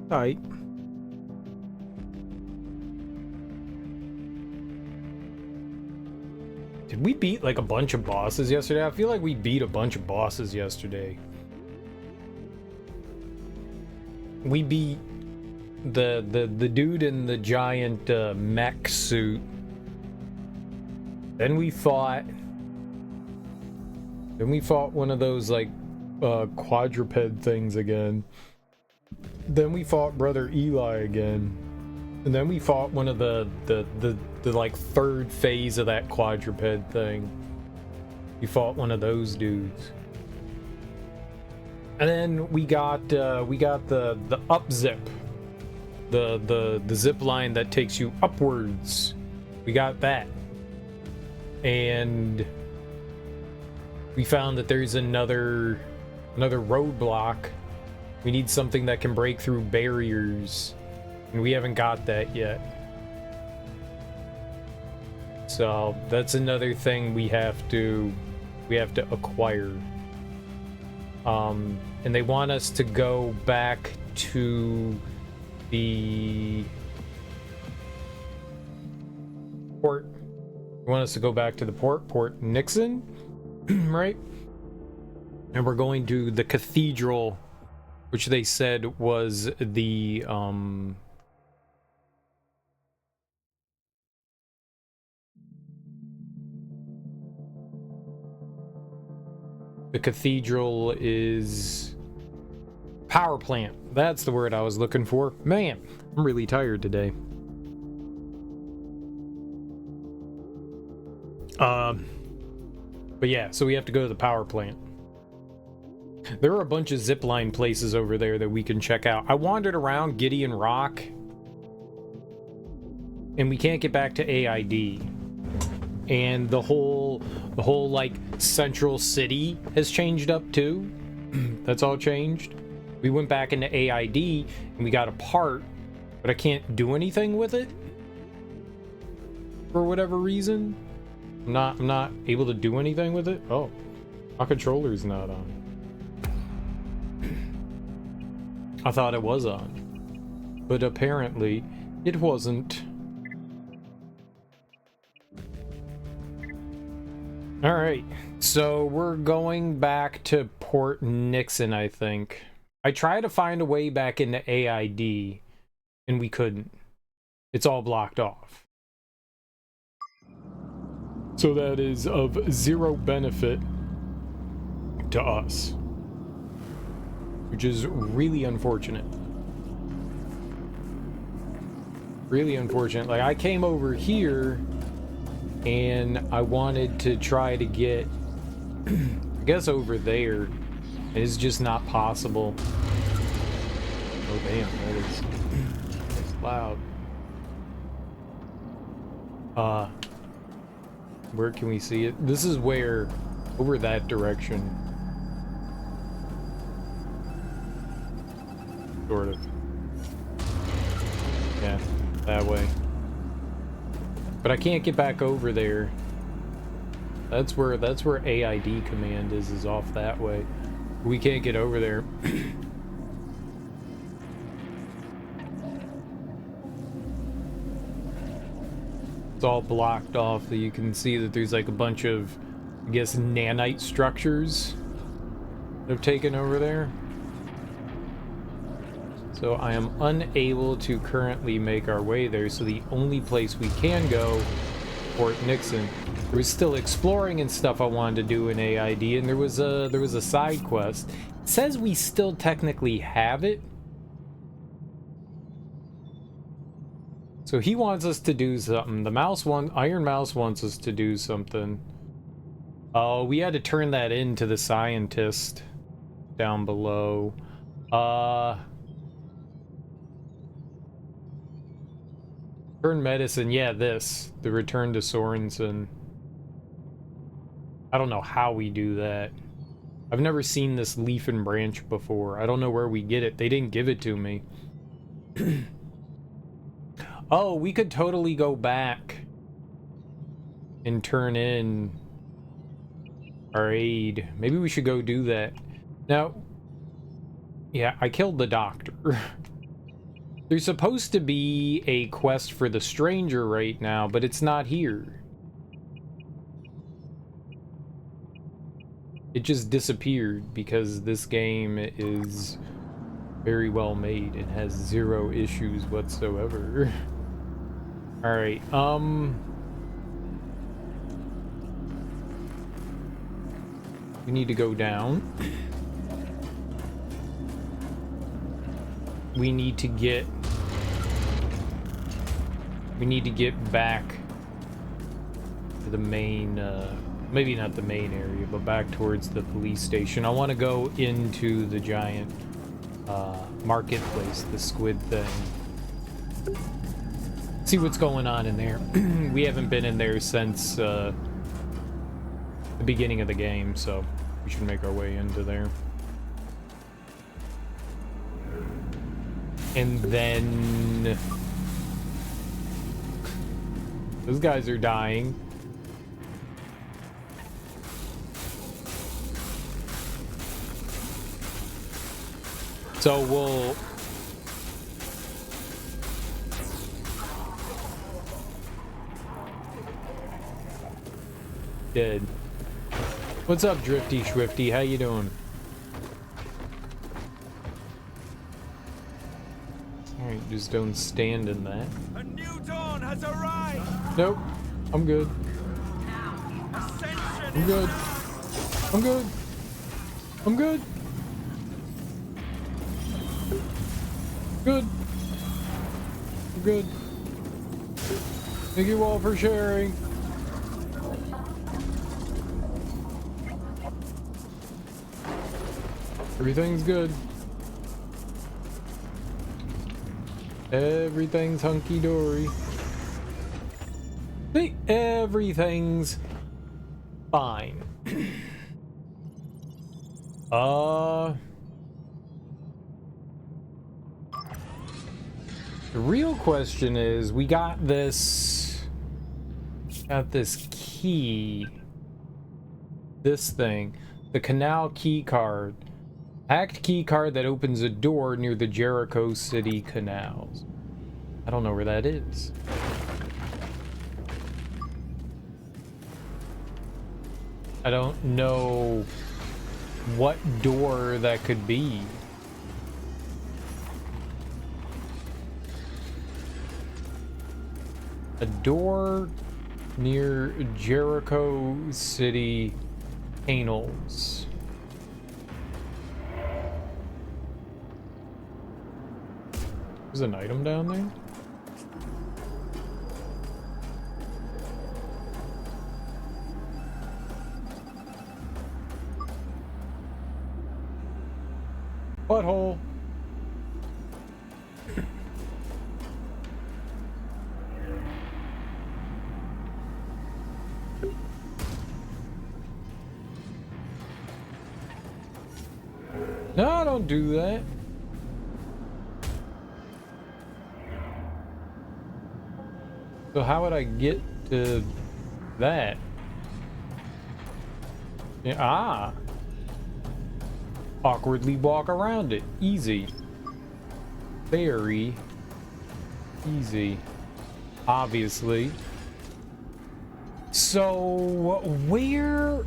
Tight. Did we beat like a bunch of bosses yesterday? I feel like we beat a bunch of bosses yesterday. We beat the dude in the giant mech suit. Then we fought one of those like quadruped things again. Then we fought Brother Eli again. And then we fought one of the like third phase of that quadruped thing. We fought one of those dudes. And then we got the up zip. The zip line that takes you upwards. We got that. And we found that there's another roadblock. We need something that can break through barriers, and we haven't got that yet. So that's another thing we have to acquire. And they want us to go back to the port. They want us to go back to the Port Nixon, right? And we're going to the cathedral, which they said was the cathedral is power plant. That's the word I was looking for. Man, I'm really tired today. But yeah, so we have to go to the power plant. There are a bunch of zipline places over there that we can check out. I wandered around Gideon Rock, and we can't get back to AID. And the whole like central city has changed up too. That's all changed. We went back into AID and we got a part, but I can't do anything with it for whatever reason. I'm not able to do anything with it. Oh, my controller's not on. I thought it was on, but apparently it wasn't. All right, so we're going back to Port Nixon, I think. I tried to find a way back into AID, and we couldn't. It's all blocked off. So that is of zero benefit to us, which is really unfortunate. Really unfortunate. Like, I came over here and I wanted to try to get, I guess, over there. It's just not possible. Oh, damn, that's loud. Where can we see it? This is where, over that direction. Sort of. Yeah, that way. But I can't get back over there. That's where AID command is off that way. We can't get over there. It's all blocked off. You can see that there's like a bunch of, I guess, nanite structures that have taken over there. So I am unable to currently make our way there. So the only place we can go, Fort Nixon. There was still exploring and stuff I wanted to do in AID, and there was a side quest. It says we still technically have it. So he wants us to do something. Iron Mouse wants us to do something. Oh, we had to turn that in to the scientist down below. Turn medicine, yeah, the return to Sorensen. I don't know how we do that. I've never seen this leaf and branch before. I don't know where we get it. They didn't give it to me. Oh, we could totally go back and turn in our aid. Maybe we should go do that. Now, yeah, I killed the doctor. There's supposed to be a quest for the stranger right now, but it's not here. It just disappeared because this game is very well made and has zero issues whatsoever. Alright, we need to go down. We need to get back to the main, maybe not the main area, but back towards the police station. I want to go into the giant marketplace, the squid thing. See what's going on in there. We haven't been in there since the beginning of the game, so we should make our way into there. And then those guys are dying. So we'll dead. What's up, Drifty Swifty? How you doing? Alright, just don't stand in that. A new dawn has arrived. Nope. I'm good. I'm good. I'm good. I'm good. Good. I'm good. Thank you all for sharing. Everything's good. Everything's hunky-dory. See, everything's fine. The real question is, we got this key, this thing, the canal key card. Hacked key card that opens a door near the Jericho City canals. I don't know where that is. I don't know what door that could be. A door near Jericho City canals. There's an item down there? Butthole. No, don't do that. So how would I get to that? Yeah, ah. Awkwardly walk around it. Easy. Very easy. Obviously. So, where...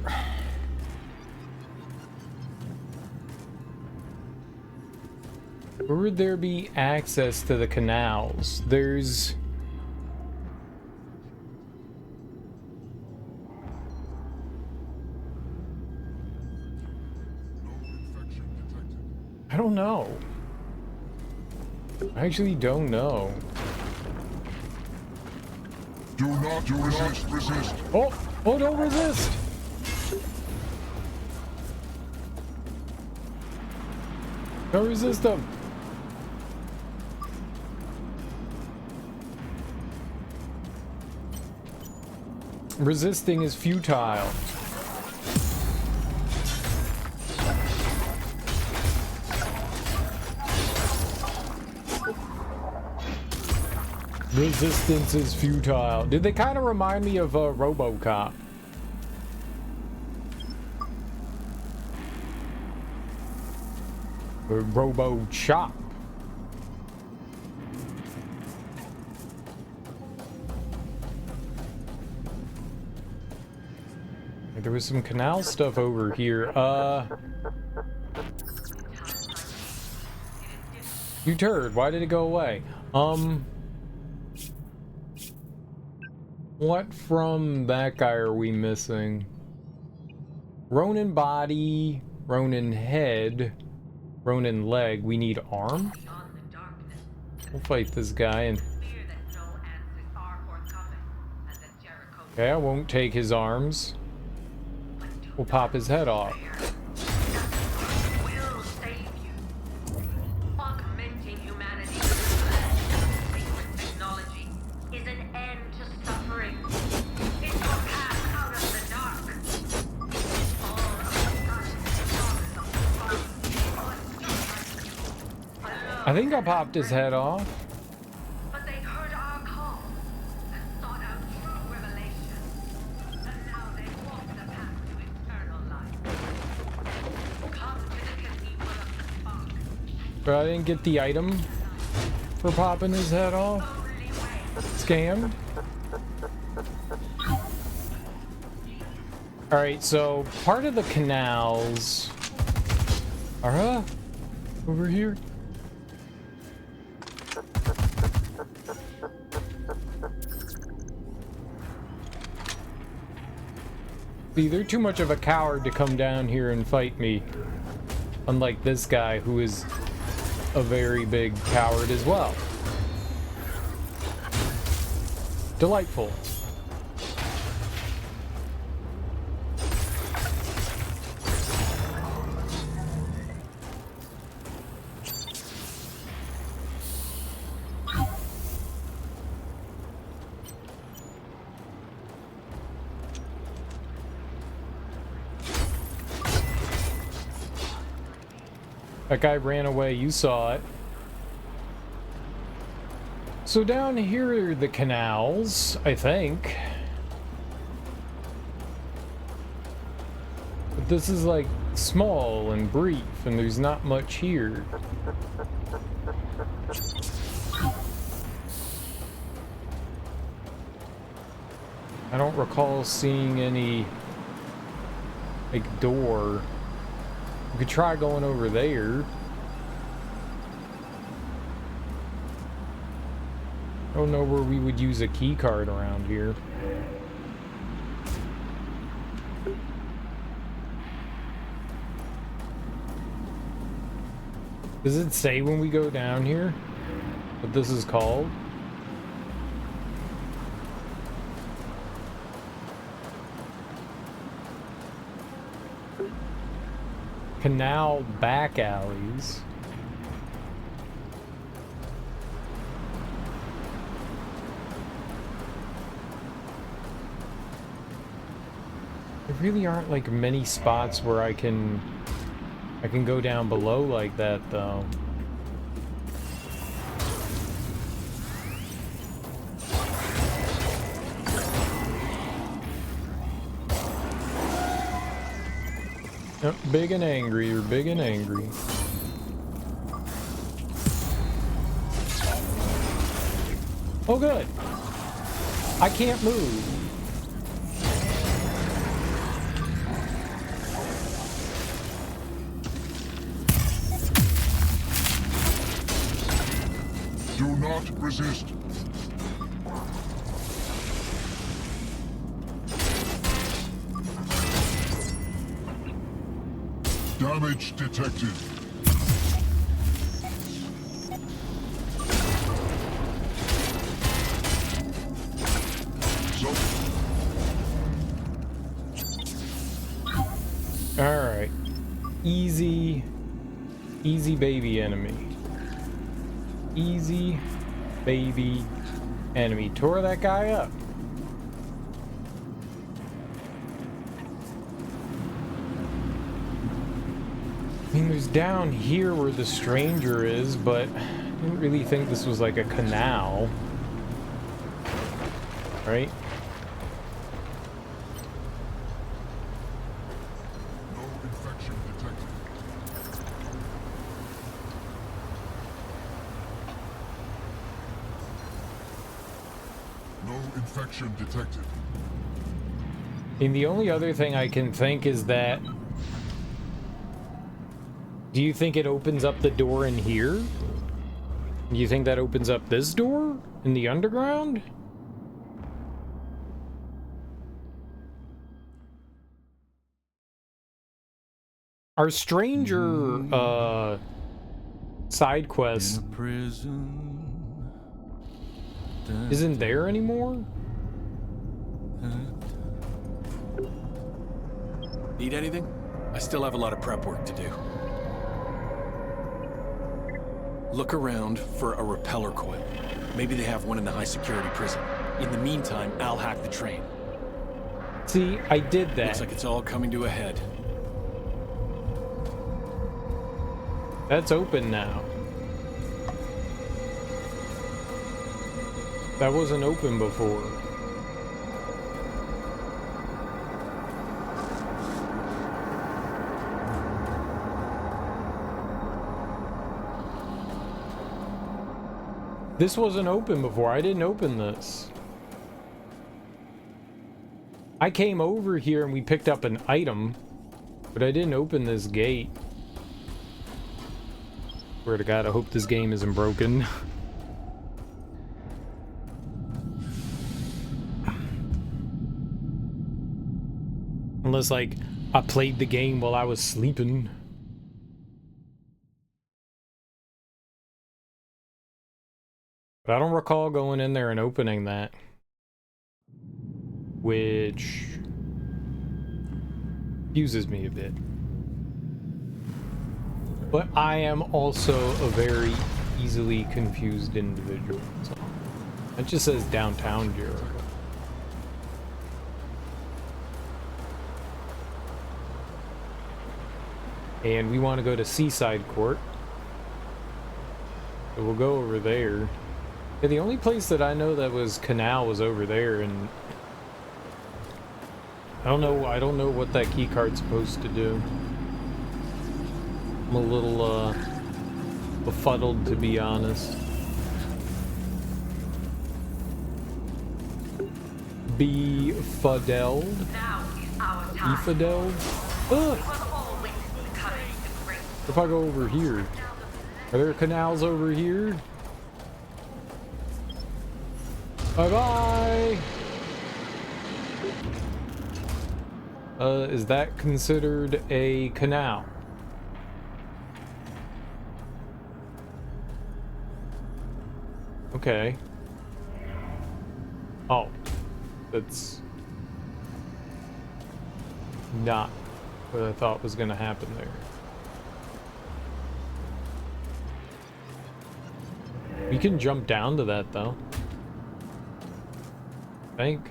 Where would there be access to the canals? There's... I don't know. I actually don't know. Do not resist. Oh, don't resist. Don't resist them. Resisting is futile. Resistance is futile. Did they kind of remind me of RoboCop? Or RoboChop. There was some canal stuff over here. You turd, why did it go away? What from that guy are we missing? Ronin body, Ronin head, Ronin leg. We need arm? We'll fight this guy and... Okay, I won't take his arms. We'll pop his head off. I think I popped his head off. But they heard our call and sought out true revelation. And now they walk the path to eternal life. Come to the cathedral of the spark. But I didn't get the item for popping his head off. Scam. Alright, so part of the canals are over here. See, they're too much of a coward to come down here and fight me. Unlike this guy, who is a very big coward as well. Delightful. That guy ran away, you saw it. So down here are the canals, I think. But this is like small and brief, and there's not much here. I don't recall seeing any, like, door. We could try going over there. I don't know where we would use a key card around here. Does it say when we go down here what this is called? Canal back alleys. There really aren't like many spots where I can go down below like that though. Yep, big and angry, you're big and angry. Oh good. I can't move. Do not resist. Damage detected. Alright. Easy baby enemy. Easy baby enemy. Tore that guy up. I mean, there's down here where the stranger is, but I didn't really think this was like a canal. Right? No infection detected. No infection detected. And the only other thing I can think is that... Do you think it opens up the door in here? Do you think that opens up this door? In the underground? Our stranger, side quest isn't there anymore? Need anything? I still have a lot of prep work to do. Look around for a repeller coil. Maybe they have one in the high security prison. In the meantime, I'll hack the train. See, I did that. Looks like it's all coming to a head. That's open now. That wasn't open before. This wasn't open before. I didn't open this. I came over here and we picked up an item, but I didn't open this gate. Swear to God, I hope this game isn't broken. Unless, like, I played the game while I was sleeping. But I don't recall going in there and opening that. Which confuses me a bit. But I am also a very easily confused individual. So it just says downtown Jericho. And we want to go to Seaside Court. So we'll go over there. Yeah, the only place that I know that was canal was over there, and I don't know what that key card's supposed to do. I'm a little befuddled, to be honest. Befuddled? Now is our time. Befuddled? We Ugh! will all witness the courage and grace. What if I go over here? Are there canals over here? Bye-bye! Is that considered a canal? Okay. Oh. That's not what I thought was gonna happen there. We can jump down to that, though. I think.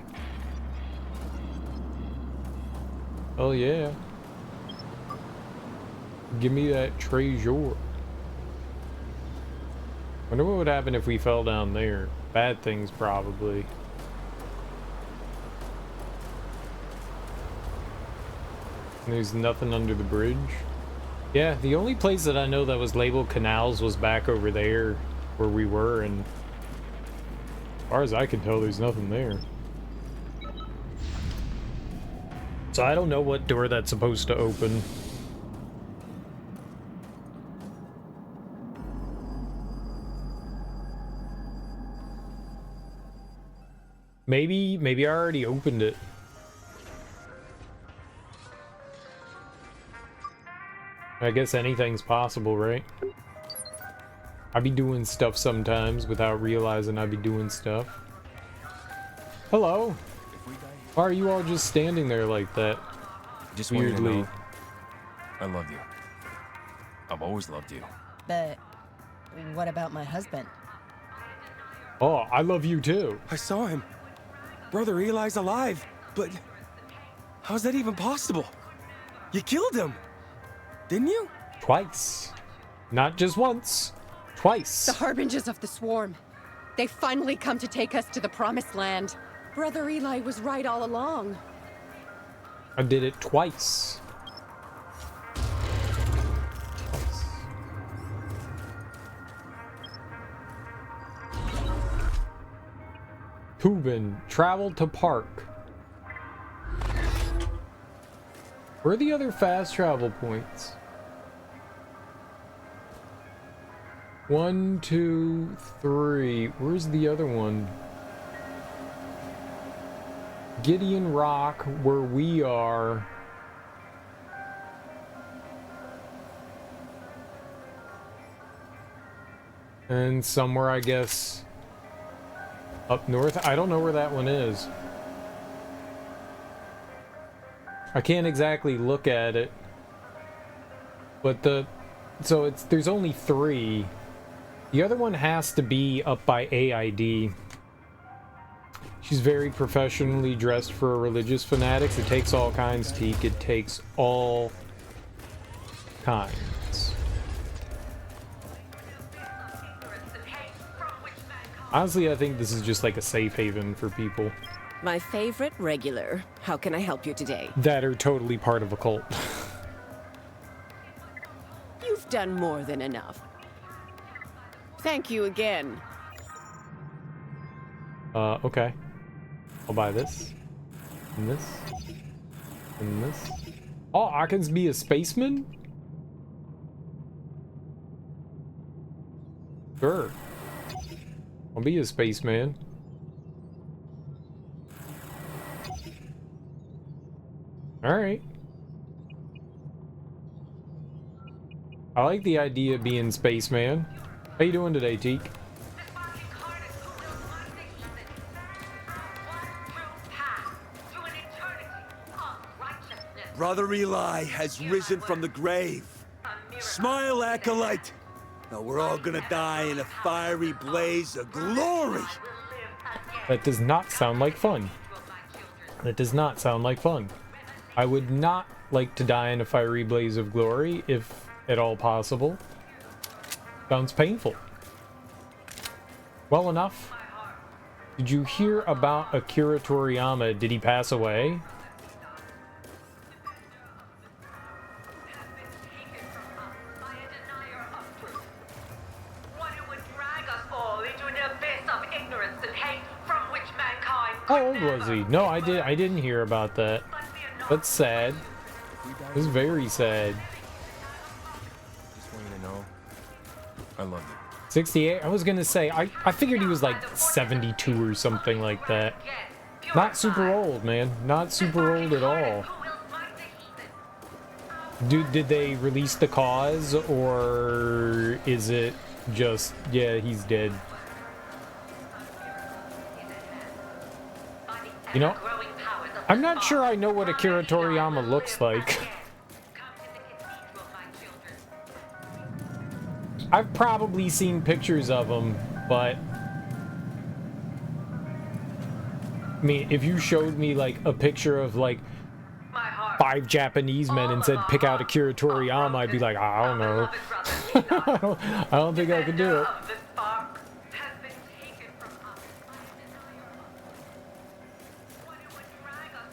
Oh yeah. Give me that treasure. Wonder what would happen if we fell down there. Bad things, probably. There's nothing under the bridge. Yeah, the only place that I know that was labeled canals was back over there where we were, and as far as I can tell, there's nothing there. So I don't know what door that's supposed to open. Maybe I already opened it. I guess anything's possible, right? I be doing stuff sometimes without realizing I be doing stuff. Hello. Why are you all just standing there like that? Just wanted to Weirdly. know, I love you. I've always loved you. But what about my husband? Oh, I love you too. I saw him. Brother Eli's alive, but how's that even possible? You killed him, didn't you? Twice. Not just once. Twice. The harbingers of the swarm. They've finally come to take us to the promised land. Brother Eli was right all along. I did it twice. Tubin, travel to park. Where are the other fast travel points? 1, 2, 3. Where's the other one? Gideon Rock, where we are. And somewhere, I guess, up north. I don't know where that one is. I can't exactly look at it. But there's only 3. The other one has to be up by AID. She's very professionally dressed for religious fanatics. It takes all kinds, Teak. It takes all kinds. Honestly, I think this is just like a safe haven for people My favorite regular. How can I help you today? that are totally part of a cult. You've done more than enough. Thank you again. Okay. I'll buy this. And this. And this. Oh, I can be a spaceman? Sure. I'll be a spaceman. Alright. I like the idea of being spaceman. How you doing today, Teak? Brother Eli has risen from the grave. Smile, Acolyte. Now we're all gonna die in a fiery blaze of glory. That does not sound like fun. That does not sound like fun. I would not like to die in a fiery blaze of glory, if at all possible. Sounds painful. Well enough. Did you hear about Akira Toriyama? Did he pass away? How old was he? No, I didn't hear about that. That's sad. It's very sad. Just want you to know, I love you. 68? I was gonna say, I figured he was like 72 or something like that. Not super old, man. Not super old at all. Did they release the cause, or is it just, yeah, he's dead? You know, I'm not sure I know what Akira Toriyama looks like. I've probably seen pictures of him, but I mean, if you showed me like a picture of like 5 Japanese men and said pick out Akira Toriyama, I'd be like, I don't know. I don't think I could do it.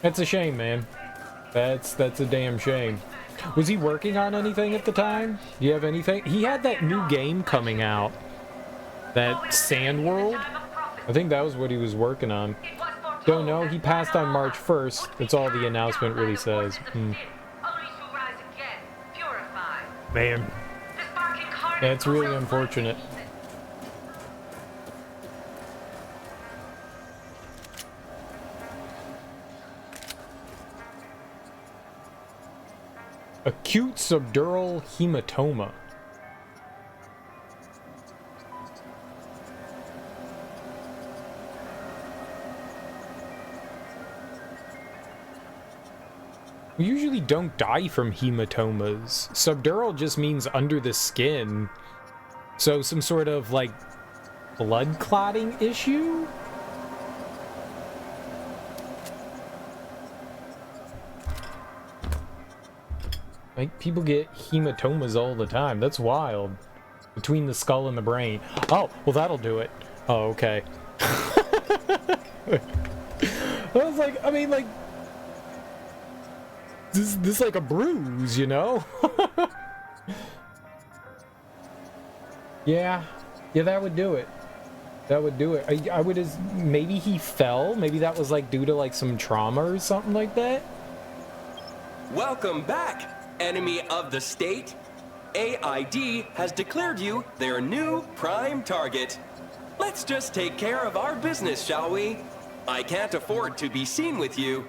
That's a shame, man. That's a damn shame. Was he working on anything at the time? Do you have anything? He had that new game coming out. That Sand World? I think that was what he was working on. Don't know. He passed on March 1st. That's all the announcement really says. Man. That's really unfortunate. Acute subdural hematoma. We usually don't die from hematomas. Subdural just means under the skin. So some sort of like blood clotting issue? Like, people get hematomas all the time. That's wild. Between the skull and the brain. Oh, well, that'll do it. Oh, okay. I was like, I mean, like, this like a bruise, you know? Yeah, that would do it. That would do it. I would, maybe he fell. Maybe that was like due to like some trauma or something like that. Welcome back, enemy of the state. AID has declared you their new prime target. Let's just take care of our business, shall we? I can't afford to be seen with you.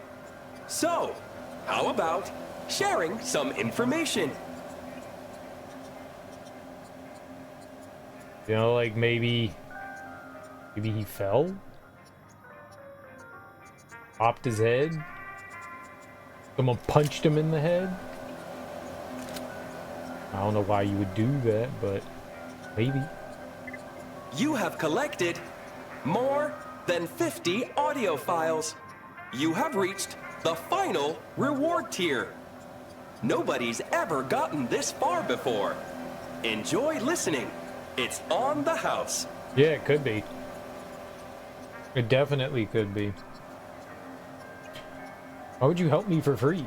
So, how about sharing some information? You know, like maybe he fell? Popped his head? Someone punched him in the head? I don't know why you would do that, but maybe. You have collected more than 50 audio files. You have reached the final reward tier. Nobody's ever gotten this far before. Enjoy listening. It's on the house. Yeah, it could be. It definitely could be. Why would you help me for free?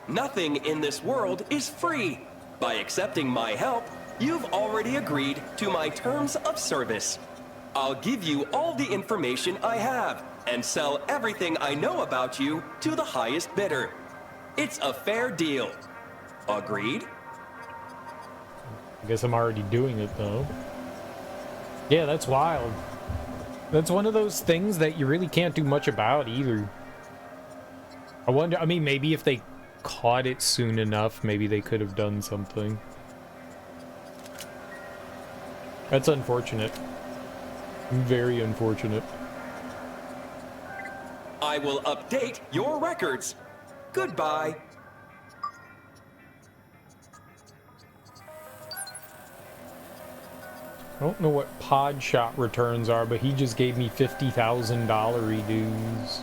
Nothing in this world is free. By accepting my help, you've already agreed to my terms of service. I'll give you all the information I have and sell everything I know about you to the highest bidder. It's a fair deal. Agreed? I guess I'm already doing it, though. Yeah, that's wild. That's one of those things that you really can't do much about, either. I wonder, I mean, maybe if they caught it soon enough, maybe they could have done something. That's unfortunate. Very unfortunate. I will update your records. Goodbye. I don't know what pod shot returns are, but he just gave me $50,000 dues.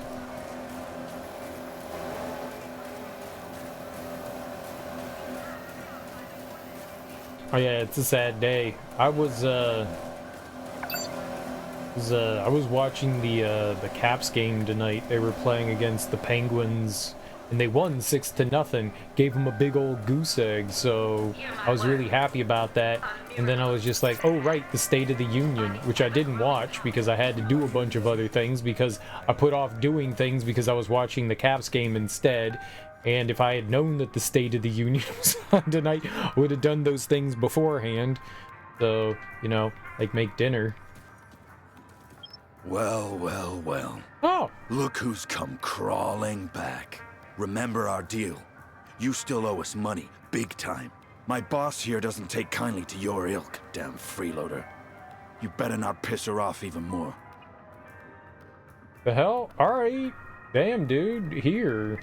Oh yeah, it's a sad day. I was watching the Caps game tonight. They were playing against the Penguins, and they won 6-0. Gave them a big old goose egg, so I was really happy about that. And then I was just like, oh right, the State of the Union, which I didn't watch because I had to do a bunch of other things, because I put off doing things because I was watching the Caps game instead. And if I had known that the State of the Union was on tonight, I would have done those things beforehand. So, you know, like make dinner. Well, well, well. Oh! Look who's come crawling back. Remember our deal. You still owe us money, big time. My boss here doesn't take kindly to your ilk, damn freeloader. You better not piss her off even more. The hell? Alright. Damn, dude. Here.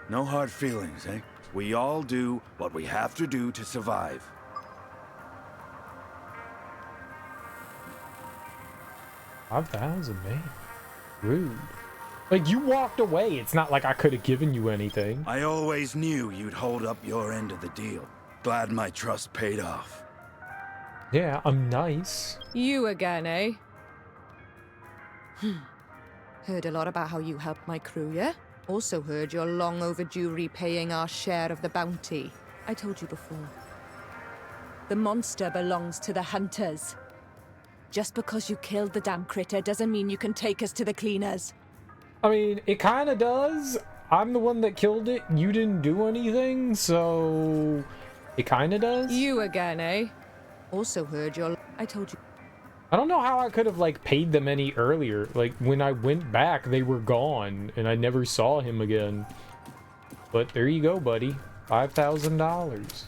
No hard feelings, eh? We all do what we have to do to survive. $5,000, man. Rude. Like, you walked away. It's not like I could have given you anything. I always knew you'd hold up your end of the deal. Glad my trust paid off. Yeah, I'm nice. You again, eh? Heard a lot about how you helped my crew, yeah? Also heard you're long overdue repaying our share of the bounty. I told you before. The monster belongs to the hunters. Just because you killed the damn critter doesn't mean you can take us to the cleaners. I mean, it kind of does. I'm the one that killed it. You didn't do anything, so it kind of does. You again, eh? Also heard you're... I told you. I don't know how I could have, like, paid them any earlier. Like, when I went back, they were gone, and I never saw him again. But there you go, buddy. $5,000.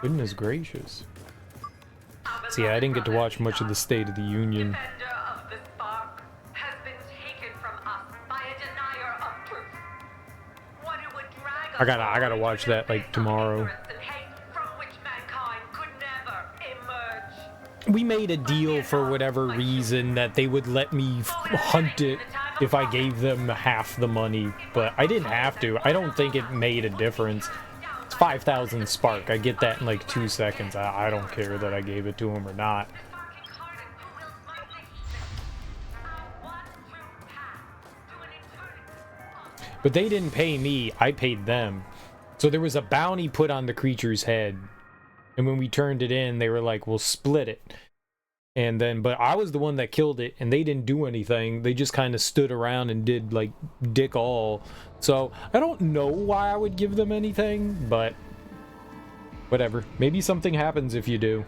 Goodness gracious. See, I didn't get to watch much of the State of the Union. I gotta watch that, like, tomorrow. We made a deal for whatever reason that they would let me hunt it if I gave them half the money, but I didn't have to. I don't think it made a difference. It's 5,000 spark. I get that in like 2 seconds. I don't care that I gave it to him or not. But they didn't pay me. I paid them. So there was a bounty put on the creature's head. And when we turned it in, they were like, we'll split it. And then, but I was the one that killed it, and they didn't do anything. They just kind of stood around and did, like, dick all. So, I don't know why I would give them anything, but whatever. Maybe something happens if you do.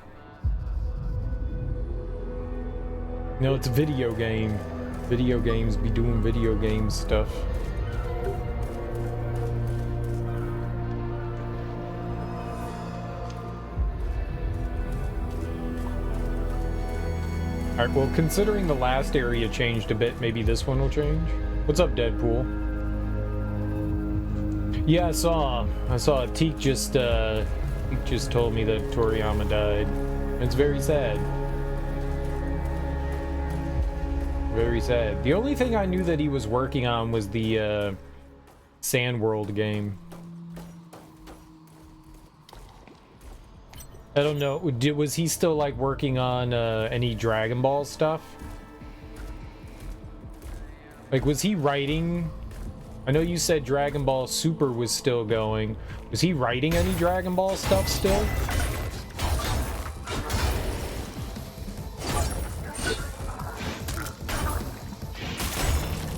No, it's a video game. Video games be doing video game stuff. Alright, well, considering the last area changed a bit, maybe this one will change? What's up, Deadpool? Yeah, I saw Teak just told me that Toriyama died. It's very sad. Very sad. The only thing I knew that he was working on was the Sand World game. I don't know. Was he still like working on any Dragon Ball stuff? Like, was he writing? I know you said Dragon Ball Super was still going. Was he writing any Dragon Ball stuff still?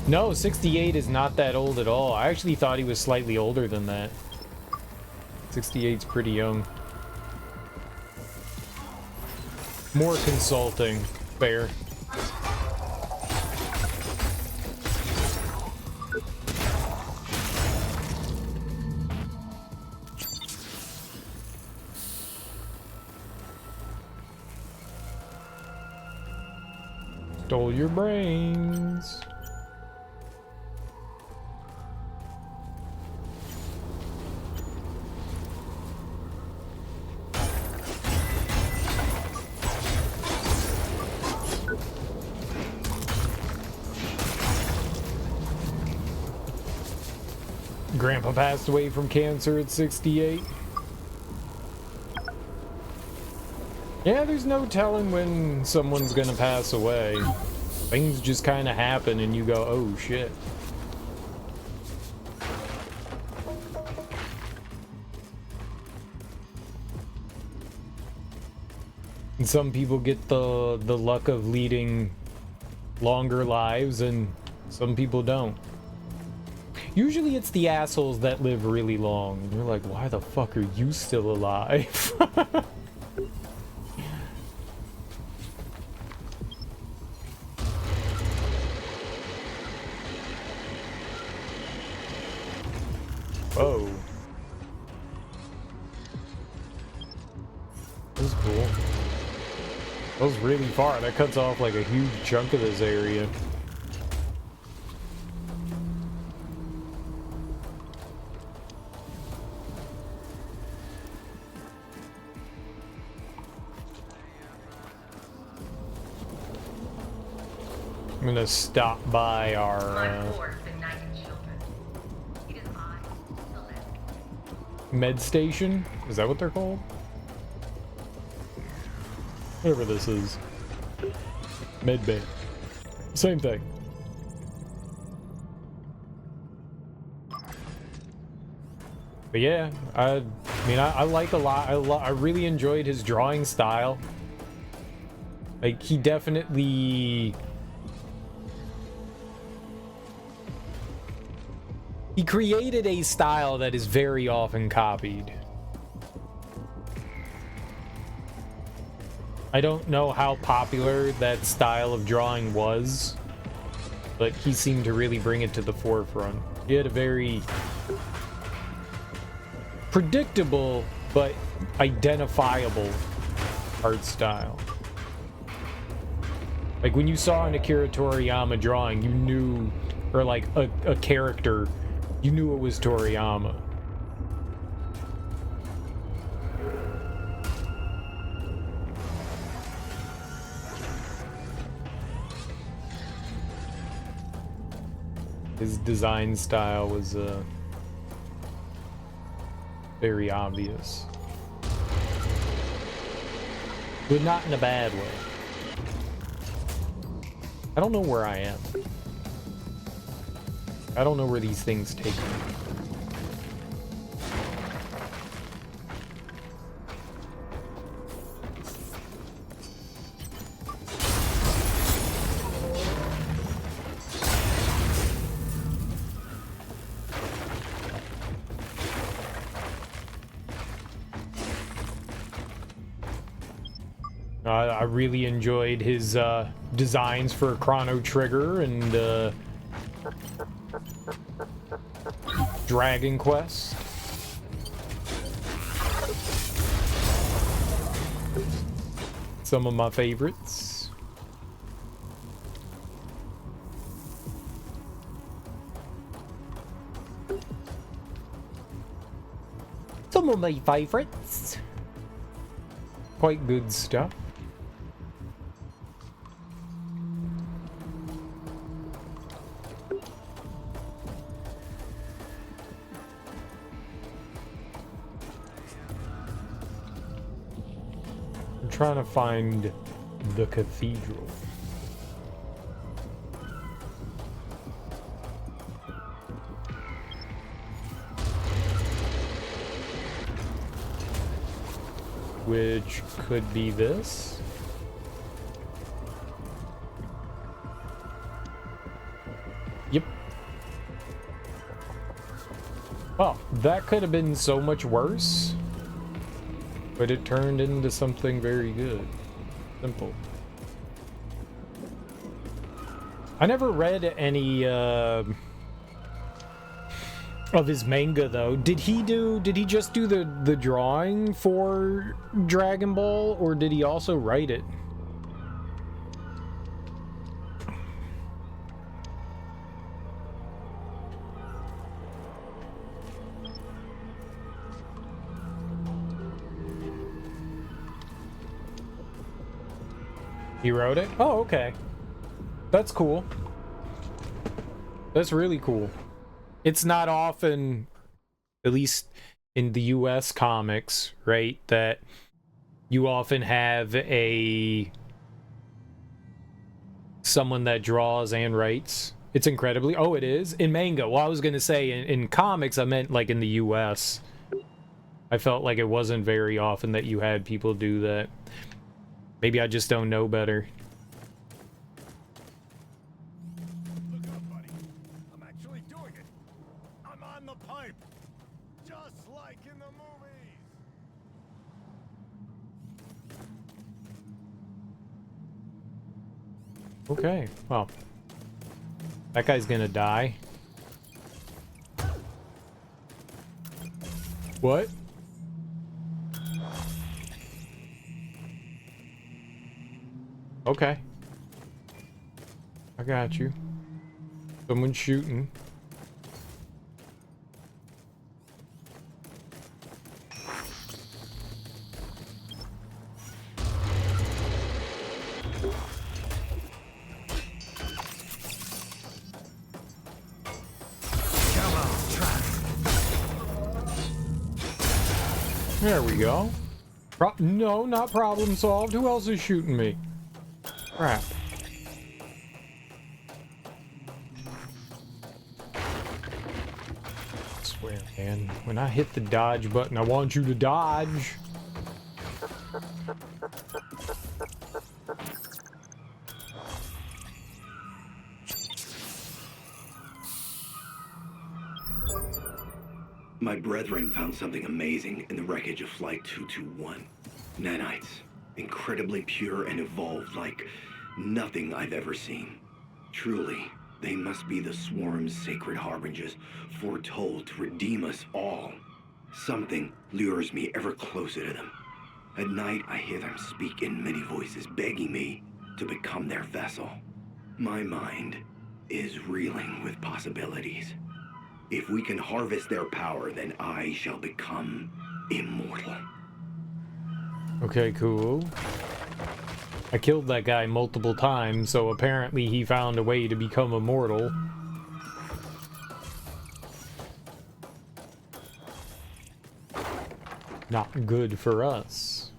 No, 68 is not that old at all. I actually thought he was slightly older than that. 68's pretty young. More consulting. Fair. Stole your brains. Grandpa passed away from cancer at 68. Yeah, there's no telling when someone's gonna pass away. Things just kind of happen and you go, oh shit. And some people get the luck of leading longer lives and some people don't. Usually it's the assholes that live really long. And you're like, why the fuck are you still alive? Whoa. That was cool. That was really far. That cuts off like a huge chunk of this area. I'm gonna stop by our med station. Is that what they're called? Whatever this is. Med bay. Same thing. But yeah, I mean, I like a lot. I really enjoyed his drawing style. Like, he definitely... He created a style that is very often copied. I don't know how popular that style of drawing was, but he seemed to really bring it to the forefront. He had a very predictable but identifiable art style. Like, when you saw an Akira Toriyama drawing, you knew, or like a character, you knew it was Toriyama. His design style was very obvious. But not in a bad way. I don't know where I am. I don't know where these things take me. I really enjoyed his designs for Chrono Trigger and Dragon Quest. Some of my favorites. Some of my favorites. Quite good stuff. I'm trying to find the cathedral. Which could be this. Yep. Well, that could have been so much worse, but it turned into something very good. Simple. I never read any of his manga though. Did he just do the drawing for Dragon Ball, or did he also write it? He wrote it? Oh, okay. That's cool. That's really cool. It's not often, at least in the US comics, right, that you often have someone that draws and writes. It's incredibly... Oh, it is? In manga. Well, I was going to say in comics, I meant like in the US. I felt like it wasn't very often that you had people do that. Maybe I just don't know better. Look up, buddy. I'm actually doing it. I'm on the pipe. Just like in the movies. Okay, well. That guy's gonna die. What? Okay. I got you. Someone's shooting. There we go. No, not problem solved. Who else is shooting me? Crap. I swear, man. When I hit the dodge button, I want you to dodge. My brethren found something amazing in the wreckage of Flight 221. Nanites. Incredibly pure and evolved like nothing I've ever seen. Truly, they must be the swarm's sacred harbingers, foretold to redeem us all. Something lures me ever closer to them. At night, I hear them speak in many voices, begging me to become their vessel. My mind is reeling with possibilities. If we can harvest their power, then I shall become immortal. Okay, cool. I killed that guy multiple times, so apparently he found a way to become immortal. Not good for us.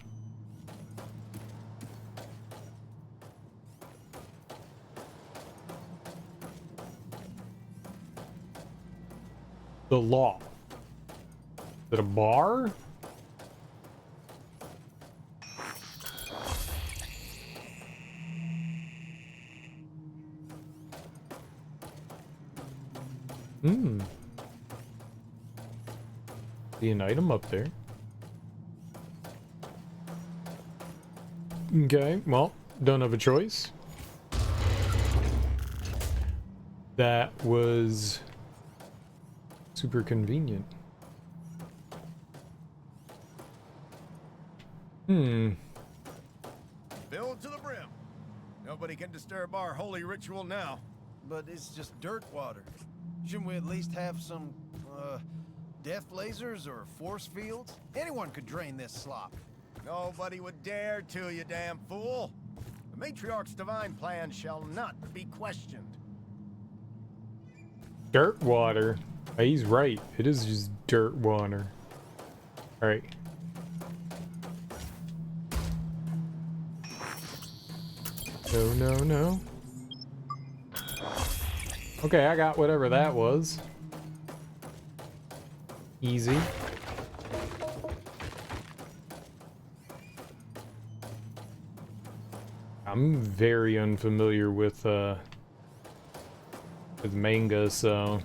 The law. Is it a bar? See an item up there. Okay, well, don't have a choice. That was super convenient. Filled to the brim. Nobody can disturb our holy ritual now. But it's just dirt water. Shouldn't we at least have some, death lasers or force fields? Anyone could drain this slop. Nobody would dare to, you damn fool. The Matriarch's divine plan shall not be questioned. Dirt water. He's right. It is just dirt water. Alright. No, no, no. Okay, I got whatever that was. Easy. I'm very unfamiliar with manga, so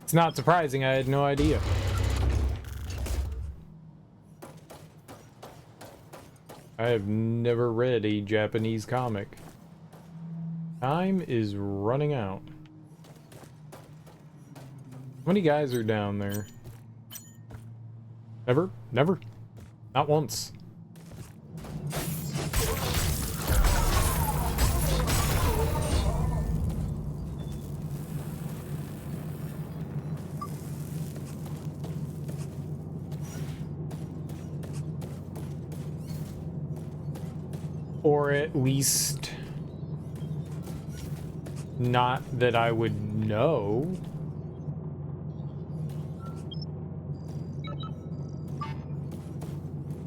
it's not surprising. I had no idea. I have never read a Japanese comic. Time is running out. How many guys are down there? Never? Never? Not once. Or at least not that I would know.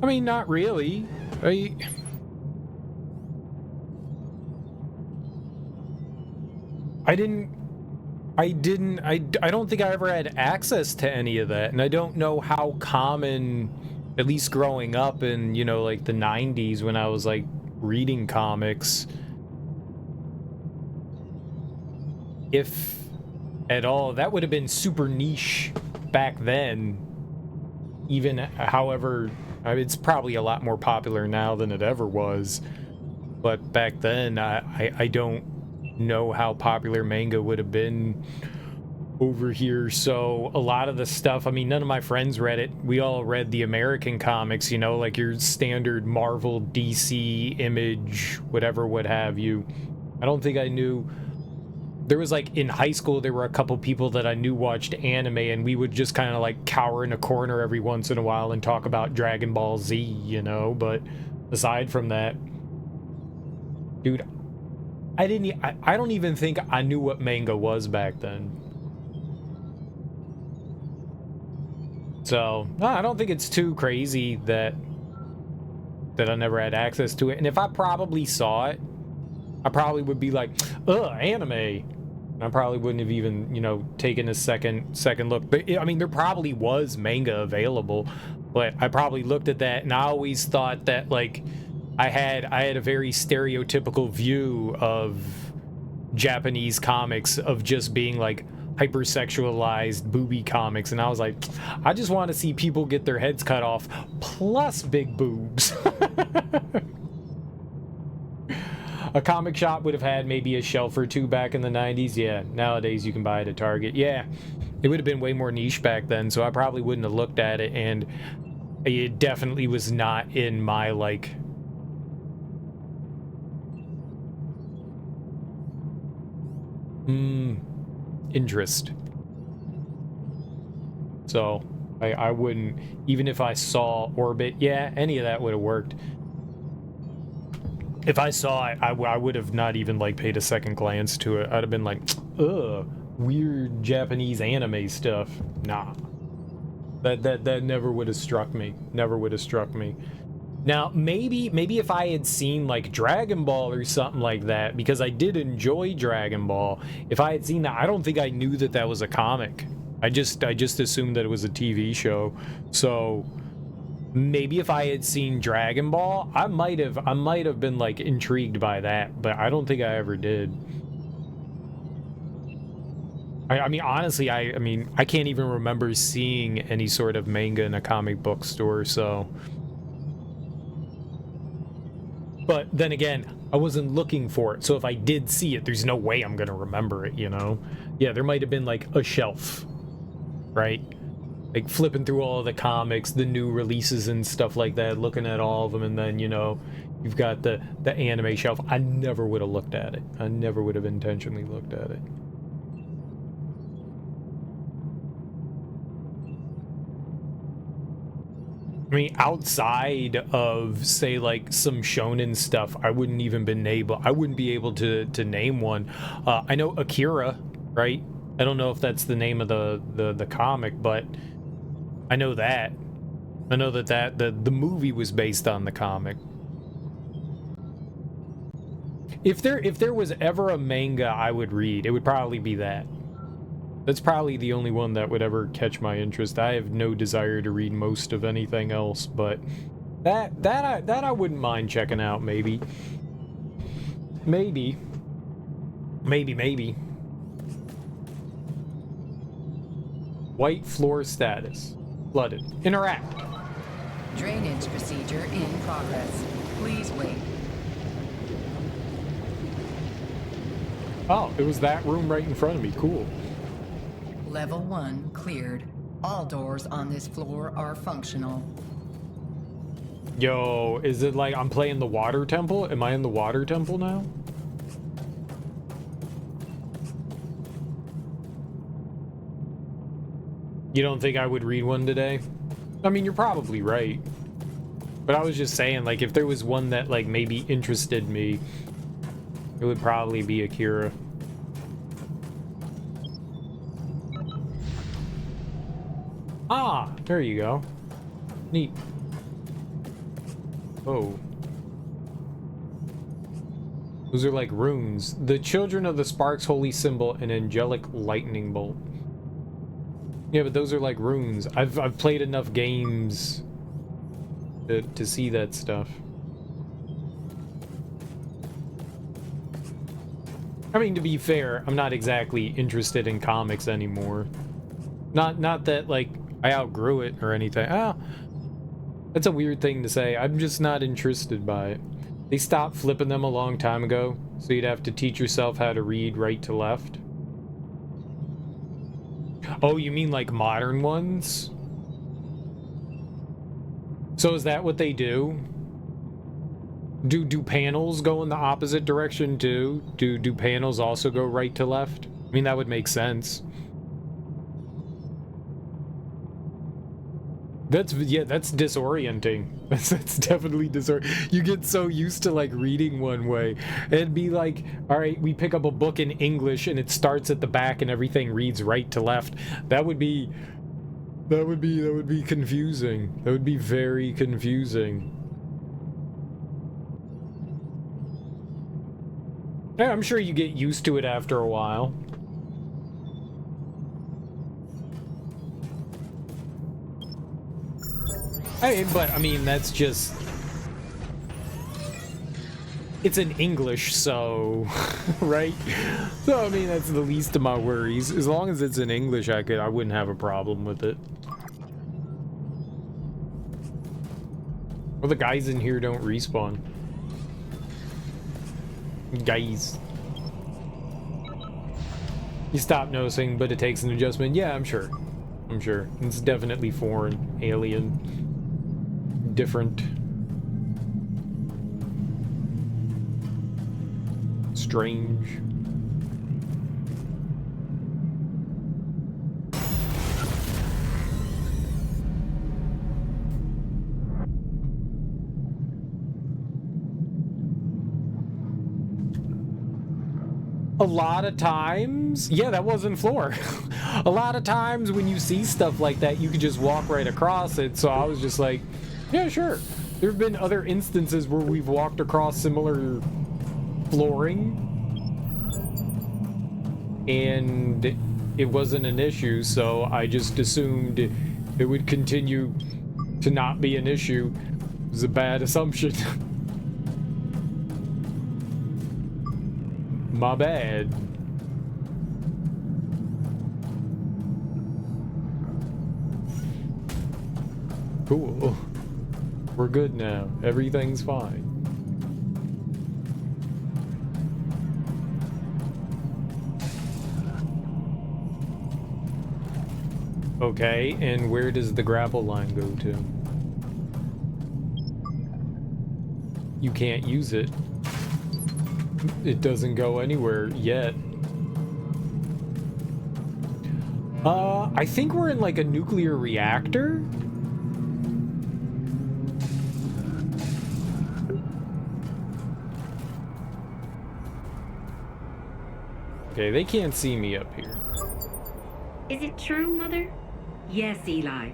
I mean, not really. I don't think I ever had access to any of that, and I don't know how common, at least growing up in, you know, like the 90s when I was like reading comics, if at all. That would have been super niche back then. Even however, I mean, it's probably a lot more popular now than it ever was, but back then I don't know how popular manga would have been over here. So a lot of the stuff, I mean, none of my friends read it. We all read the American comics, you know, like your standard Marvel, DC, Image, whatever, what have you. I don't think I knew. There was like in high school, there were a couple people that I knew watched anime, and we would just kind of like cower in a corner every once in a while and talk about Dragon Ball Z, you know. But aside from that, dude, I don't even think I knew what manga was back then. So no, I don't think it's too crazy that I never had access to it. And if I probably saw it, I probably would be like, ugh, anime. And I probably wouldn't have even, you know, taken a second look. But I mean, there probably was manga available, but I probably looked at that and I always thought that, like, I had a very stereotypical view of Japanese comics of just being like hypersexualized booby comics, and I was like, I just want to see people get their heads cut off plus big boobs. A comic shop would have had maybe a shelf or two back in the 90s. Yeah, nowadays you can buy it at Target. Yeah, it would have been way more niche back then, so I probably wouldn't have looked at it, and it definitely was not in my, like, interest. So I wouldn't, even if I saw Orbit, yeah, any of that would have worked. If I saw it, I would have not even like paid a second glance to it. I'd have been like, ugh, weird Japanese anime stuff. Nah, that never would have struck me. Never would have struck me. Now, maybe if I had seen like Dragon Ball or something like that, because I did enjoy Dragon Ball. If I had seen that, I don't think I knew that was a comic. I just assumed that it was a TV show. So maybe if I had seen Dragon Ball, I might have been like intrigued by that, but I don't think I ever did. I mean, honestly, I mean, I can't even remember seeing any sort of manga in a comic book store, so. But then again, I wasn't looking for it, so if I did see it, there's no way I'm gonna remember it, you know? Yeah, there might have been like a shelf, right? Like flipping through all of the comics, the new releases and stuff like that, looking at all of them, and then, you know, you've got the anime shelf. I never would have looked at it. I never would have intentionally looked at it. I mean, outside of, say, like some shonen stuff, I wouldn't be able to name one. I know Akira, right? I don't know if that's the name of the comic, but I know that. I know that the movie was based on the comic. If there was ever a manga I would read, it would probably be that. That's probably the only one that would ever catch my interest. I have no desire to read most of anything else, but that I wouldn't mind checking out, maybe. Maybe. White floor status. Flooded. Interact. Drainage procedure in progress. Please wait. Oh, it was that room right in front of me. Cool. Level 1 cleared. All doors on this floor are functional. Yo, is it like I'm playing the water temple? Am I in the water temple now? You don't think I would read one today? I mean, you're probably right. But I was just saying, like, if there was one that, like, maybe interested me, it would probably be Akira. Ah, there you go. Neat. Oh. Those are like runes. The children of the spark's holy symbol, an angelic lightning bolt. Yeah, but those are like runes. I've played enough games to see that stuff. I mean, to be fair, I'm not exactly interested in comics anymore. Not that, like, I outgrew it or anything. Ah, that's a weird thing to say. I'm just not interested by it. They stopped flipping them a long time ago, so you'd have to teach yourself how to read right to left. Oh, you mean like modern ones? So is that what they do? Do panels go in the opposite direction too? Do panels also go right to left? I mean, that would make sense. That's disorienting. That's definitely disorienting. You get so used to like reading one way and be like, all right, we pick up a book in English and it starts at the back and everything reads right to left. That would be confusing. That would be very confusing. Yeah, I'm sure you get used to it after a while. But I mean, that's just... It's in English, so... right? So, I mean, that's the least of my worries. As long as it's in English, I wouldn't have a problem with it. Well, the guys in here don't respawn. Guys. You stop noticing, but it takes an adjustment. Yeah, I'm sure. I'm sure. It's definitely foreign, alien, different, strange. A lot of times, yeah, that wasn't floor. A lot of times when you see stuff like that, you could just walk right across it. So I was just like, yeah, sure. There have been other instances where we've walked across similar flooring and it wasn't an issue. So I just assumed it would continue to not be an issue. It was a bad assumption. My bad. Cool. We're good now. Everything's fine. Okay, and where does the grapple line go to? You can't use it. It doesn't go anywhere yet. I think we're in like a nuclear reactor. Okay, they can't see me up here. Is it true, Mother? Yes, Eli.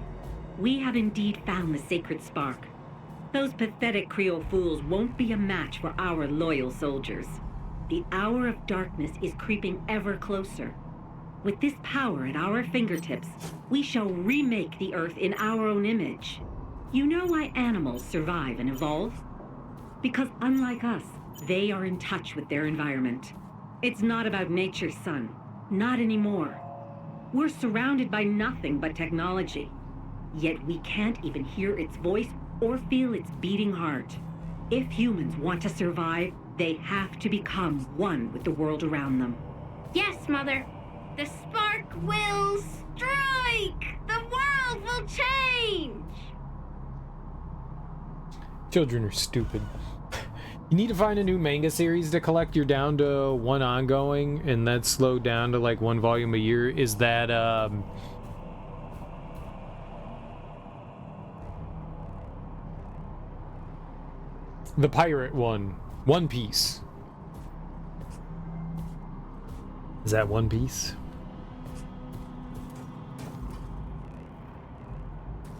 We have indeed found the sacred spark. Those pathetic Creole fools won't be a match for our loyal soldiers. The hour of darkness is creeping ever closer. With this power at our fingertips, we shall remake the Earth in our own image. You know why animals survive and evolve? Because unlike us, they are in touch with their environment. It's not about nature's son. Not anymore. We're surrounded by nothing but technology. Yet we can't even hear its voice or feel its beating heart. If humans want to survive, they have to become one with the world around them. Yes, Mother. The spark will strike! The world will change! Children are stupid. You need to find a new manga series to collect. You're down to one ongoing, and that's slowed down to like one volume a year. Is that, the pirate one? One Piece. Is that One Piece?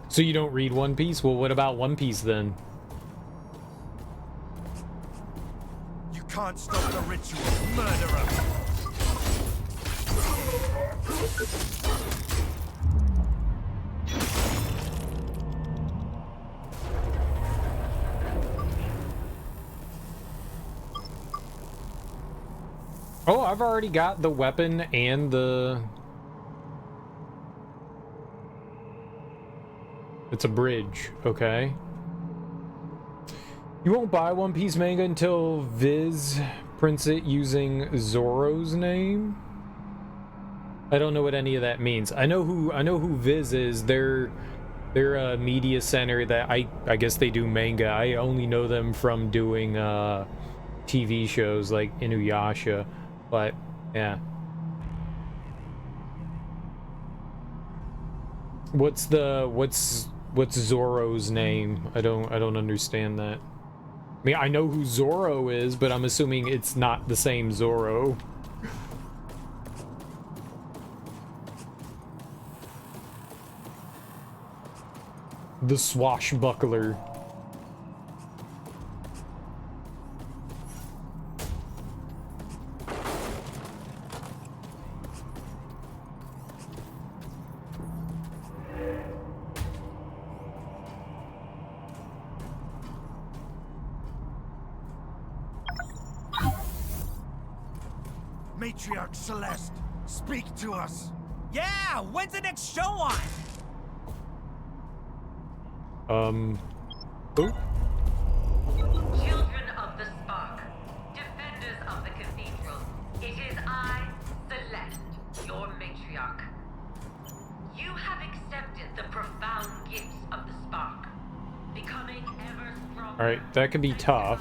So you don't read One Piece? Well, what about One Piece then? You can't stop the ritual, murderer! Oh, I've already got the weapon and the... It's a bridge, okay. You won't buy One Piece manga until Viz prints it using Zoro's name. I don't know what any of that means. I know who Viz is. They're a media center that I guess they do manga. I only know them from doing TV shows like Inuyasha. But yeah. What's Zoro's name? I don't understand that. I mean, I know who Zoro is, but I'm assuming it's not the same Zoro. The swashbuckler. Matriarch Celeste, speak to us. Yeah, when's the next show on? Oh. Children of the Spark, defenders of the cathedral, it is I, Celeste, your matriarch. You have accepted the profound gifts of the Spark, becoming ever stronger. Alright, that could be tough.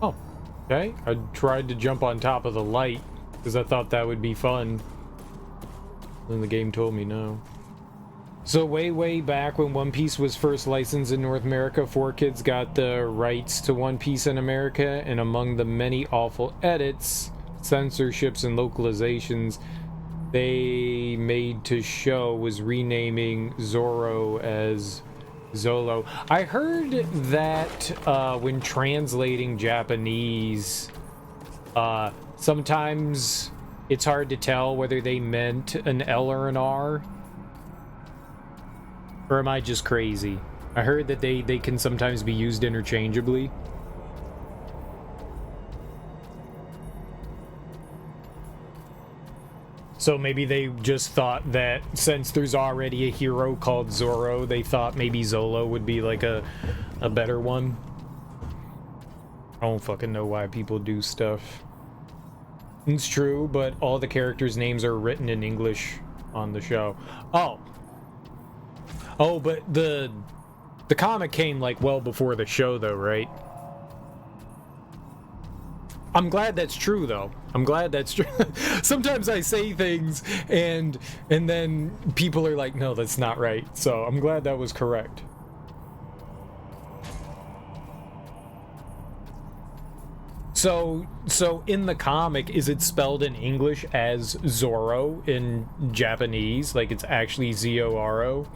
Oh, okay. I tried to jump on top of the light because I thought that would be fun. Then the game told me no. So way back when One Piece was first licensed in North America, 4Kids got the rights to One Piece in America, and among the many awful edits, censorships, and localizations they made to show was renaming Zoro as Zolo. I heard that when translating Japanese, sometimes it's hard to tell whether they meant an L or an R. Or am I just crazy? I heard that they can sometimes be used interchangeably. So maybe they just thought that since there's already a hero called Zoro, they thought maybe Zolo would be like a better one. I don't fucking know why people do stuff. It's true, but all the characters' names are written in English on the show. Oh. Oh, but the comic came like well before the show though, right? I'm glad that's true though. I'm glad that's true. Sometimes I say things and then people are like, "No, that's not right." So, I'm glad that was correct. So in the comic, is it spelled in English as Zoro in Japanese? Like it's actually Z-O-R-O?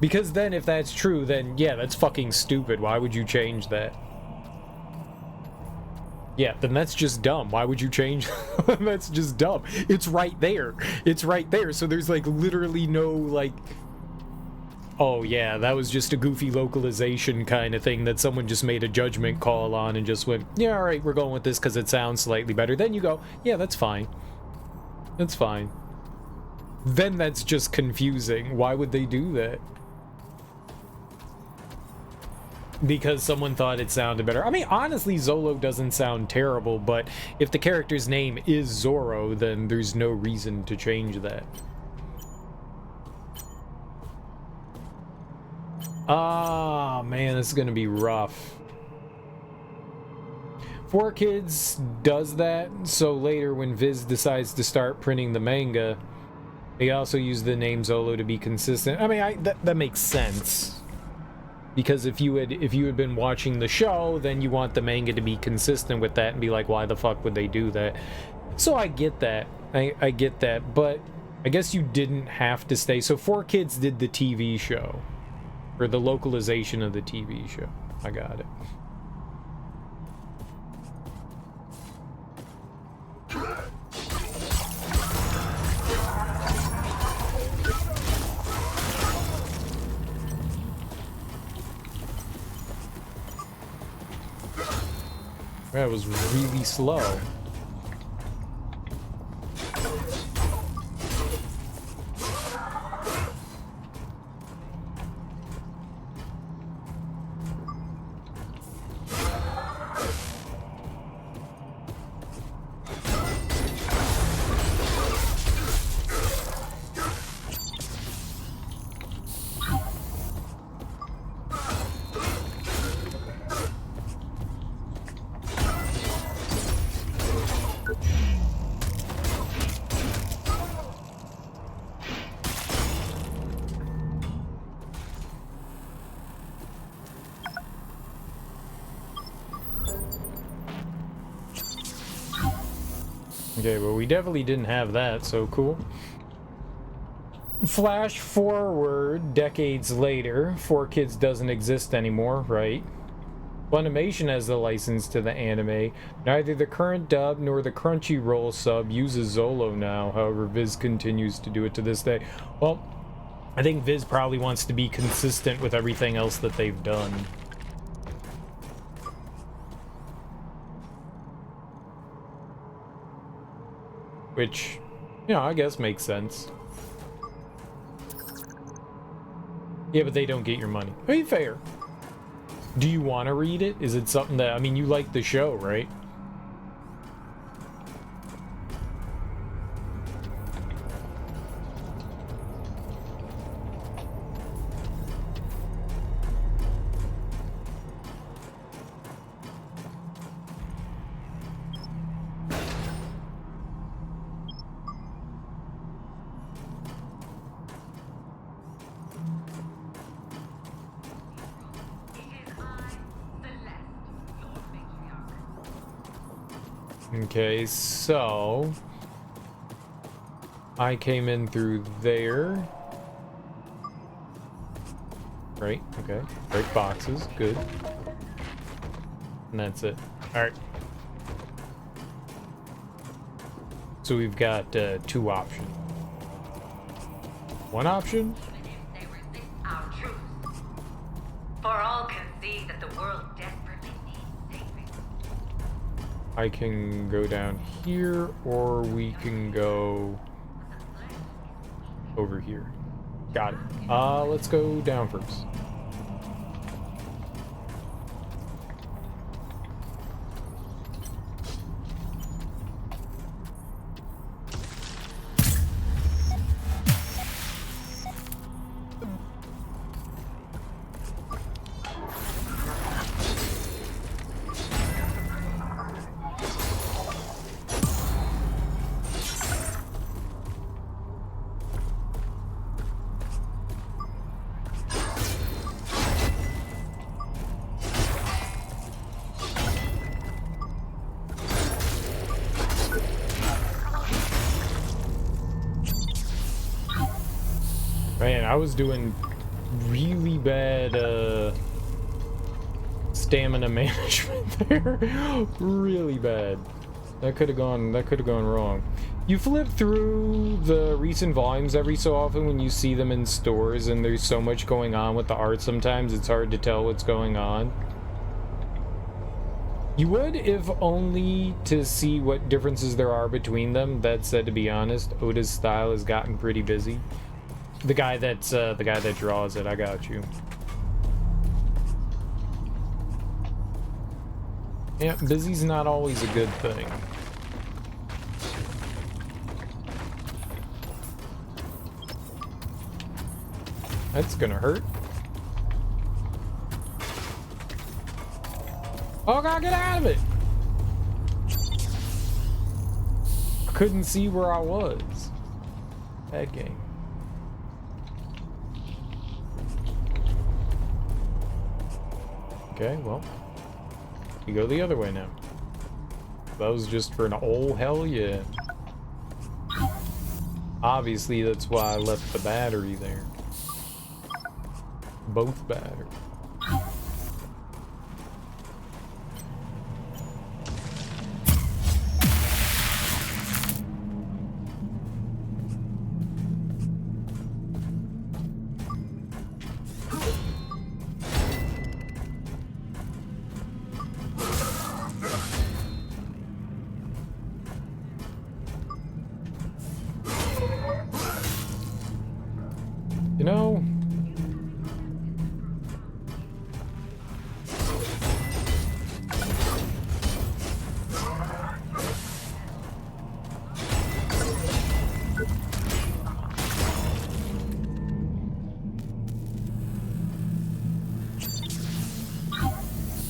Because then if that's true, then yeah, that's fucking stupid. Why would you change that? Yeah, then that's just dumb. Why would you change? That's just dumb. It's right there. It's right there. So there's like literally no like... Oh yeah, that was just a goofy localization kind of thing that someone just made a judgment call on and just went, yeah, all right, we're going with this because it sounds slightly better. Then you go, yeah, that's fine. That's fine. Then that's just confusing. Why would they do that? Because someone thought it sounded better. I mean, honestly, Zolo doesn't sound terrible, but if the character's name is Zoro, then there's no reason to change that. Ah, man, this is gonna be rough. 4Kids does that, so later when Viz decides to start printing the manga, they also use the name Zolo to be consistent. I mean, that makes sense. Because if you had been watching the show, then you want the manga to be consistent with that and be like, why the fuck would they do that? So I get that. I get that, but I guess you didn't have to stay. So 4Kids did the TV show. Or the localization of the TV show. I got it. That was really slow. Okay, but we definitely didn't have that, so cool. Flash forward decades later, 4Kids doesn't exist anymore, right? Funimation has the license to the anime. Neither the current dub nor the Crunchyroll sub uses Zolo now, however Viz continues to do it to this day. Well, I think Viz probably wants to be consistent with everything else that they've done. Which, you know, I guess makes sense. Yeah, but they don't get your money. Hey, fair. Do you want to read it? Is it something that... I mean, you like the show, right? Okay, so I came in through there. Right, okay. Break boxes, good. And that's it. Alright. So we've got two options. One option? Our truth. For all concede that the world desperately needs saving. I can go down here, or we can go over here. Got it. Let's go down first. Man, I was doing really bad stamina management there. Really bad. That could have gone wrong. You flip through the recent volumes every so often when you see them in stores, and there's so much going on with the art sometimes it's hard to tell what's going on. You would, if only to see what differences there are between them. That said, to be honest, Oda's style has gotten pretty busy. The guy that draws it, I got you. Yeah, busy's not always a good thing. That's gonna hurt. Oh god, get out of it! I couldn't see where I was. Bad game. Okay, well. We go the other way now. That was just for an old hell yeah. Obviously, that's why I left the battery there. Both batteries. You know,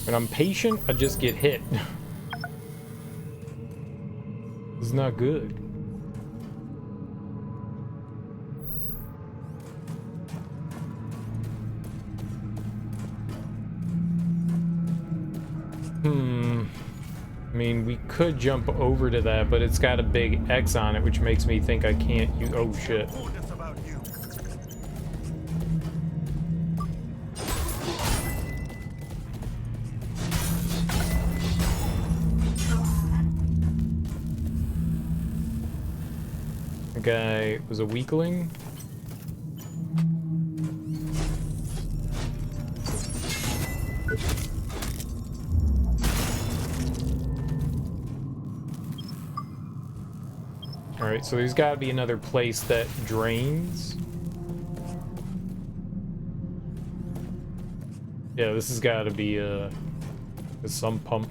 when I'm patient, I just get hit. It's not good. I mean, we could jump over to that, but it's got a big X on it, which makes me think I can't use. Oh shit. The guy was a weakling. Alright, so there's got to be another place that drains. Yeah, this has got to be a sump pump.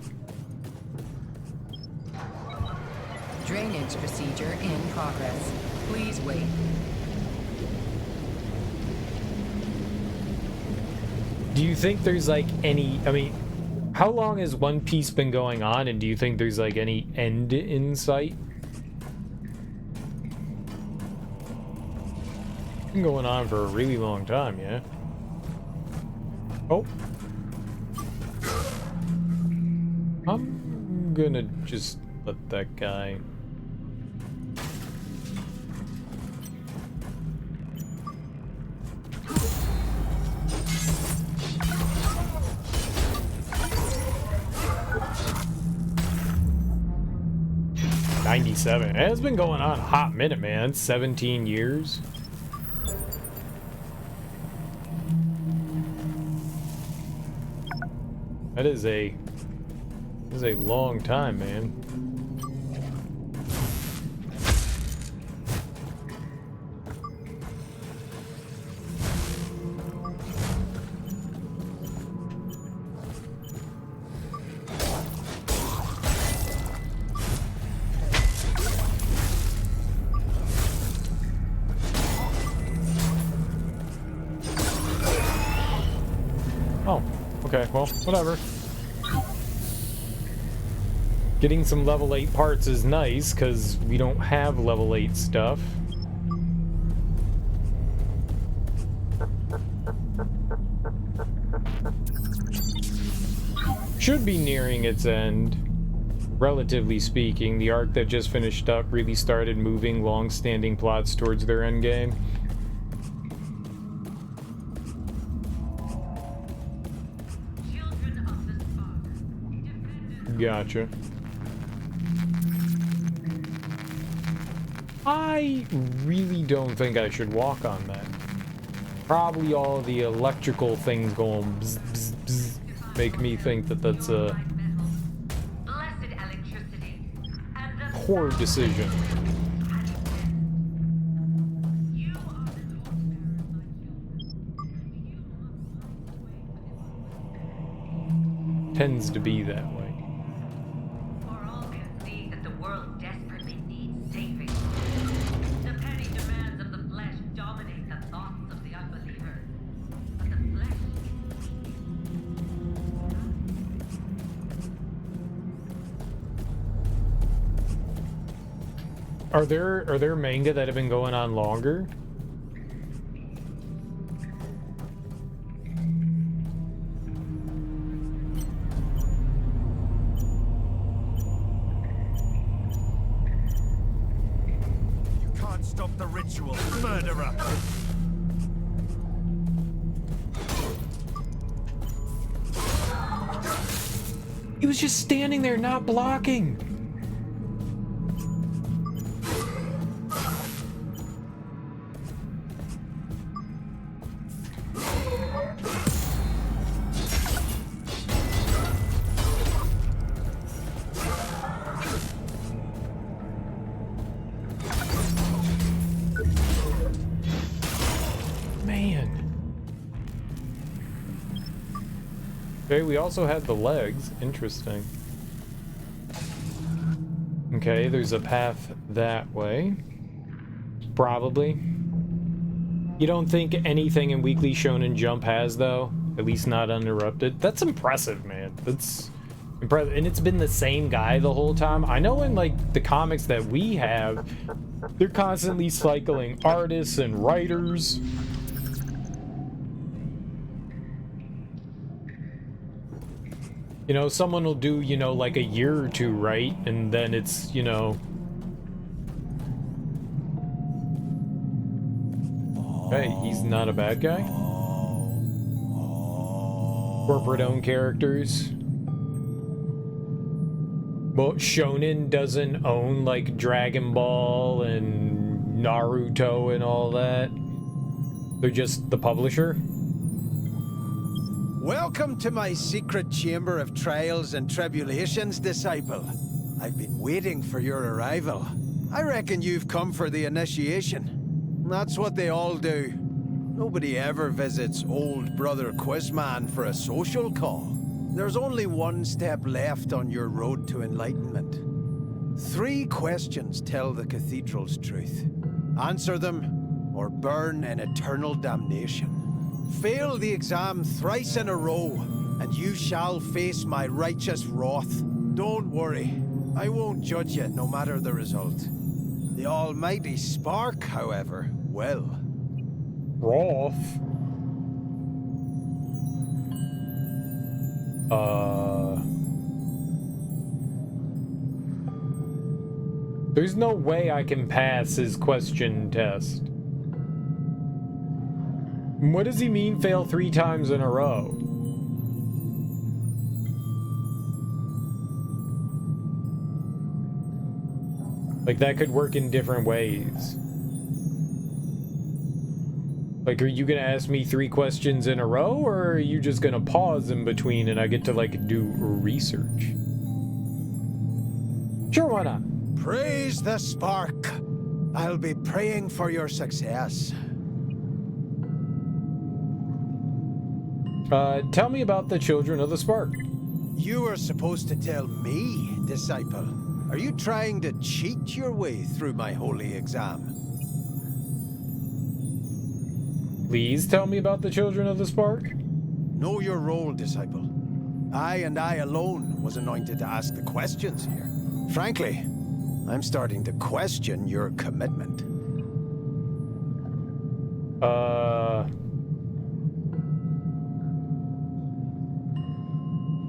Drainage procedure in progress. Please wait. Do you think there's like any, I mean, how long has One Piece been going on, and do you think there's like any end in sight? Been going on for a really long time, yeah. Oh. I'm gonna just let that guy. '97. It's been going on a hot minute, man. 17 years. That is a long time, man. Oh, okay, well, whatever. Getting some level 8 parts is nice, because we don't have level 8 stuff. Should be nearing its end, relatively speaking. The arc that just finished up really started moving long-standing plots towards their endgame. Gotcha. I really don't think I should walk on that. Probably all the electrical things going bzz, bzz, bzz make me think that that's a poor decision. Tends to be that way. For all can see that the world desperately needs saving. The petty demands of the flesh dominate the thoughts of the unbeliever. But the flesh... Are there manga that have been going on longer? Stop the ritual, murderer! He was just standing there, not blocking. Okay, we also had the legs. Interesting. Okay, there's a path that way. Probably. You don't think anything in Weekly Shonen Jump has, though? At least not uninterrupted? That's impressive, man. That's impressive. And it's been the same guy the whole time. I know in, like, the comics that we have, they're constantly cycling artists and writers. You know, someone will do, you know, like a year or two, right? And then it's, you know... Hey, he's not a bad guy? Corporate-owned characters. Well, Shonen doesn't own, like, Dragon Ball and Naruto and all that. They're just the publisher. Welcome to my secret chamber of trials and tribulations, disciple. I've been waiting for your arrival. I reckon you've come for the initiation. That's what they all do. Nobody ever visits old brother Quizman for a social call. There's only one step left on your road to enlightenment. 3 questions tell the cathedral's truth. Answer them, or burn in eternal damnation. Fail the exam thrice in a row, and you shall face my righteous wrath. Don't worry, I won't judge you no matter the result. The almighty Spark, however, will. Wrath? There's no way I can pass his question test. What does he mean, fail 3 times in a row? Like, that could work in different ways. Like, are you gonna ask me 3 questions in a row, or are you just gonna pause in between and I get to, like, do research? Sure, why not? Praise the Spark. I'll be praying for your success. Tell me about the Children of the Spark. You were supposed to tell me, disciple. Are you trying to cheat your way through my holy exam? Please tell me about the Children of the Spark. Know your role, disciple. I and I alone was anointed to ask the questions here. Frankly, I'm starting to question your commitment.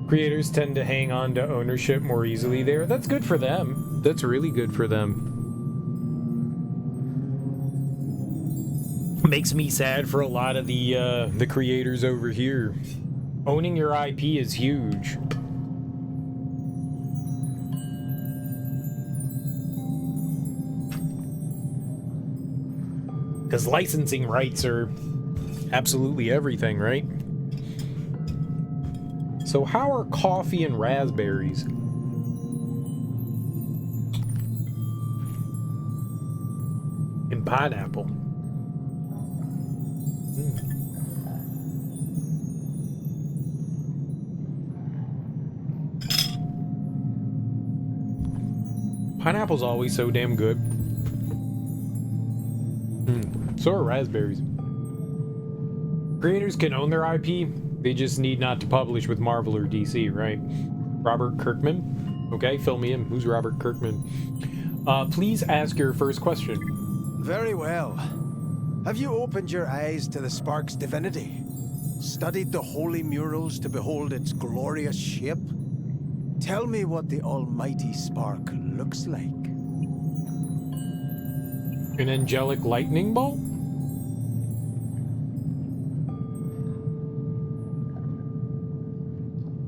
Creators tend to hang on to ownership more easily there. That's good for them. That's really good for them. Makes me sad for a lot of the creators over here. Owning your IP is huge. Because licensing rights are absolutely everything, right? So how are coffee and raspberries? And pineapple. Pineapple's always so damn good. So are raspberries. Creators can own their IP, they just need not to publish with Marvel or DC, right? Robert Kirkman? Okay, fill me in. Who's Robert Kirkman? Please ask your first question. Very well. Have you opened your eyes to the spark's divinity? Studied the holy murals to behold its glorious shape? Tell me what the almighty spark looks like. An angelic lightning bolt?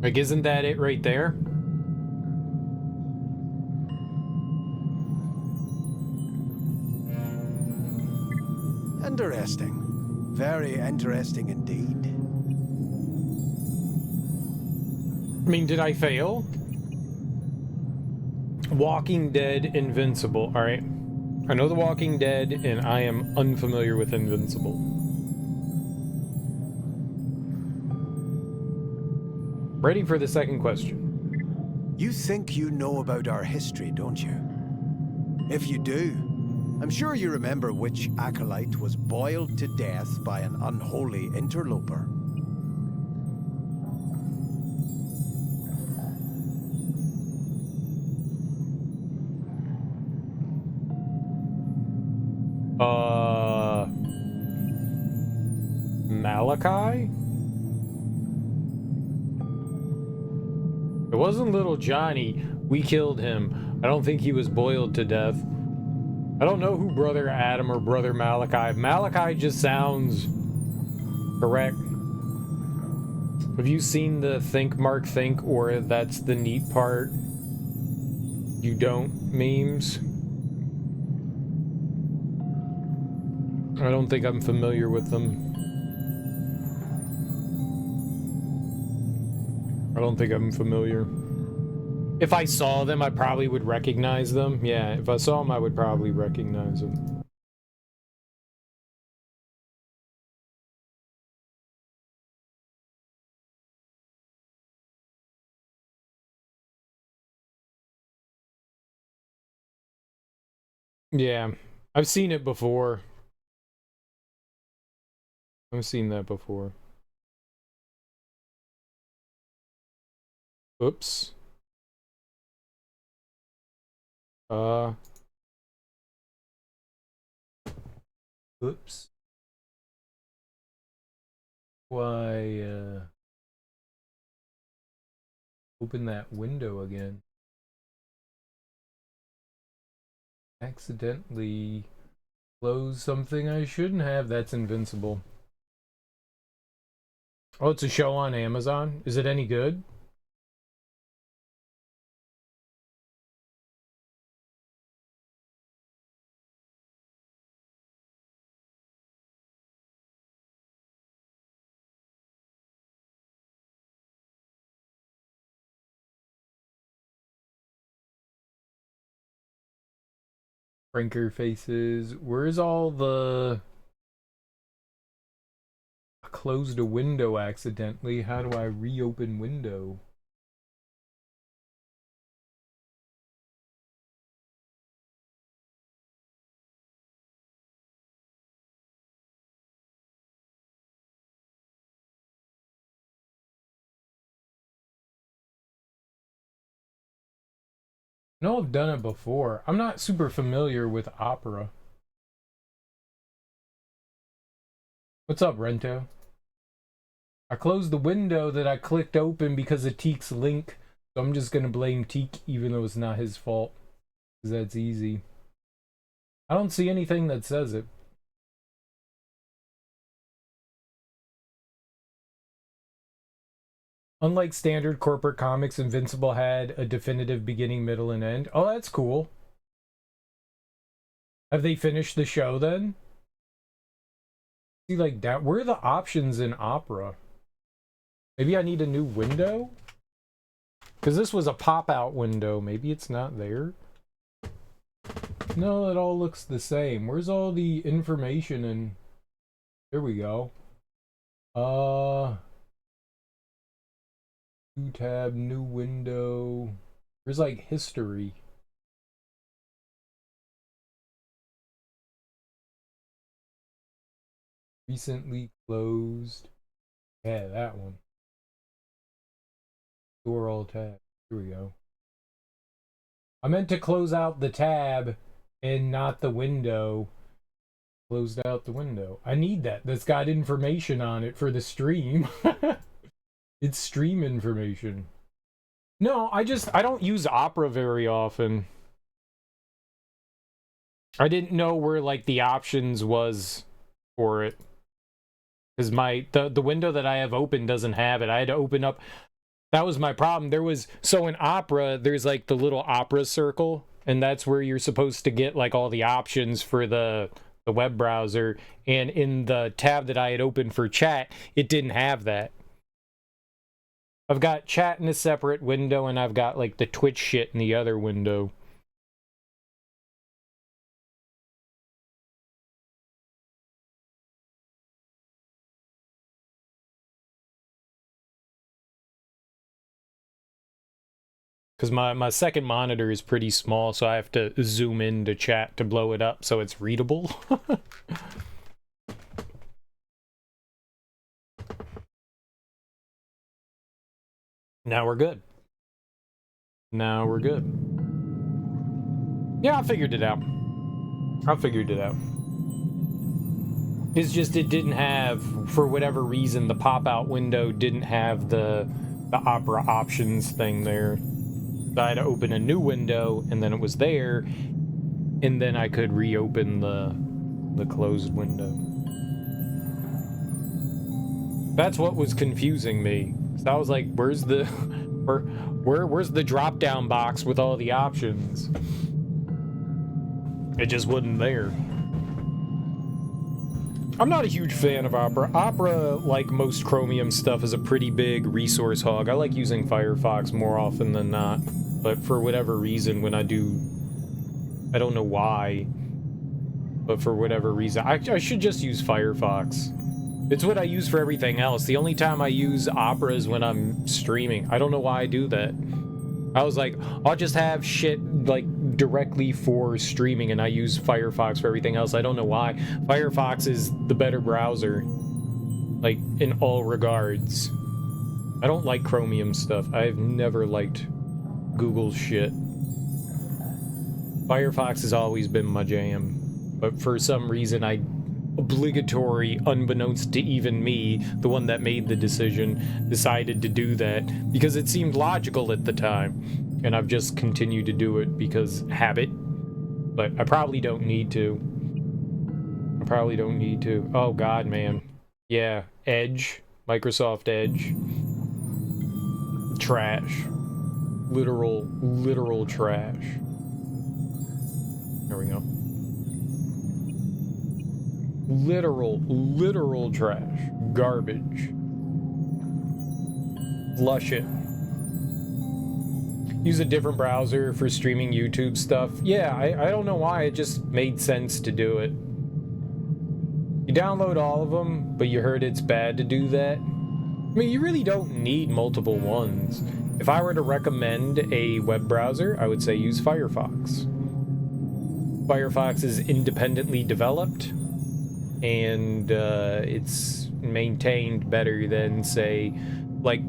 Like, isn't that it right there? Interesting. Very interesting indeed. I mean, did I fail? Walking Dead, Invincible. Alright. I know The Walking Dead, and I am unfamiliar with Invincible. Ready for the second question. You think you know about our history, don't you? If you do, I'm sure you remember which acolyte was boiled to death by an unholy interloper. Malachi? It wasn't little Johnny. We killed him. I don't think he was boiled to death. I don't know who Brother Adam or Brother Malachi. Malachi just sounds correct. Have you seen the Think Mark Think or That's the Neat Part? You don't memes? I don't think I'm familiar with them. I don't think I'm familiar. If I saw them, I probably would recognize them. Yeah, if I saw them, I would probably recognize them. Yeah, I've seen it before. I've seen that before. Oops. Oops. Why, open that window again. Accidentally close something I shouldn't have. That's Invincible. Oh, it's a show on Amazon. Is it any good? Pranker faces. Where's all the... I closed a window accidentally. How do I reopen window? No, I've done it before. I'm not super familiar with Opera. What's up, Rento? I closed the window that I clicked open because of Teek's link, so I'm just gonna blame Teek even though it's not his fault. Because that's easy. I don't see anything that says it. Unlike standard corporate comics, Invincible had a definitive beginning, middle, and end. Oh, that's cool. Have they finished the show then? See, like that. Where are the options in Opera? Maybe I need a new window? Because this was a pop-out window. Maybe it's not there. No, it all looks the same. Where's all the information in? There we go. New tab, new window. There's like history. Recently closed. Yeah, that one. Store all tabs. Here we go. I meant to close out the tab and not the window. Closed out the window. I need that. That's got information on it for the stream. It's stream information. No, I don't use Opera very often. I didn't know where like the options was for it. Because the window that I have open doesn't have it. I had to open up. That was my problem. So in Opera, there's like the little Opera circle, and that's where you're supposed to get like all the options for the web browser. And in the tab that I had opened for chat, it didn't have that. I've got chat in a separate window, and I've got like the Twitch shit in the other window. Because my second monitor is pretty small, so I have to zoom into chat to blow it up so it's readable. Now we're good. Now we're good. Yeah, I figured it out. It's just it didn't have, for whatever reason, the pop-out window didn't have the Opera options thing there. So I had to open a new window, and then it was there, and then I could reopen the closed window. That's what was confusing me. So I was like, where's the where's the drop-down box with all the options? It just wasn't there. I'm not a huge fan of Opera. Opera, like most Chromium stuff, is a pretty big resource hog. I like using Firefox more often than not. But for whatever reason, when I do... I don't know why. But for whatever reason... I should just use Firefox. It's what I use for everything else. The only time I use Opera is when I'm streaming. I don't know why I do that. I was like, I'll just have shit, like, directly for streaming, and I use Firefox for everything else. I don't know why. Firefox is the better browser. Like, in all regards. I don't like Chromium stuff. I've never liked Google shit. Firefox has always been my jam. But for some reason, obligatory, unbeknownst to even me, the one that made the decision, decided to do that because it seemed logical at the time, and I've just continued to do it because habit. But I probably don't need to. Oh god, man. Yeah, Edge, Microsoft Edge, trash, literal trash. There we go. Literal trash. Garbage. Flush it. Use a different browser for streaming YouTube stuff. Yeah, I don't know why, it just made sense to do it. You download all of them, but you heard it's bad to do that. I mean, you really don't need multiple ones. If I were to recommend a web browser, I would say use Firefox. Firefox is independently developed, and it's maintained better than, say, like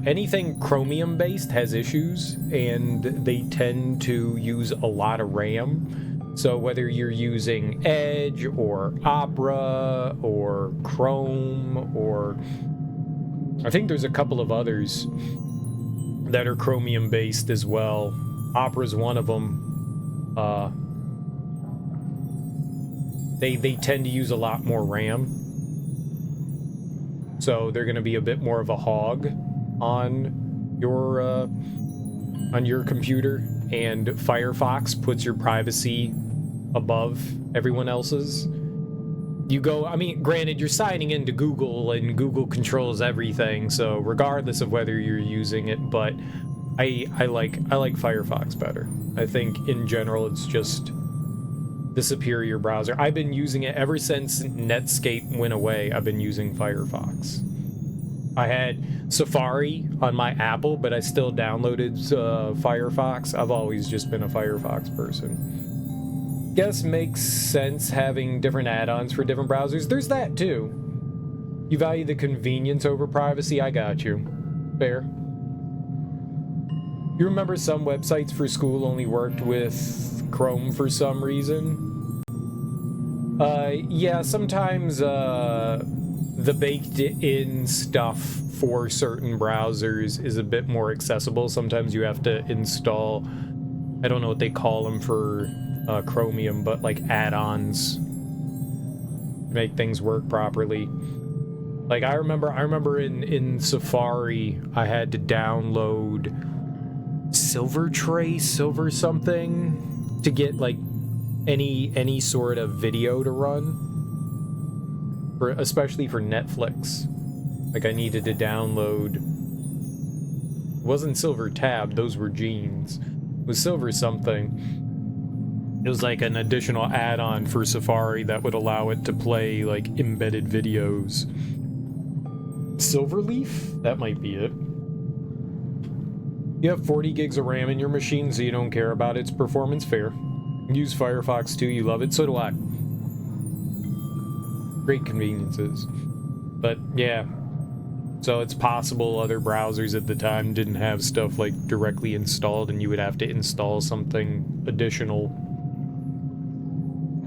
anything Chromium based has issues, and they tend to use a lot of RAM. So whether you're using Edge or Opera or Chrome, or I think there's a couple of others that are Chromium based as well. Opera's one of them. They tend to use a lot more RAM, so they're going to be a bit more of a hog on your computer, and Firefox puts your privacy above everyone else's. you go, I mean, granted, you're signing into Google and Google controls everything, so regardless of whether you're using it, but I like Firefox better. I think in general it's just the superior browser. I've been using it ever since Netscape went away. I've been using Firefox. I had Safari on my Apple, but I still downloaded Firefox. I've always just been a Firefox person. Guess makes sense having different add-ons for different browsers. There's that too. You value the convenience over privacy? I got you. Fair. You remember some websites for school only worked with Chrome for some reason? Yeah, sometimes the baked-in stuff for certain browsers is a bit more accessible. Sometimes you have to install, I don't know what they call them for Chromium, but like add-ons to make things work properly. Like I remember in Safari, I had to download Silver something to get like any sort of video to run. Especially for Netflix. Like I needed to download, it wasn't Silver Tab, those were jeans. It was Silver something. It was like an additional add-on for Safari that would allow it to play like embedded videos. Silverleaf? That might be it. You have 40 gigs of RAM in your machine, so you don't care about its performance. Fair. Use Firefox too, you love it, so do I. Great conveniences. But yeah, so it's possible other browsers at the time didn't have stuff like directly installed and you would have to install something additional,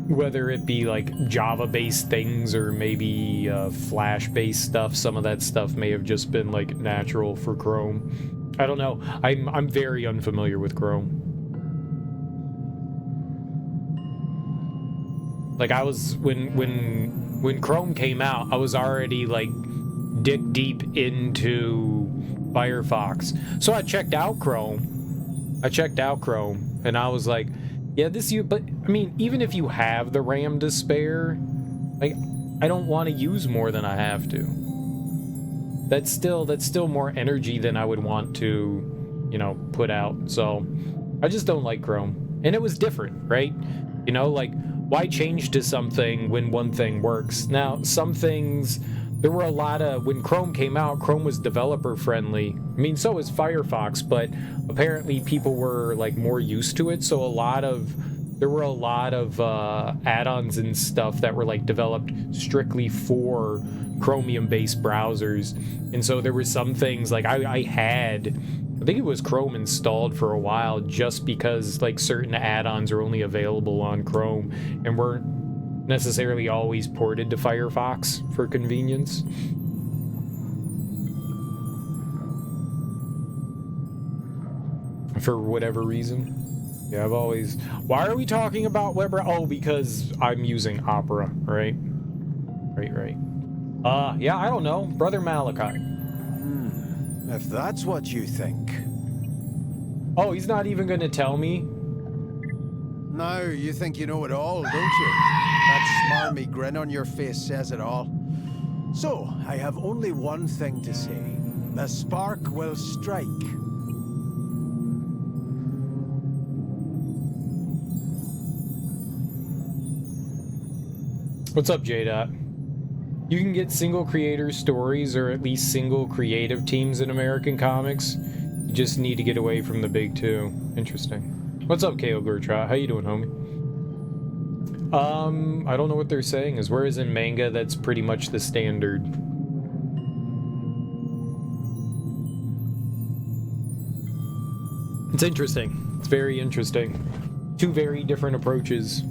whether it be like Java-based things or maybe Flash-based stuff. Some of that stuff may have just been like natural for Chrome. I don't know. I'm very unfamiliar with Chrome. Like I was when Chrome came out, I was already like dick deep into Firefox. So I checked out Chrome. And I was like, yeah, but I mean, even if you have the RAM to spare, like I don't want to use more than I have to. That's still more energy than I would want to, you know, put out. So I just don't like Chrome. And it was different, right? You know, like why change to something when one thing works? Now, some things, there were a lot of, when Chrome came out, Chrome was developer friendly. I mean, so was Firefox, but apparently people were like more used to it. So there were a lot of add-ons and stuff that were like developed strictly for Chromium-based browsers. And so there were some things like I think it was Chrome installed for a while just because like certain add-ons are only available on Chrome and weren't necessarily always ported to Firefox for convenience. For whatever reason. Yeah, I've always... Why are we talking about web... Oh, because I'm using Opera, right? Right. Yeah, I don't know. Brother Malachi. If that's what you think. Oh, he's not even gonna tell me? Now you think you know it all, don't you? That smarmy grin on your face says it all. So, I have only one thing to say. The spark will strike. What's up, J-Dot? You can get single creator stories or at least single creative teams in American comics. You just need to get away from the big two. Interesting. What's up, Kale Gertrude? How you doing, homie? I don't know what they're saying, is whereas in manga, that's pretty much the standard. It's interesting. It's very interesting. Two very different approaches.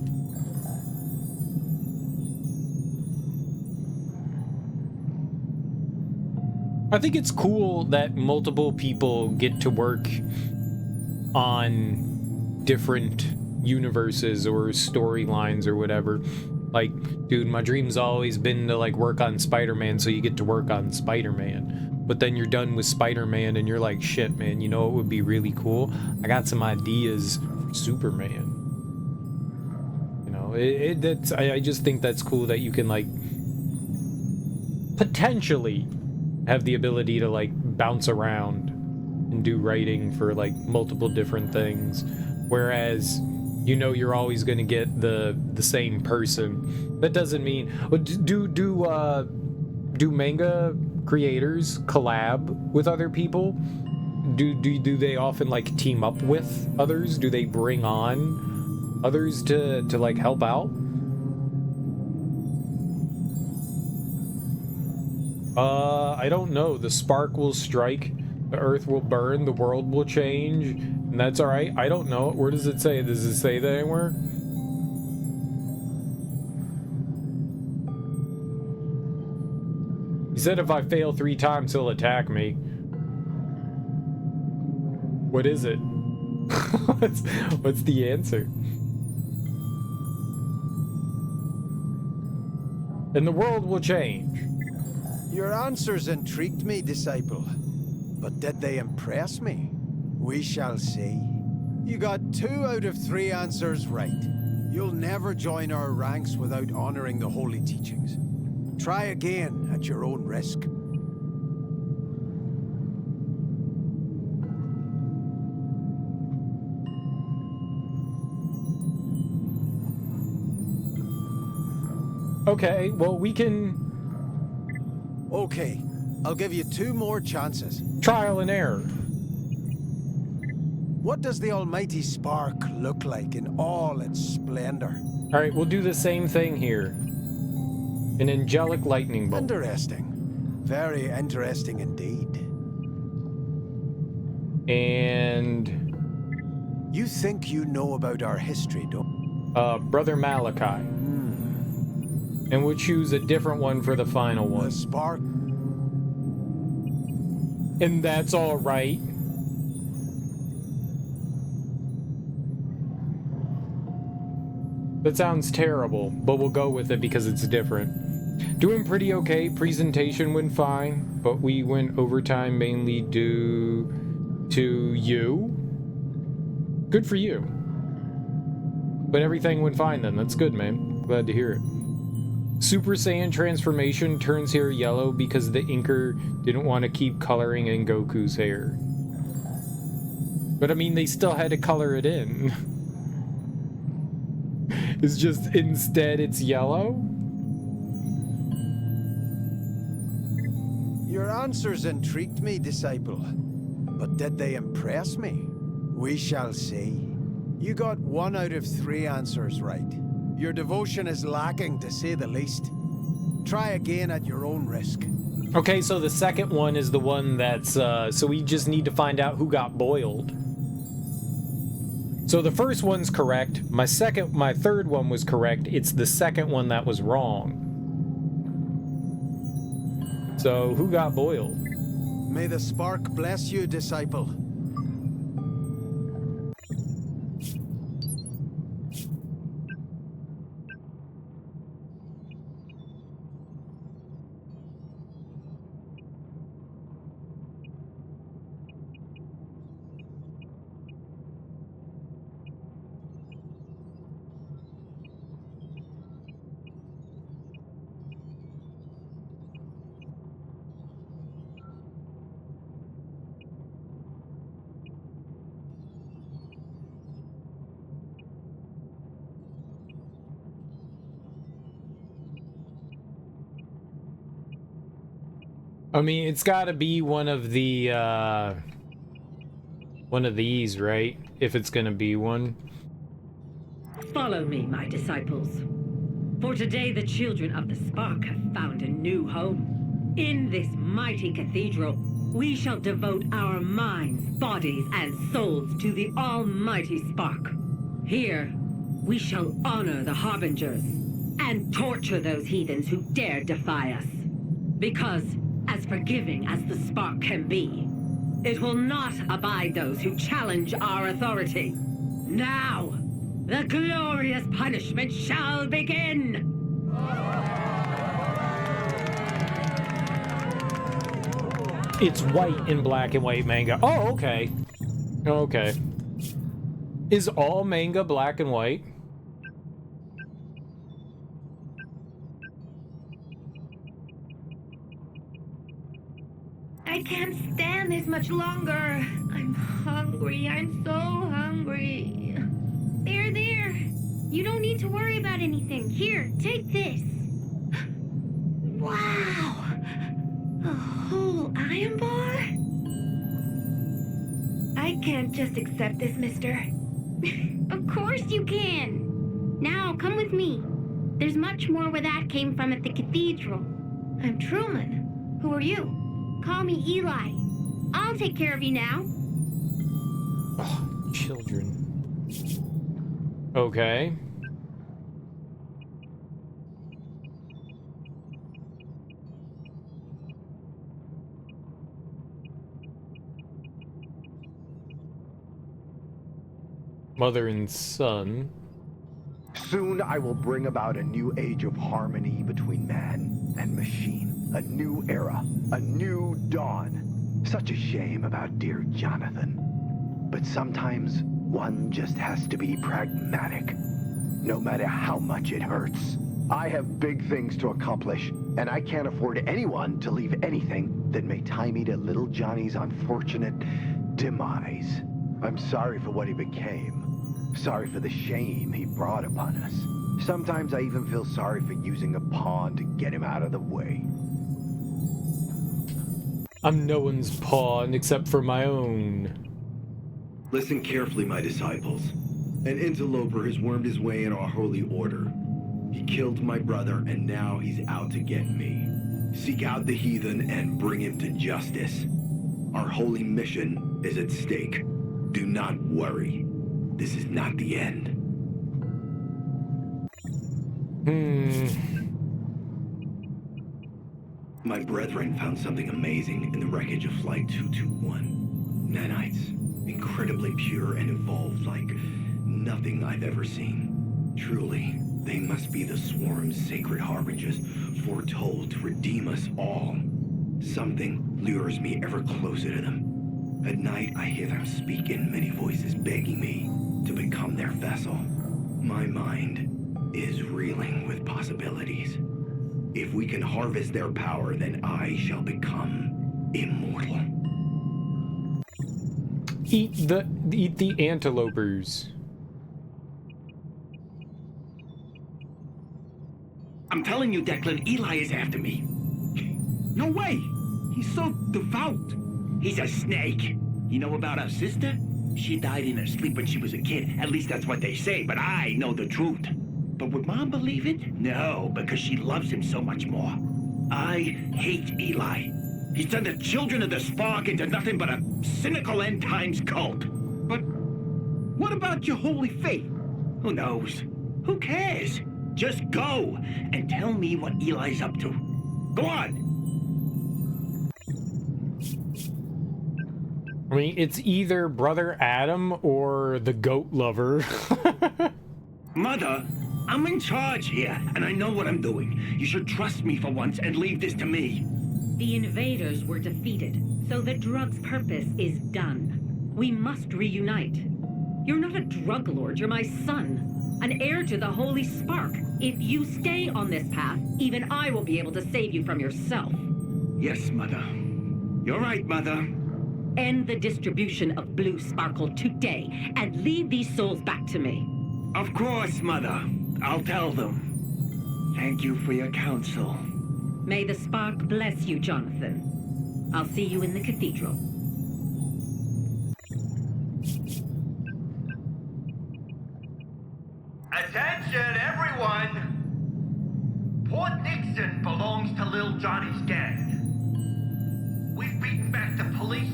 I think it's cool that multiple people get to work on different universes or storylines or whatever. Like, dude, my dream's always been to like work on Spider-Man, so you get to work on Spider-Man. But then you're done with Spider-Man and you're like, shit, man, you know what would be really cool? I got some ideas for Superman. You know, know. I just think that's cool that you can, like, potentially have the ability to, like, bounce around and do writing for, like, multiple different things. Whereas, you know, you're always going to get the same person. That doesn't mean... Do manga creators collab with other people? Do they often, like, team up with others? Do they bring on others to like help out? I don't know. The spark will strike, the earth will burn, the world will change, and that's all right. I don't know. Where does it say? Does it say that anywhere? He said if I fail 3 times, he'll attack me. What is it? What's the answer? And the world will change. Your answers intrigued me, disciple. But did they impress me? We shall see. You got 2 out of 3 answers right. You'll never join our ranks without honoring the holy teachings. Try again at your own risk. Okay, well, we can... Okay, I'll give you 2 more chances. Trial and error. What does the almighty spark look like in all its splendor? All right, we'll do the same thing here. An angelic lightning bolt. Interesting. Very interesting indeed. And... You think you know about our history, don't you? Brother Malachi. And we'll choose a different one for the final one. The spark. And that's all right. That sounds terrible, but we'll go with it because it's different. Doing pretty okay. Presentation went fine, but we went overtime mainly due to you. Good for you. But everything went fine then. That's good, man. Glad to hear it. Super Saiyan transformation turns hair yellow because the inker didn't want to keep coloring in Goku's hair. But I mean, they still had to color it in. It's just, instead it's yellow? Your answers intrigued me, disciple. But did they impress me? We shall see. You got 1 out of 3 answers right. Your devotion is lacking, to say the least. Try again at your own risk. Okay, so the second one is the one that's, so we just need to find out who got boiled. So the first one's correct. My third one was correct. It's the second one that was wrong. So who got boiled? May the spark bless you, disciple. I mean, it's got to be one of the, one of these, right? If it's going to be one. Follow me, my disciples. For today, the children of the Spark have found a new home. In this mighty cathedral, we shall devote our minds, bodies, and souls to the almighty Spark. Here, we shall honor the Harbingers and torture those heathens who dare defy us. Because, as forgiving as the Spark can be, it will not abide those who challenge our authority. Now, the glorious punishment shall begin! It's white in black and white manga. Oh, okay. Okay. Is all manga black and white? can't stand this much longer. I'm hungry. I'm so hungry. There. You don't need to worry about anything. Here, take this. Wow! A whole iron bar? I can't just accept this, mister. Of course you can. Now, come with me. There's much more where that came from at the cathedral. I'm Truman. Who are you? Call me Eli. I'll take care of you now. Oh, children. Okay. Mother and son. Soon I will bring about a new age of harmony between man and machine. A new era, a new dawn. Such a shame about dear Jonathan. But sometimes one just has to be pragmatic, no matter how much it hurts. I have big things to accomplish, and I can't afford anyone to leave anything that may tie me to little Johnny's unfortunate demise. I'm sorry for what he became. Sorry for the shame he brought upon us. Sometimes I even feel sorry for using a pawn to get him out of the way. I'm no one's pawn except for my own. Listen carefully, my disciples. An interloper has wormed his way in our holy order. He killed my brother, and now he's out to get me. Seek out the heathen and bring him to justice. Our holy mission is at stake. Do not worry. This is not the end. My brethren found something amazing in the wreckage of Flight 221. Nanites, incredibly pure and evolved like nothing I've ever seen. Truly, they must be the swarm's sacred harbingers foretold to redeem us all. Something lures me ever closer to them. At night, I hear them speak in many voices begging me to become their vessel. My mind is reeling with possibilities. If we can harvest their power, then I shall become immortal. Eat the antelopers. I'm telling you, Declan, Eli is after me. No way! He's so devout. He's a snake. You know about our sister? She died in her sleep when she was a kid. At least that's what they say, but I know the truth. But would Mom believe it? No, because she loves him so much more. I hate Eli. He's turned the children of the Spark into nothing but a cynical end times cult. But what about your holy faith? Who knows? Who cares? Just go and tell me what Eli's up to. Go on! I mean, it's either Brother Adam or the goat lover. Mother, I'm in charge here, and I know what I'm doing. You should trust me for once and leave this to me. The invaders were defeated, so the drug's purpose is done. We must reunite. You're not a drug lord, you're my son. An heir to the Holy Spark. If you stay on this path, even I will be able to save you from yourself. Yes, Mother. You're right, Mother. End the distribution of blue sparkle today, and lead these souls back to me. Of course, Mother. I'll tell them. Thank you for your counsel. May the spark bless you, Jonathan. I'll see you in the cathedral. Attention, everyone! Port Nixon belongs to Lil Johnny's gang. We've beaten back the police,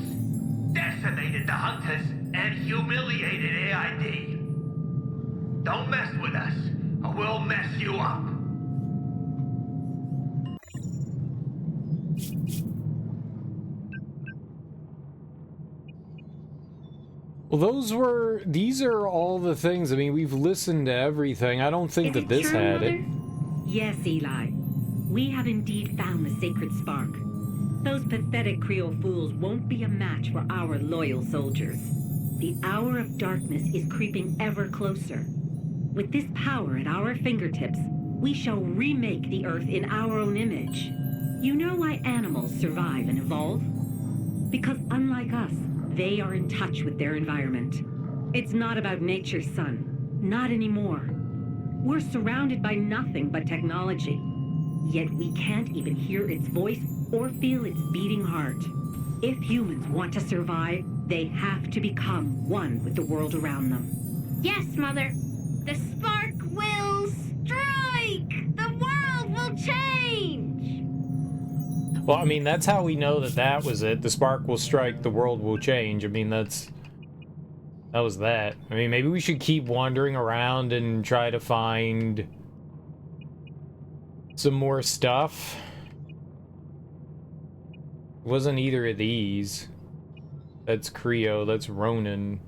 decimated the hunters, and humiliated AID. Don't mess with us, or we'll mess you up. Well, these are all the things. I mean, we've listened to everything. I don't think that this had it. Yes, Eli. We have indeed found the sacred spark. Those pathetic Creole fools won't be a match for our loyal soldiers. The hour of darkness is creeping ever closer. With this power at our fingertips, we shall remake the Earth in our own image. You know why animals survive and evolve? Because unlike us, they are in touch with their environment. It's not about nature, son. Not anymore. We're surrounded by nothing but technology. Yet we can't even hear its voice or feel its beating heart. If humans want to survive, they have to become one with the world around them. Yes, Mother. The spark will strike! The world will change! Well, I mean, that's how we know that that was it. The spark will strike, the world will change. I mean, that was that. I mean, maybe we should keep wandering around and try to find some more stuff. It wasn't either of these. That's Creo, that's Ronan.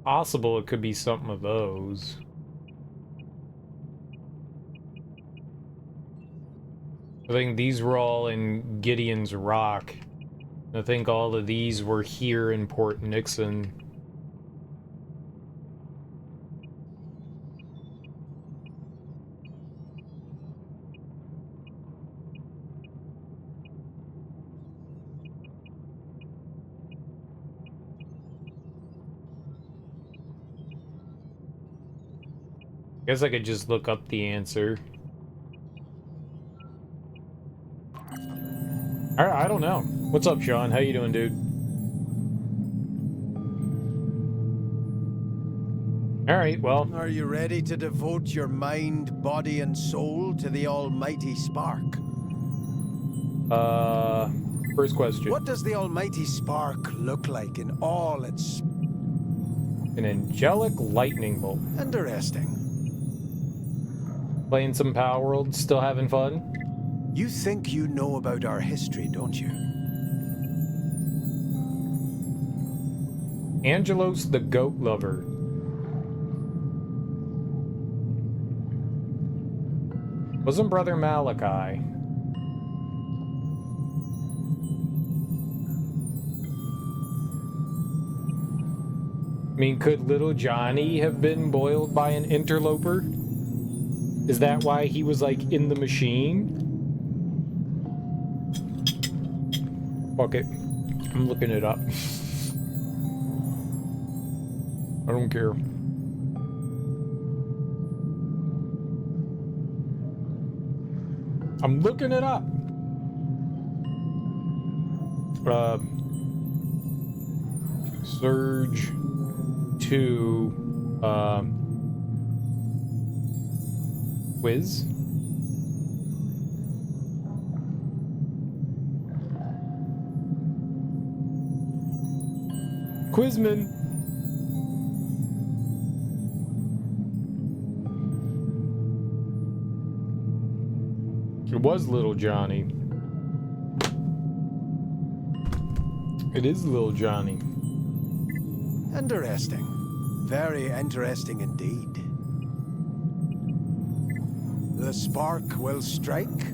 Possible it could be something of those. I think these were all in Gideon's Rock. I think all of these were here in Port Nixon. Guess I could just look up the answer. I don't know. What's up, Sean? How you doing, dude? Alright, well. Are you ready to devote your mind, body, and soul to the almighty spark? First question. What does the almighty spark look like in all its... An angelic lightning bolt. Interesting. Playing some Power World, still having fun? You think you know about our history, don't you? Angelos the Goat Lover. Wasn't Brother Malachi? I mean, could little Johnny have been boiled by an interloper? Is that why he was, like, in the machine? Fuck it. I'm looking it up. I don't care. I'm looking it up. Surge 2 quiz. Quizman. It was little Johnny. It is little Johnny. Interesting. Very interesting indeed. The spark will strike?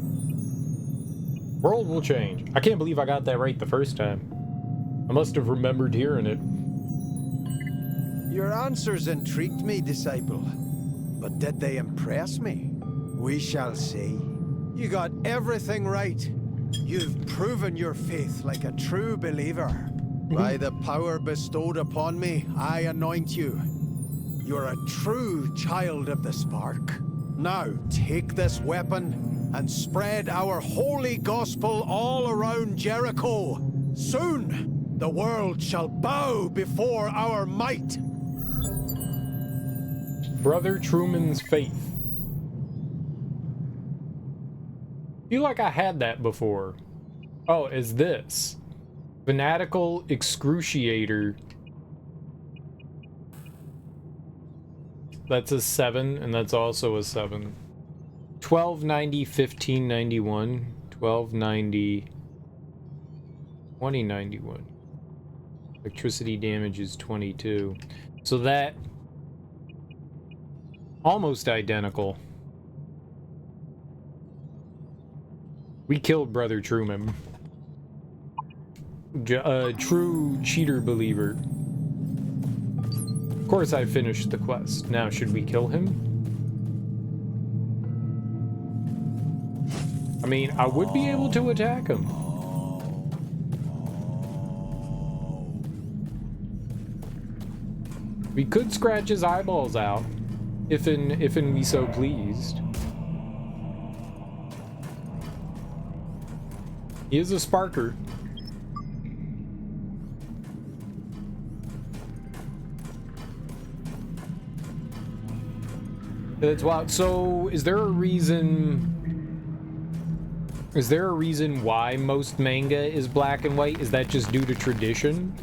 World will change. I can't believe I got that right the first time. I must have remembered hearing it. Your answers intrigued me, disciple. But did they impress me? We shall see. You got everything right. You've proven your faith like a true believer. By the power bestowed upon me, I anoint you. You're a true child of the spark. Now, take this weapon and spread our holy gospel all around Jericho. Soon, the world shall bow before our might. Brother Truman's faith. Feel like I had that before. Oh, is this fanatical excruciator? That's a 7, and that's also a 7. 1290, 1591, 1290, 2091. Electricity damage is 22. So that almost identical. We killed Brother Truman. True cheater believer. Of course I finished the quest. Now should we kill him? I mean, I would be able to attack him. We could scratch his eyeballs out, if we so pleased. He is a sparker. That's wild. So, is there a reason why most manga is black and white? Is that just due to tradition?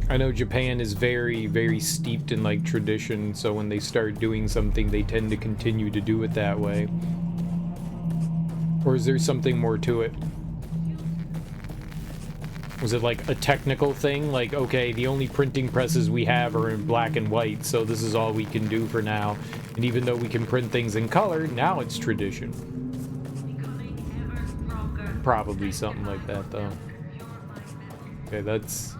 I know Japan is very, very steeped in like tradition, so when they start doing something, they tend to continue to do it that way. Or is there something more to it? Was it like a technical thing? Like, okay, the only printing presses we have are in black and white, so this is all we can do for now. And even though we can print things in color, now it's tradition. Probably something like that, though. Okay, that's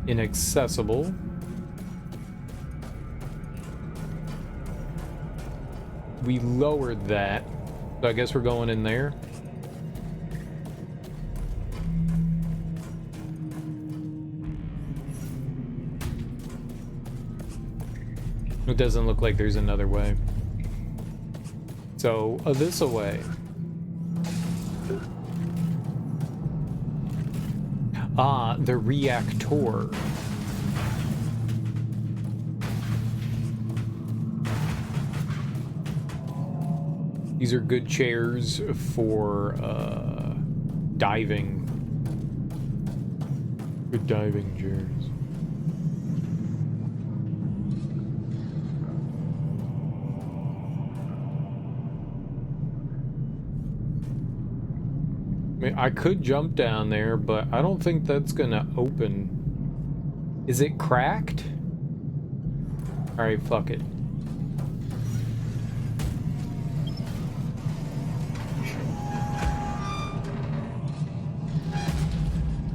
inaccessible. We lowered that, so I guess we're going in there. It doesn't look like there's another way. So, this away. Ah, the reactor. These are good chairs for diving. Good diving chairs. I mean, I could jump down there, but I don't think that's gonna open. Is it cracked? Alright, fuck it.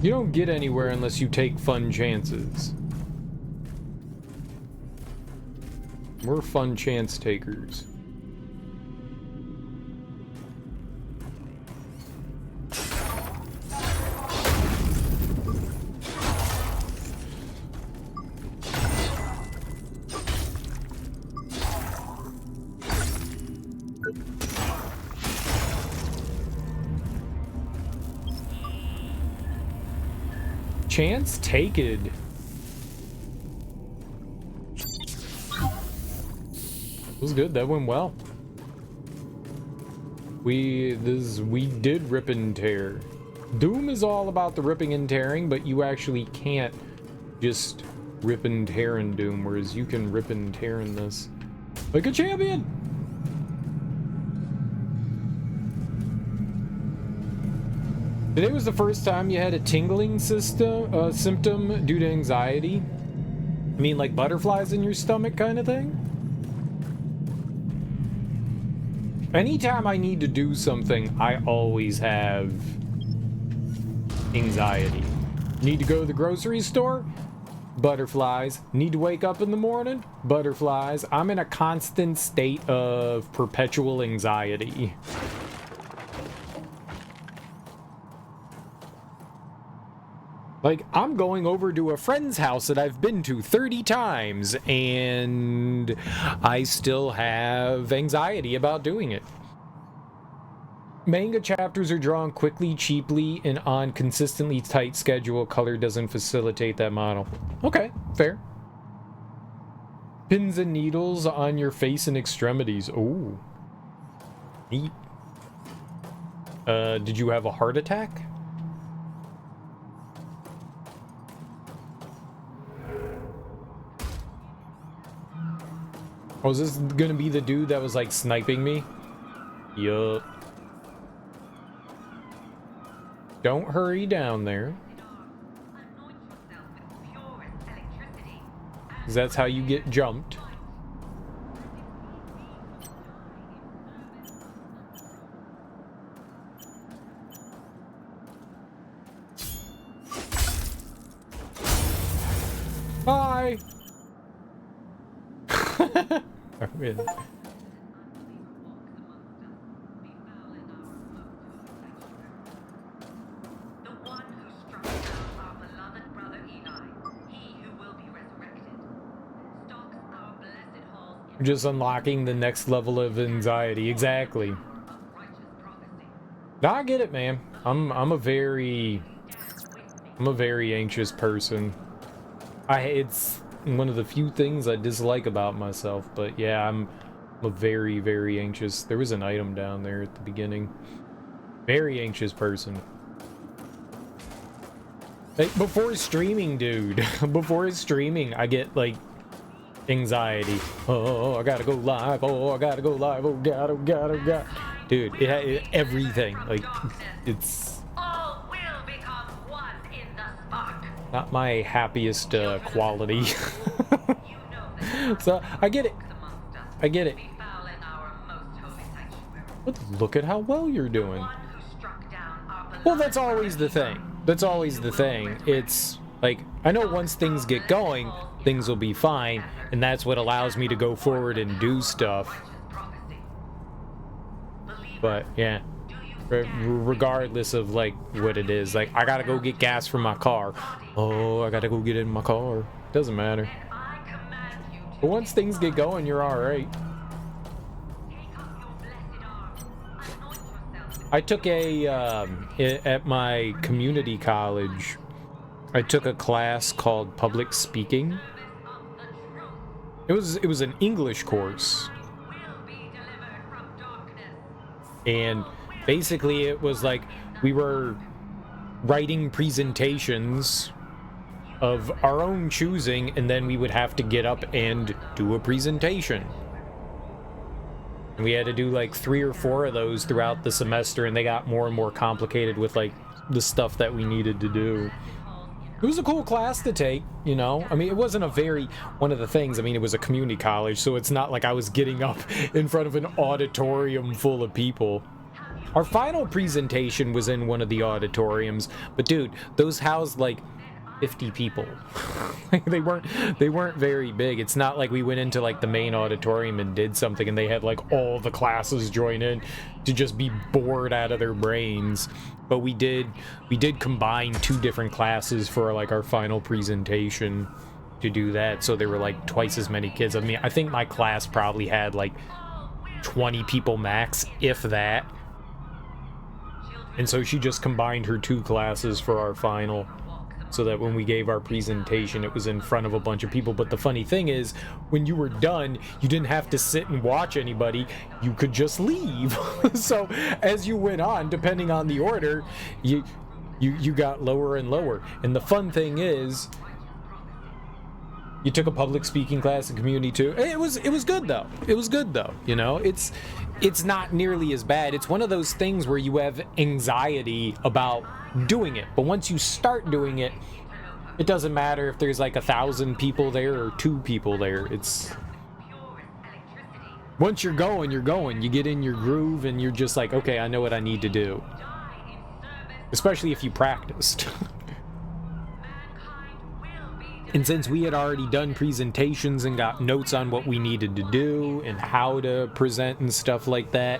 You don't get anywhere unless you take fun chances. We're fun chance takers. Chance taken. That was good. That went well. We did rip and tear. Doom is all about the ripping and tearing, but you actually can't just rip and tear in Doom, whereas you can rip and tear in this. Like a champion! Today was the first time you had a tingling symptom due to anxiety? I mean, like butterflies in your stomach kind of thing? Anytime I need to do something, I always have anxiety. Need to go to the grocery store? Butterflies. Need to wake up in the morning? Butterflies. I'm in a constant state of perpetual anxiety. Like, I'm going over to a friend's house that I've been to 30 times, and I still have anxiety about doing it. Manga chapters are drawn quickly, cheaply, and on consistently tight schedule. Color doesn't facilitate that model. Okay, fair. Pins and needles on your face and extremities. Ooh. Neat. Did you have a heart attack? Oh, is this gonna be the dude that was like sniping me? Yup. Don't hurry down there. 'Cause that's how you get jumped. Bye. I win. Just unlocking the next level of anxiety. Exactly. No, I get it, man. I'm a very anxious person. It's one of the few things I dislike about myself, but yeah, I'm a very anxious. There was an item down there at the beginning. Very anxious person. Like, before streaming, dude. Before streaming, I get like anxiety. Oh, I gotta go live. Oh, I gotta go live. Oh god, oh god, oh god. Dude, it everything. Like, it's not my happiest quality. So I get it. I get it. But look at how well you're doing. Well, that's always the thing. That's always the thing. It's like, I know once things get going, things will be fine, and that's what allows me to go forward and do stuff. But yeah, regardless of like what it is, like I gotta go get gas from my car. Oh, I gotta go get in my car. Doesn't matter. But once things get going, you're all right. I took at my community college, I took a class called public speaking. It was an English course. And basically it was like we were writing presentations of our own choosing, and then we would have to get up and do a presentation. And we had to do like 3 or 4 of those throughout the semester, and they got more and more complicated with like the stuff that we needed to do. It was a cool class to take, you know? I mean, it wasn't one of the things, I mean, it was a community college, so it's not like I was getting up in front of an auditorium full of people. Our final presentation was in one of the auditoriums, but dude, those housed like 50 people. they weren't very big. It's not like we went into like the main auditorium and did something and they had like all the classes join in to just be bored out of their brains. But we did combine 2 different classes for like our final presentation to do that, so there were like twice as many kids. I mean, I think my class probably had like 20 people max, if that. And so she just combined her 2 classes for our final, so that when we gave our presentation, it was in front of a bunch of people. But the funny thing is, when you were done, you didn't have to sit and watch anybody. You could just leave. So as you went on, depending on the order, you got lower and lower. And the fun thing is, you took a public speaking class in community too. It was good though. It was good though. You know, it's not nearly as bad. It's one of those things where you have anxiety about doing it, but once you start doing it, it doesn't matter if there's like 1,000 people there or 2 people there. It's once you're going, you get in your groove and you're just like, okay, I know what I need to do. Especially if you practiced. And since we had already done presentations and got notes on what we needed to do and how to present and stuff like that,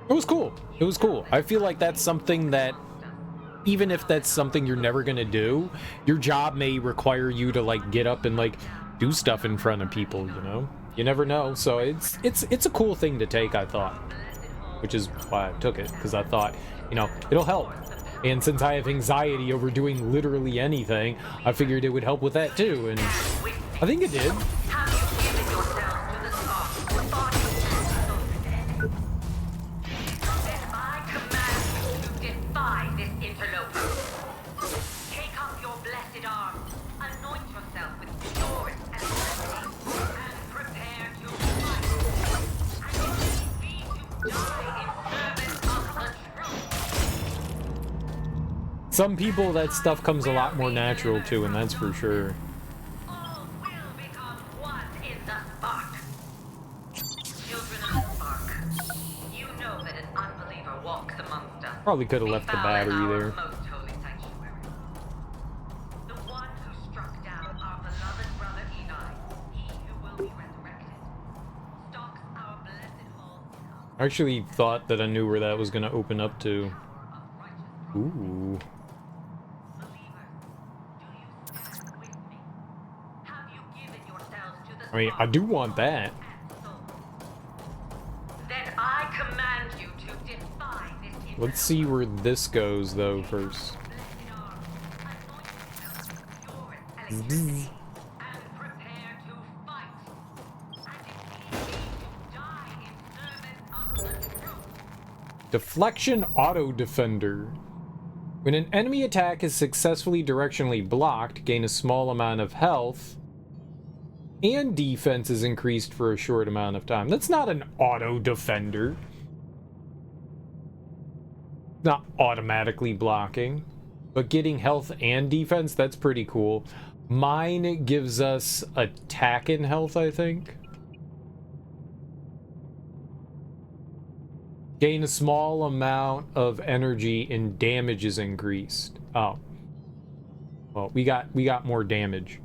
it was cool. It was cool. I feel like that's something that, even if that's something you're never gonna do, your job may require you to like get up and like do stuff in front of people, you know? You never know. So it's a cool thing to take, I thought. Which is why I took it, because I thought, you know, it'll help. And since I have anxiety over doing literally anything, I figured it would help with that too, and I think it did. interloper. Take up your blessed arms, anoint yourself with purest electricity, and prepare to fight. And if need be, to die in service of the truth. Some people, that stuff comes a lot more natural to, and that's for sure. All will become one in the spark. Children of the spark, you know that an unbeliever walks amongst us. Probably could have left the battery there. Most holy sanctuary. The one who struck down our beloved brother Eli, he who will be resurrected, stalks our blessed halls in us. I actually thought that I knew where that was going to open up to. Ooh. I mean, I do want that. Then I command you to defy this. Let's see where this goes, though, first. Zzz. Deflection Auto Defender. When an enemy attack is successfully directionally blocked, gain a small amount of health, and defense is increased for a short amount of time. That's not an auto defender. Not automatically blocking, but getting health and defense, that's pretty cool. Mine gives us attack and health, I think. Gain a small amount of energy and damage is increased. Oh. Well, we got more damage.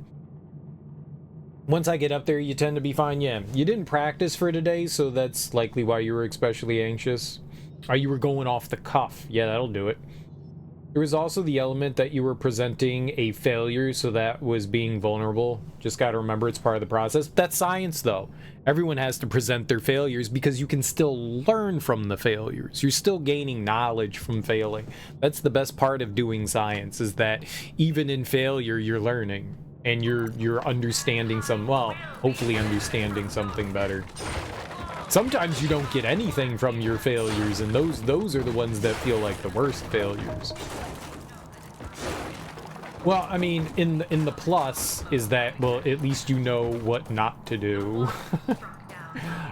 Once I get up there, you tend to be fine. Yeah, you didn't practice for today, so that's likely why you were especially anxious. Or you were going off the cuff. Yeah, that'll do it. There was also the element that you were presenting a failure, so that was being vulnerable. Just gotta remember it's part of the process. That's science, though. Everyone has to present their failures because you can still learn from the failures. You're still gaining knowledge from failing. That's the best part of doing science, is that even in failure, you're learning. And you're understanding well, hopefully understanding something better. Sometimes you don't get anything from your failures, and those are the ones that feel like the worst failures. Well, I mean, in the plus is that, well, at least you know what not to do.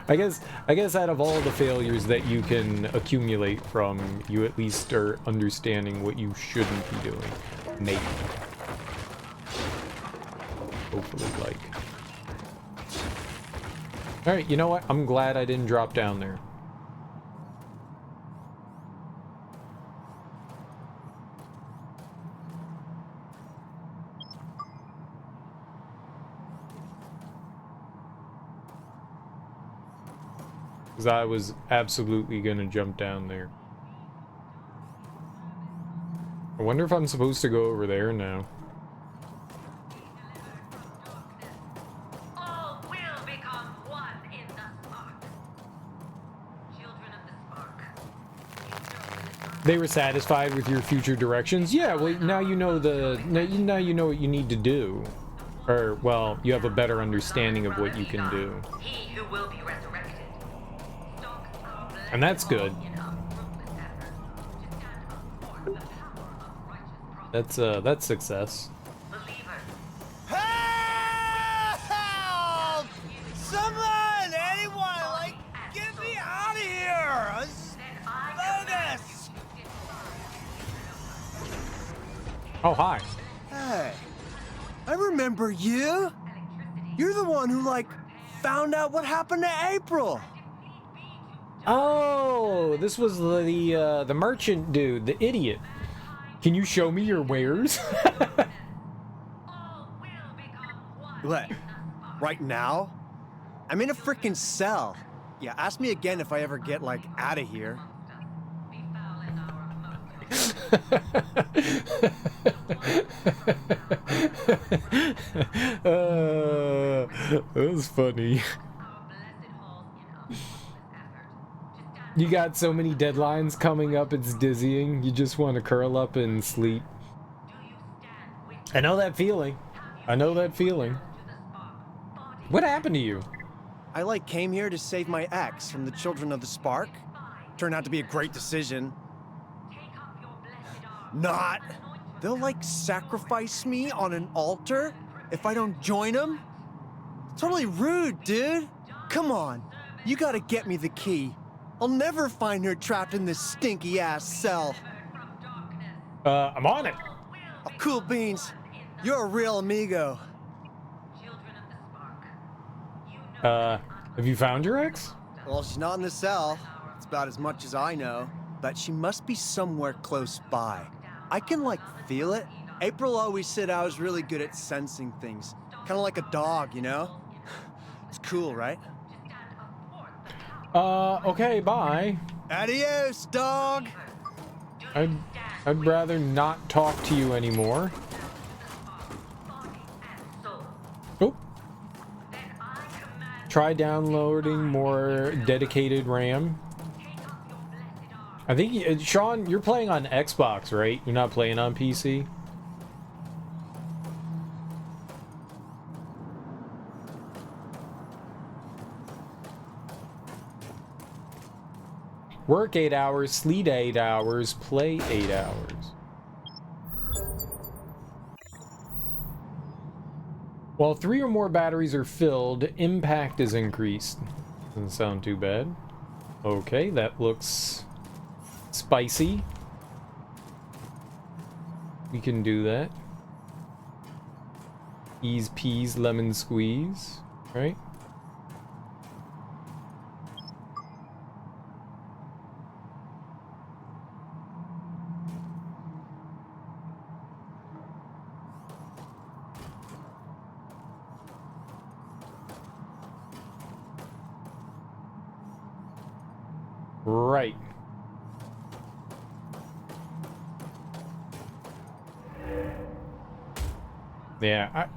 I guess out of all the failures that you can accumulate from, you at least are understanding what you shouldn't be doing. Maybe. Hopefully, like. Alright, you know what? I'm glad I didn't drop down there. Because I was absolutely gonna jump down there. I wonder if I'm supposed to go over there now. They were satisfied with your future directions? Yeah, well, now you know now you know what you need to do. Or, well, you have a better understanding of what you can do. He who will be resurrected. And that's good. That's success. Help! Someone! Anyone! Like, get me out of here! Bogus! Oh, hi. Hey, I remember you. You're the one who, like, found out what happened to April. Oh, this was the merchant dude, the idiot. Can you show me your wares? What? Right now? I'm in a freaking cell. Yeah, ask me again if I ever get, like, out of here. That was funny. You got so many deadlines coming up, it's dizzying. You just want to curl up and sleep. I know that feeling. I know that feeling. What happened to you? I, like, came here to save my ex from the Children of the Spark. Turned out to be a great decision. Not. They'll, like, sacrifice me on an altar if I don't join them? Totally rude, dude. Come on. You gotta get me the key. I'll never find her trapped in this stinky-ass cell. I'm on it. Oh, cool beans. You're a real amigo. Have you found your ex? Well, she's not in the cell. It's about as much as I know. But she must be somewhere close by. I can, like, feel it. April always said I was really good at sensing things. Kind of like a dog, you know? It's cool, right? Okay, bye. Adios, dog! I'd rather not talk to you anymore. Oh. Try downloading more dedicated RAM. I think, Sean, you're playing on Xbox, right? You're not playing on PC? Work 8 hours, sleep 8 hours, play 8 hours. While 3 or more batteries are filled, impact is increased. Doesn't sound too bad. Okay, that looks spicy. We can do that. Ease peas, lemon squeeze, right? Right. Yeah,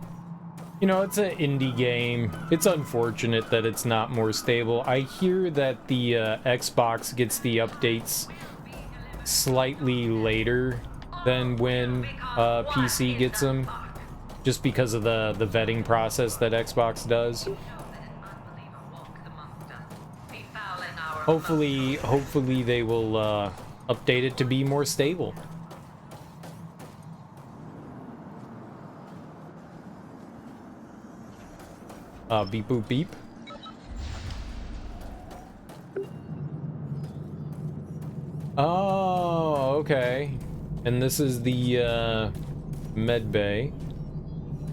you know, it's an indie game. It's unfortunate that it's not more stable. I hear that the Xbox gets the updates slightly later than when PC gets them, just because of the vetting process that Xbox does. Hopefully they will update it to be more stable. Beep boop beep. Oh, okay. And this is the med bay.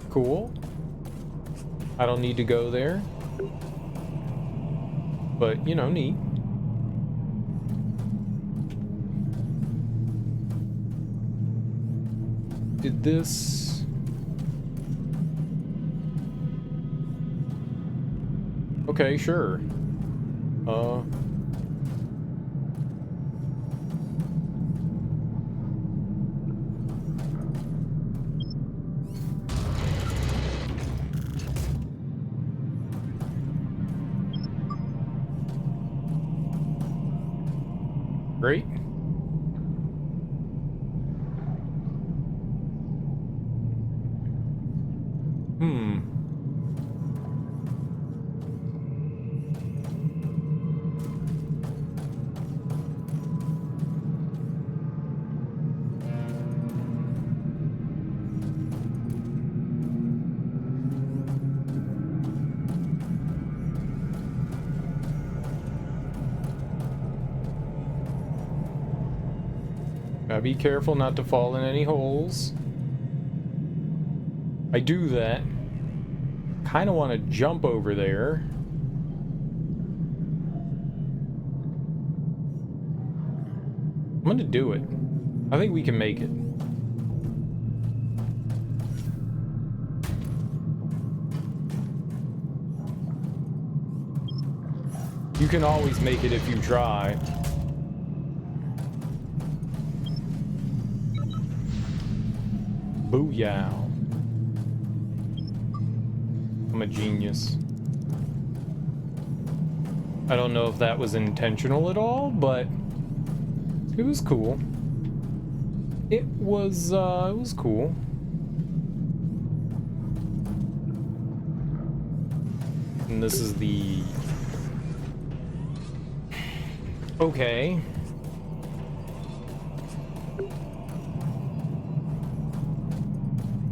Cool. I don't need to go there. But, you know, neat. Did this... Okay, sure. Great. Gotta be careful not to fall in any holes. I do that. Kind of want to jump over there. I'm gonna do it. I think we can make it. You can always make it if you try. Booyah. I'm a genius. I don't know if that was intentional at all, but it was cool. It was cool. And this is the... Okay.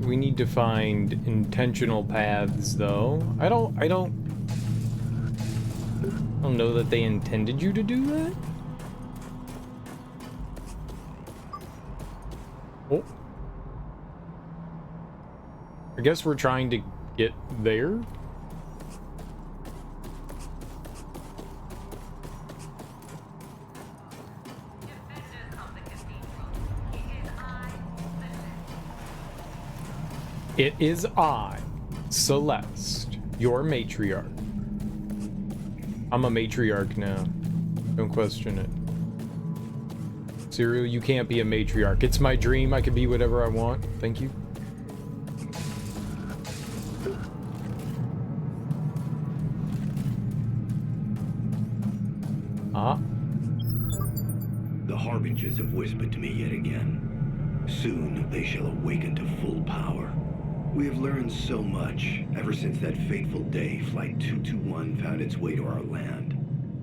We need to find intentional paths, though. I don't know that they intended you to do that. Oh. I guess we're trying to get there. It is I, Celeste, your matriarch. I'm a matriarch now. Don't question it. Cyril, you can't be a matriarch. It's my dream. I can be whatever I want. Thank you. Ah. The Harbingers have whispered to me yet again. Soon they shall awaken to full power. We have learned so much ever since that fateful day Flight 221 found its way to our land.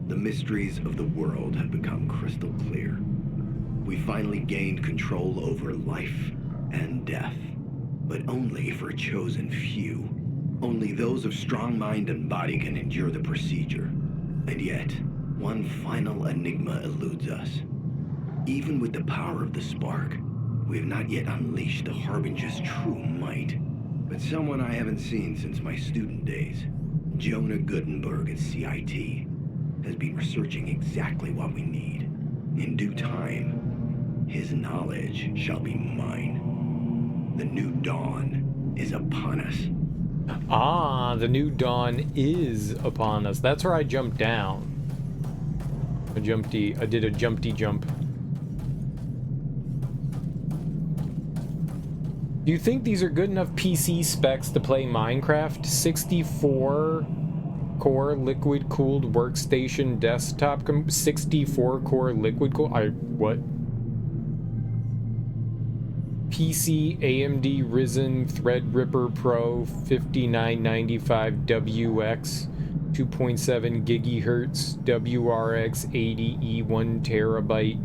The mysteries of the world have become crystal clear. We finally gained control over life and death, but only for a chosen few. Only those of strong mind and body can endure the procedure. And yet, one final enigma eludes us. Even with the power of the spark, we have not yet unleashed the Harbinger's true might. But someone I haven't seen since my student days, Jonah Gutenberg at CIT, has been researching exactly what we need. In due time, his knowledge shall be mine. The new dawn is upon us. Ah, the new dawn is upon us. That's where I jumped down. I did a jumpty jump. Do you think these are good enough PC specs to play Minecraft? 64 core liquid cooled workstation desktop 64 core liquid cooled. What? PC AMD Ryzen Threadripper Pro 5995WX 2.7 gigahertz WRX 80E 1 terabyte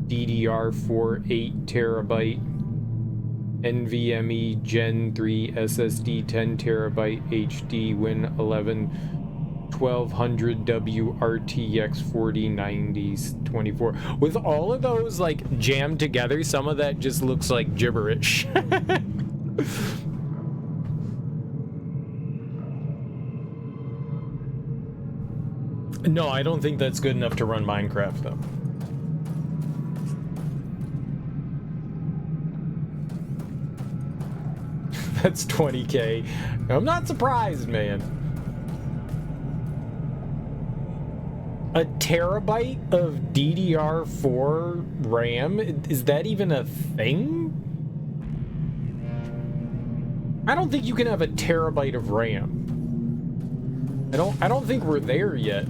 DDR4 8 terabyte NVMe Gen 3 SSD 10 terabyte HD Win 11 1200W RTX 4090s 24. With all of those like jammed together, some of that just looks like gibberish. No, I don't think that's good enough to run Minecraft though. That's 20K. I'm not surprised, man. A terabyte of DDR4 RAM? Is that even a thing? I don't think you can have a terabyte of RAM. I don't think we're there yet.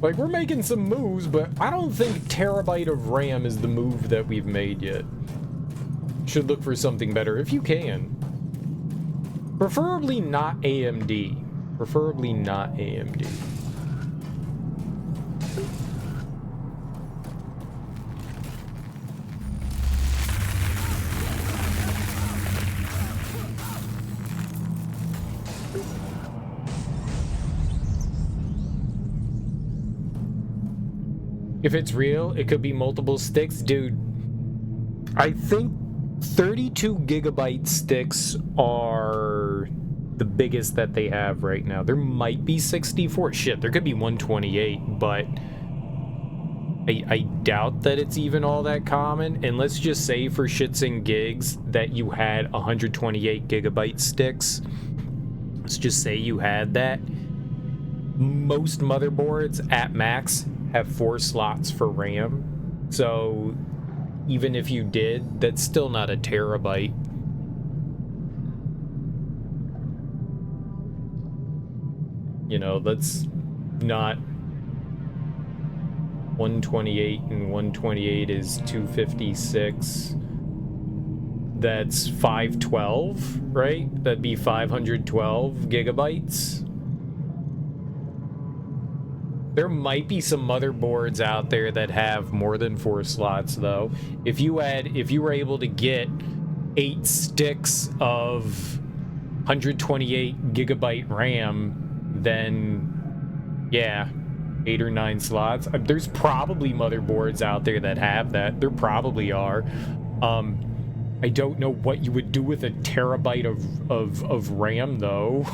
Like, we're making some moves, but I don't think terabyte of RAM is the move that we've made yet. Should look for something better if you can. Preferably not AMD. Preferably not AMD. If it's real, it could be multiple sticks. Dude, I think 32 gigabyte sticks are the biggest that they have right now. There might be 64. Shit, there could be 128, but I doubt that it's even all that common. And let's just say for shits and gigs that you had 128 gigabyte sticks. Let's just say you had that. Most motherboards at max have 4 slots for RAM. So even if you did, that's still not a terabyte. You know, that's not 128, and 128 is 256. That's 512, right? That'd be 512 gigabytes. There might be some motherboards out there that have more than 4 slots, though. If you were able to get 8 sticks of 128 gigabyte RAM, then yeah, 8 or 9 slots. There's probably motherboards out there that have that. There probably are. I don't know what you would do with a terabyte of RAM though.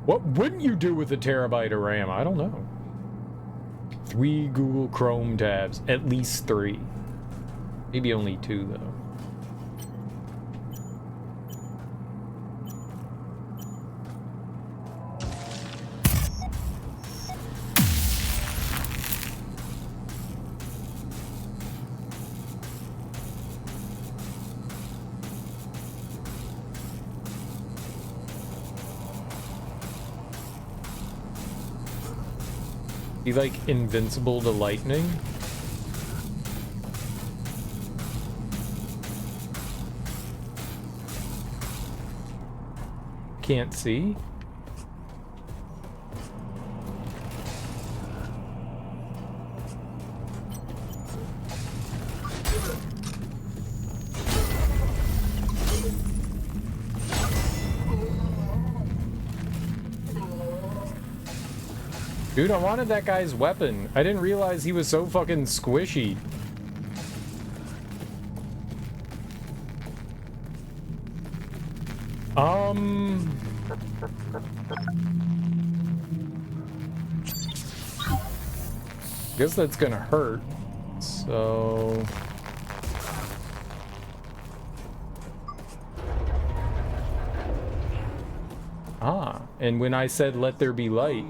What wouldn't you do with a terabyte of RAM? I don't know. 3 Google Chrome tabs. At least 3. Maybe only 2, though. Be like invincible to lightning? Can't see? Dude, I wanted that guy's weapon. I didn't realize he was so fucking squishy. Guess that's gonna hurt. So... Ah, and when I said let there be light...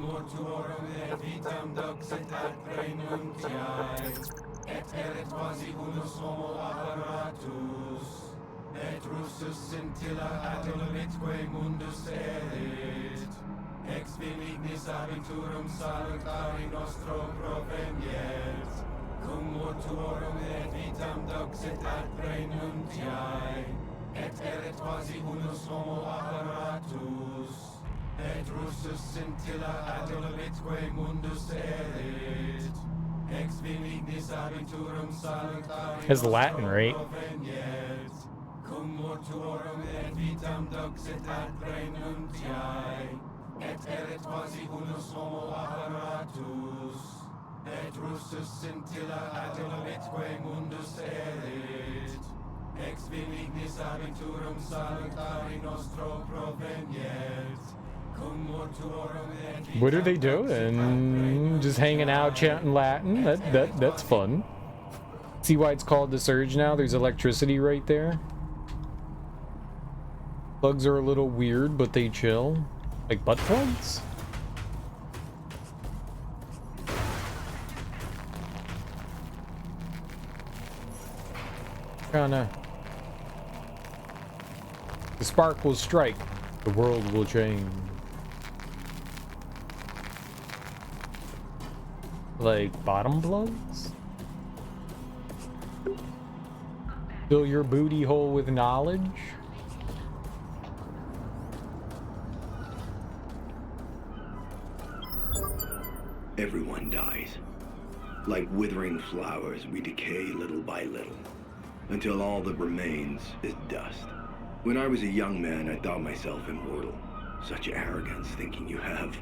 Ex benignis aventurum salutari nostro proveniet, cum mortuorum et vitam doxit ad praenuntiae, et erit quasi unus homo apparatus, et russus scintilla adolabitque mundus erit, ex benignis aventurum salutari Has Latin, right? proveniet, cum mortuorum et vitam doxit ad praenuntiae, et erit quasi unus homo apparatus, et russus scintilla adolabitque mundus erit, ex benignis aventurum salutari nostro proveniet, cum mortuorum et vitam. What are they doing? Just hanging out, chanting Latin? That's fun. See why it's called the Surge now? There's electricity right there. Plugs are a little weird, but they chill. Like butt plugs? Kinda. The spark will strike. The world will change. Like bottom plugs? Fill your booty hole with knowledge? Everyone dies. Like withering flowers, we decay little by little, until all that remains is dust. When I was a young man, I thought myself immortal. Such arrogance, thinking you have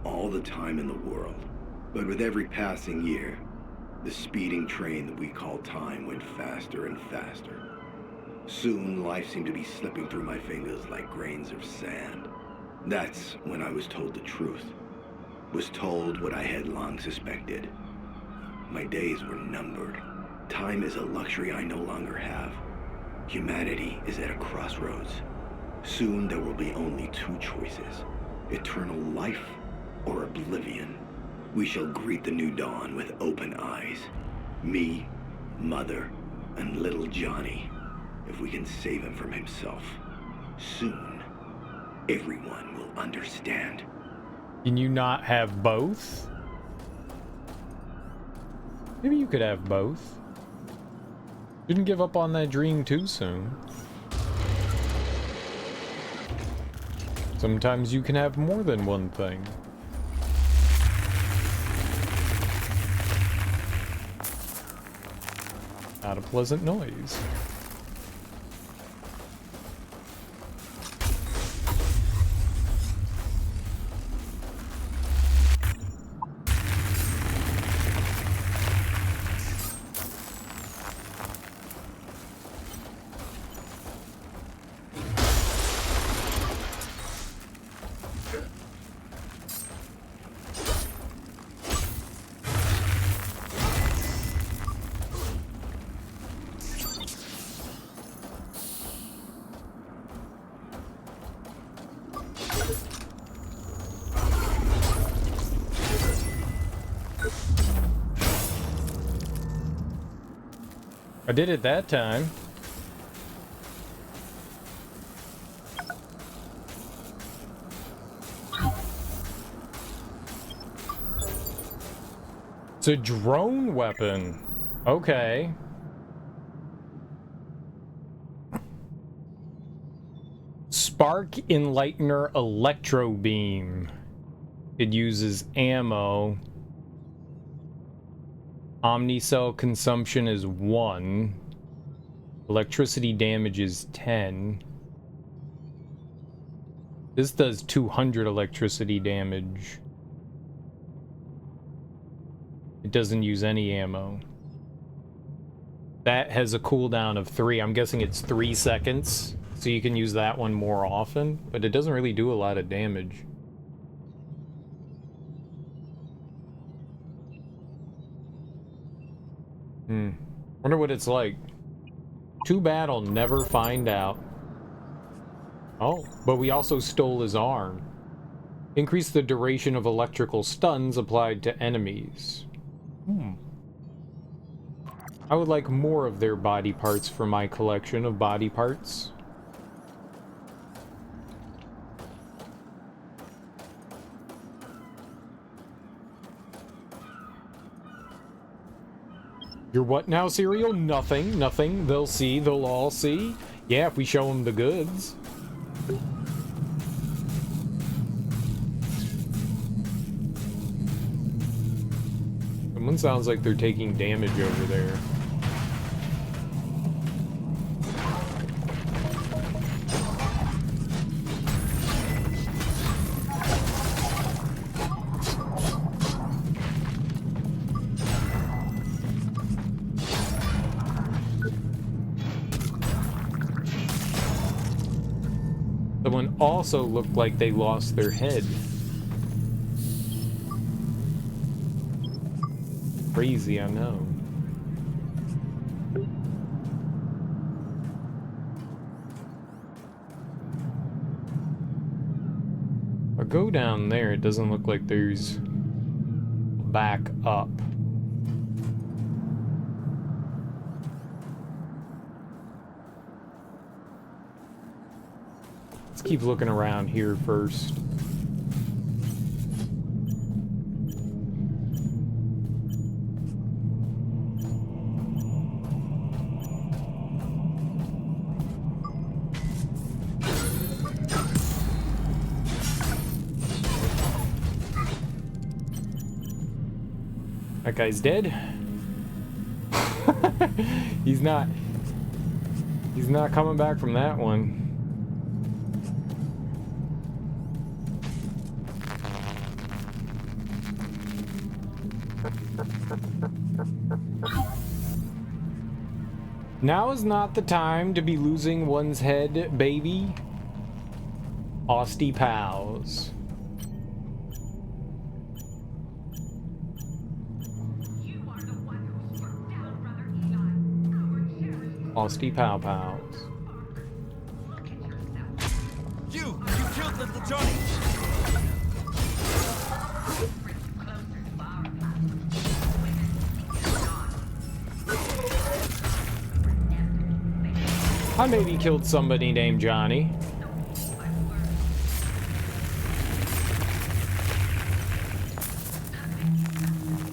all the time in the world. But with every passing year, the speeding train that we call time went faster and faster. Soon, life seemed to be slipping through my fingers like grains of sand. That's when I was told the truth. Was told what I had long suspected. My days were numbered. Time is a luxury I no longer have. Humanity is at a crossroads. Soon there will be only 2 choices: eternal life or oblivion. We shall greet the new dawn with open eyes. Me, Mother, and little Johnny, if we can save him from himself. Soon, everyone will understand. Can you not have both? Maybe you could have both. Didn't give up on that dream too soon. Sometimes you can have more than one thing. Not a pleasant noise. I did it that time. It's a drone weapon. Okay. Spark Enlightener Electro Beam. It uses ammo. Omnicell consumption is 1. Electricity damage is 10. This does 200 electricity damage. It doesn't use any ammo. That has a cooldown of 3. I'm guessing it's 3 seconds, so you can use that one more often, but it doesn't really do a lot of damage. Wonder what it's like. Too bad I'll never find out. Oh, but we also stole his arm. Increase the duration of electrical stuns applied to enemies. I would like more of their body parts for my collection of body parts. You're what now, Serial? Nothing, nothing. They'll see, they'll all see. Yeah, if we show them the goods. Someone sounds like they're taking damage over there. Someone also looked like they lost their head. Crazy, I know. I go down there, it doesn't look like there's back up. Let's keep looking around here first. That guy's dead. He's not coming back from that one. Now is not the time to be losing one's head, baby. Austy pals. Austy Pow Pows. You killed Little Johnny! I maybe killed somebody named Johnny.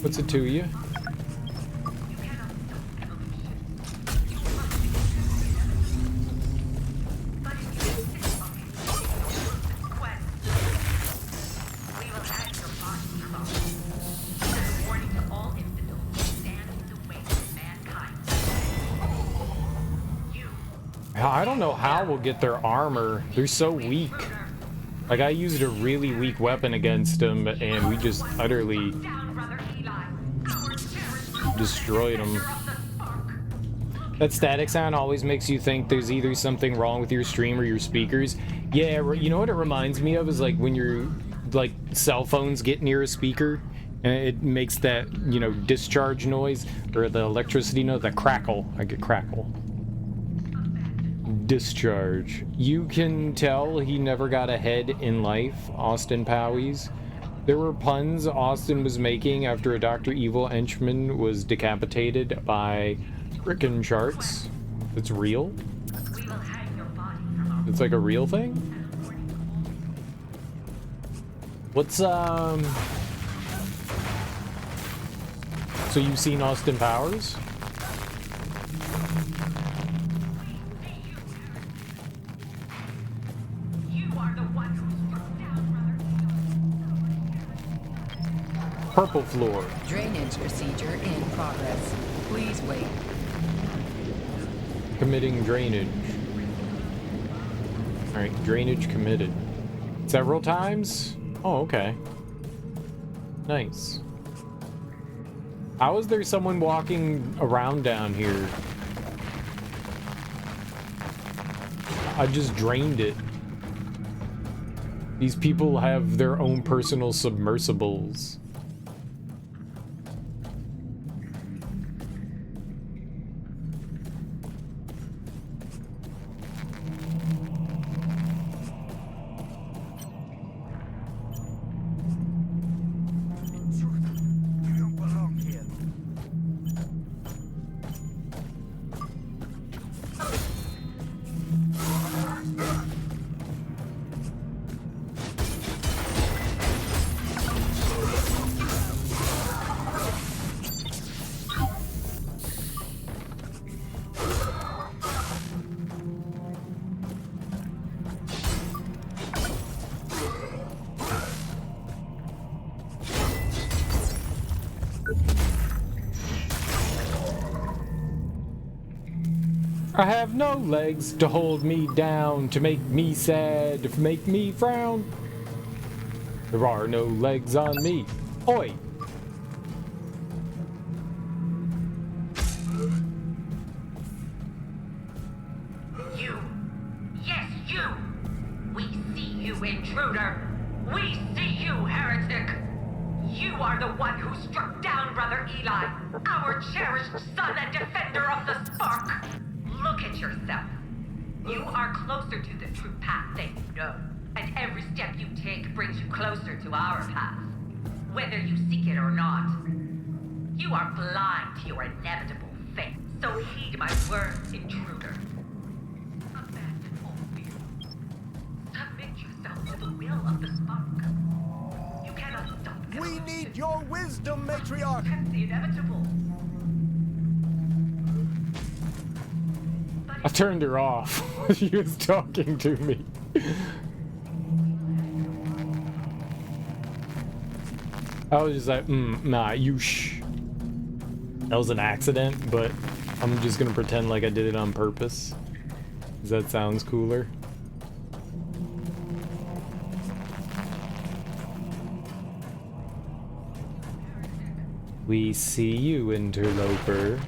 What's it to you? I don't know how we'll get their armor. They're so weak. Like, I used a really weak weapon against them, and we just utterly destroyed them. That static sound always makes you think there's either something wrong with your stream or your speakers. Yeah, you know what it reminds me of is like when your like cell phones get near a speaker and it makes that, you know, discharge noise or the electricity noise, the crackle. I get crackle. Discharge. You can tell he never got ahead in life, Austin Powies. There were puns Austin was making after a Dr. Evil henchman was decapitated by frickin' charts. It's real? It's like a real thing? What's, So you've seen Austin Powers? Purple floor. Drainage procedure in progress. Please wait. Committing drainage. Alright, drainage committed. Several times? Oh, okay. Nice. How is there someone walking around down here? I just drained it. These people have their own personal submersibles. I have no legs to hold me down, to make me sad, to make me frown. There are no legs on me. Oi! You! Yes, you! We see you, intruder! We see you, heretic! You are the one who struck down Brother Eli, our cherished son and defender of the spark! Look at yourself. You are closer to the true path than you know, and every step you take brings you closer to our path, whether you seek it or not. You are blind to your inevitable fate, so heed my words, intruder. Abandon all fear. Submit yourself to the will of the spark. You cannot stop. We need your wisdom, matriarch. That's the inevitable. I turned her off. She was talking to me. I was just like, nah, you shh. That was an accident, but I'm just gonna pretend like I did it on purpose. Because that sounds cooler. We see you, interloper.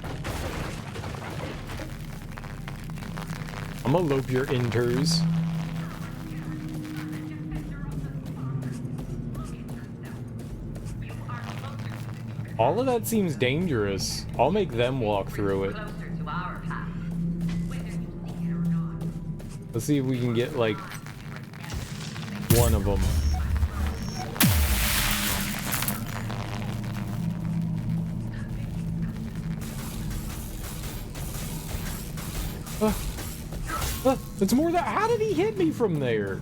I'm gonna lope your inters. All of that seems dangerous. I'll make them walk through it. Let's see if we can get, like, one of them. It's more that. How did he hit me from there?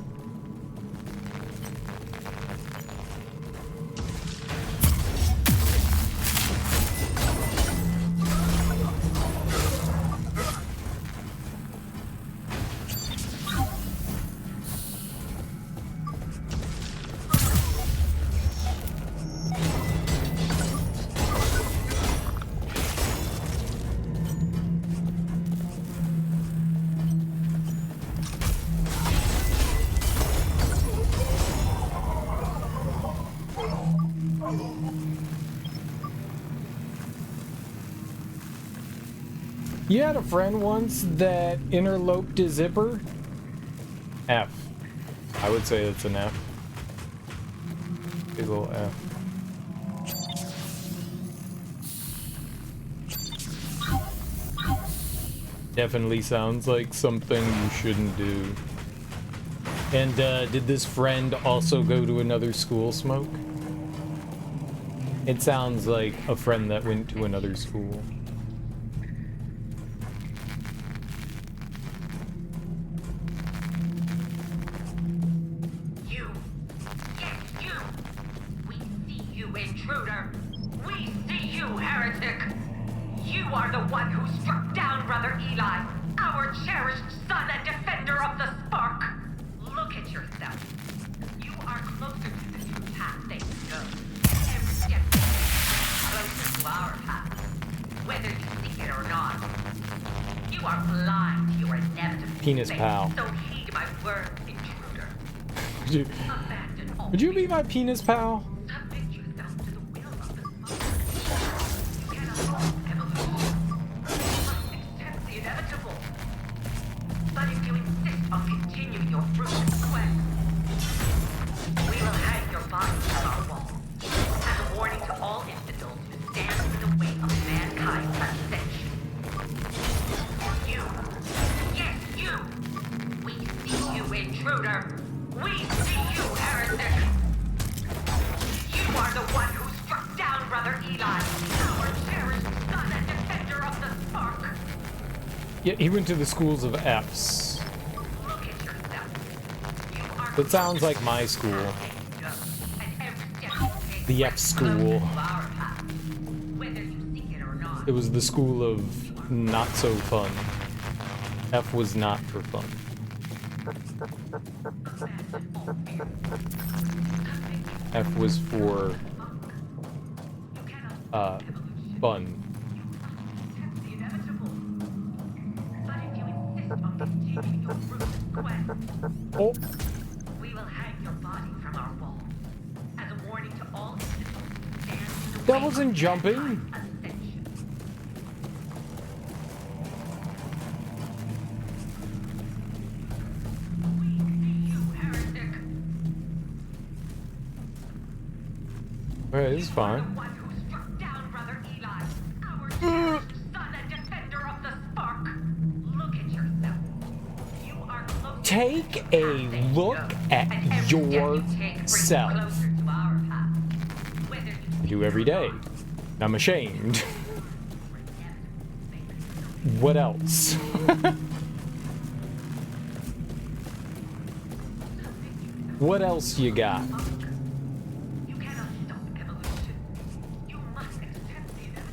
You had a friend once that interloped his zipper? F. I would say it's an F. Big ol' F. Definitely sounds like something you shouldn't do. And did this friend also go to another school, Smoke? It sounds like a friend that went to another school. You! Yes, you! We see you, intruder! We see you, heretic! You are the one who struck down Brother Eli, our cherished son and defender of the Spark! Look at yourself. You are closer to the true path than you know. Every step closer to our path, whether you see it or not. You are blind to your inevitable Penis fate, pal. so heed my words, intruder. Would you be my penis pal? Submit yourself to the will of the Spark. You cannot halt evolution. You must accept the inevitable. But if you insist on continuing your fruitless quest, we will hang your body from our wall as a warning to all infidels who stand in the way of mankind's ascension. You, yes, you! We see you, intruder! We see you, heretic! You are the one who struck down Brother Eli, our cherished son and defender of the Spark! Yeah, he went to the schools of F's. That sounds like my school. The F school. It was the school of not so fun. F was not for fun. F was for fun. Oh. We will hang your body from our wall as a warning to all infidels. That wasn't jumping. Alright, this is fine. Take a look at yourself. I do every day. I'm ashamed. What else? What else you got?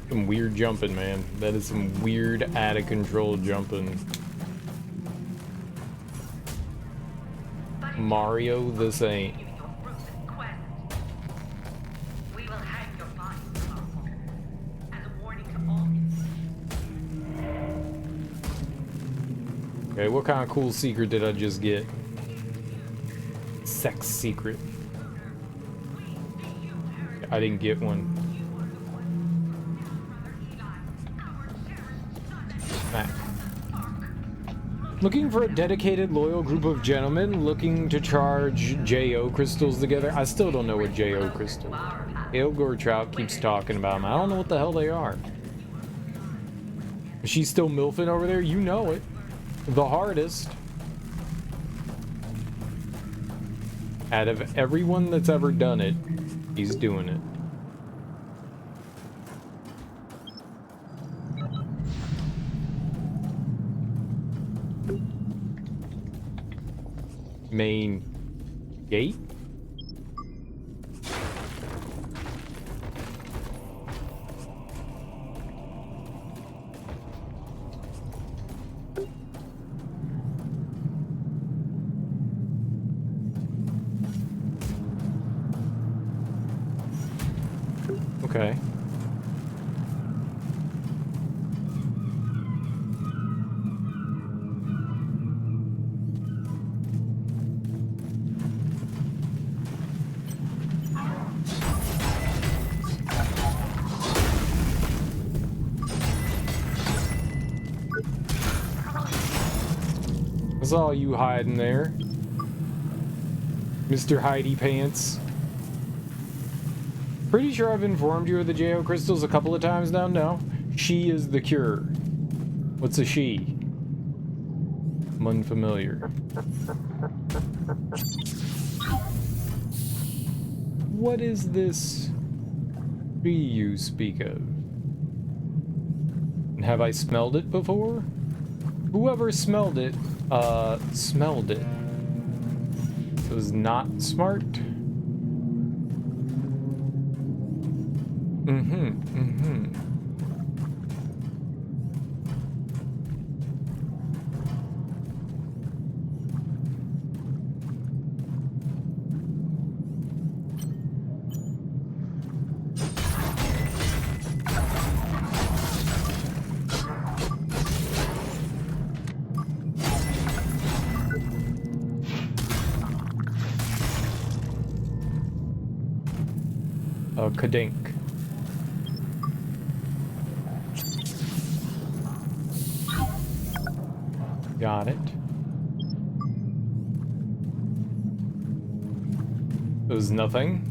Some weird jumping, man. That is some weird, out of control jumping. Mario, this ain't. Okay, what kind of cool secret did I just get? Sex secret. I didn't get one. Looking for a dedicated, loyal group of gentlemen looking to charge J.O. crystals together. I still don't know what J.O. crystals are. Ale Gortrout keeps talking about them. I don't know what the hell they are. Is she still milfing over there? You know it. The hardest. Out of everyone that's ever done it, he's doing it. Main gate? Okay. saw you hiding there, Mr. Heidi Pants. Pretty sure I've informed you of the JO crystals a couple of times now. No, she is the cure. What's a she? I'm unfamiliar. What is this tree you speak of? And have I smelled it before? Whoever smelled it. It was not smart. Kadink. Got it. It was nothing.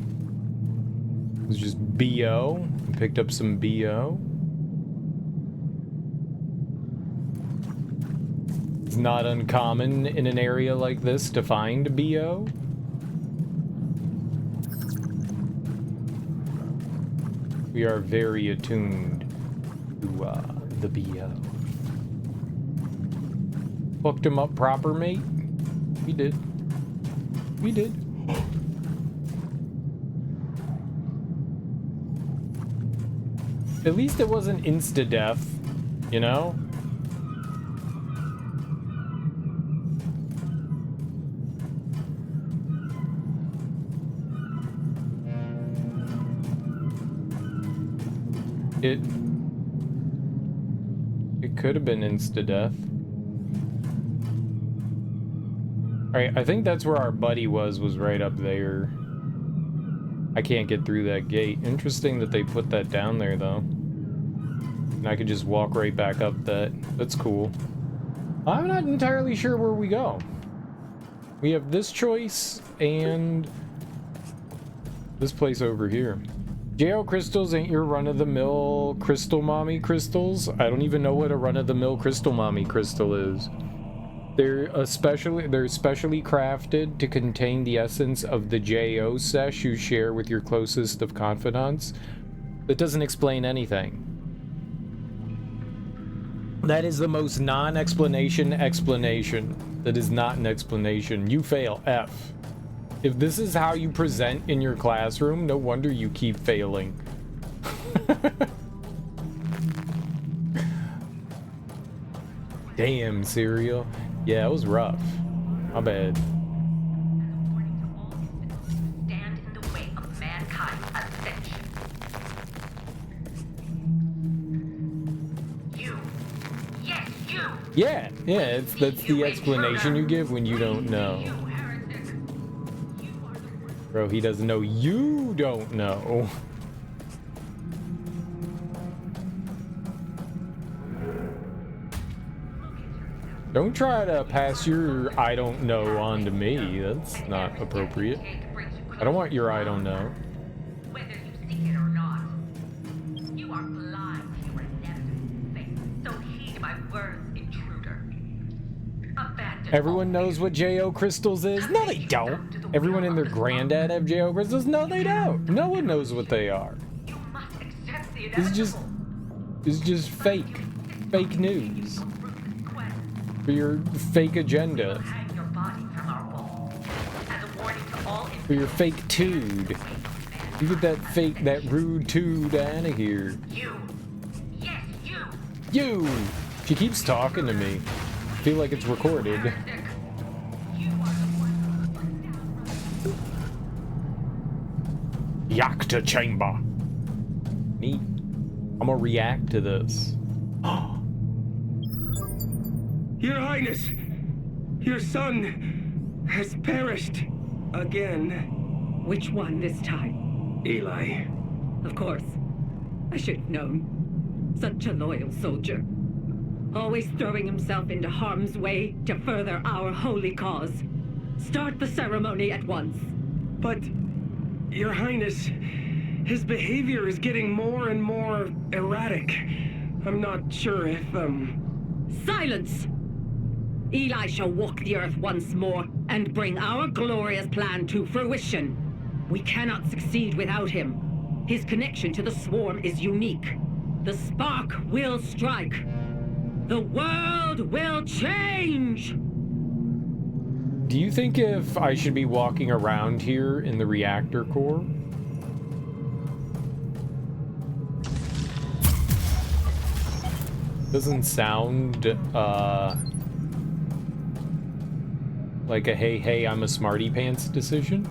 It was just BO. Picked up some BO. It's not uncommon in an area like this to find BO. We are very attuned to the BO. Hooked him up proper, mate? We did. We did. At least it wasn't insta-death, you know? It could have been insta-death. Alright, I think that's where our buddy was right up there. I can't get through that gate. Interesting that they put that down there, though. And I could just walk right back up that. That's cool. I'm not entirely sure where we go. We have this choice and this place over here. JO crystals ain't your run-of-the-mill crystal mommy crystals. I don't even know what a run-of-the-mill crystal mommy crystal is. They're specially crafted to contain the essence of the JO sesh you share with your closest of confidants. That doesn't explain anything. That is the most non-explanation explanation. That is not an explanation. You fail. F. If this is how you present in your classroom, no wonder you keep failing. Damn, Serial. Yeah, it was rough. My bad. Stand in the way of mankind's ascension. You. Yes, you. Yeah, that's the explanation you give when you don't know. Bro, he doesn't know. You don't know. Don't try to pass your I don't know on to me. That's not appropriate. I don't want your I don't know. Whether you seek it or not, you are blind to your inevitable fate. So heed my words, intruder. Abandon. Everyone knows what JO crystals is? No, they don't. Everyone and their granddad have JO crystals? No, they don't. No one knows what they are. It's just fake news for your fake agenda, for your fake tude. You get that rude tude out of here. You. She keeps talking to me. I feel like it's recorded. Yakta chamber. Neat. I'm gonna react to this. Your Highness, your son has perished again. Which one this time? Eli. Of course. I should have known. Such a loyal soldier. always throwing himself into harm's way to further our holy cause. Start the ceremony at once. But, Your Highness, his behavior is getting more and more erratic. I'm not sure if, Silence! Eli shall walk the earth once more and bring our glorious plan to fruition. We cannot succeed without him. His connection to the swarm is unique. The spark will strike. The world will change! Do you think if I should be walking around here in the reactor core? Doesn't sound, like a hey, I'm a smarty pants decision.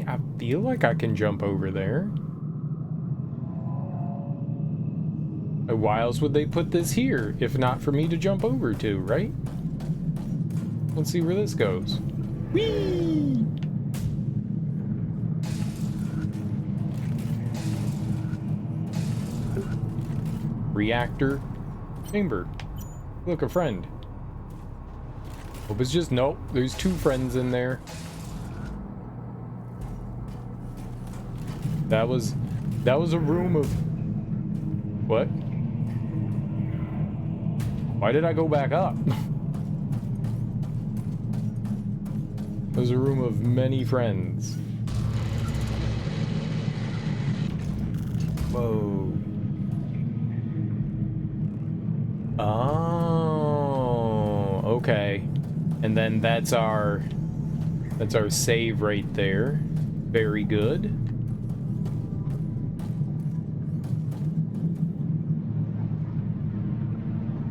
I feel like I can jump over there. Why else would they put this here if not for me to jump over to, right? Let's see where this goes. Whee! Reactor chamber. Look, a friend. Hope it's just nope. There's two friends in there. That was a room of what? Why did I go back up? It was a room of many friends. Whoa. Oh, okay. And then that's our save right there. Very good.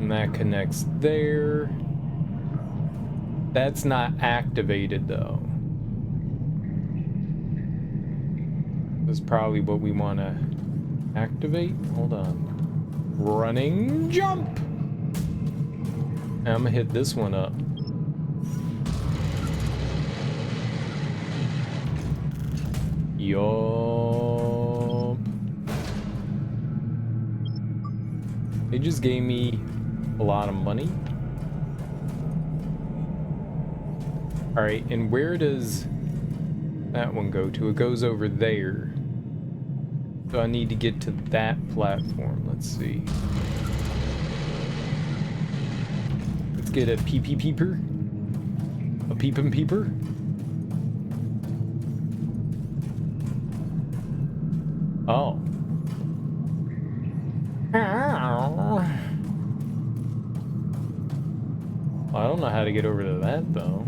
And that connects there. That's not activated though. That's probably what we want to activate. Hold on. Running jump. I'm gonna hit this one up. Yup. They just gave me a lot of money. All right, and where does that one go to? It goes over there. So I need to get to that platform. Let's see. Let's get a peeper. A peepin' peeper. Oh. I don't know how to get over to that though.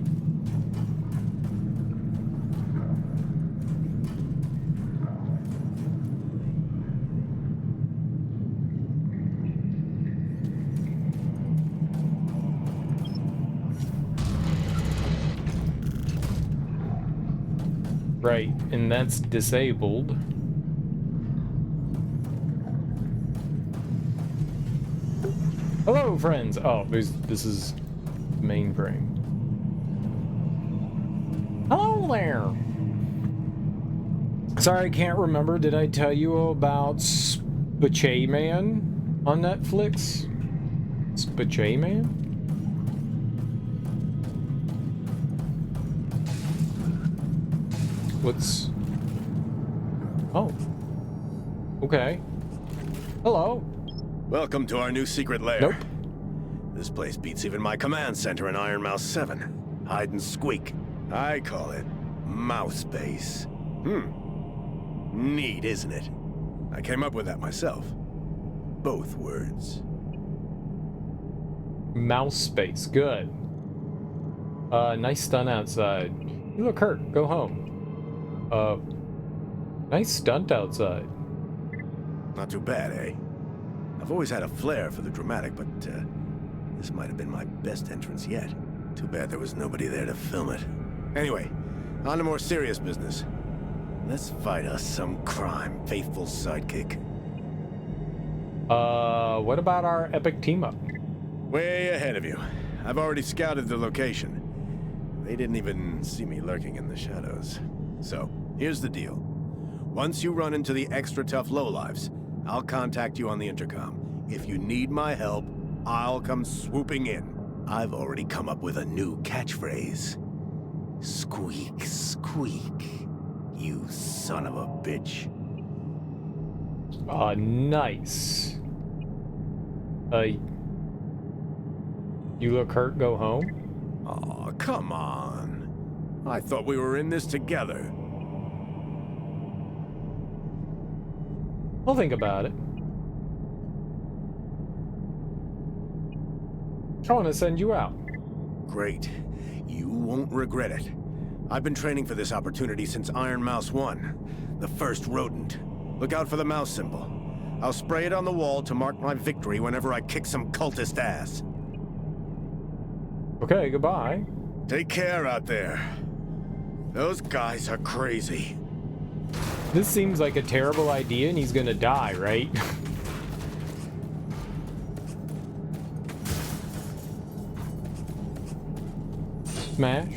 Right, and that's disabled. Hello, friends. Oh, this is mainframe. Hello there. Sorry, I can't remember. Did I tell you about Spache Man on Netflix? Spache Man? What's... Oh. Okay. Hello. Welcome to our new secret lair. Nope. This place beats even my command center in Iron Mouse 7. Hide and squeak. I call it Mouse Base. Neat, isn't it? I came up with that myself. Both words. Mouse space. Good. Nice stunt outside. You look hurt. Go home. Nice stunt outside. Not too bad, eh? I've always had a flair for the dramatic, but This might have been my best entrance yet. Too bad there was nobody there to film it. Anyway, on to more serious business. Let's fight us some crime, faithful sidekick. What about our epic team-up? Way ahead of you. I've already scouted the location. They didn't even see me lurking in the shadows. So, here's the deal. Once you run into the extra tough lowlifes, I'll contact you on the intercom. If you need my help, I'll come swooping in. I've already come up with a new catchphrase. Squeak, squeak, you son of a bitch. Nice. You look hurt, go home? Aw, come on. I thought we were in this together. I'll think about it. I want to send you out. Great. You won't regret it. I've been training for this opportunity since Iron Mouse 1, the first rodent. Look out for the mouse symbol. I'll spray it on the wall to mark my victory whenever I kick some cultist ass. Okay, goodbye. Take care out there. Those guys are crazy. This seems like a terrible idea and he's gonna die, right? Smash.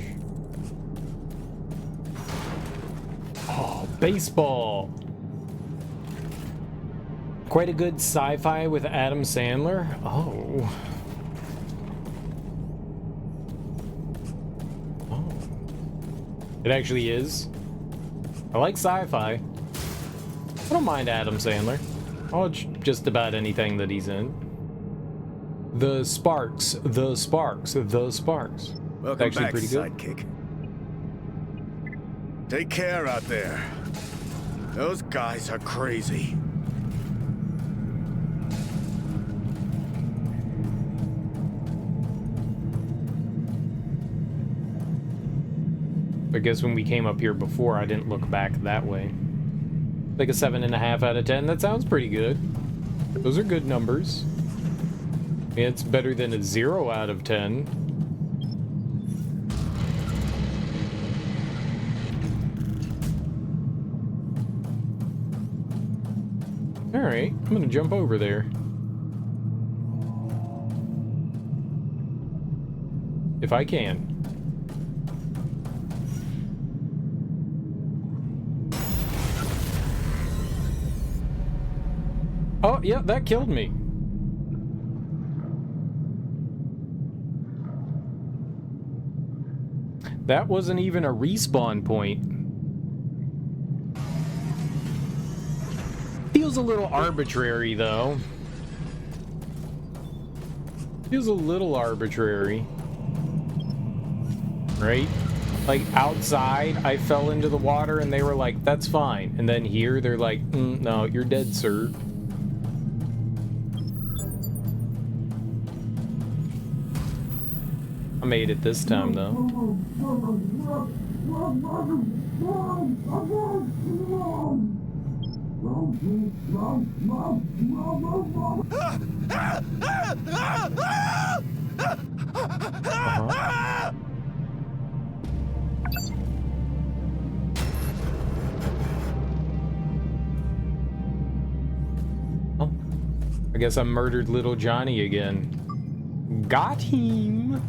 Oh, baseball. Quite a good sci-fi with Adam Sandler. Oh. It actually is. I like sci-fi. I don't mind Adam Sandler. I'll watch just about anything that he's in. The Sparks, the Sparks, the Sparks. Welcome actually back, pretty good. sidekick. Take care out there. Those guys are crazy. I guess when we came up here before, I didn't look back that way. Like a 7.5 out of 10. That sounds pretty good. Those are good numbers. I mean, it's better than a 0 out of 10. Alright, I'm gonna jump over there. If I can. Oh, yeah, that killed me. That wasn't even a respawn point. Feels a little arbitrary, though. Feels a little arbitrary. Right? Like, outside, I fell into the water and they were like, that's fine. And then here, they're like, no, you're dead, sir. I made it this time, though. Oh, I guess I murdered little Johnny again. Got him!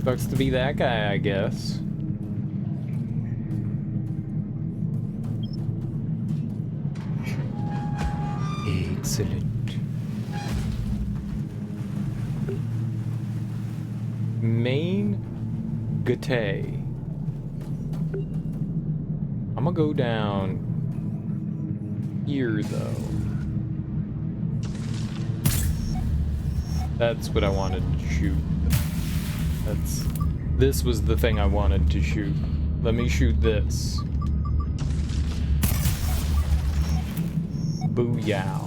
Sucks to be that guy, I guess. Excellent. Main Gate. I'm gonna go down here, though. That's what I wanted to shoot. This was the thing I wanted to shoot. Let me shoot this. Booyah.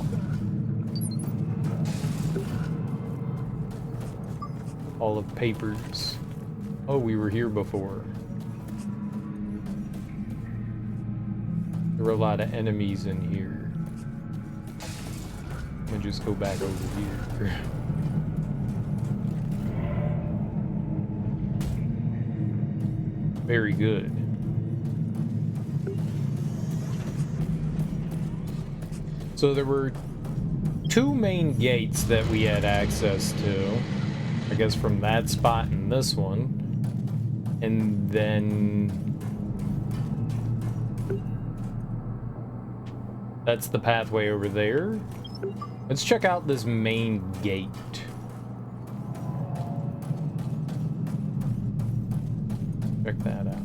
All of papers. Oh, we were here before. There were a lot of enemies in here. I'm gonna just go back over here. Very good. So there were two main gates that we had access to. I guess from that spot and this one. And then that's the pathway over there. Let's check out this main gate. Check that out.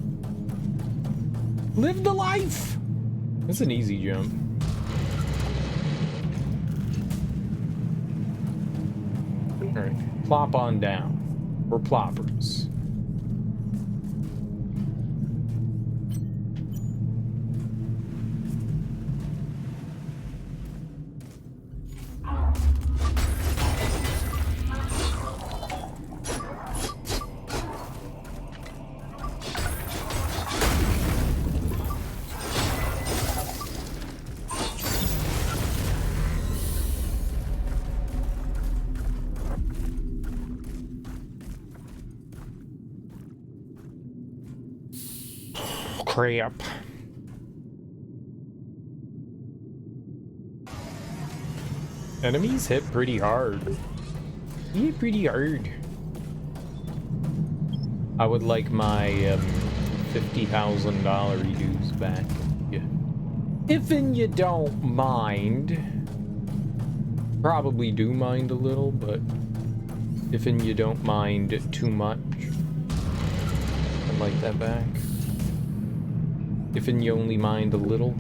Live the life! That's an easy jump. Alright, plop on down. We're ploppers. Crap. Enemies hit pretty hard. Hit pretty hard. I would like my $50,000 dues back. Yeah. If you don't mind. Probably do mind a little, but if you don't mind too much, I'd like that back. If you only mind a little.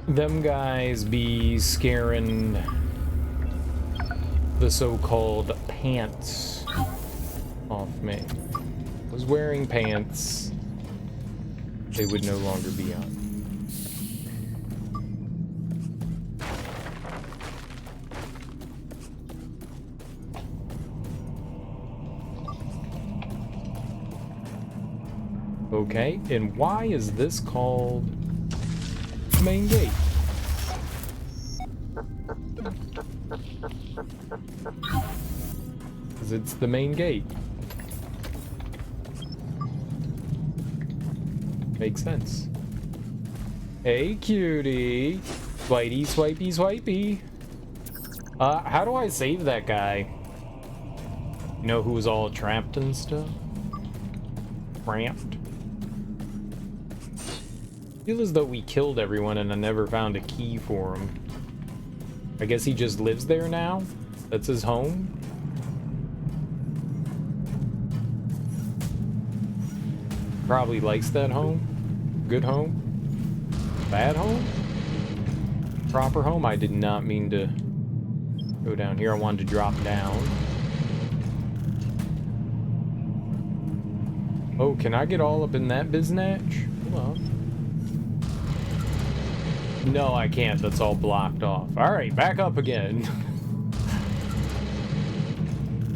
Them guys be scaring the so-called pants off me. I was wearing pants. They would no longer be on. Okay, and why is this called main gate? Because it's the main gate. Makes sense. Hey, cutie. Swipey, swipey, swipey. How do I save that guy? You know who was all trapped and stuff? Cramped. I feel as though we killed everyone and I never found a key for him. I guess he just lives there now? That's his home? Probably likes that home. Good home? Bad home? Proper home? I did not mean to go down here. I wanted to drop down. Oh, can I get all up in that biznatch? Hold on. No, I can't. That's all blocked off. Alright, back up again.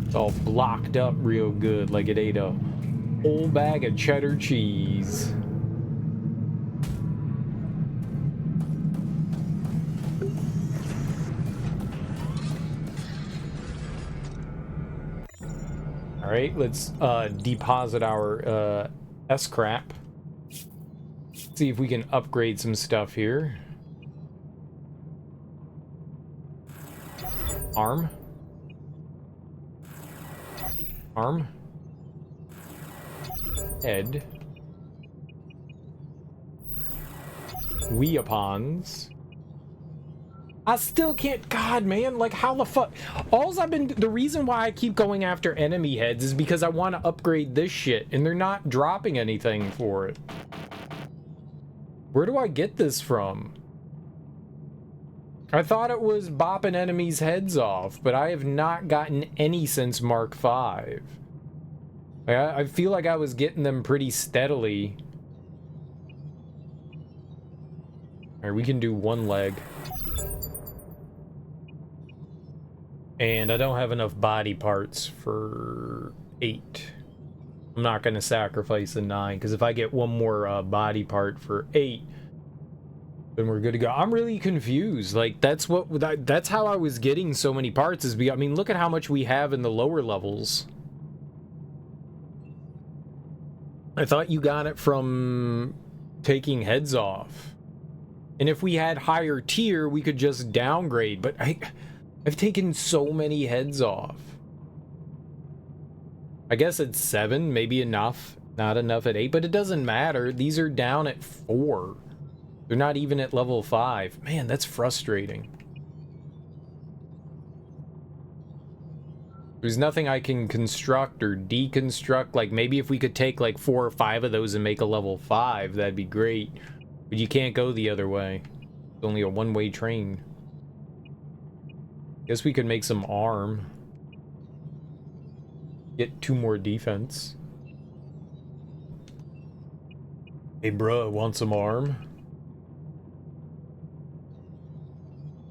It's all blocked up real good, like it ate a whole bag of cheddar cheese. Alright, let's deposit our S-crap. See if we can upgrade some stuff here. Arm. Arm. Weapons. I still can't. God, man, like how the fuck? The reason why I keep going after enemy heads is because I want to upgrade this shit, and they're not dropping anything for it. Where do I get this from? I thought it was bopping enemies' heads off, but I have not gotten any since Mark V. I feel like I was getting them pretty steadily. Alright, we can do one leg. And I don't have enough body parts for 8. I'm not going to sacrifice a 9, because if I get one more body part for 8, then we're good to go. I'm really confused. Like, that's how I was getting so many parts. I mean, look at how much we have in the lower levels. I thought you got it from taking heads off. And if we had higher tier, we could just downgrade, but I've taken so many heads off. I guess it's 7, maybe enough. Not enough at 8, but it doesn't matter. These are down at 4. They're not even at level 5. Man, that's frustrating. There's nothing I can construct or deconstruct. Like, maybe if we could take like 4 or 5 of those and make a level 5, that'd be great. But you can't go the other way. It's only a one-way train. Guess we could make some arm. Get 2 more defense. Hey, bruh, want some arm?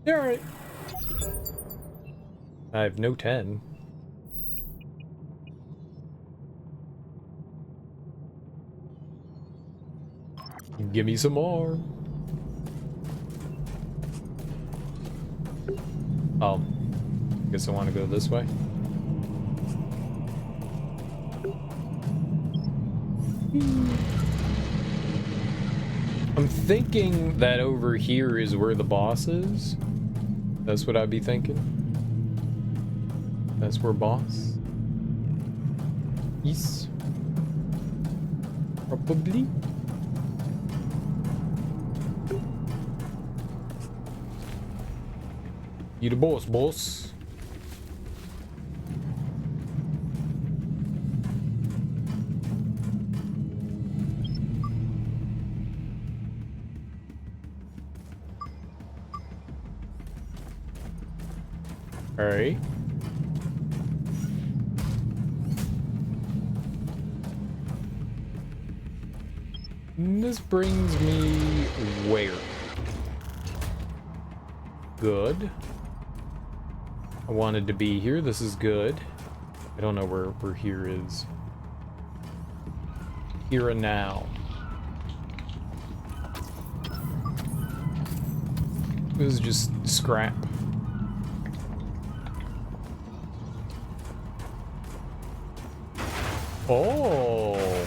Yeah, alright. I have no 10. Give me some more. Oh. Guess I want to go this way. I'm thinking that over here is where the boss is. That's what I'd be thinking. That's where boss. Yes. Probably. You the boss, boss. All right. This brings me where? Good. I wanted to be here. This is good. I don't know where here is. Here and now. This is just scrap. Oh,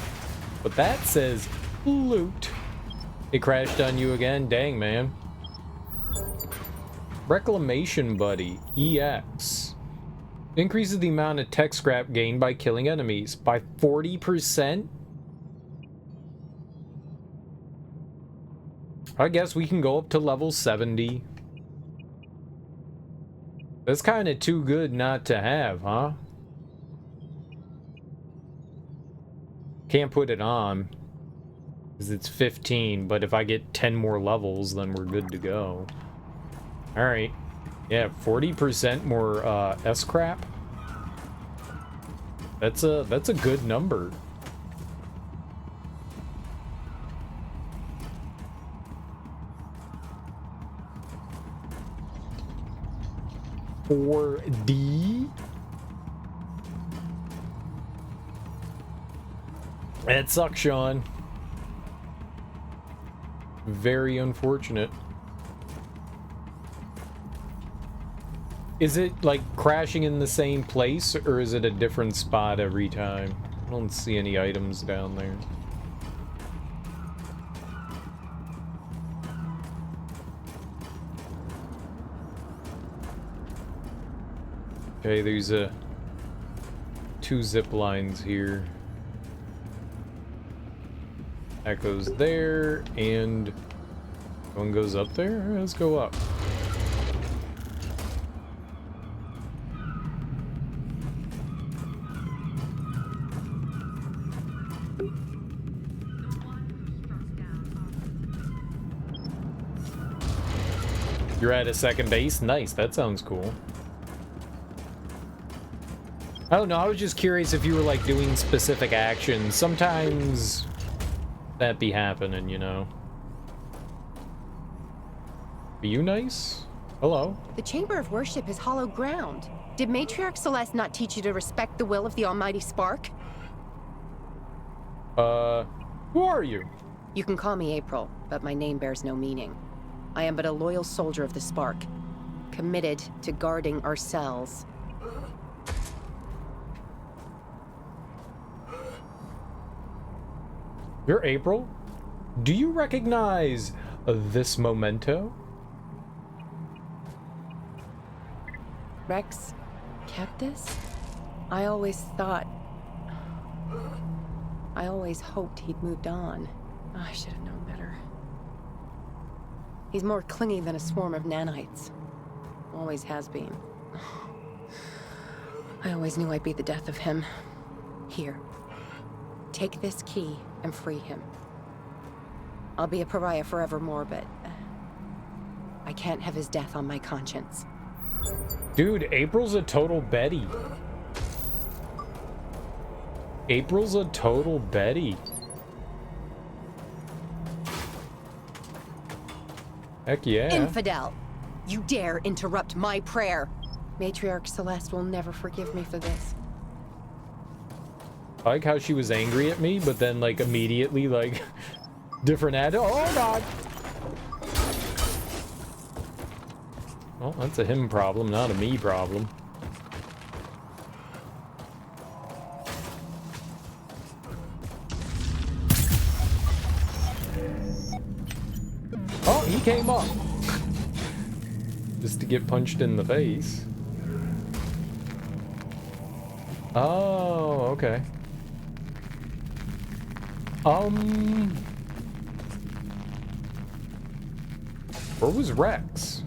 but that says loot. It crashed on you again? Dang, man. Reclamation Buddy, EX. Increases the amount of tech scrap gained by killing enemies by 40%. I guess we can go up to level 70. That's kind of too good not to have, huh? Can't put it on because it's 15, but if I get 10 more levels, then we're good to go. All right. Yeah, 40% more S-crap. That's a good number. For D. That sucks, Sean. Very unfortunate. Is it like crashing in the same place, or is it a different spot every time? I don't see any items down there. Okay, there's 2 zip lines here. That goes there, and One goes up there? Let's go up. You're at a second base? Nice, that sounds cool. I don't know, I was just curious if you were like doing specific actions. Sometimes that be happening, you know. Are you nice? Hello? The Chamber of Worship is hollow ground. Did Matriarch Celeste not teach you to respect the will of the Almighty Spark? Who are you? You can call me April, but my name bears no meaning. I am but a loyal soldier of the Spark, committed to guarding our cells. You're April? Do you recognize this memento? Rex kept this? I always hoped he'd moved on. I should have known better. He's more clingy than a swarm of nanites. Always has been. I always knew I'd be the death of him. Here. Take this key and free him. I'll be a pariah forevermore, but I can't have his death on my conscience. Dude, April's a total Betty. April's a total Betty. Heck yeah. Infidel! You dare interrupt my prayer! Matriarch Celeste will never forgive me for this. I like how she was angry at me, but then like immediately like different oh god. Well, that's a him problem, not a me problem. Oh, he came up. Just to get punched in the face. Oh, okay. Where was Rex?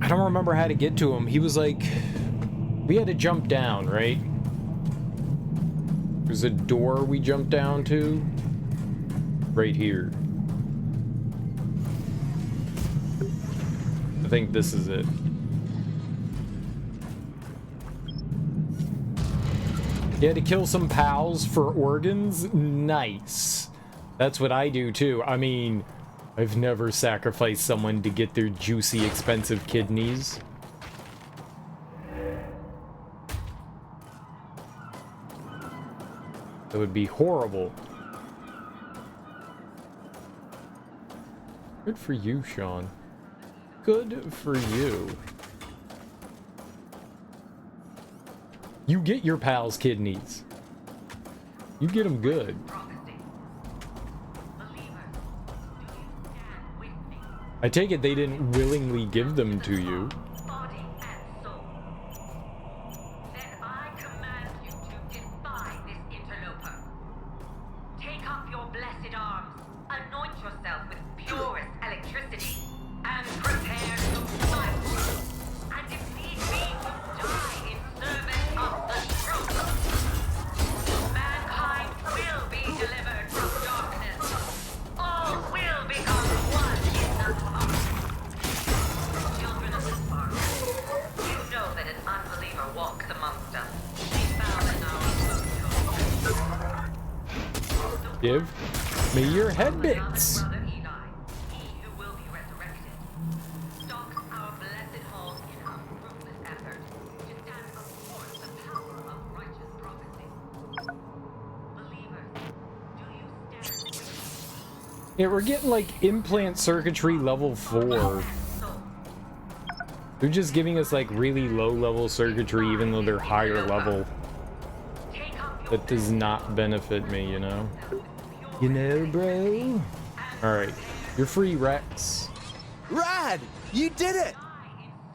I don't remember how to get to him. He was like, we had to jump down, right? There's a door we jumped down to. Right here. I think this is it. You had to kill some pals for organs? Nice. That's what I do too. I mean, I've never sacrificed someone to get their juicy, expensive kidneys. That would be horrible. Good for you, Sean. Good for you. You get your pals' kidneys. You get them good. I take it they didn't willingly give them to you. Give me your head bits. Yeah, we're getting like implant circuitry level 4. They're just giving us like really low level circuitry even though they're higher level. That does not benefit me, you know? You know, bro? Alright. You're free, Rex. Rad! You did it!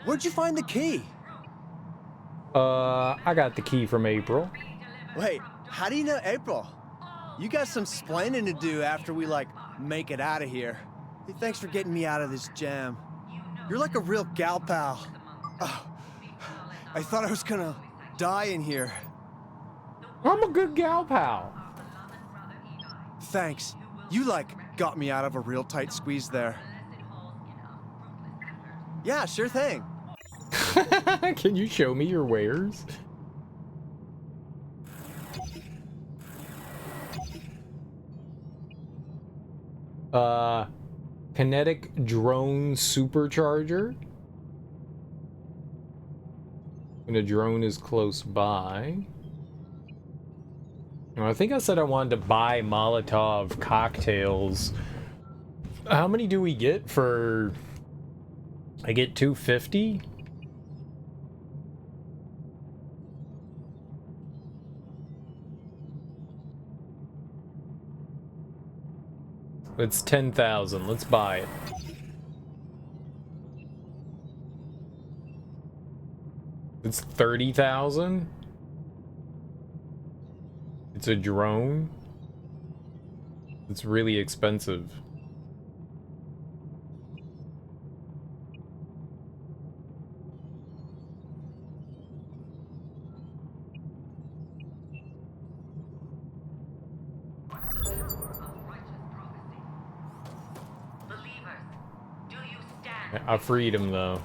Where'd you find the key? I got the key from April. Wait, How do you know April? You got some splaining to do after we, like, make it out of here. Hey, thanks for getting me out of this jam. You're like a real gal pal. Oh, I thought I was gonna die in here. I'm a good gal pal. Thanks. You, like, got me out of a real tight squeeze there. Yeah, sure thing. Can you show me your wares? Kinetic drone supercharger. And a drone is close by. I think I said I wanted to buy Molotov cocktails. How many do we get for... I get 250? It's 10,000. Let's buy it. It's 30,000? It's a drone? It's really expensive. I freed him though.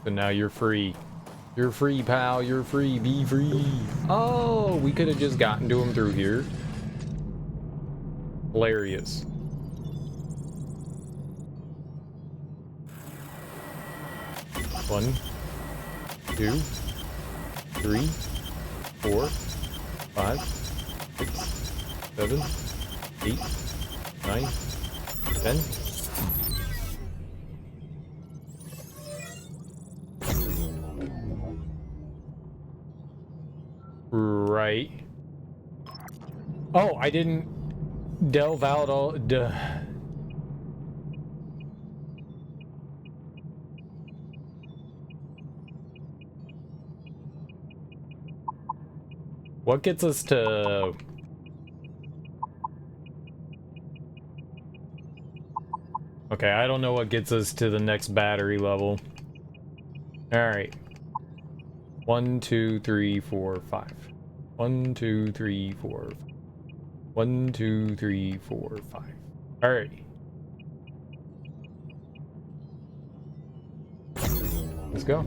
So now you're free. You're free, pal. You're free. Be free. Oh, we could have just gotten to him through here. Hilarious. One, 2, 3, 4, 5, 6, 7, 8, 9, 10. Right. Oh, I didn't delve out all. Duh. What gets us to... Okay, I don't know what gets us to the next battery level. Alright. 1, 2, 3, 4, 5. 1, 2, 3, 4. 1, 2, 3, 4, 5. Alright. Let's go.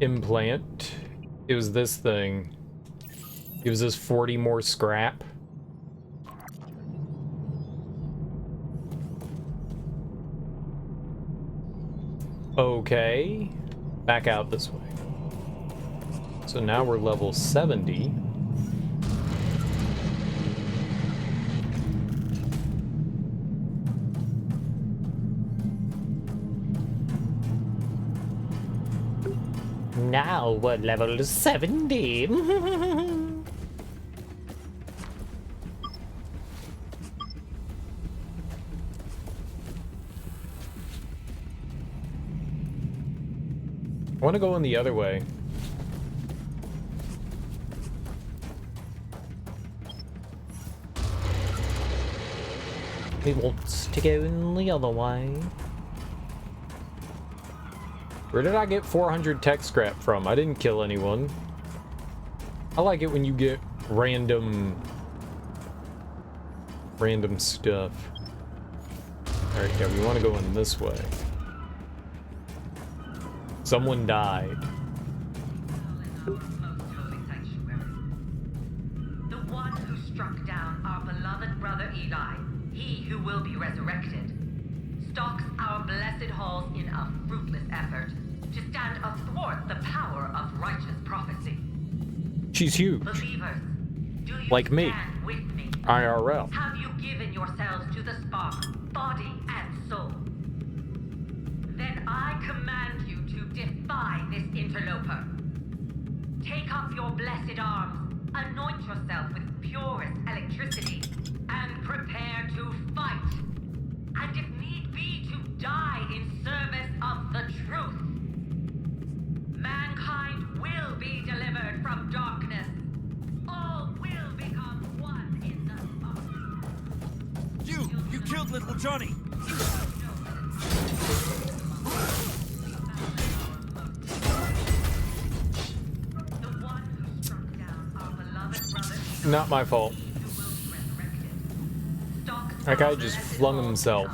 Implant. It was this thing. Gives us 40 more scrap. Okay. Back out this way. So now we're level 70. Now we're level 70. I want to go in the other way. He wants to go in the other way. Where did I get 400 tech scrap from? I didn't kill anyone. I like it when you get random stuff. Alright, yeah, we want to go in this way. Someone died. The one who struck down our beloved brother Eli, he who will be resurrected, stalks our blessed halls in a fruitless effort to stand athwart the power of righteous prophecy. She's huge. Believers, do you like me. stand with me? IRL. Have you given yourselves to the spark, body and soul? Then I command you to defy defy this interloper. Take up your blessed arms, anoint yourself with purest electricity, and prepare to fight. And if need be, to die in service of the truth. Mankind will be delivered from darkness. All will become one in the spark. You killed little Johnny! Not my fault. That guy just flung himself.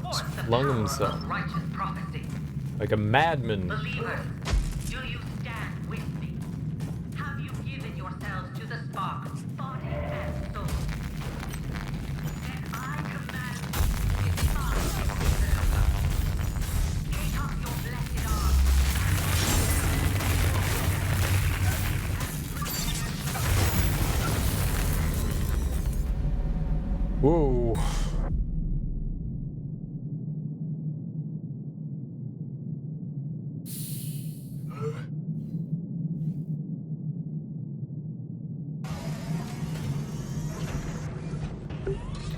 Just flung himself. Like a madman. Believers, do you stand with me? Have you given yourselves to the spark, body and soul? Then I command you to defy this. Take up your blessed arms. Whoa.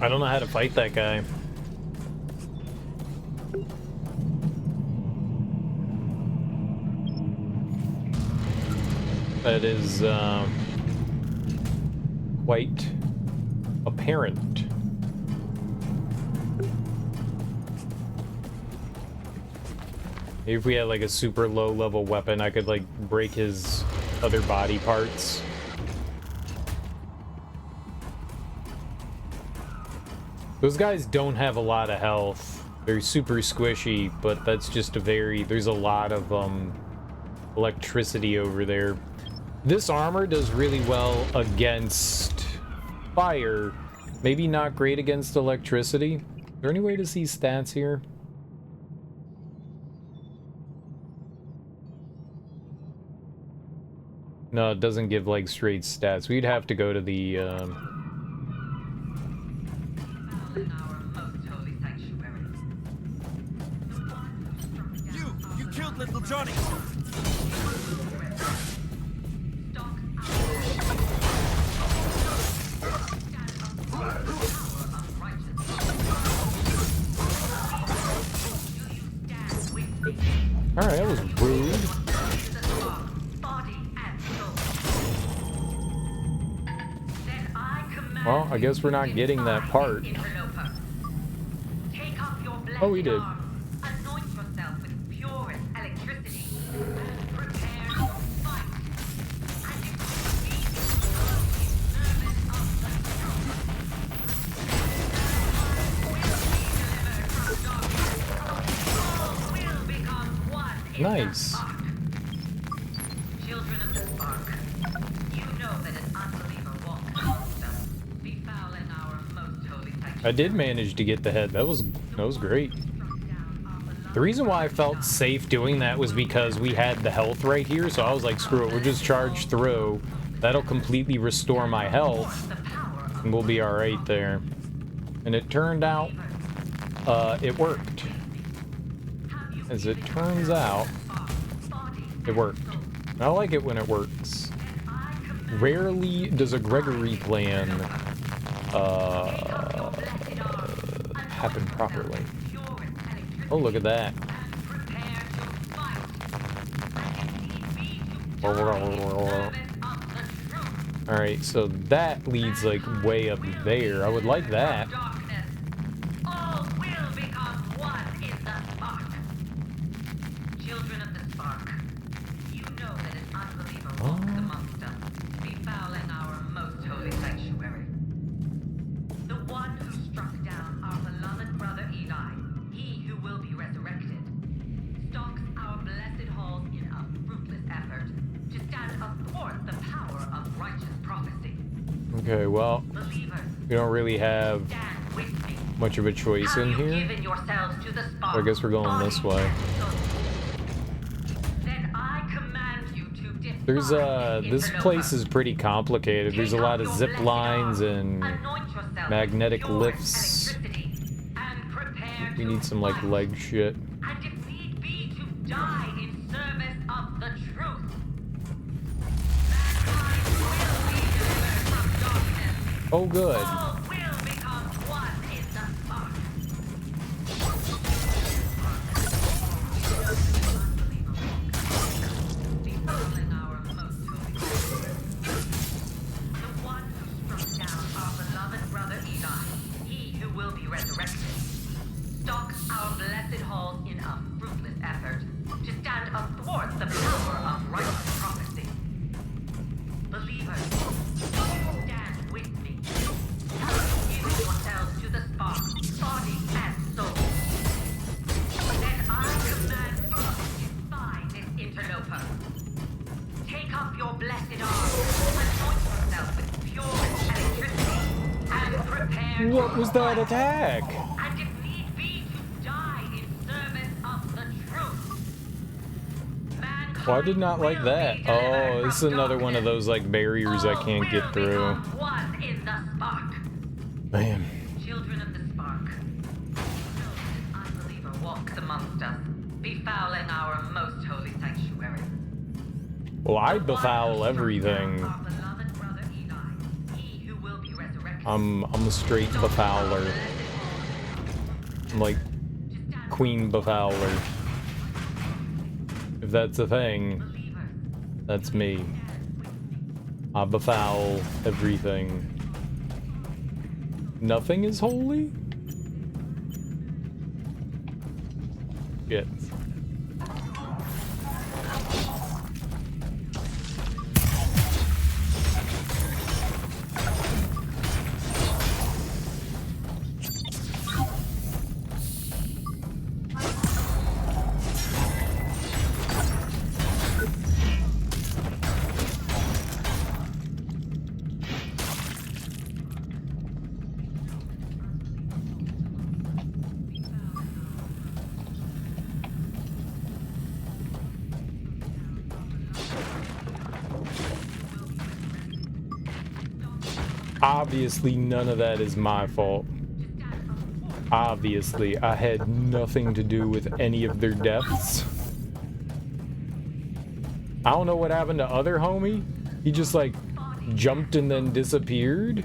I don't know how to fight that guy. That is quite apparent. Maybe if we had like a super low level weapon, I could like break his other body parts. Those guys don't have a lot of health. They're super squishy, but that's just a there's a lot of electricity over there. This armor does really well against fire. Maybe not great against electricity. Is there any way to see stats here? No, it doesn't give like straight stats. We'd have to go to the You killed little Johnny! Alright, that was rude. Well, I guess we're not getting that part. Oh, we did. Nice. Children of the spark, you know that an unbeliever walks amongst us, befouling our most holy sanctuary. I did manage to get the head. That was great. The reason why I felt safe doing that was because we had the health right here, so I was like, screw it, we'll just charge through. That'll completely restore my health, and we'll be alright there. And it turned out, it worked. As it turns out, it worked. I like it when it works. Rarely does a Gregory plan happen properly. Oh, look at that. Alright, so that leads like way up there. I would like that. Okay, well, we don't really have much of a choice in here. I guess we're going this way. There's this place is pretty complicated. There's a lot of zip lines and magnetic lifts. We need some like leg shit. die in service of the truth. Oh, good. All will become one in the spark. Befalling our most holy the one who struck down our beloved brother Eli, he who will be resurrected, stalks our blessed halls in a fruitless effort to stand athwart the power of righteous prophecy. Believers, stand with me. Give yourselves to the spark, body and soul. Then I command you to defy this interloper. Take up your blessed arms, anoint yourself with pure electricity, and prepare What was that attack? And if need be, to die in service of the truth. Well, I did not like that. Oh, this is another one of those like barriers I can't get through. One in the spark. Man. Children of the spark. This unbeliever walks amongst us, befouling our most holy sanctuary. Well, I befoul everything. I'm a straight befouler. I'm like Queen Befouler. If that's a thing, that's me. I befoul everything. Nothing is holy? Shit. Obviously, none of that is my fault. Obviously, I had nothing to do with any of their deaths. I don't know what happened to other homie. He just like jumped and then disappeared.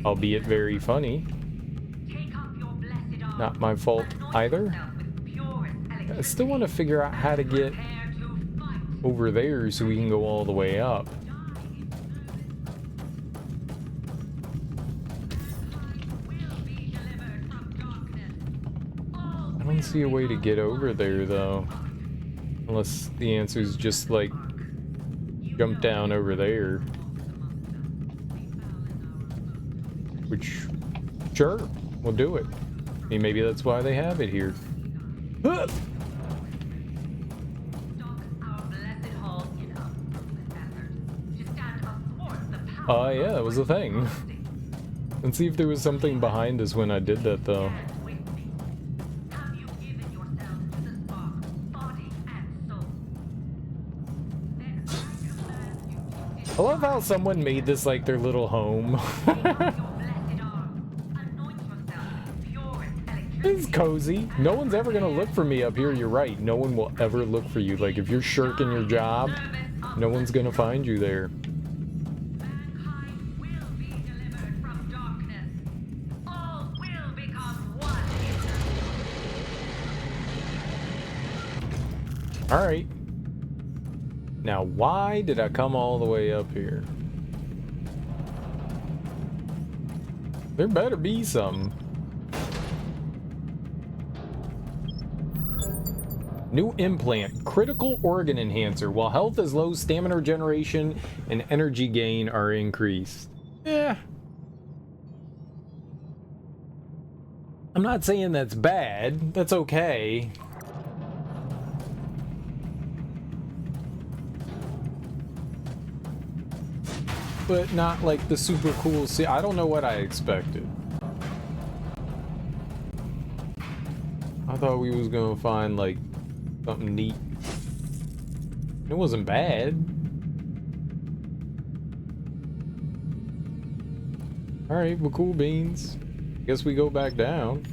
Albeit very funny. Not my fault either. I still want to figure out how to get over there so we can go all the way up. I don't see a way to get over there though. Unless the answer is just like jump down over there. Which, sure, we'll do it. I mean, maybe that's why they have it here. Yeah, that was a thing. Let's see if there was something behind us when I did that, though. I love how someone made this like their little home. It's cozy. No one's ever gonna look for me up here. You're right. No one will ever look for you. Like, if you're shirking your job, no one's gonna find you there. Alright. Now, why did I come all the way up here? There better be something. New implant, critical organ enhancer. While health is low, stamina regeneration and energy gain are increased. Yeah. I'm not saying that's bad. That's okay. But not like the super cool. See, I don't know what I expected. I thought we was gonna find like something neat. It wasn't bad. Alright, well, cool beans. Guess we go back down.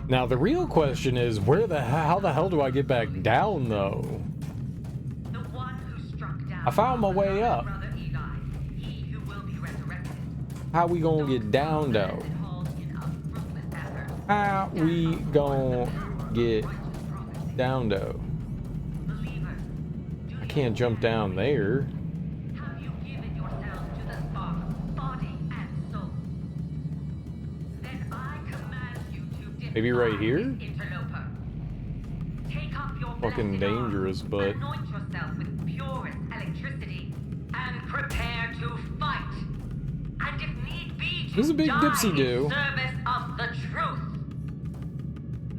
Now the real question is, how the hell do I get back down though? I found my way up. How we gonna get down though? How we gonna get down though? I can't jump down there. Maybe right here? Fucking dangerous, but... Anoint yourself with purest electricity and prepare to fight. And if need be, This is a big dipsy-do. in service of the truth.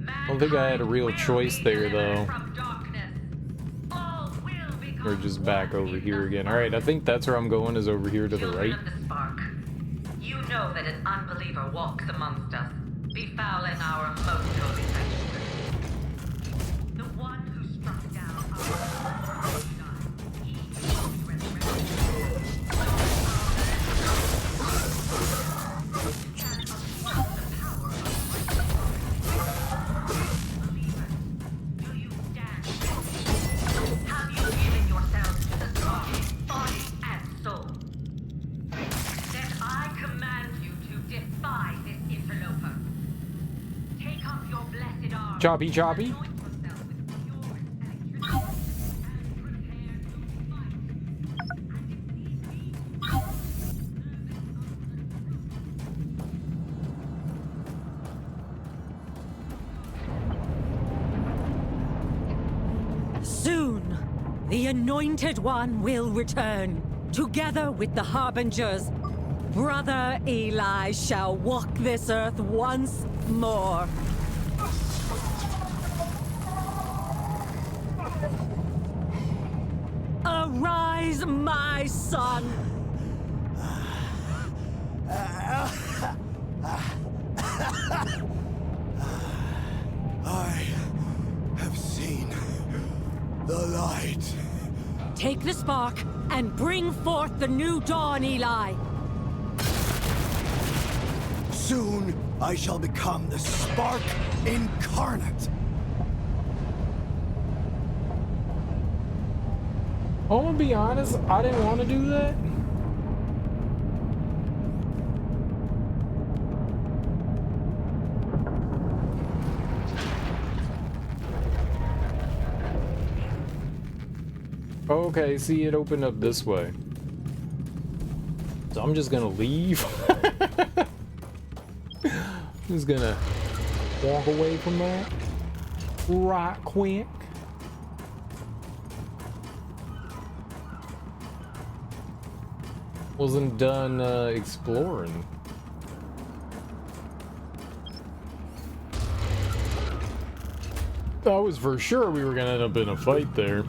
I don't think I had a real choice there, though. We're just back over here again. Alright, I think that's where I'm going, is over here to the right. You know that an unbeliever walks amongst us, befouling our most holy sanctuary. The one who struck down our he will be resurrected. Have you given yourselves to the spark, body and soul? Then I command you to defy this interloper. Take up your blessed arm. Choppy, choppy. Soon, the Anointed One will return, together with the Harbingers. Brother Eli shall walk this earth once more. Arise, my son! I have seen the light. Take the spark and bring forth the new dawn, Eli. Soon I shall become the spark incarnate. I'm gonna be honest, I didn't want to do that. Okay, see, it opened up this way. So I'm just gonna leave. I'm just gonna walk away from that right quick. Wasn't done exploring. I was for sure we were gonna end up in a fight there.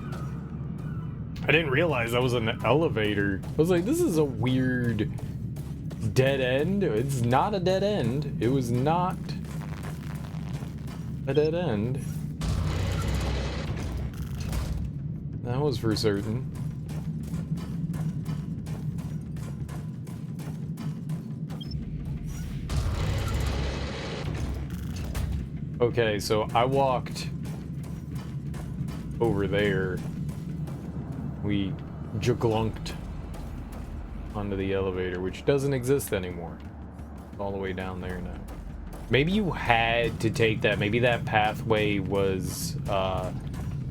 I didn't realize that was an elevator. I was like, this is a weird dead end. It's not a dead end. It was not a dead end. That was for certain. Okay, so I walked over there. We juglunked onto the elevator, which doesn't exist anymore. It's all the way down there now. Maybe you had to take that. Maybe that pathway was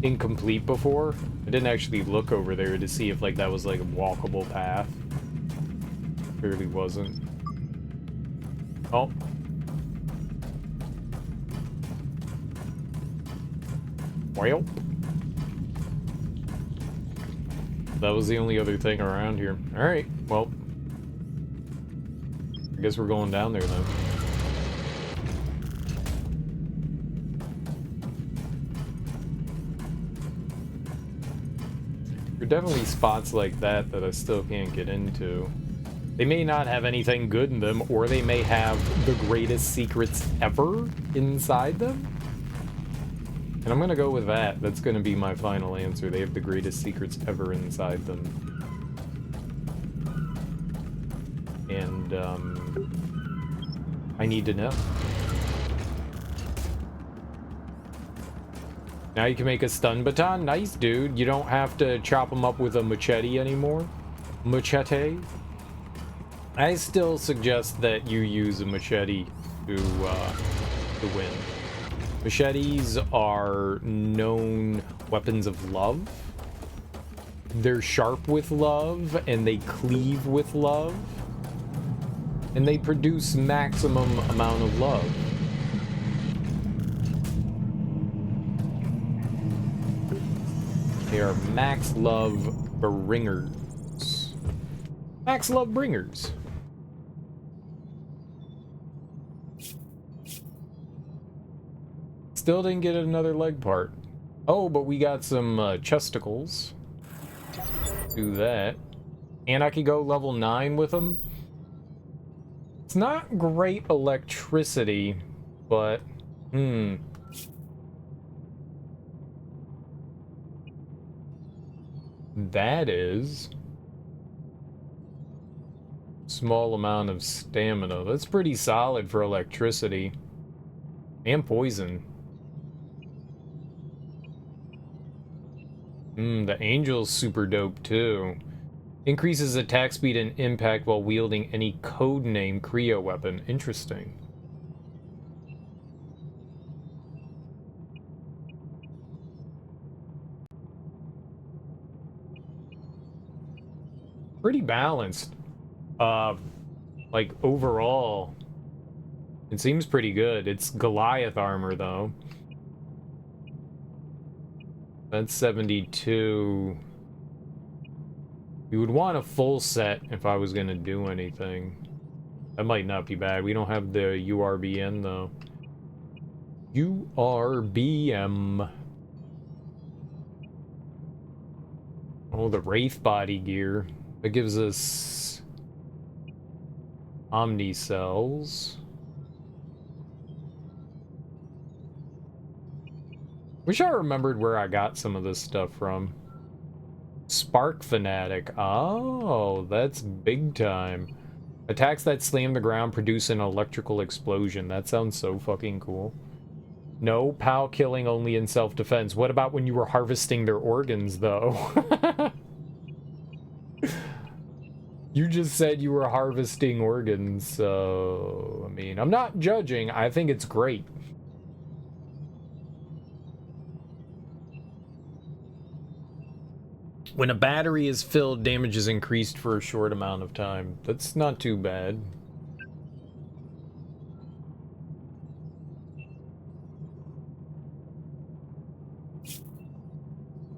incomplete before. I didn't actually look over there to see if like that was like a walkable path. Clearly wasn't. Oh. Well. That was the only other thing around here. Alright, well. I guess we're going down there then. There are definitely spots like that that I still can't get into. They may not have anything good in them, or they may have the greatest secrets ever inside them. And I'm gonna go with that. That's gonna be my final answer. They have the greatest secrets ever inside them. And, I need to know. Now you can make a stun baton. Nice, dude. You don't have to chop them up with a machete anymore. Machete. I still suggest that you use a machete to win. Machetes are known weapons of love. They're sharp with love, and they cleave with love. And they produce maximum amount of love. They are max love bringers. Max love bringers. Still didn't get another leg part. Oh, but we got some chesticles. Do that. And I could go level 9 with them. It's not great electricity, but that is small amount of stamina. That's pretty solid for electricity and poison. The angel's super dope too. Increases attack speed and impact while wielding any codename Creo weapon. Interesting. Pretty balanced. Like overall, it seems pretty good. It's Goliath armor though. That's 72. You would want a full set if I was gonna do anything. That might not be bad. We don't have the URBN though. URBM. Oh, the Wraith body gear. That gives us Omni cells. Wish I remembered where I got some of this stuff from. Spark Fanatic. Oh, that's big time. Attacks that slam the ground produce an electrical explosion. That sounds so fucking cool. No, POW killing only in self-defense. What about when you were harvesting their organs, though? You just said you were harvesting organs, so... I mean, I'm not judging. I think it's great. When a battery is filled, damage is increased for a short amount of time. That's not too bad.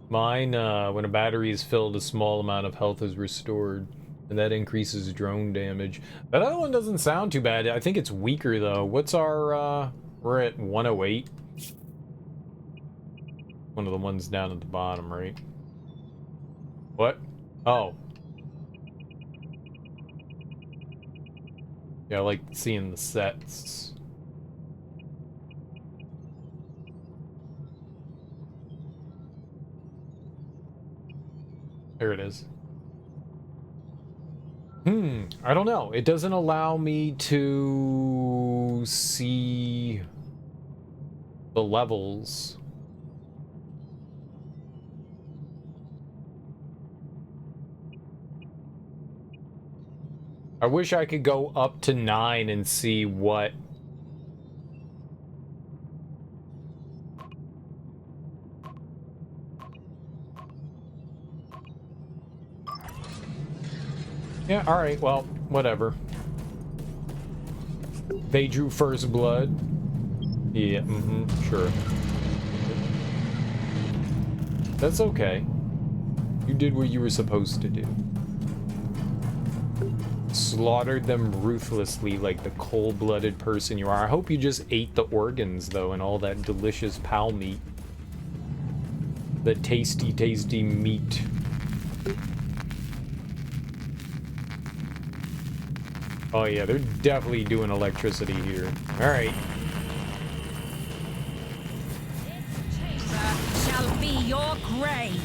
Mine, when a battery is filled, a small amount of health is restored, and that increases drone damage. That other one doesn't sound too bad. I think it's weaker, though. What's our, we're at 108. One of the ones down at the bottom, right? What? Oh. Yeah, I like seeing the sets. There it is. I don't know. It doesn't allow me to see the levels. I wish I could go up to 9 and see what... Yeah, alright, well, whatever. They drew first blood. Yeah, sure. That's okay. You did what you were supposed to do. Slaughtered them ruthlessly like the cold-blooded person you are. I hope you just ate the organs, though, and all that delicious POW meat. The tasty, tasty meat. Oh yeah, they're definitely doing electricity here. Alright. This chamber shall be your grave.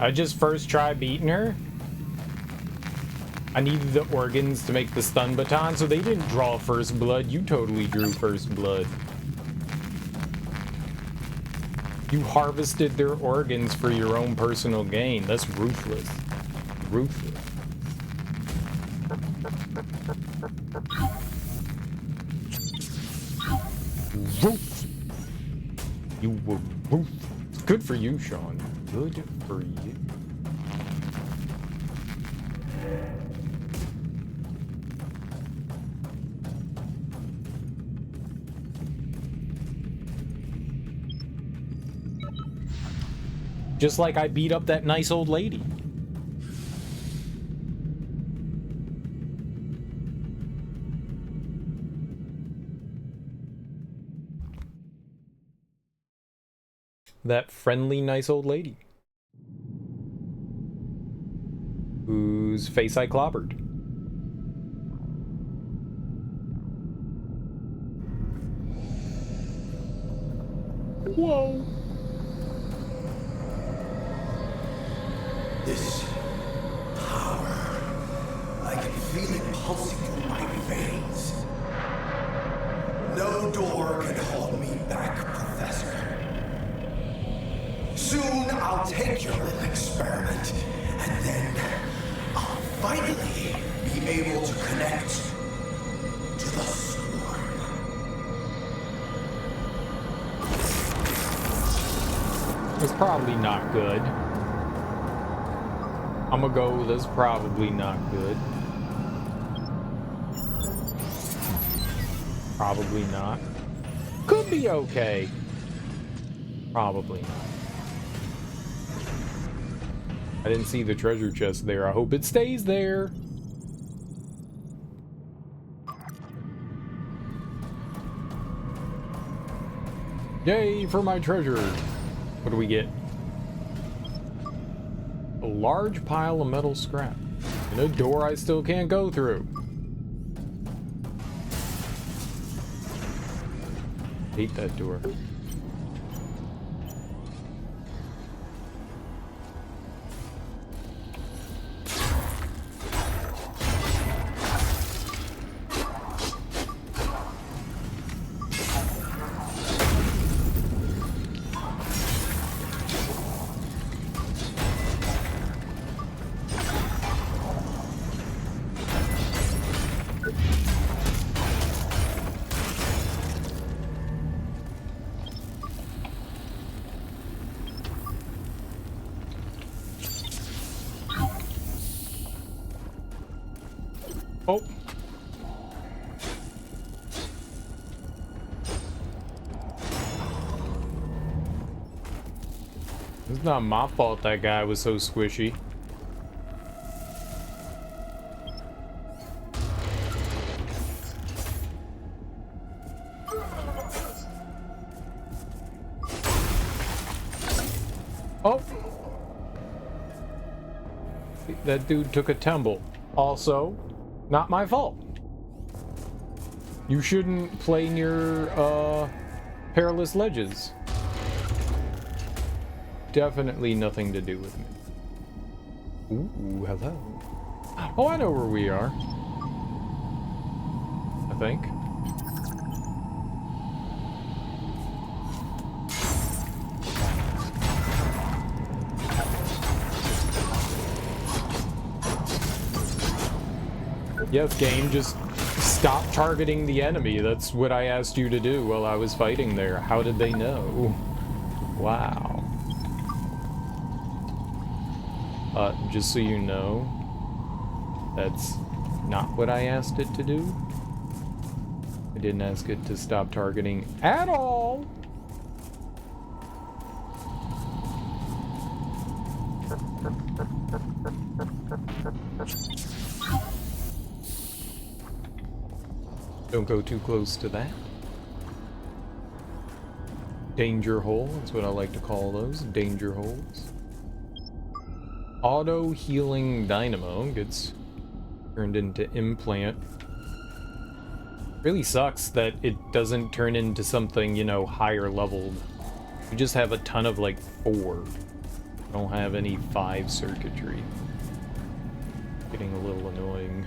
I just first try beating her. I needed the organs to make the stun baton, so they didn't draw first blood. You totally drew first blood. You harvested their organs for your own personal gain. That's ruthless. Ruthless. Ruthless. You were ruthless. Good for you, Sean. Good for you. Just like I beat up that nice old lady. That friendly, nice old lady. Whose face I clobbered. Whoa. This power, I can feel it pulsing through my veins. No door can hold me back, Professor. Soon I'll take your little experiment, and then I'll finally be able to connect to the swarm. It's probably not good. I'm gonna go, that's probably not good. Probably not. Could be okay. Probably not. I didn't see the treasure chest there. I hope it stays there. Yay for my treasure. What do we get? A large pile of metal scrap. And a door I still can't go through. Hate that door. Oh. It's not my fault that guy was so squishy. Oh. That dude took a tumble. Also, not my fault. You shouldn't play near perilous ledges. Definitely nothing to do with me. Ooh, hello. Oh, I know where we are. I think. Yes, game, just stop targeting the enemy. That's what I asked you to do while I was fighting there. How did they know? Wow. Just so you know, that's not what I asked it to do. I didn't ask it to stop targeting at all. Don't go too close to that. Danger hole, that's what I like to call those, danger holes. Auto healing dynamo gets turned into implant. Really sucks that it doesn't turn into something, you know, higher leveled. You just have a ton of like 4. Don't have any 5 circuitry. Getting a little annoying.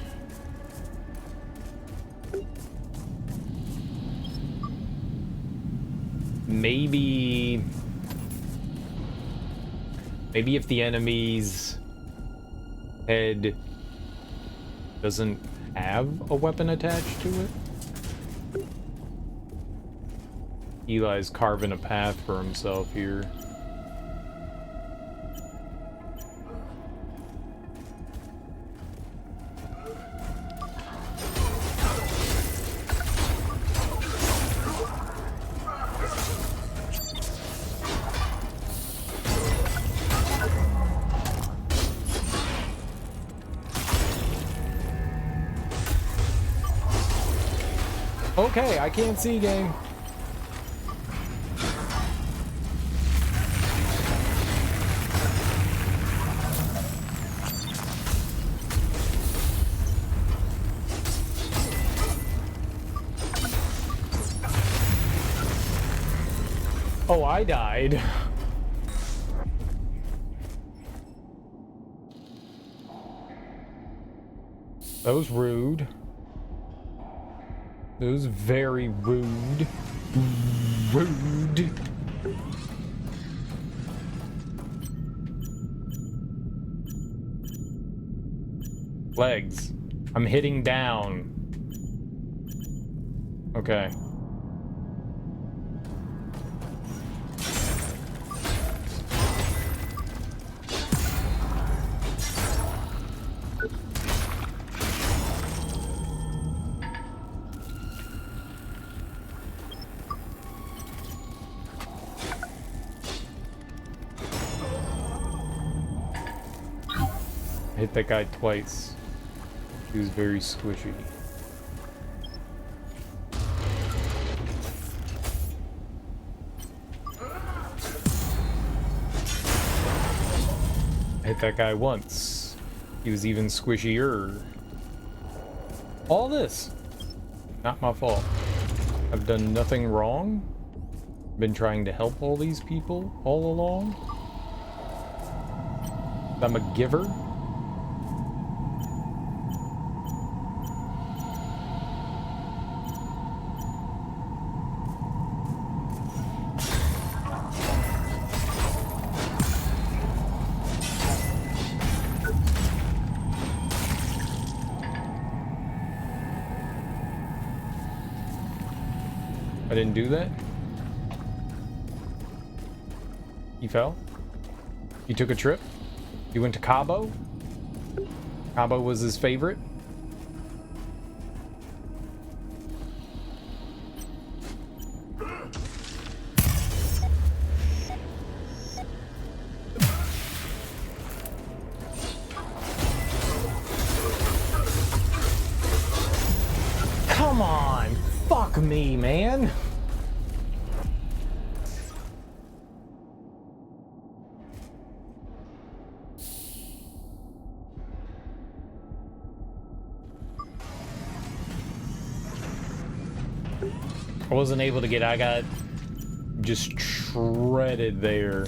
Maybe if the enemy's head doesn't have a weapon attached to it. Eli's carving a path for himself here. Okay, I can't see, game. Oh, I died. That was rude. It was very rude. Rude. Legs. I'm hitting down. Okay. Hit that guy twice. He was very squishy. Hit that guy once. He was even squishier. All this. Not my fault. I've done nothing wrong. Been trying to help all these people all along. I'm a giver. I didn't do that. He fell. He took a trip. He went to Cabo. Cabo was his favorite. Come on. Fuck me, man. I wasn't able to get, I got just shredded there.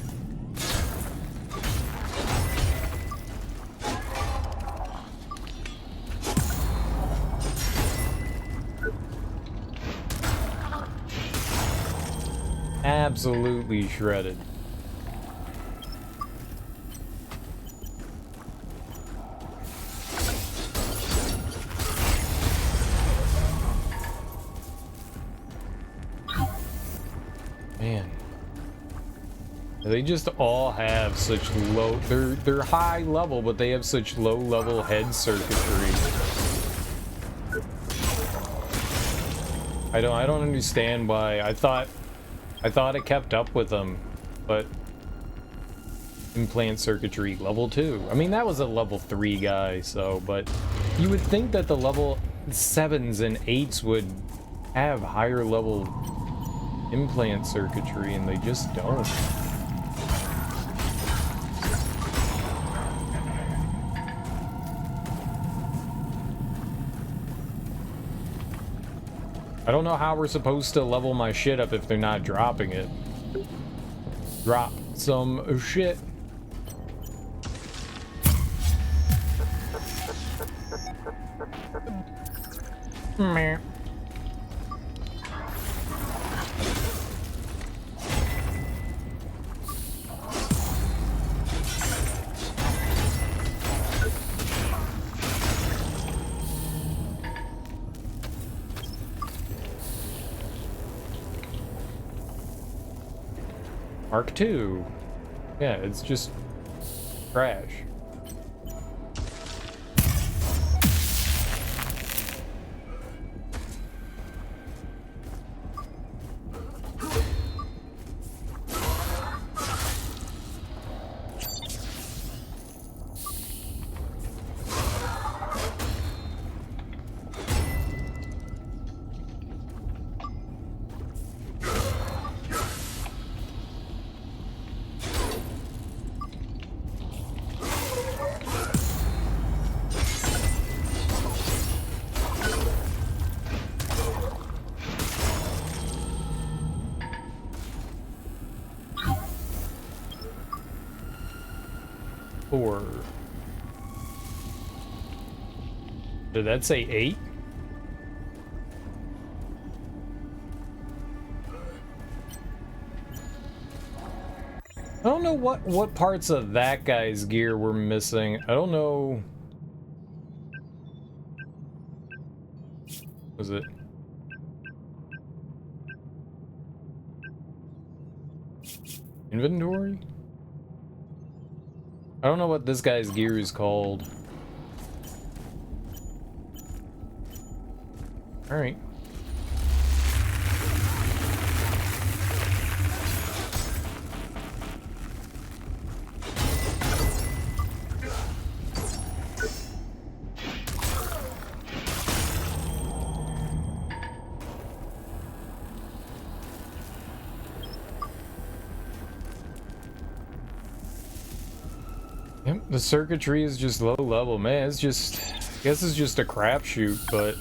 Absolutely shredded. Man, they just all have such low, they're high level, but they have such low level head circuitry. I don't understand why. I thought it kept up with them, but implant circuitry level 2. I mean, that was a level 3 guy, so, but you would think that the level 7s and 8s would have higher level implant circuitry, and they just don't. I don't know how we're supposed to level my shit up if they're not dropping it. Drop some shit. Meh. Mark 2. Yeah, it's just trash. Did that say 8? I don't know what parts of that guy's gear were missing. I don't know. Was it? Inventory? I don't know what this guy's gear is called. All right. Yep, the circuitry is just low level, man. It's just, I guess it's just a crapshoot, but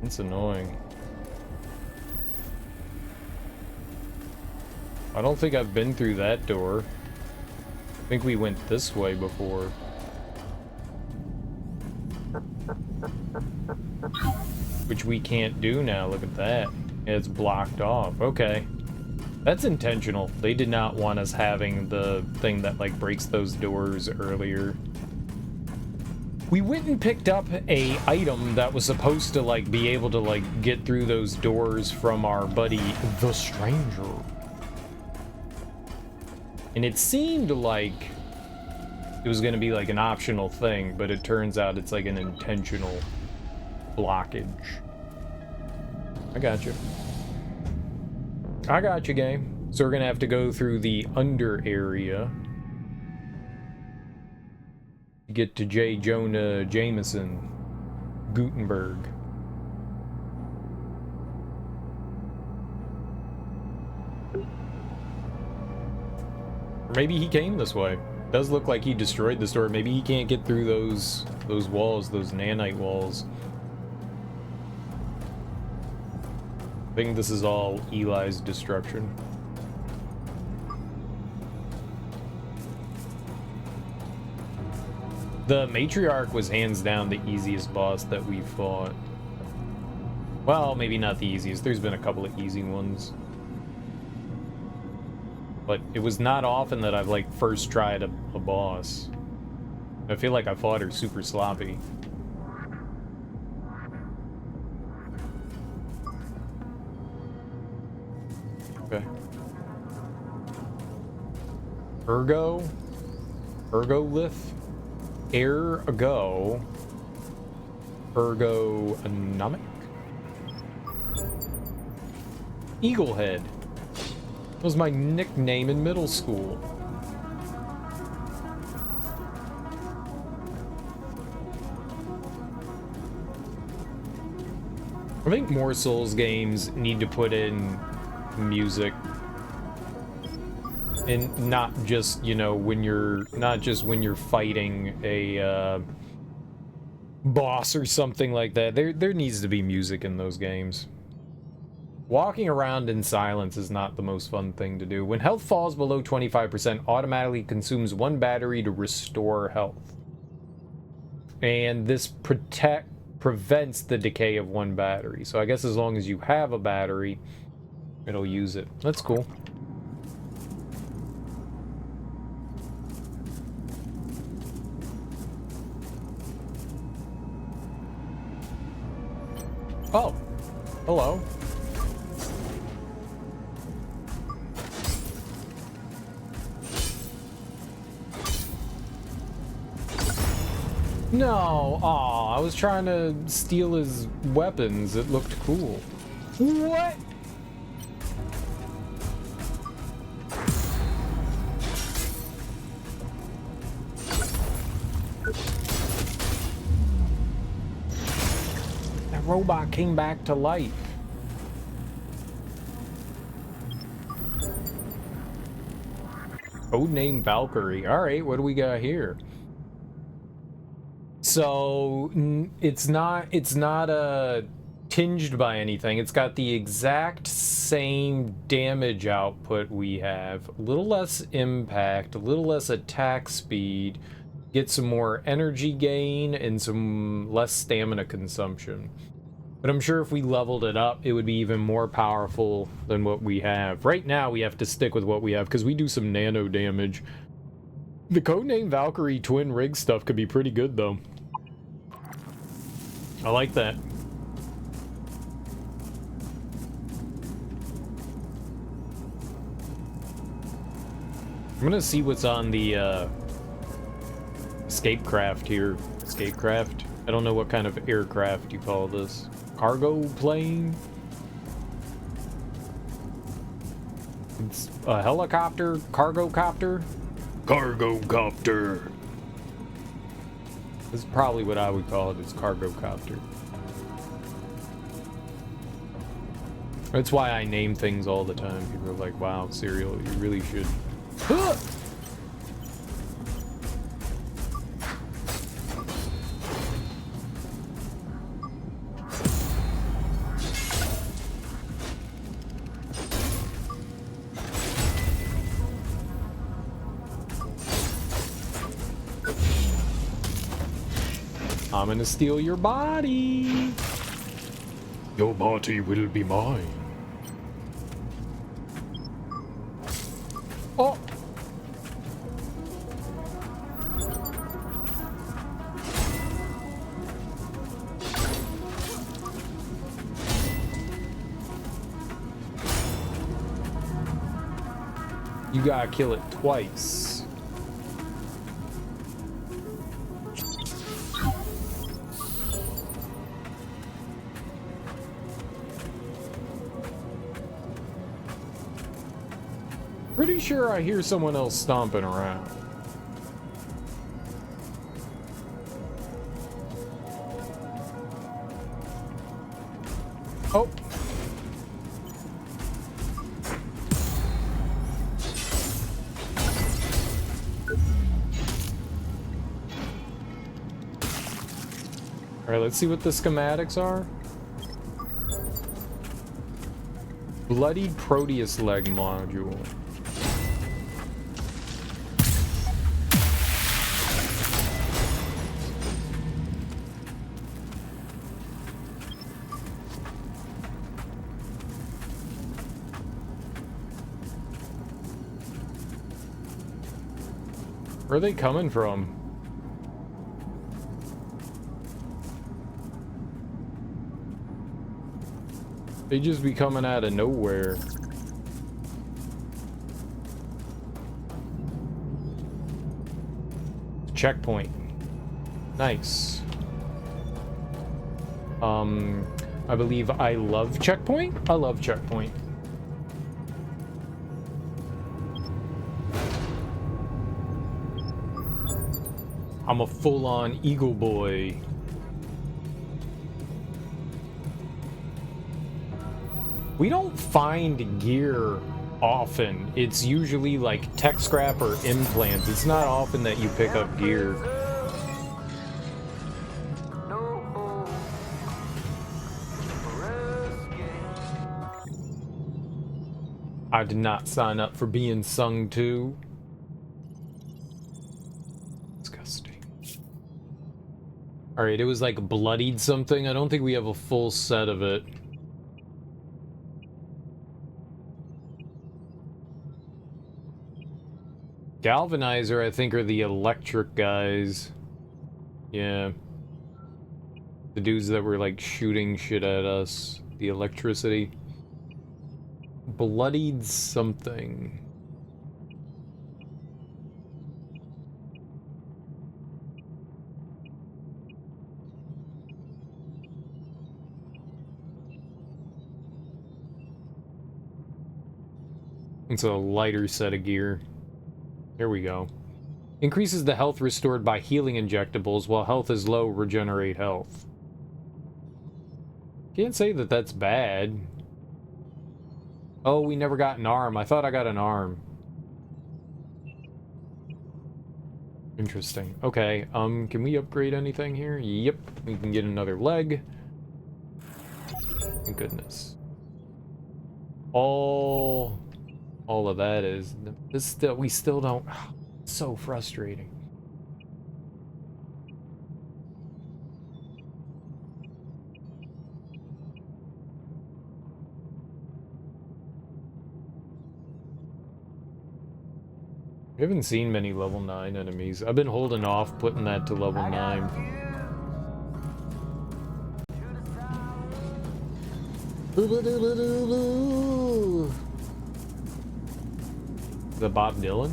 it's annoying. I don't think I've been through that door. I think we went this way before. Which we can't do now, look at that. It's blocked off, okay. That's intentional. They did not want us having the thing that, like, breaks those doors earlier. We went and picked up a item that was supposed to, like, be able to, like, get through those doors from our buddy, the Stranger. And it seemed like it was gonna be, like, an optional thing, but it turns out it's, like, an intentional blockage. I got you. I got you, game. So we're gonna have to go through the under area to get to J. Jonah Jameson Gutenberg. Or maybe he came this way. Does look like he destroyed the store. Maybe he can't get through those walls, those nanite walls. I think this is all Eli's destruction. The Matriarch was hands down the easiest boss that we fought. Well, maybe not the easiest. There's been a couple of easy ones. But it was not often that I've, like, first tried a boss. I feel like I fought her super sloppy. Okay. Ergolith, ergonomic, Eaglehead. That was my nickname in middle school. I think more Souls games need to put in music, and not just, you know, when you're fighting a boss or something like that. There needs to be music in those games. Walking around in silence is not the most fun thing to do. When health falls below 25%, automatically consumes 1 battery to restore health. And this prevents the decay of one battery. So I guess as long as you have a battery, it'll use it. That's cool. Oh, hello. No, aw, I was trying to steal his weapons. It looked cool. What? That robot came back to life. Codename Valkyrie. All right, what do we got here? So it's not tinged by anything. It's got the exact same damage output we have. A little less impact, a little less attack speed, get some more energy gain and some less stamina consumption. But I'm sure if we leveled it up, it would be even more powerful than what we have. Right now, we have to stick with what we have because we do some nano damage. The Codename Valkyrie twin rig stuff could be pretty good, though. I like that. I'm gonna see what's on the escapecraft here. Escapecraft? I don't know what kind of aircraft you call this. Cargo plane? It's a helicopter? Cargo copter? Cargo copter. This is probably what I would call it. It's cargo copter. That's why I name things all the time. People are like, wow, Serial, you really should. I'm gonna steal your body. Your body will be mine. Oh! You gotta kill it twice. Pretty sure I hear someone else stomping around. Oh. All right, let's see what the schematics are. Bloodied Proteus leg module. Where are they coming from? They just be coming out of nowhere. Checkpoint. Nice. I believe I love checkpoint? I love checkpoint. I'm a full-on Eagle boy. We don't find gear often. It's usually like tech scrap or implants. It's not often that you pick up gear. I did not sign up for being sung to. Disgusting. Alright, it was like bloodied something. I don't think we have a full set of it. Galvanizer, I think, are the electric guys. Yeah. The dudes that were, like, shooting shit at us. The electricity. Bloodied something. It's a lighter set of gear. Here we go. Increases the health restored by healing injectables. While health is low, regenerate health. Can't say that that's bad. Oh, we never got an arm. I thought I got an arm. Interesting. Okay, can we upgrade anything here? Yep, we can get another leg. Thank goodness. All of that is this still we still don't. So frustrating. I haven't seen many level 9 enemies. I've been holding off putting that to level 9. Is that Bob Dylan?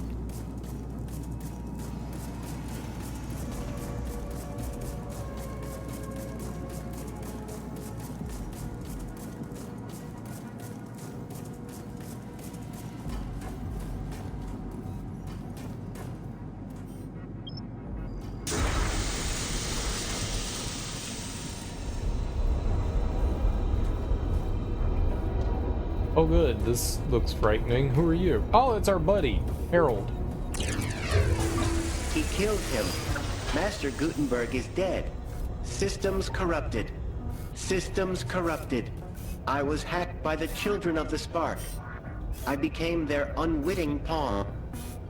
Oh good, this looks frightening. Who are you? Oh, it's our buddy, Harold. He killed him. Master Gutenberg is dead. Systems corrupted. Systems corrupted. I was hacked by the children of the Spark. I became their unwitting pawn.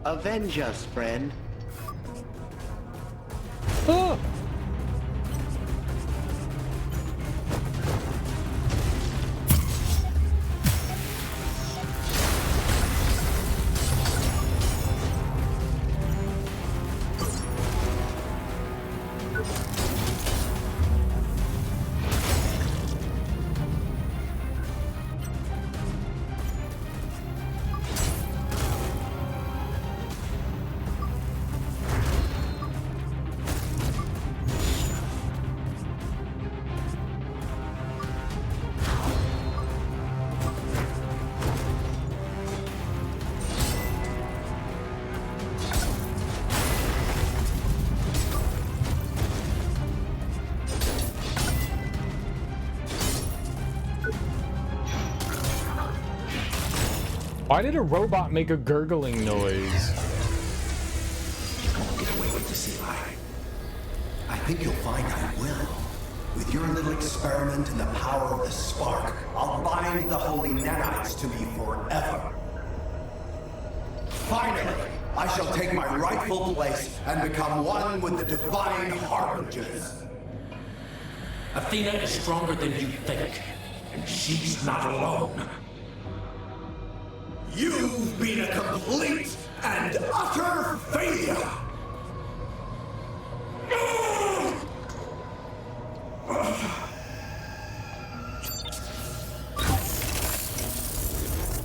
Avenge us, friend. Oh! Why did a robot make a gurgling noise? Won't get away with this, Eli. I think you'll find I will. With your little experiment and the power of the spark, I'll bind the holy nanites to me forever. Finally, I shall take my rightful place and become one with the divine harbingers. Athena is stronger than you think, and she's not alone. You've been a complete and utter failure!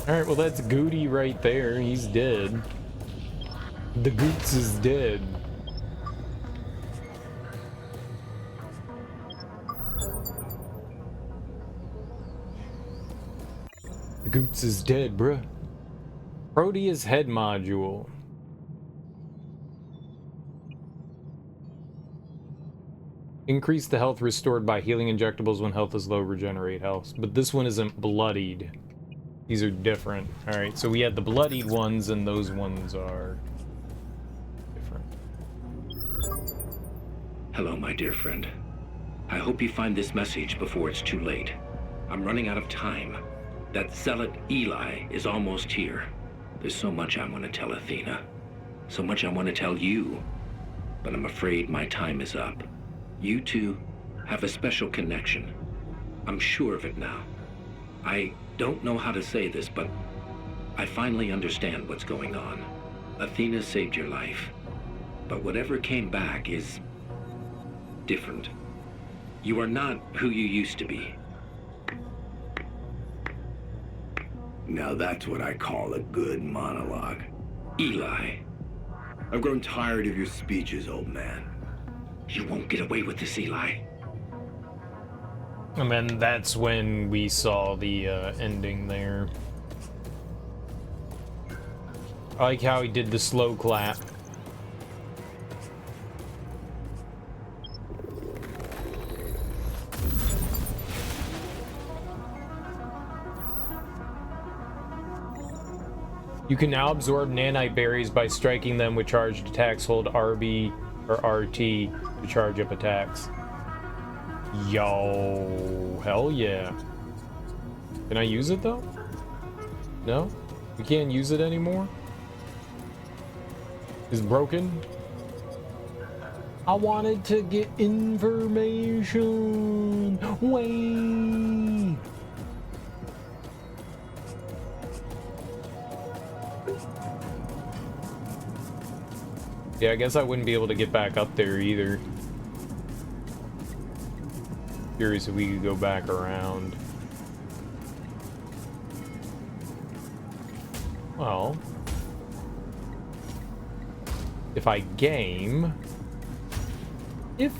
Alright, well that's Goody right there. He's dead. The Goots is dead. The Goots is dead, bruh. Proteus head module. Increase the health restored by healing injectables when health is low, regenerate health. But this one isn't bloodied. These are different. Alright, so we had the bloodied ones and those ones are different. Hello, my dear friend. I hope you find this message before it's too late. I'm running out of time. That zealot Eli is almost here. There's so much I want to tell Athena. So much I want to tell you. But I'm afraid my time is up. You two have a special connection. I'm sure of it now. I don't know how to say this, but I finally understand what's going on. Athena saved your life, but whatever came back is different. You are not who you used to be. Now that's what I call a good monologue. Eli. I've grown tired of your speeches, old man. You won't get away with this, Eli. And then that's when we saw the ending there. I like how he did the slow clap. You can now absorb nanite berries by striking them with charged attacks. Hold RB or RT to charge up attacks. Yo, hell yeah. Can I use it though? No? We can't use it anymore? It's broken? I wanted to get information. Wait. Yeah, I guess I wouldn't be able to get back up there either. Curious if we could go back around. Well, if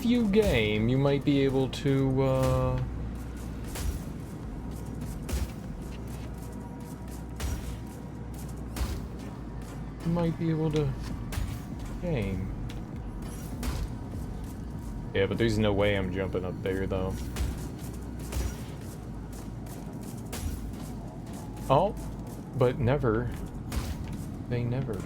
you game, you might be able to, game. Yeah, but there's no way I'm jumping up there, though. Oh, but never. They never.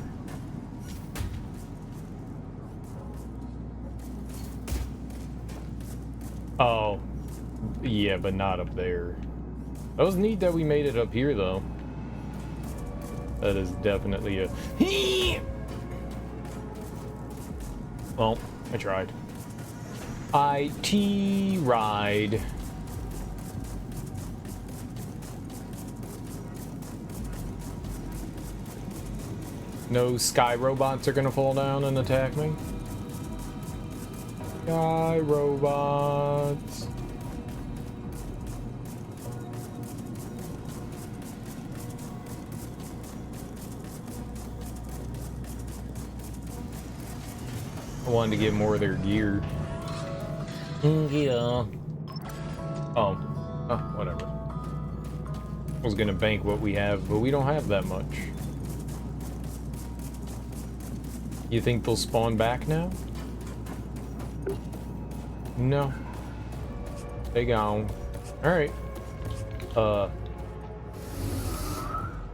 Oh, yeah, but not up there. That was neat that we made it up here, though. That is definitely a... Well, I tried. IT ride. No sky robots are gonna fall down and attack me. Sky robots. I wanted to get more of their gear. Yeah. Oh, whatever. I was gonna bank what we have, but we don't have that much. You think they'll spawn back now? No. They gone. Alright. How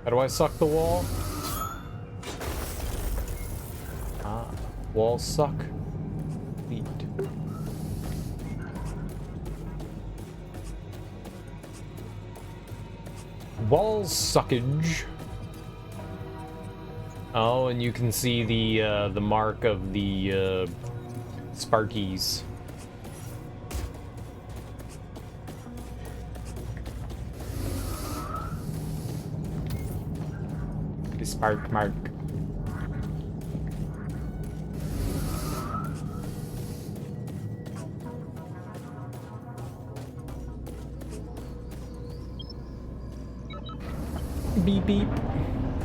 do I suck the wall? Ah, walls suck. Neat. Walls suckage. Oh, and you can see the mark of the Sparkies. The spark mark. Beep beep.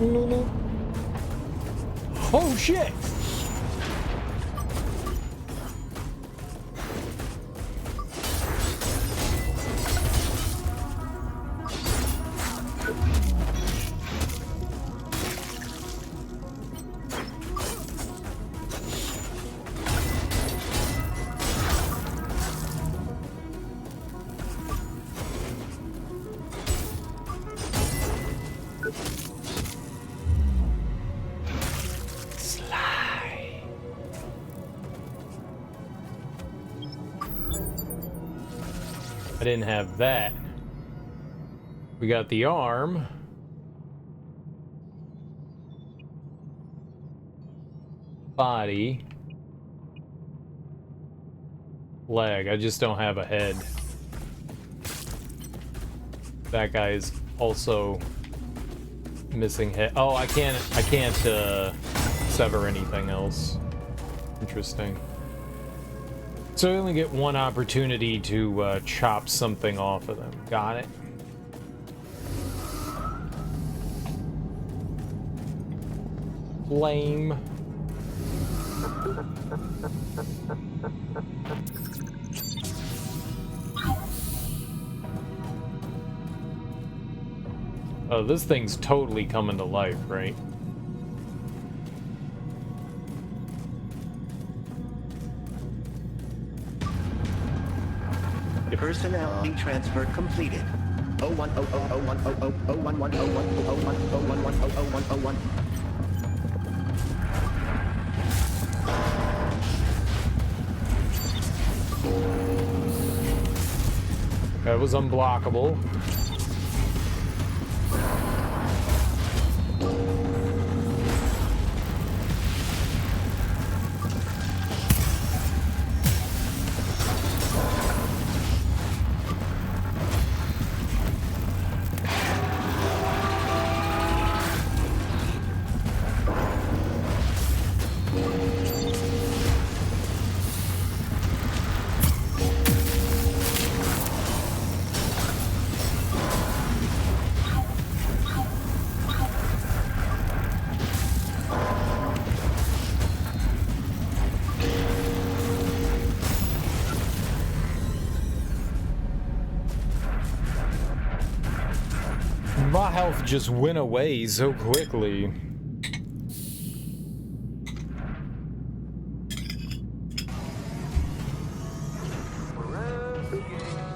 No no. Oh shit! I didn't have that. We got the arm. Body. leg. I just don't have a head. That guy is also missing head. Oh, I can't sever anything else. Interesting. So I only get one opportunity to chop something off of them. Got it. Lame. Oh, this thing's totally coming to life, right? Personality transfer completed. 0100010001110101010101. That was unblockable. My health just went away so quickly.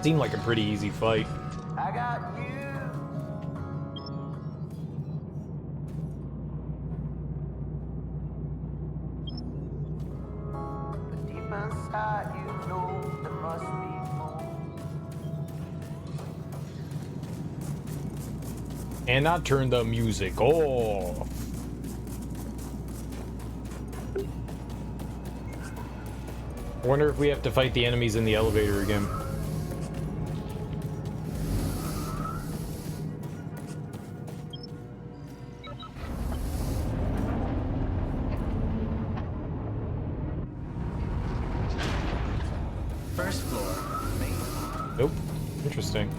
Seemed like a pretty easy fight. I got you. But deep inside, you know there must be more. And I turned the music off. Wonder if we have to fight the enemies in the elevator again. First floor. Nope. Interesting.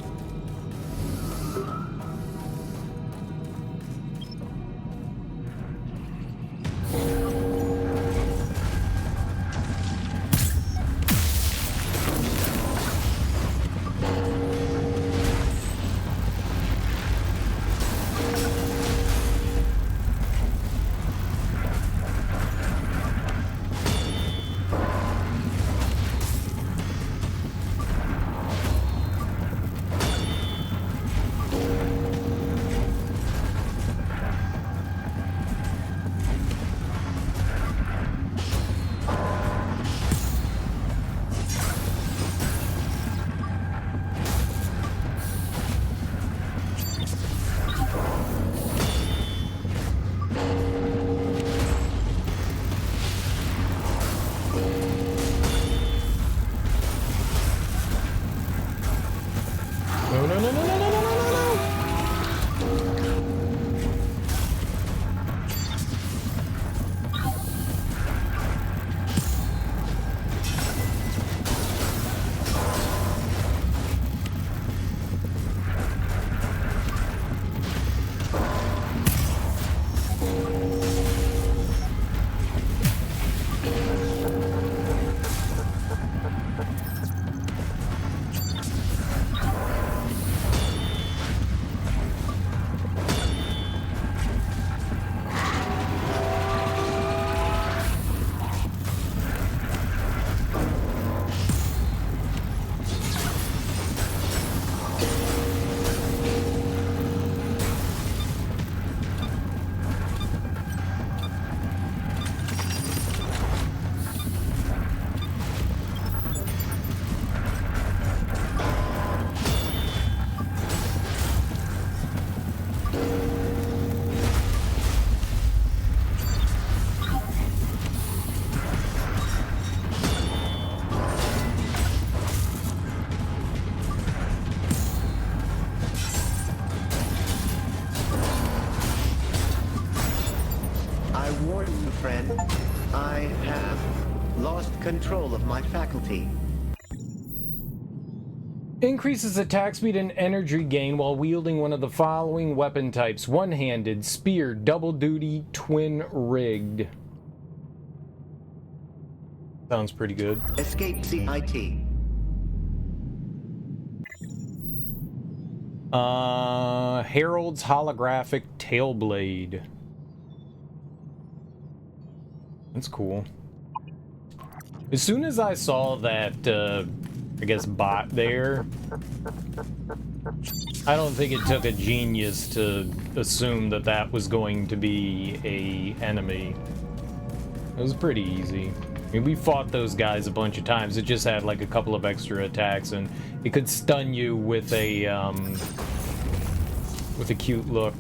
control of my faculty. Increases attack speed and energy gain while wielding one of the following weapon types: one-handed, spear, double duty, twin rigged. Sounds pretty good. Escape CIT. Herald's holographic tailblade. That's cool. As soon as I saw that, I guess, bot there, I don't think it took a genius to assume that that was going to be a enemy. It was pretty easy. I mean, we fought those guys a bunch of times. It just had like a couple of extra attacks, and it could stun you with a cute look.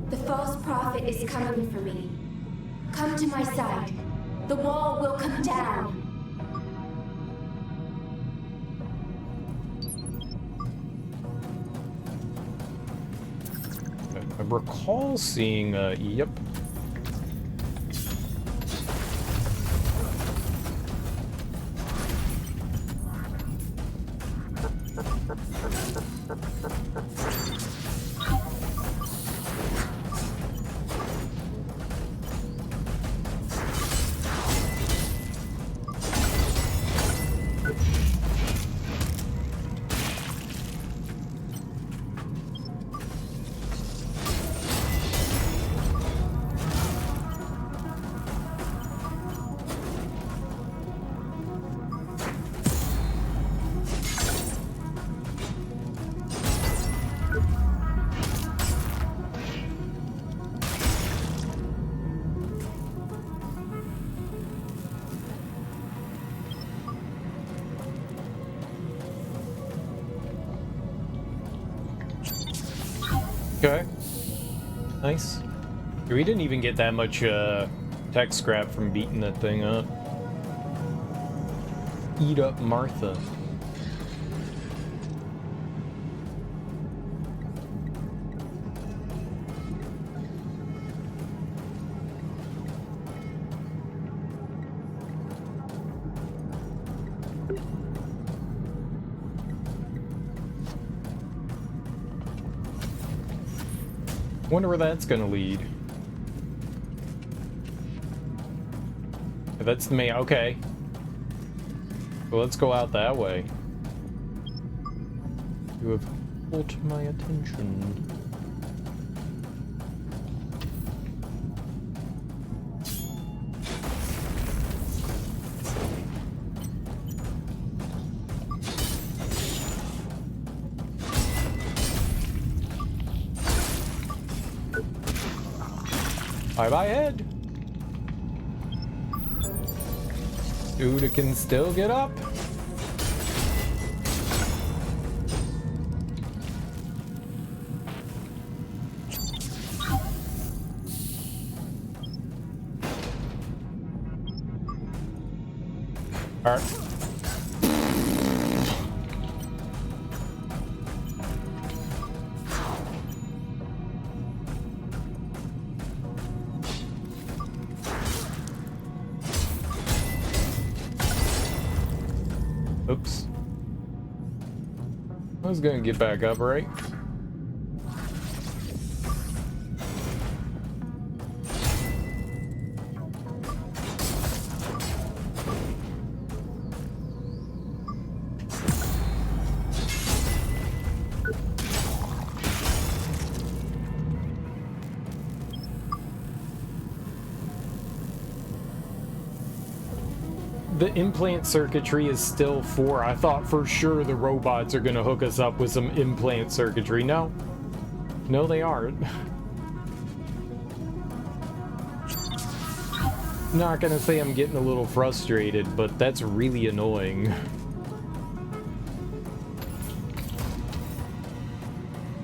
The false prophet is coming for me. Come to my side. The wall will come down. I recall seeing, yep. Okay. Nice. We didn't even get that much tech scrap from beating that thing up. Eat up Martha. Wonder where that's gonna lead. That's the main. Okay. Well, let's go out that way. You have caught my attention. Bye-bye, head. Dude, it can still get up. All right. Oops. I was gonna get back up, right? The implant circuitry is still 4. I thought for sure the robots are going to hook us up with some implant circuitry. No. No, they aren't. Not going to say I'm getting a little frustrated, but that's really annoying.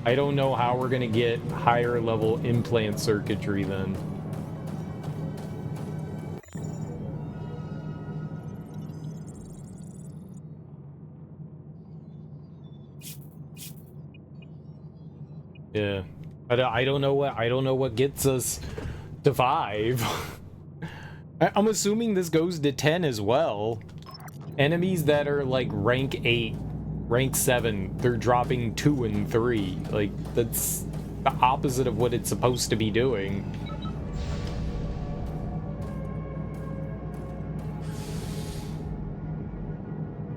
I don't know how we're going to get higher level implant circuitry then. Yeah, I don't know what gets us to 5. I'm assuming this goes to 10 as well. Enemies that are like rank 8, rank 7, they're dropping 2 and 3. Like, that's the opposite of what it's supposed to be doing.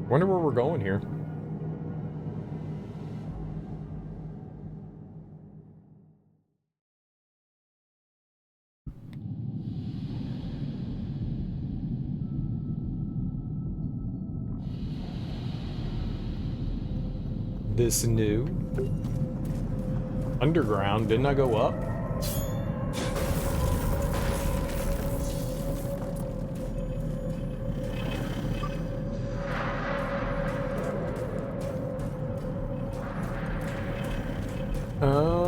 Wonder where we're going here. This new underground, didn't I go up? Oh.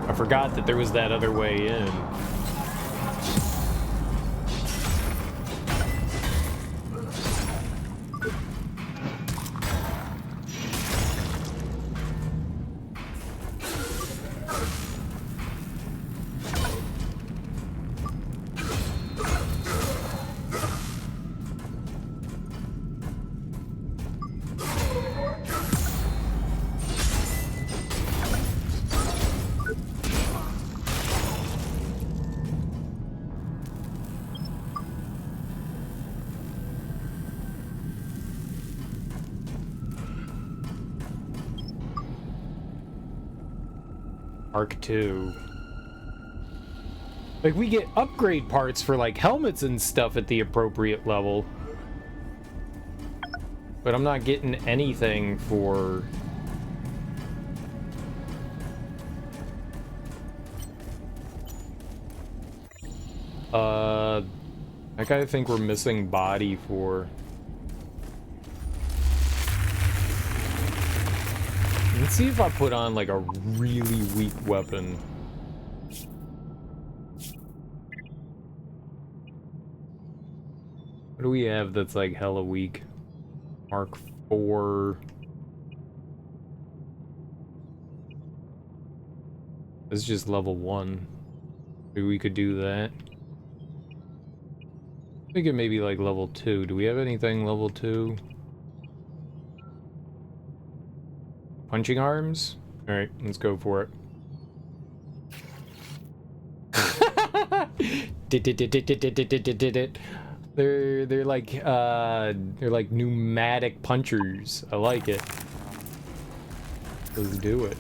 I forgot that there was that other way in. Mark 2. Like, we get upgrade parts for, like, helmets and stuff at the appropriate level. But I'm not getting anything for... That guy I think we're missing body for. Let's see if I put on like a really weak weapon. What do we have that's like hella weak? Mark 4. This is just level 1. Maybe we could do that. I think it may be like level 2. Do we have anything level 2? Punching arms? Alright, let's go for it. They're like pneumatic punchers. I like it. Let's do it.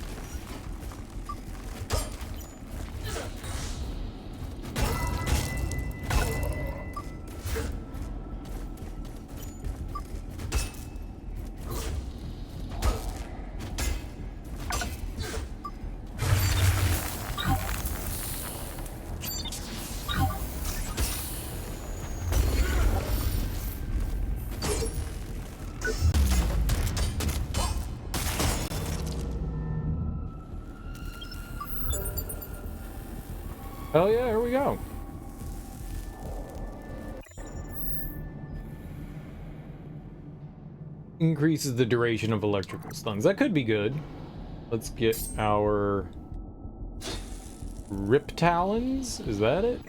Oh yeah, here we go. Increases the duration of electrical stuns. That could be good. Let's get our Rip Talons. Is that it?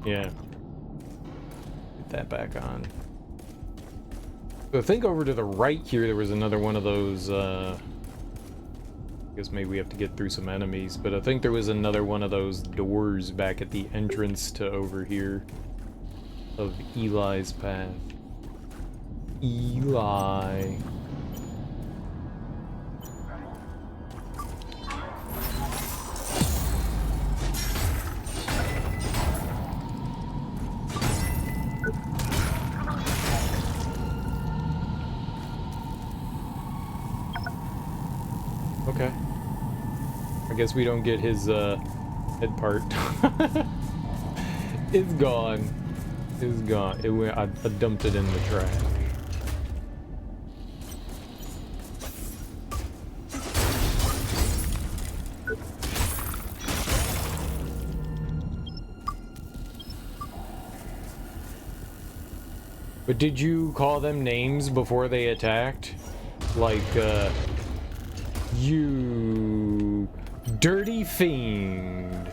Yeah. Get that back on. So I think over to the right here there was another one of those I guess maybe we have to get through some enemies, but I think there was another one of those doors back at the entrance to over here of Eli's path. Eli. Okay. I guess we don't get his head part. It's gone. It's gone. It went, I dumped it in the trash. But did you call them names before they attacked? Like, you dirty fiend.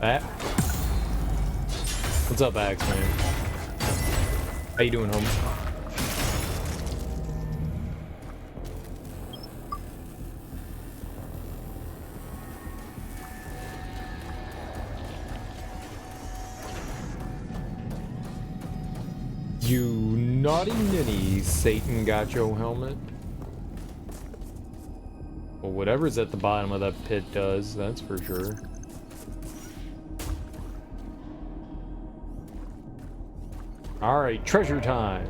That. What's up, Axeman? How you doing, homie? You naughty ninny, Satan got your helmet. Well, whatever's at the bottom of that pit does, that's for sure. Alright, treasure time.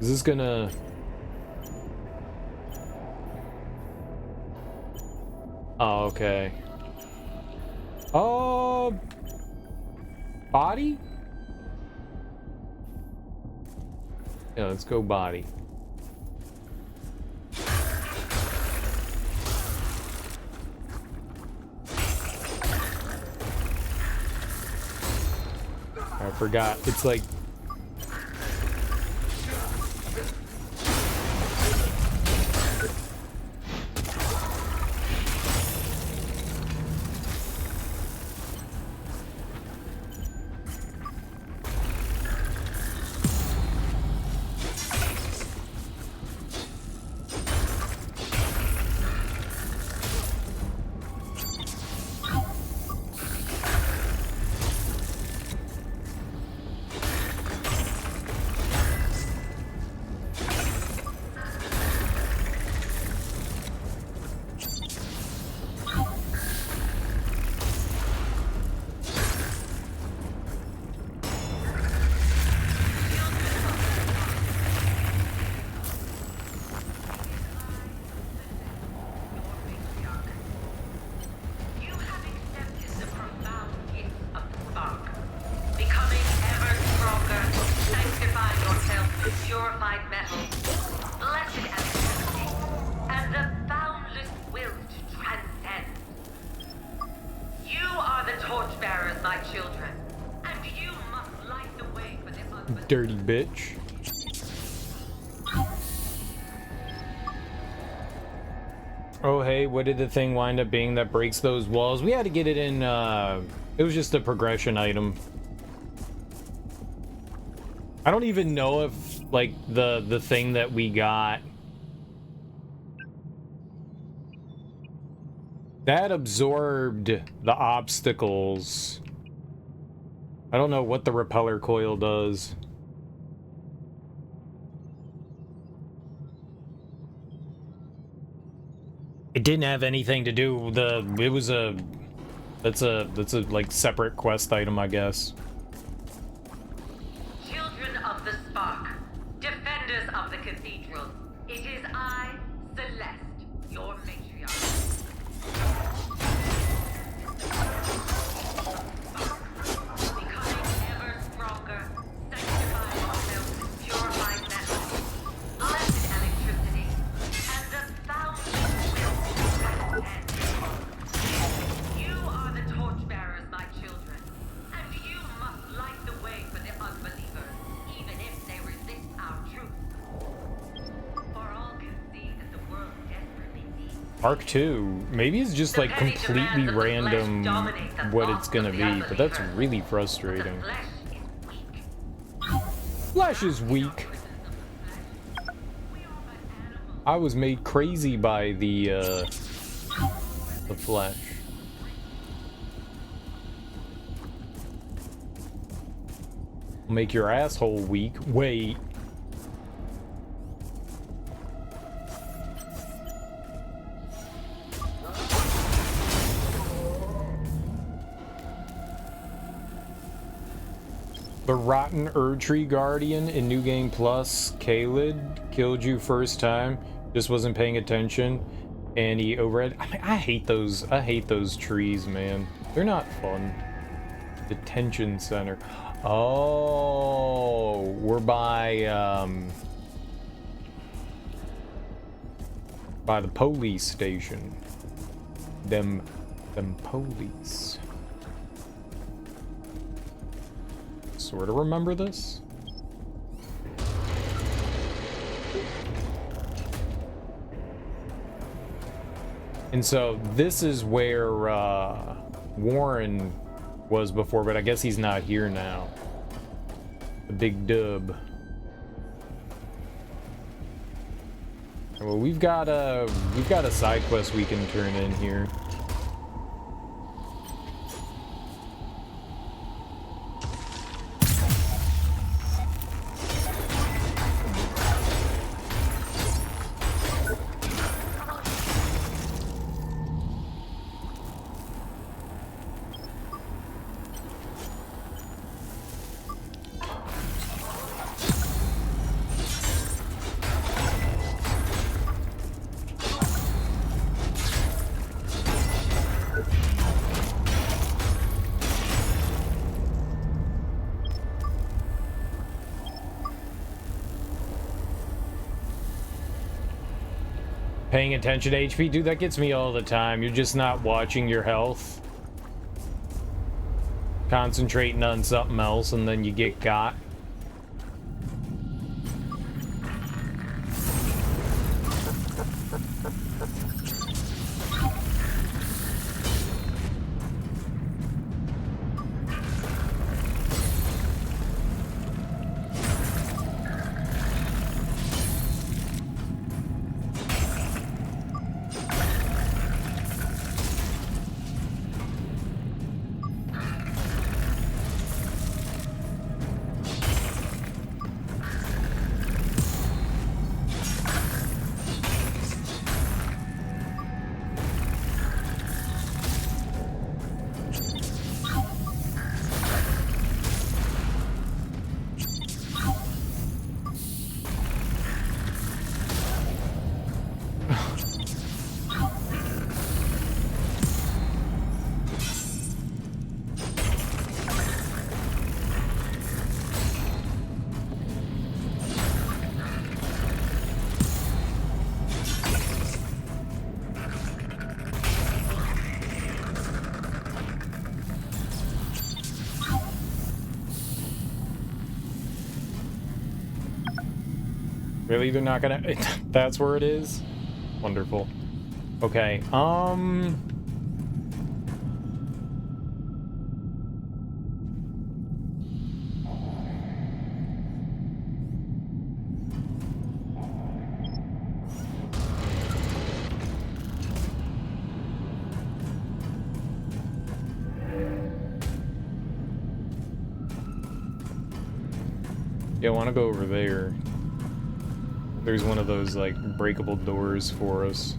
Is this gonna... Oh, okay. Body? Yeah, let's go body. I forgot. It's like... Dirty bitch. Oh hey, what did the thing wind up being that breaks those walls? We had to get it in, it was just a progression item. I don't even know if, like, the thing that we got... that absorbed the obstacles. I don't know what the repeller coil does. It didn't have anything to do with it was a... That's a like separate quest item, I guess. Children of the Spark, defenders of the cathedral, it is I, Celeste, your matriarch. Becoming ever stronger, sanctify yourself with purified metal, blessed electricity, and the boundless will to transcend. You are the torchbearers, my children, and you must light the way for the unbelievers, even if they resist our truth. For all can see that the world desperately needs. Arc 2. Maybe it's just like completely random what it's gonna be, but that's really frustrating. Flesh is weak. I was made crazy by the flesh. Make your asshole weak. Wait. The Rotten Erdtree Guardian in New Game Plus, Khalid, killed you first time, just wasn't paying attention, and he overread. I hate those trees, man. They're not fun. Detention center. Oh, we're by the police station. Them Them police. Sort of remember this. And so this is where Warren was before, but I guess he's not here now. The big dub. Well, we've got a side quest we can turn in here. Paying attention to HP, dude, that gets me all the time. You're just not watching your health. Concentrating on something else and then you get got. Really? They're not gonna... That's where it is? Wonderful. Okay, yeah, I want to go over there. There's one of those, like, breakable doors for us.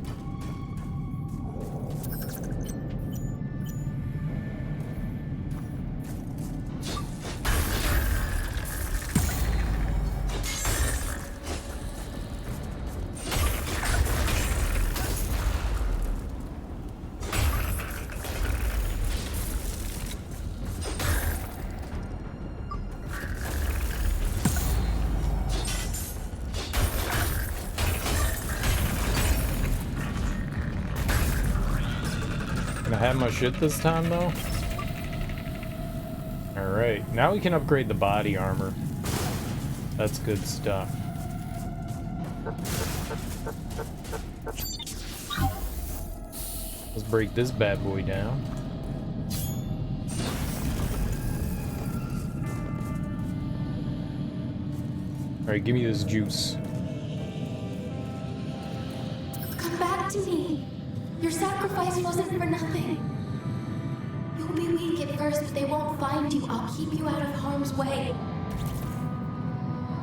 Have my shit this time though. All right, now we can upgrade the body armor. That's good stuff. Let's break this bad boy down. All right, give me this juice. Come back to me. Your sacrifice wasn't for nothing. You'll be weak at first, but they won't find you. I'll keep you out of harm's way.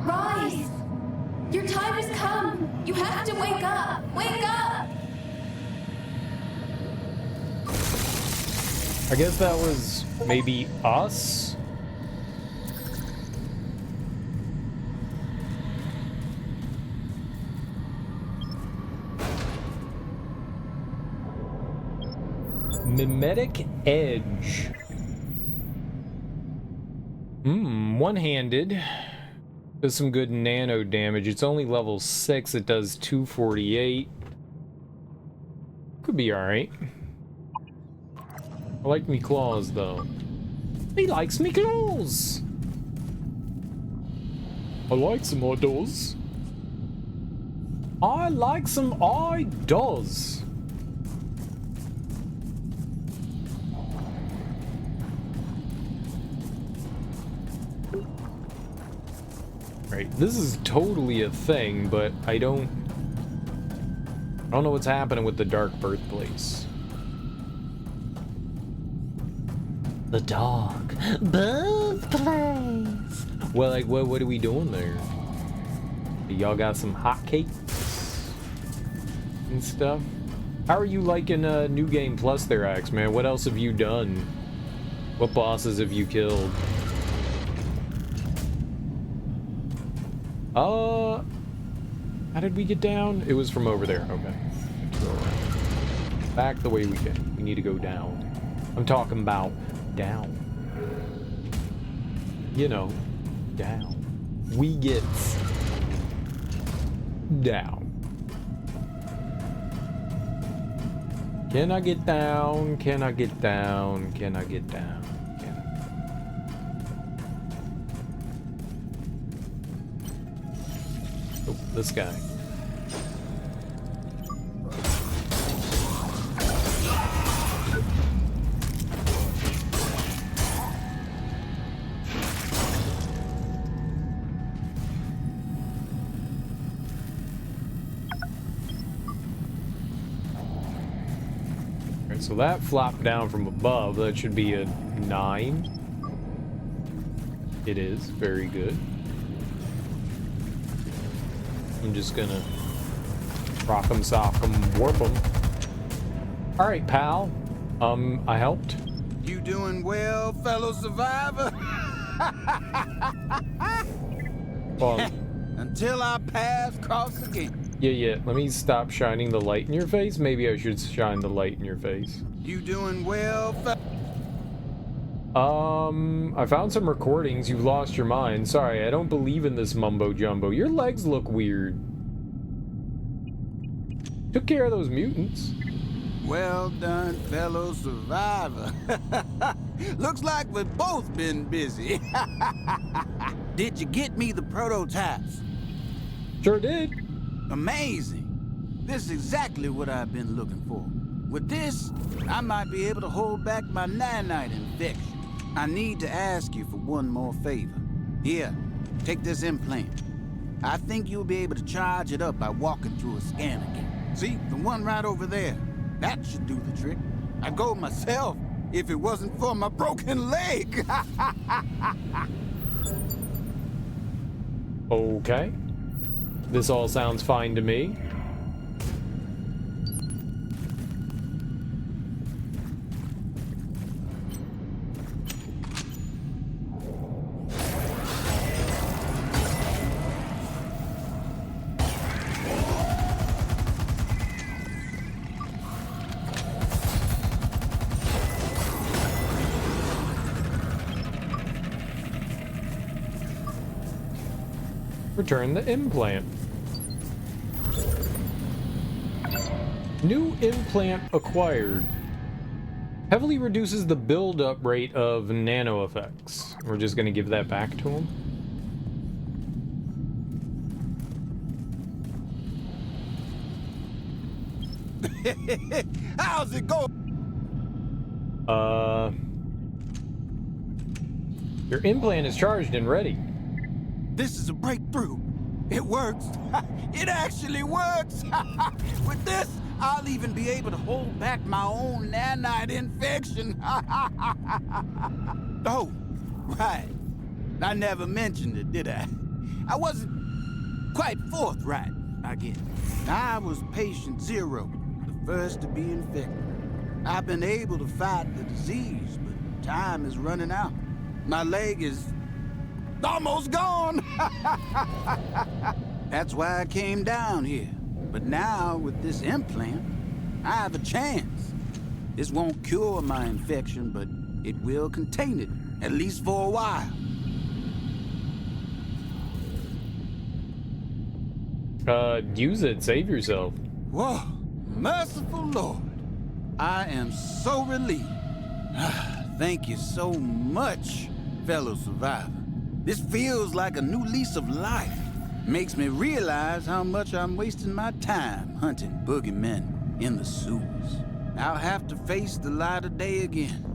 Rise! Your time has come. You have to wake up. Wake up! I guess that was maybe us? Mimetic Edge. One-handed. Does some good nano damage. It's only level 6. It does 248. Could be alright. I like me claws, though. He likes me claws! I like some outdoors. I like some outdoors. Right, this is totally a thing, but I don't know what's happening with the dark birthplace. The dark birthplace. Well, like, what are we doing there? Y'all got some hotcakes and stuff? How are you liking New Game Plus there, Axe, man? What else have you done? What bosses have you killed? How did we get down? It was from over there. Okay. Let's go around. Back the way we came. We need to go down. I'm talking about down. You know, down. We get down. Can I get down? Can I get down? Can I get down? Oh, this guy. So that flopped down from above. That should be a 9. It is. Very good. I'm just gonna rock 'em, sock 'em, warp 'em. Alright, pal. I helped. You doing well, fellow survivor? Well, until our paths cross again. Yeah. Let me stop shining the light in your face. Maybe I should shine the light in your face. You doing well, I found some recordings. You've lost your mind. Sorry, I don't believe in this mumbo jumbo. Your legs look weird. Took care of those mutants. Well done, fellow survivor. Looks like we've both been busy. Did you get me the prototypes? Sure did. Amazing. This is exactly what I've been looking for. With this, I might be able to hold back my nanite infection. I need to ask you for one more favor. Here, take this implant. I think you'll be able to charge it up by walking through a scan again. See, the one right over there. That should do the trick. I'd go myself if it wasn't for my broken leg. Okay. This all sounds fine to me. Return the implant. New implant acquired. Heavily reduces the build-up rate of nano effects. We're just gonna give that back to him. How's it going? Your implant is charged and ready. This is a breakthrough. It works. It actually works. With this, I'll even be able to hold back my own nanite infection. Oh, right. I never mentioned it, did I? I wasn't quite forthright, I guess. I was patient 0, the first to be infected. I've been able to fight the disease, but time is running out. My leg is almost gone. That's why I came down here. But now, with this implant, I have a chance. This won't cure my infection, but it will contain it, at least for a while. Use it. Save yourself. Whoa, merciful Lord. I am so relieved. Thank you so much, fellow survivor. This feels like a new lease of life. Makes me realize how much I'm wasting my time hunting boogeymen in the sewers. I'll have to face the light of day again.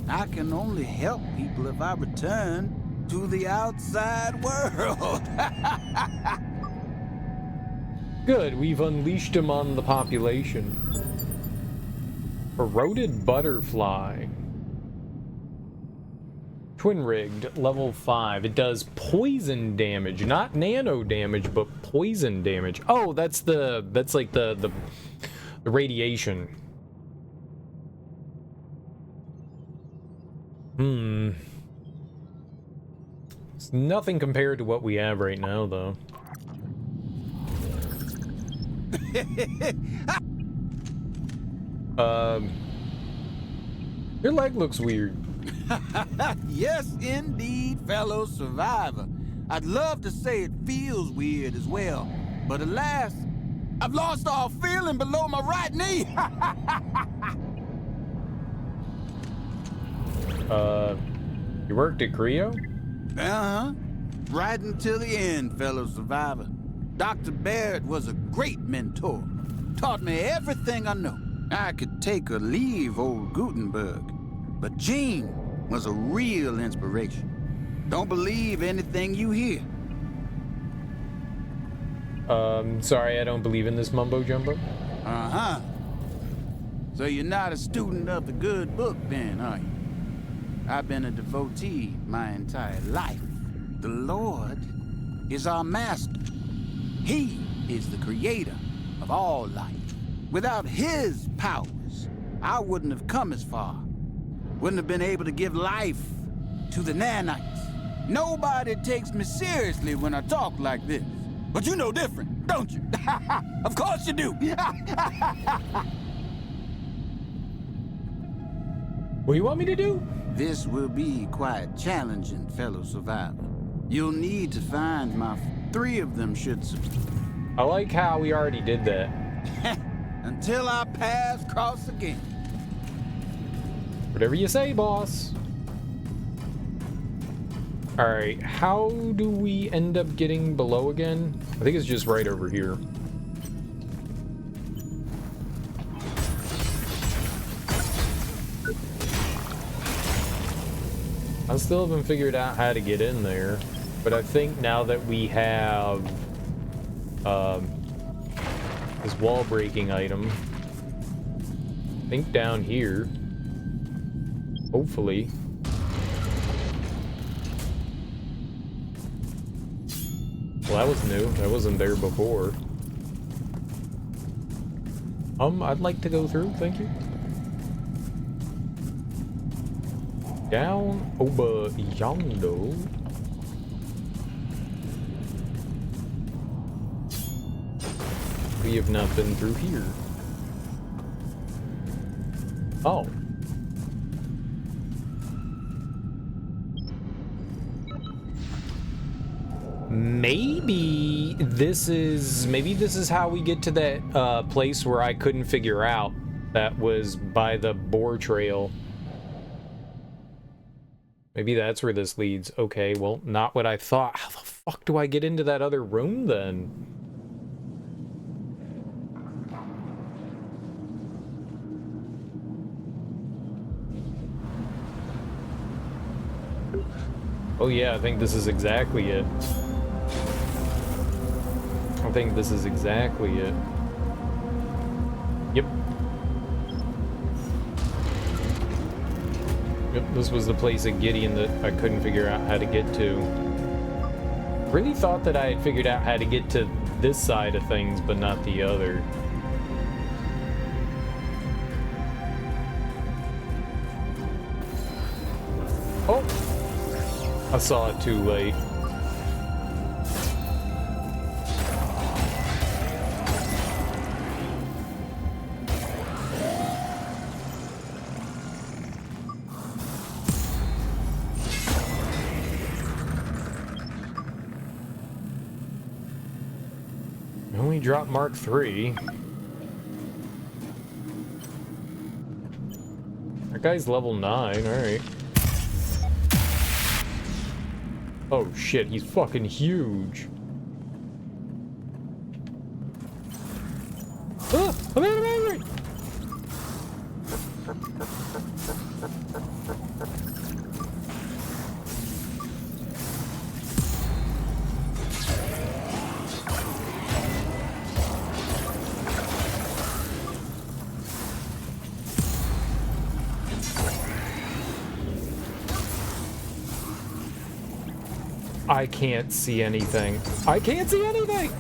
I can only help people if I return to the outside world. Good, we've unleashed him on the population. Corroded butterfly. Twin rigged, level 5. It does poison damage, not nano damage, but poison damage. Oh, that's like the radiation. It's nothing compared to what we have right now, though. Your leg looks weird. Yes, indeed, fellow survivor. I'd love to say it feels weird as well, but alas, I've lost all feeling below my right knee. You worked at Creo? Uh-huh. Right until the end, fellow survivor. Dr. Barrett was a great mentor. Taught me everything I know. I could take or leave old Gutenberg, but Gene was a real inspiration. Don't believe anything you hear. Sorry, I don't believe in this mumbo jumbo. Uh-huh. So you're not a student of the good book then, are you? I've been a devotee my entire life. The Lord is our master. He is the creator of all life. Without his powers, I wouldn't have come as far. Wouldn't have been able to give life to the nanites. Nobody takes me seriously when I talk like this. But you know different, don't you? Of course you do. What do you want me to do? This will be quite challenging, fellow survivor. You'll need to find my... 3 of them should... I like how we already did that. Until our paths cross again. Whatever you say, boss. Alright, how do we end up getting below again? I think it's just right over here. I still haven't figured out how to get in there, but I think now that we have this wall breaking item, I think down here, hopefully. Well, that was new. That wasn't there before. I'd like to go through, thank you. Down over yonder. We have not been through here. Oh. Maybe this is how we get to that place where I couldn't figure out. That was by the boar trail. Maybe that's where this leads. Okay, well, not what I thought. How the fuck do I get into that other room then? Oh yeah, I think this is exactly it. I think this is exactly it. Yep. Yep, this was the place at Gideon that I couldn't figure out how to get to. Really thought that I had figured out how to get to this side of things, but not the other. Oh! I saw it too late. Only dropped Mark 3. That guy's level 9, alright. Oh shit, he's fucking huge. Ah! I'm angry! I can't see anything. I can't see anything!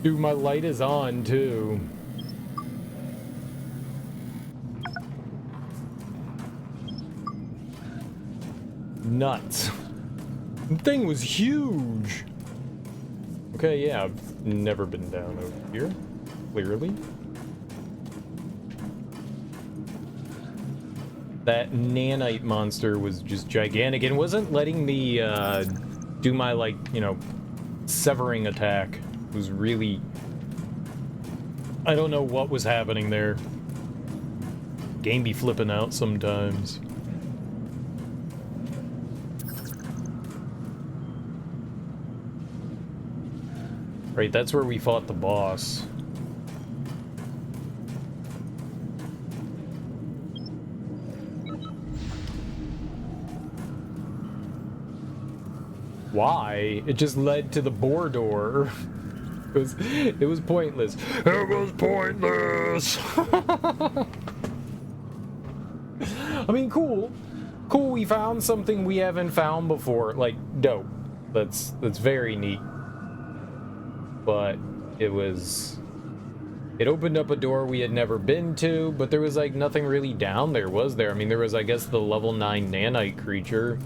Dude, my light is on, too. Nuts. The thing was huge. Okay, yeah, I've never been down over here, clearly. That nanite monster was just gigantic and wasn't letting me do my, like, you know, severing attack. It was really... I don't know what was happening there. Game be flipping out sometimes. Right, that's where we fought the boss. Why? It just led to the boar door. It was pointless. It was pointless! I mean, cool. Cool, we found something we haven't found before. Like, dope. That's very neat. But it opened up a door we had never been to, but there was, like, nothing really down there, was there? I mean, there was, I guess, the level 9 nanite creature.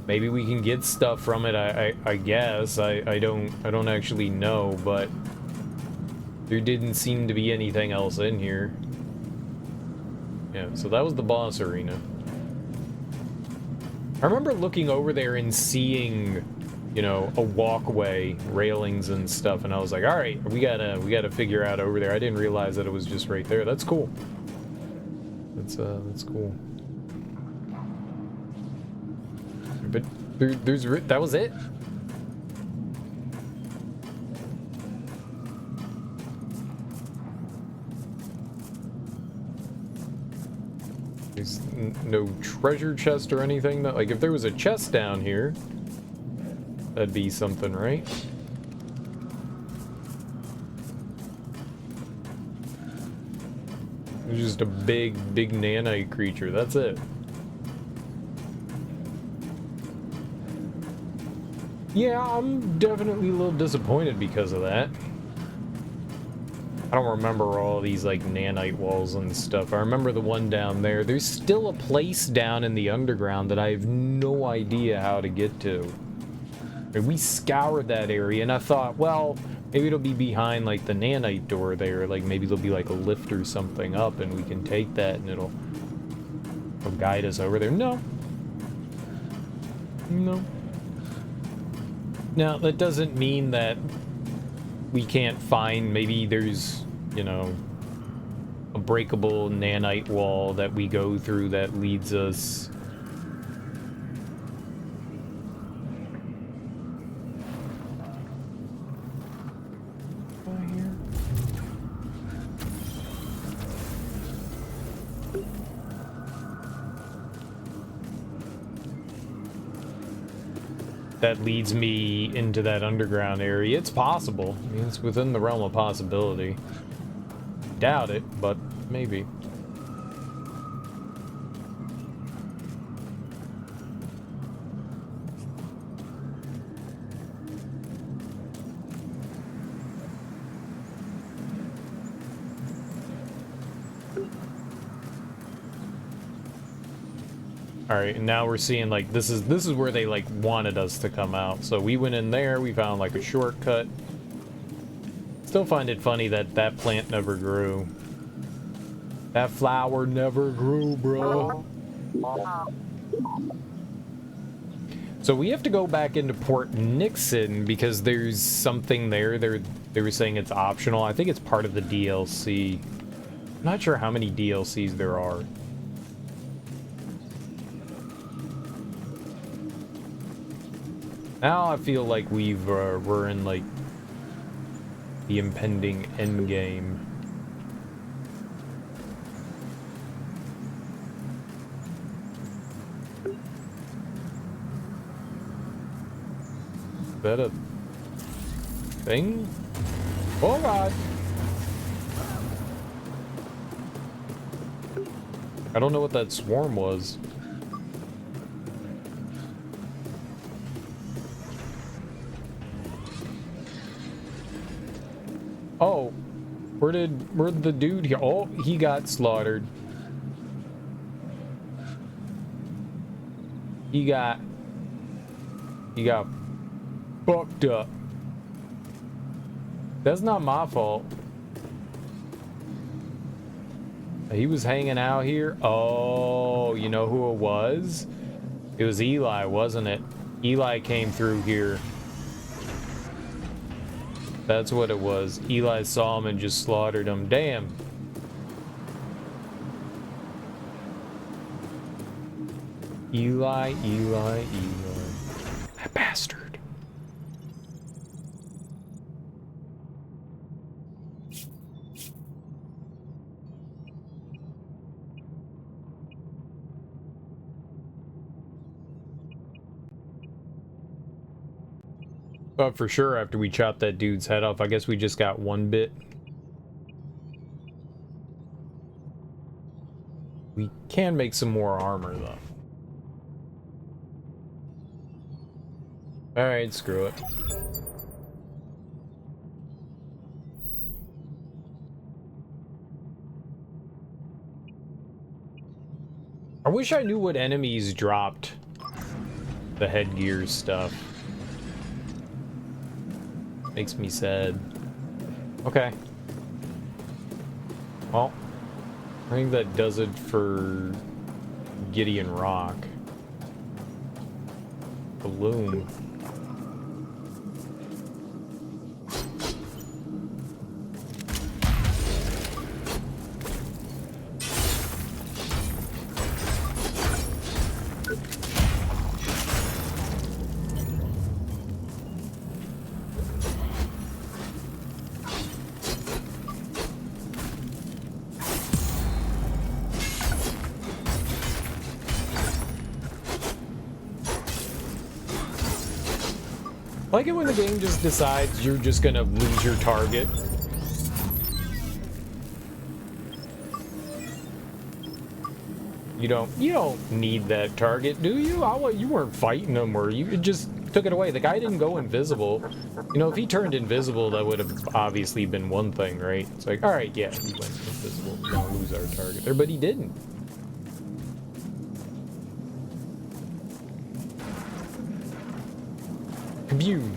Maybe we can get stuff from it, I guess. I don't actually know, but there didn't seem to be anything else in here. Yeah, so that was the boss arena. I remember looking over there and seeing, you know, a walkway, railings and stuff, and I was like, all right, we gotta figure out over there. I didn't realize that it was just right there. That's cool. That's cool. But that was it. There's no treasure chest or anything. That, like, if there was a chest down here, that'd be something, right? There's just a big nanite creature. That's it. Yeah, I'm definitely a little disappointed because of that. I don't remember all these, like, nanite walls and stuff. I remember the one down there. There's still a place down in the underground that I have no idea how to get to. And we scoured that area, and I thought, well, maybe it'll be behind, like, the nanite door there. Like, maybe there'll be, like, a lift or something up, and we can take that, and it'll guide us over there. No. No. Now, that doesn't mean that we can't find, maybe there's, you know, a breakable nanite wall that we go through that leads us. That leads me into that underground area. It's possible. I mean, it's within the realm of possibility. Doubt it, but maybe. Alright, and now we're seeing, like, this is where they, like, wanted us to come out. So we went in there, we found, like, a shortcut. Still find it funny that that plant never grew. That flower never grew, bro. So we have to go back into Port Nixon because there's something there. They were saying it's optional. I think it's part of the DLC. I'm not sure how many DLCs there are. Now I feel like we're in, like, the impending end game. Is that a thing? Oh god! I don't know what that swarm was. Oh, where'd the dude here? Oh, he got slaughtered. He got fucked up. That's not my fault. He was hanging out here. Oh, you know who it was? It was Eli, wasn't it? Eli came through here. That's what it was. Eli saw him and just slaughtered him. Damn. Eli. That bastard. But for sure, after we chopped that dude's head off, I guess we just got one bit. We can make some more armor, though. Alright, screw it. I wish I knew what enemies dropped the headgear stuff. Makes me sad. Okay. Well, I think that does it for Gideon Rock. Balloon. I like it when the game just decides you're just gonna lose your target. You don't need that target, do you? You weren't fighting him, or you just took it away. The guy didn't go invisible. You know, if he turned invisible, that would have obviously been one thing, right? It's like, all right, yeah, he went invisible. We're gonna lose our target there, but he didn't. Kabune.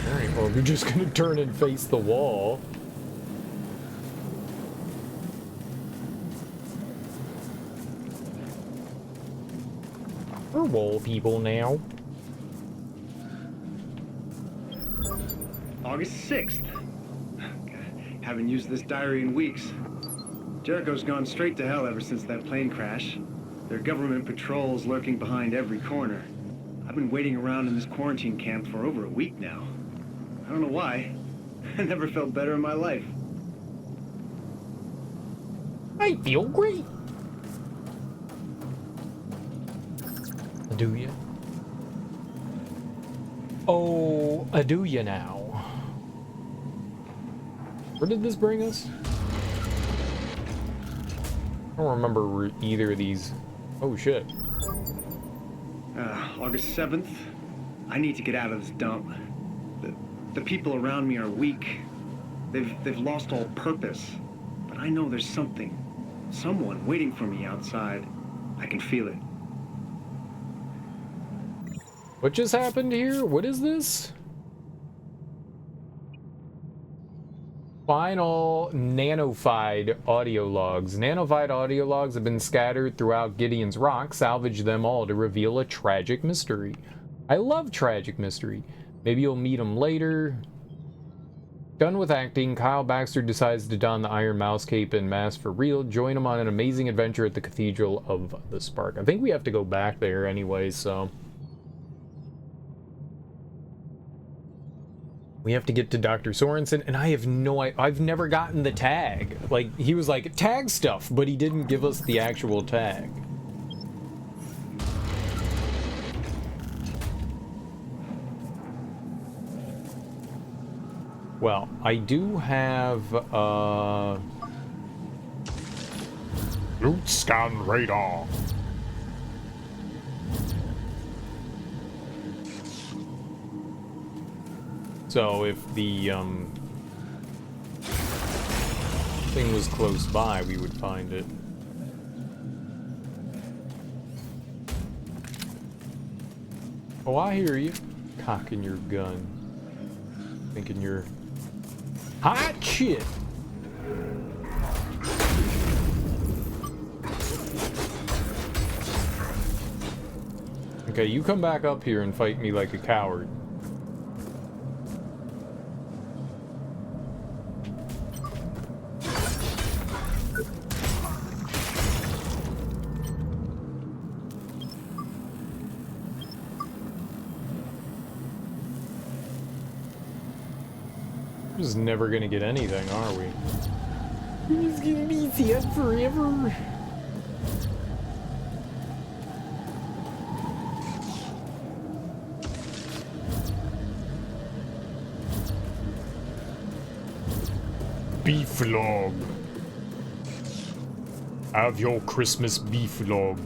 Alright, well, we're just gonna turn and face the wall. We're wall people now. August 6th. Haven't used this diary in weeks. Jericho's gone straight to hell ever since that plane crash. There are government patrols lurking behind every corner. I've been waiting around in this quarantine camp for over a week now. I don't know why. I never felt better in my life. I feel great. Do you? Oh, do you now? Where did this bring us? I don't remember either of these. Oh shit. August 7th. I need to get out of this dump. The people around me are weak. They've lost all purpose. But I know there's someone waiting for me outside. I can feel it. What just happened here? What is this? Final nanofied audio logs. Nanofied audio logs have been scattered throughout Gideon's Rock. Salvage them all to reveal a tragic mystery. I love tragic mystery. Maybe you'll meet him later. Done with acting, Kyle Baxter decides to don the Iron Mouse cape and mask for real. Join him on an amazing adventure at the Cathedral of the Spark. I think we have to go back there anyway, so... we have to get to Dr. Sorensen, and I have I've never gotten the tag. Like, he was like, tag stuff, but he didn't give us the actual tag. Well, I do have, route scan radar. So if the thing was close by, we would find it. Oh, I hear you. Cocking your gun. Thinking you're hot shit. Okay, you come back up here and fight me like a coward. We're just never gonna get anything, are we? We're just gonna be sad forever. Beef log. Have your Christmas beef log.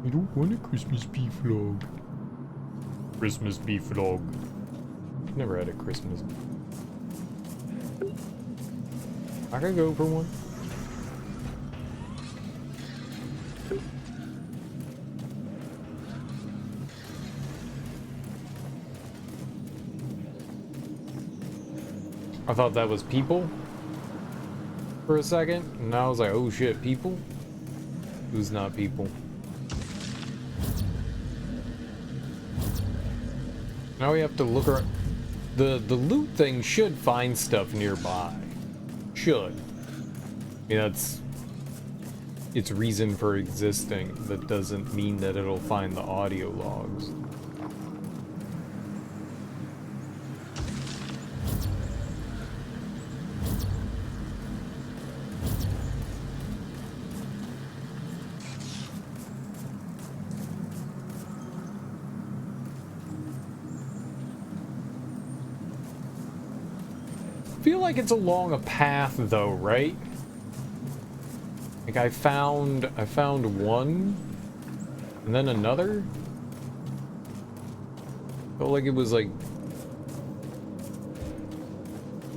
I don't want a Christmas beef log. Christmas beef log. Never had a Christmas. I could go for one. I thought that was people for a second, and I was like, oh shit, people? Who's not people? Now we have to look around. The loot thing should find stuff nearby. Should. I mean, that's its reason for existing. That doesn't mean that it'll find the audio logs. I feel like it's along a path though, right? Like I found one and then another. Felt like it was like,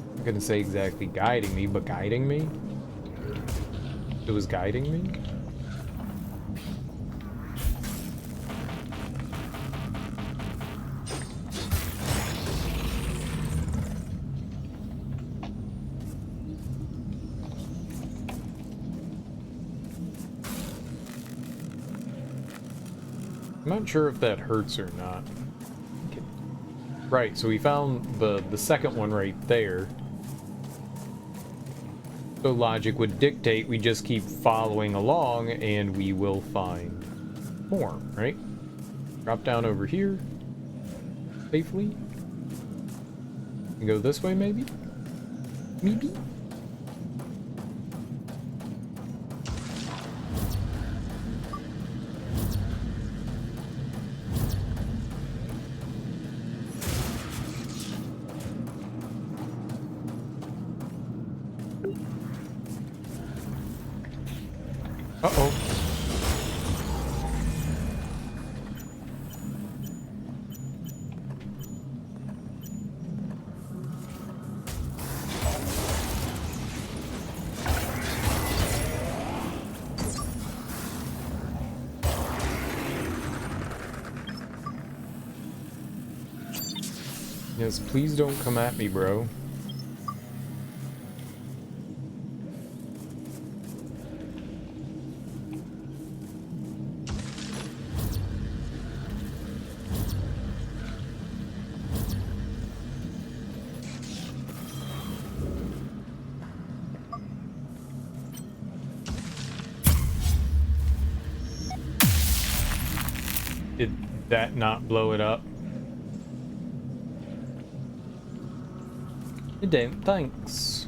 I'm not gonna say exactly guiding me, but guiding me. It was guiding me. I'm not sure if that hurts or not. Okay. Right, so we found the second one right there. So logic would dictate we just keep following along and we will find more, right? Drop down over here safely. And go this way, maybe? Maybe? Uh-oh. Yes, please don't come at me, bro. Did that not blow it up? It didn't, thanks.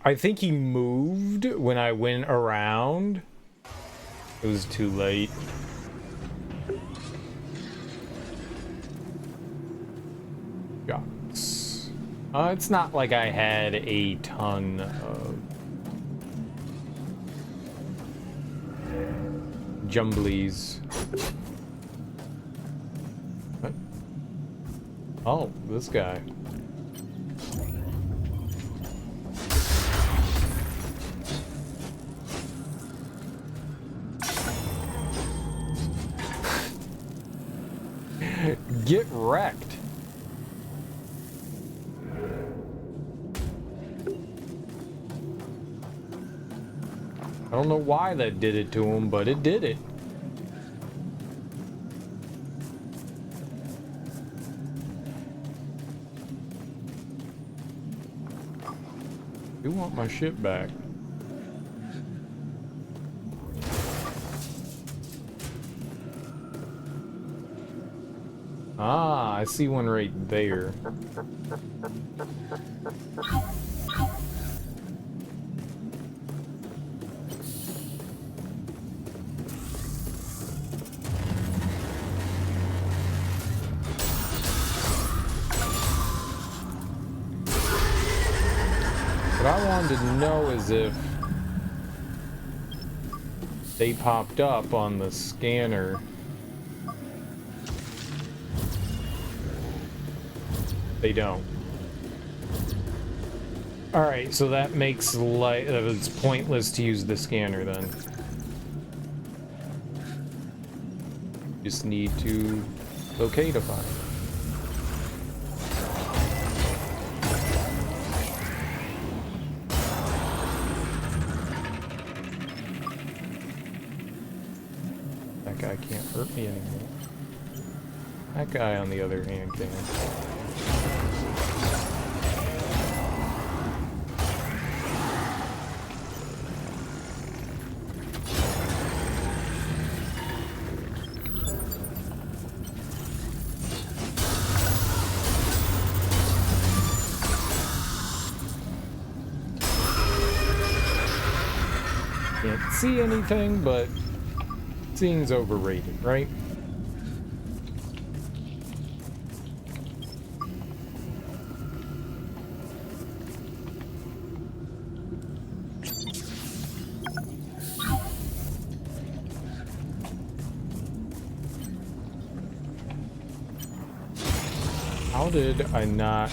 I think he moved when I went around. It was too late. Shots. It's not like I had a ton of jumblies. What? Oh, this guy. Get wrecked. I don't know why that did it to him, but it did it. I want my ship back. Ah, I see one right there. What I wanted to know is if they popped up on the scanner. They don't. Alright, so that makes it's pointless to use the scanner then. Just need to locate a file. That guy can't hurt me anymore. That guy, on the other hand, can. Can't see anything, but seeing's overrated, right? How did I not...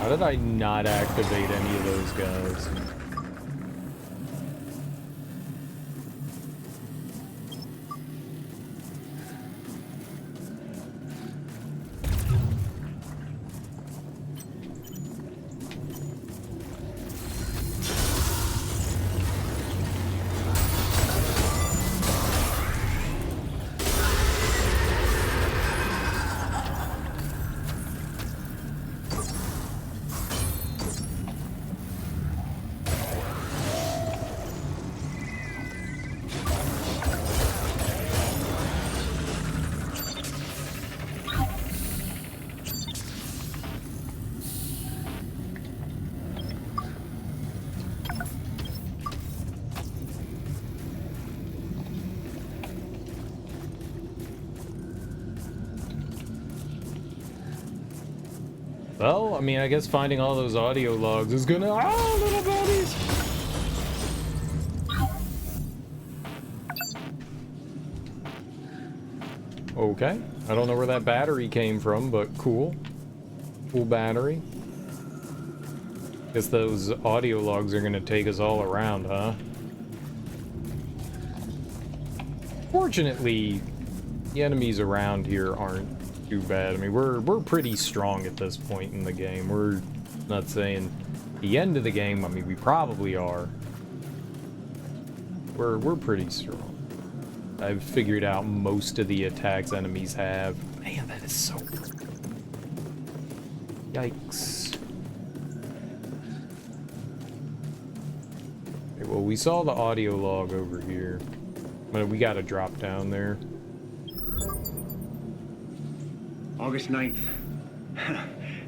How did I not activate any of those guys? Well, I mean, I guess finding all those audio logs is gonna... Oh, little buddies! Okay. I don't know where that battery came from, but cool. Cool battery. Guess those audio logs are gonna take us all around, huh? Fortunately, the enemies around here aren't too bad. I mean, we're pretty strong at this point in the game. We're not saying the end of the game. I mean, we probably are. We're pretty strong. I've figured out most of the attacks enemies have. Man, that is so... Yikes. Okay, well, we saw the audio log over here. But we gotta drop down there. August 9th.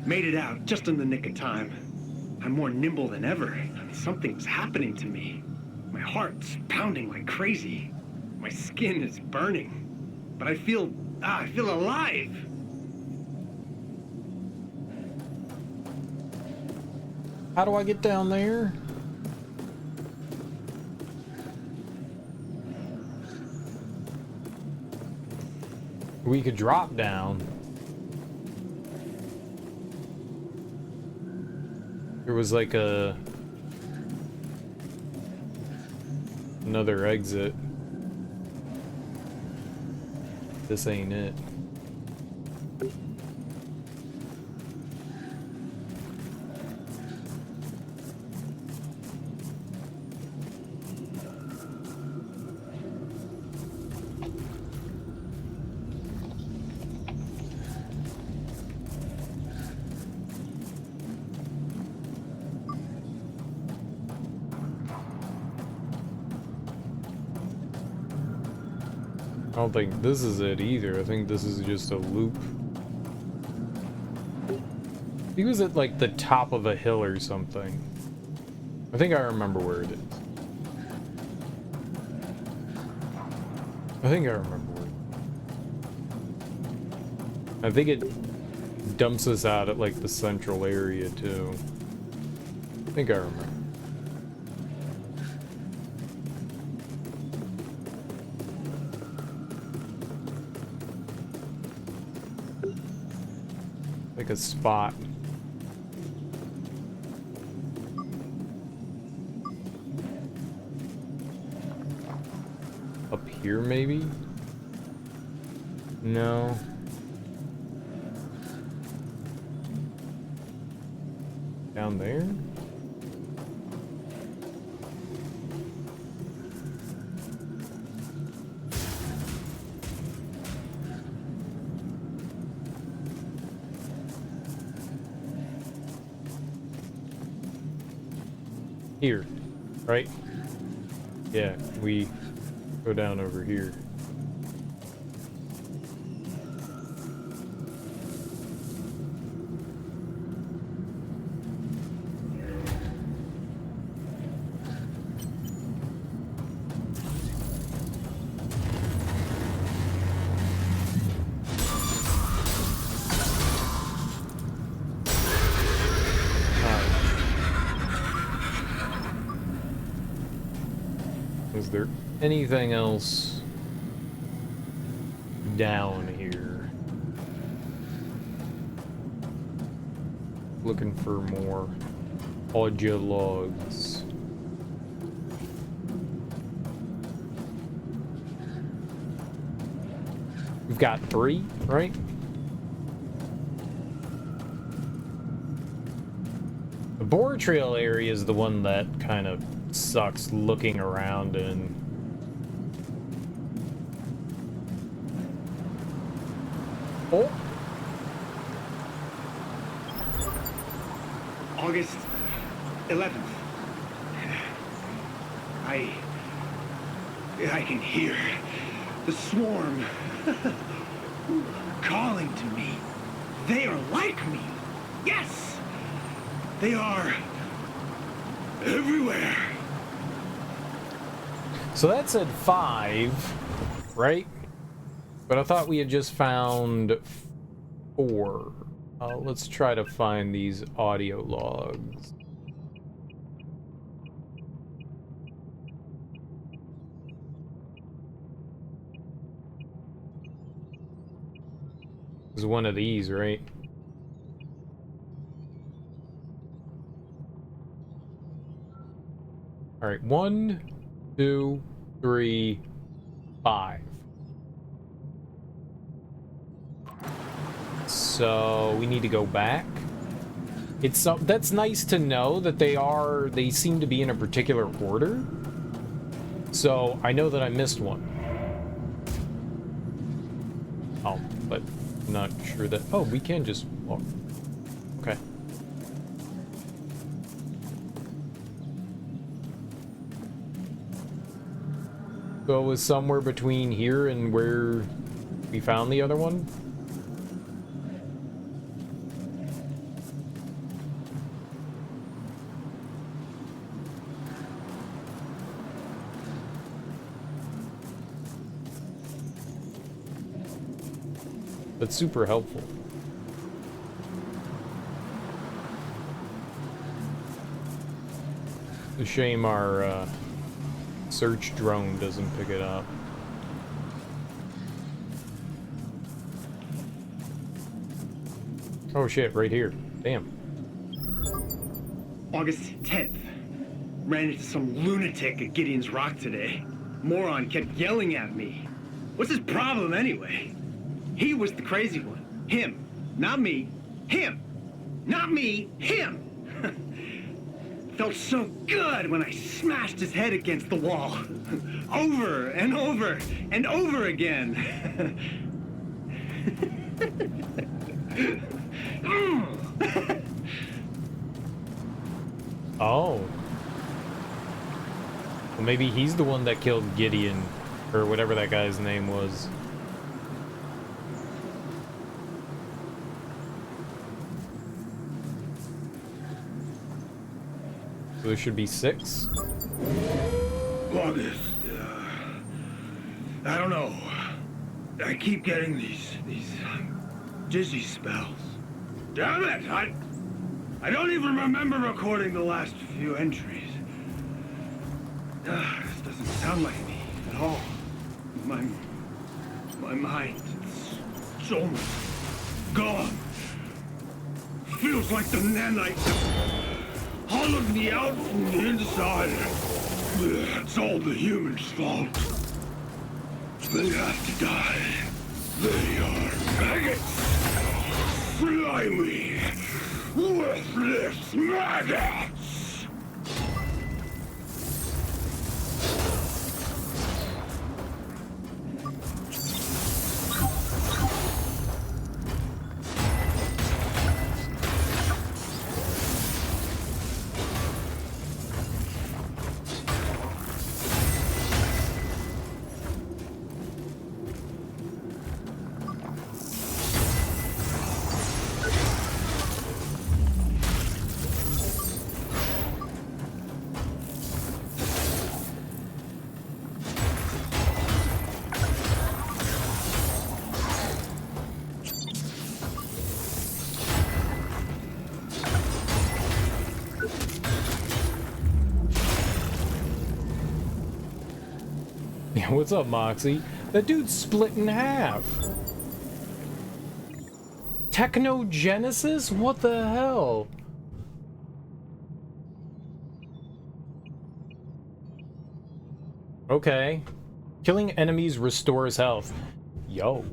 Made it out just in the nick of time. I'm more nimble than ever. Something's happening to me. My heart's pounding like crazy. My skin is burning. But I feel alive. How do I get down there? We could drop down. There was like another exit. This ain't it. I don't think this is it either. I think this is just a loop. He was at like the top of a hill or something. I think I remember where it is. I think I remember where it is. I think it dumps us out at like the central area too. I think I remember. Like a spot. Up here, maybe? No. Down there? Here, right? Yeah, we go down over here. Is there anything else down here? looking for more audio logs. We've got 3, right? The boar trail area is the one that kind of sucks looking around in. Oh! August 11th. I can hear the swarm calling to me. They are like me. Yes! They are everywhere. So that said 5, right? But I thought we had just found 4. Let's try to find these audio logs. This is one of these, right? All right, 1, 2, 3, 5. So we need to go back. It's that's nice to know that they seem to be in a particular order. So I know that I missed one. Oh, but I'm not sure that. Oh, we can just walk. Okay. So it was somewhere between here and where we found the other one. That's super helpful. It's a shame our search drone doesn't pick it up. Oh shit, right here. Damn. August 10th. Ran into some lunatic at Gideon's Rock today. Moron kept yelling at me. What's his problem anyway? He was the crazy one. Him. Not me. Him. Not me. Him. Felt so good when I smashed his head against the wall. Over and over and over again. Oh. Well, maybe he's the one that killed Gideon, or whatever that guy's name was. So there should be 6. August, I don't know. I keep getting these dizzy spells. Damn it! I don't even remember recording the last few entries. This doesn't sound like me at all. My mind, it's almost gone. Feels like the nanites hollowed me out from the inside. It's all the humans' fault. They have to die. They are maggots. Slimy, worthless maggots. What's up, Moxie? That dude's split in half. Technogenesis? What the hell? Okay. Killing enemies restores health. Yo.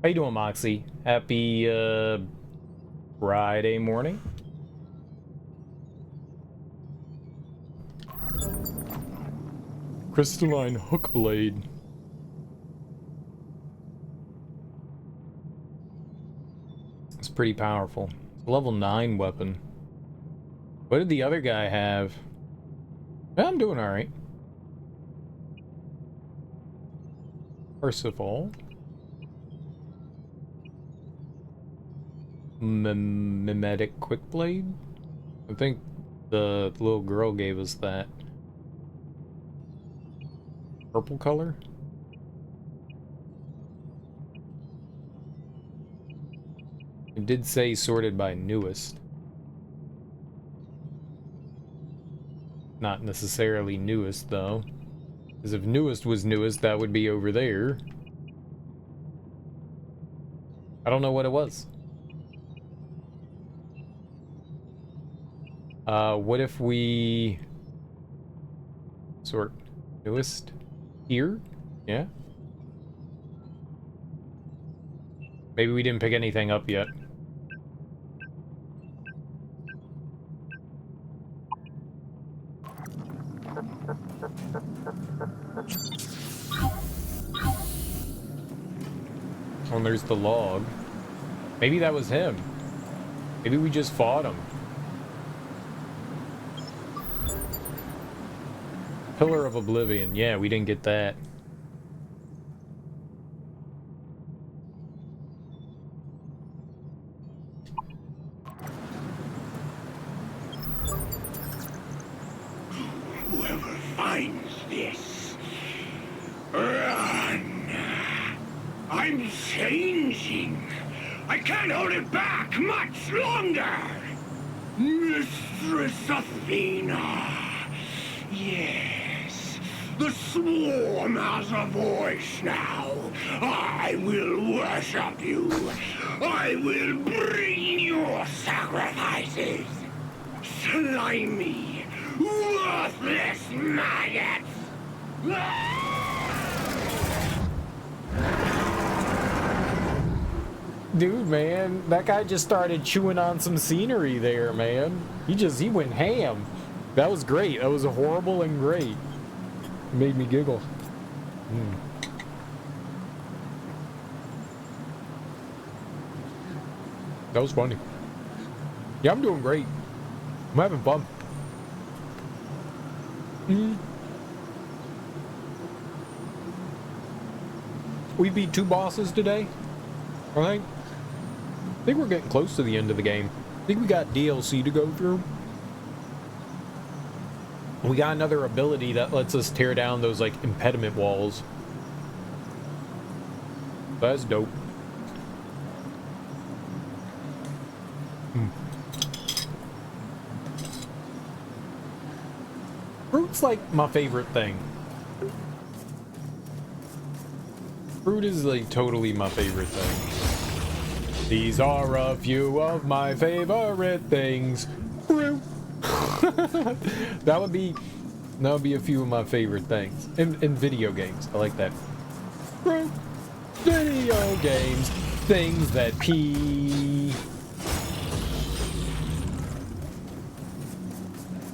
How you doing, Moxie? Happy, Friday morning? Crystalline hook blade. It's pretty powerful. It's a level 9 weapon. What did the other guy have? I'm doing alright. First of all, mimetic quick blade. I think the little girl gave us that. Purple color. It did say sorted by newest. Not necessarily newest though. Because if newest was newest, that would be over there. I don't know what it was. What if we sort newest here? Yeah. Maybe we didn't pick anything up yet. Oh, there's the log. Maybe that was him. Maybe we just fought him. Pillar of Oblivion. Yeah, we didn't get that. Whoever finds this, run. I'm changing. I can't hold it back much longer. Mistress Athena. Yes, the swarm has a voice now. I will worship you. I will bring your sacrifices. Slimy, worthless maggots. Dude, man, that guy just started chewing on some scenery there, man. He went ham. That was great. That was horrible and great. It made me giggle. That was funny. Yeah, I'm doing great. I'm having fun. We beat 2 bosses today. I think we're getting close to the end of the game. I think we got DLC to go through. We got another ability that lets us tear down those, like, impediment walls. That's dope. Fruit's, like, my favorite thing. Fruit is, like, totally my favorite thing. These are a few of my favorite things. Fruit. That would be a few of my favorite things in video games. I like that. Fruit. Video games. Things that pee.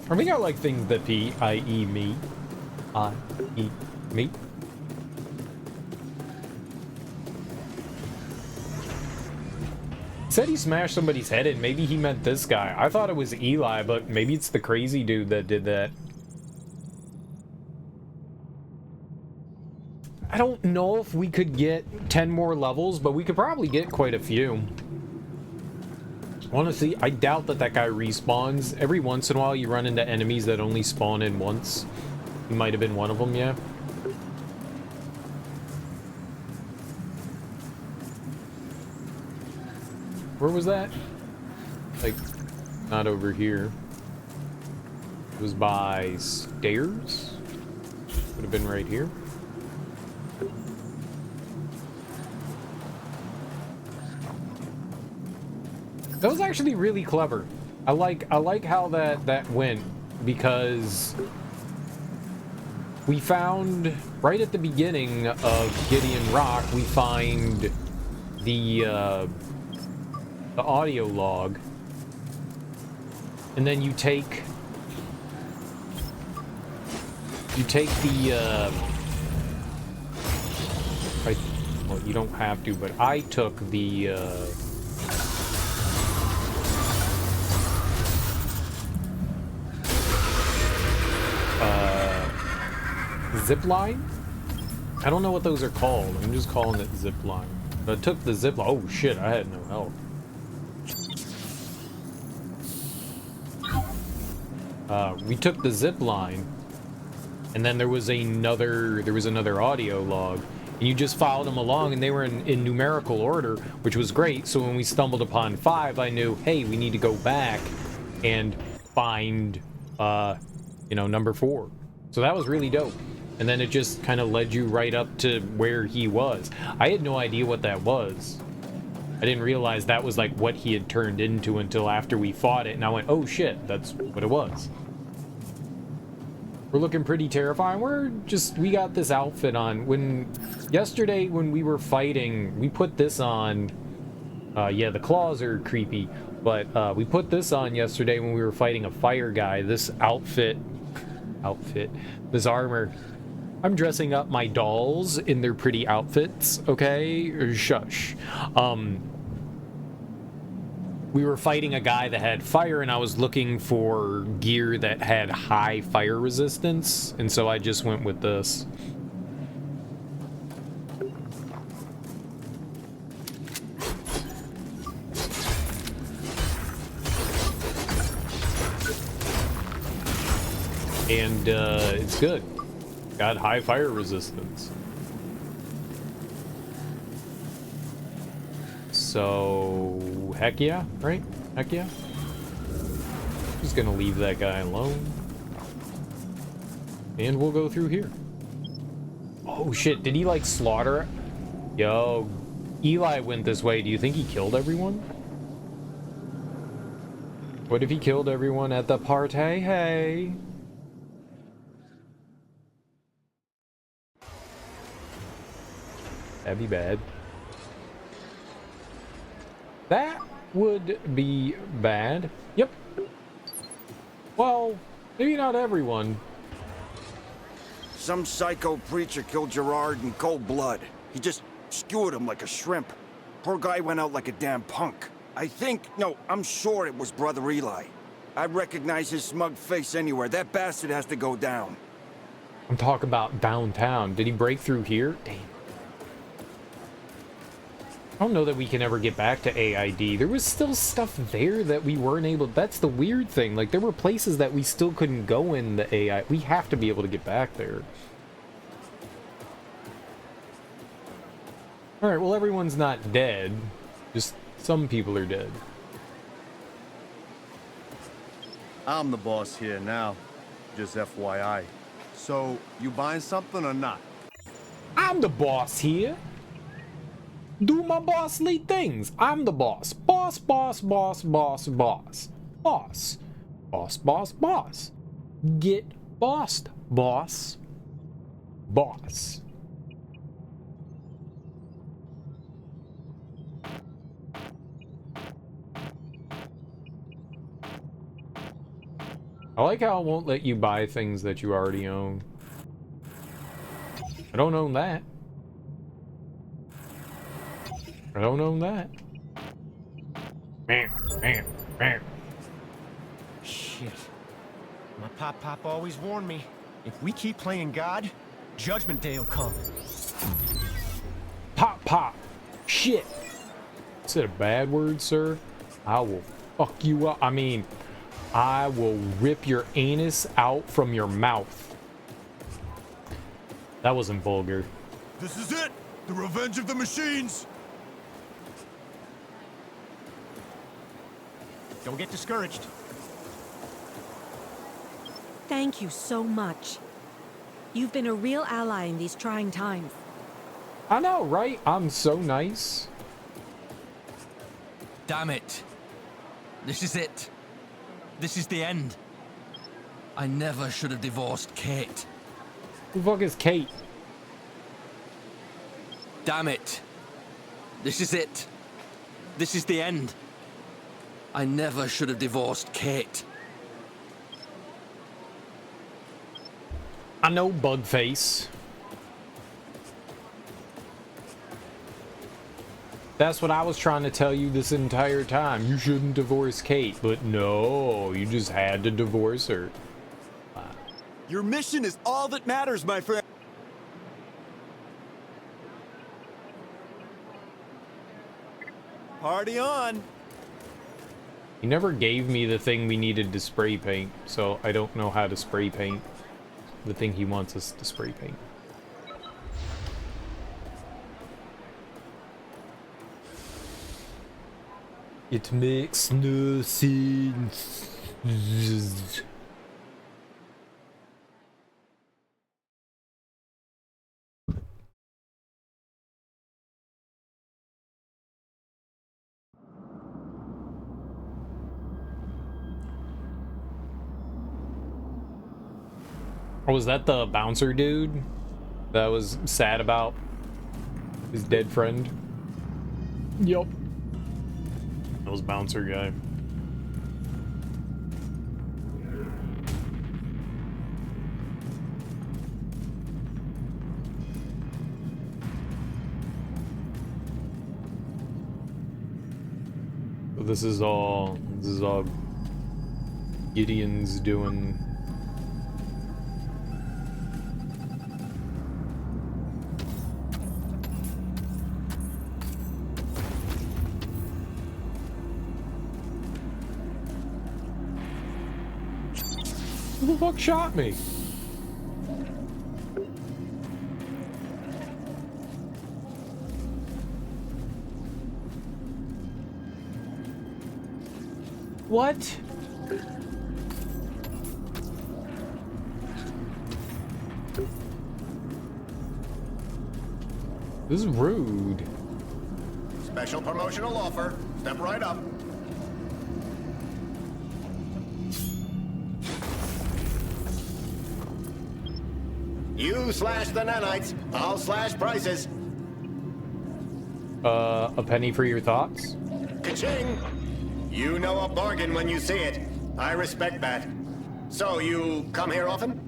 I think I like things that pee, i.e. me. I.e. me. Said he smashed somebody's head in. Maybe he meant this guy. I thought it was Eli, but maybe it's the crazy dude that did that. I don't know if we could get 10 more levels, but we could probably get quite a few. Honestly, I doubt that guy respawns. Every once in a while you run into enemies that only spawn in once. He might have been one of them, yeah. Where was that? Like, not over here. It was by stairs? Would have been right here. That was actually really clever. I like how that went, because we found right at the beginning of Gideon Rock, we find the audio log, and then you take the well, you don't have to, but I took the zip line? I don't know what those are called. I'm just calling it zip line. But I took the zip line. Oh shit, I had no health. We took the zip line, and then there was another audio log, and you just followed them along, and they were in numerical order, which was great. So when we stumbled upon 5, I knew, hey, we need to go back and find number 4. So that was really dope. And then it just kind of led you right up to where he was. I had no idea what that was. I didn't realize that was like what he had turned into until after we fought it, and I went, oh shit, that's what it was. We're looking pretty terrifying. We got this outfit on. Yesterday when we were fighting, we put this on. Yeah, the claws are creepy, but we put this on yesterday when we were fighting a fire guy. This this armor. I'm dressing up my dolls in their pretty outfits, okay? Shush. We were fighting a guy that had fire, and I was looking for gear that had high fire resistance, and so I just went with this. And it's good. Got high fire resistance. So, heck yeah, right? Heck yeah. Just gonna leave that guy alone. And we'll go through here. Oh shit, did he like slaughter? Yo, Eli went this way. Do you think he killed everyone? What if he killed everyone at the party? Hey. That'd be bad. That would be bad. Yep. Well, maybe not everyone. Some psycho preacher killed Gerard in cold blood. He just skewered him like a shrimp. Poor guy went out like a damn punk. I'm sure it was Brother Eli. I recognize his smug face anywhere. That bastard has to go down. I'm talking about downtown. Did he break through here? Damn. I don't know that we can ever get back to AID. There was still stuff there that we weren't able... That's the weird thing. Like, there were places that we still couldn't go in the AI. We have to be able to get back there. Alright, well, everyone's not dead. Just some people are dead. I'm the boss here now. Just FYI. So, you buying something or not? I'm the boss here. Do my bossly things. I'm the boss. Boss, boss, boss, boss, boss. Boss. Boss, boss, boss. Get bossed, boss. Boss. I like how it won't let you buy things that you already own. I don't own that. I don't own that. Man. Shit. My pop always warned me. If we keep playing God, Judgment Day will come. Pop. Shit. Is it a bad word, sir? I will fuck you up. I mean, I will rip your anus out from your mouth. That wasn't vulgar. This is it! The revenge of the machines! Don't get discouraged. Thank you so much. You've been a real ally in these trying times. I know, right? I'm so nice. Damn it. This is it. This is the end. I never should have divorced Kate. Who the fuck is Kate? Damn it. This is it. This is the end. I never should have divorced Kate. I know, Bugface. That's what I was trying to tell you this entire time. You shouldn't divorce Kate, but no, you just had to divorce her. Your mission is all that matters, my friend. Party on. He never gave me the thing we needed to spray paint, so I don't know how to spray paint the thing he wants us to spray paint. It makes no sense. Oh, was that the bouncer dude that was sad about his dead friend? Yup. That was bouncer guy. So this is all Gideon's doing. Who the fuck shot me? What? This is rude. Special promotional offer. Step right up. You slash the nanites, I'll slash prices. A penny for your thoughts? Ka-ching! You know a bargain when you see it. I respect that. So, you come here often?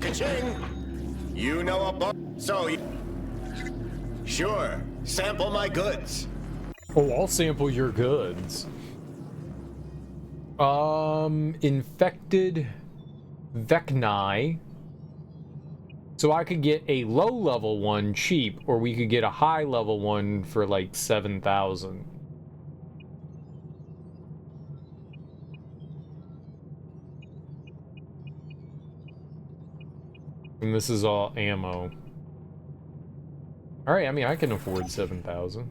Ka-ching! You know a So, you... Sure. Sample my goods. Oh, I'll sample your goods. Infected Vecni. So I could get a low-level one cheap, or we could get a high-level one for like 7,000. And this is all ammo. Alright, I mean, I can afford 7,000.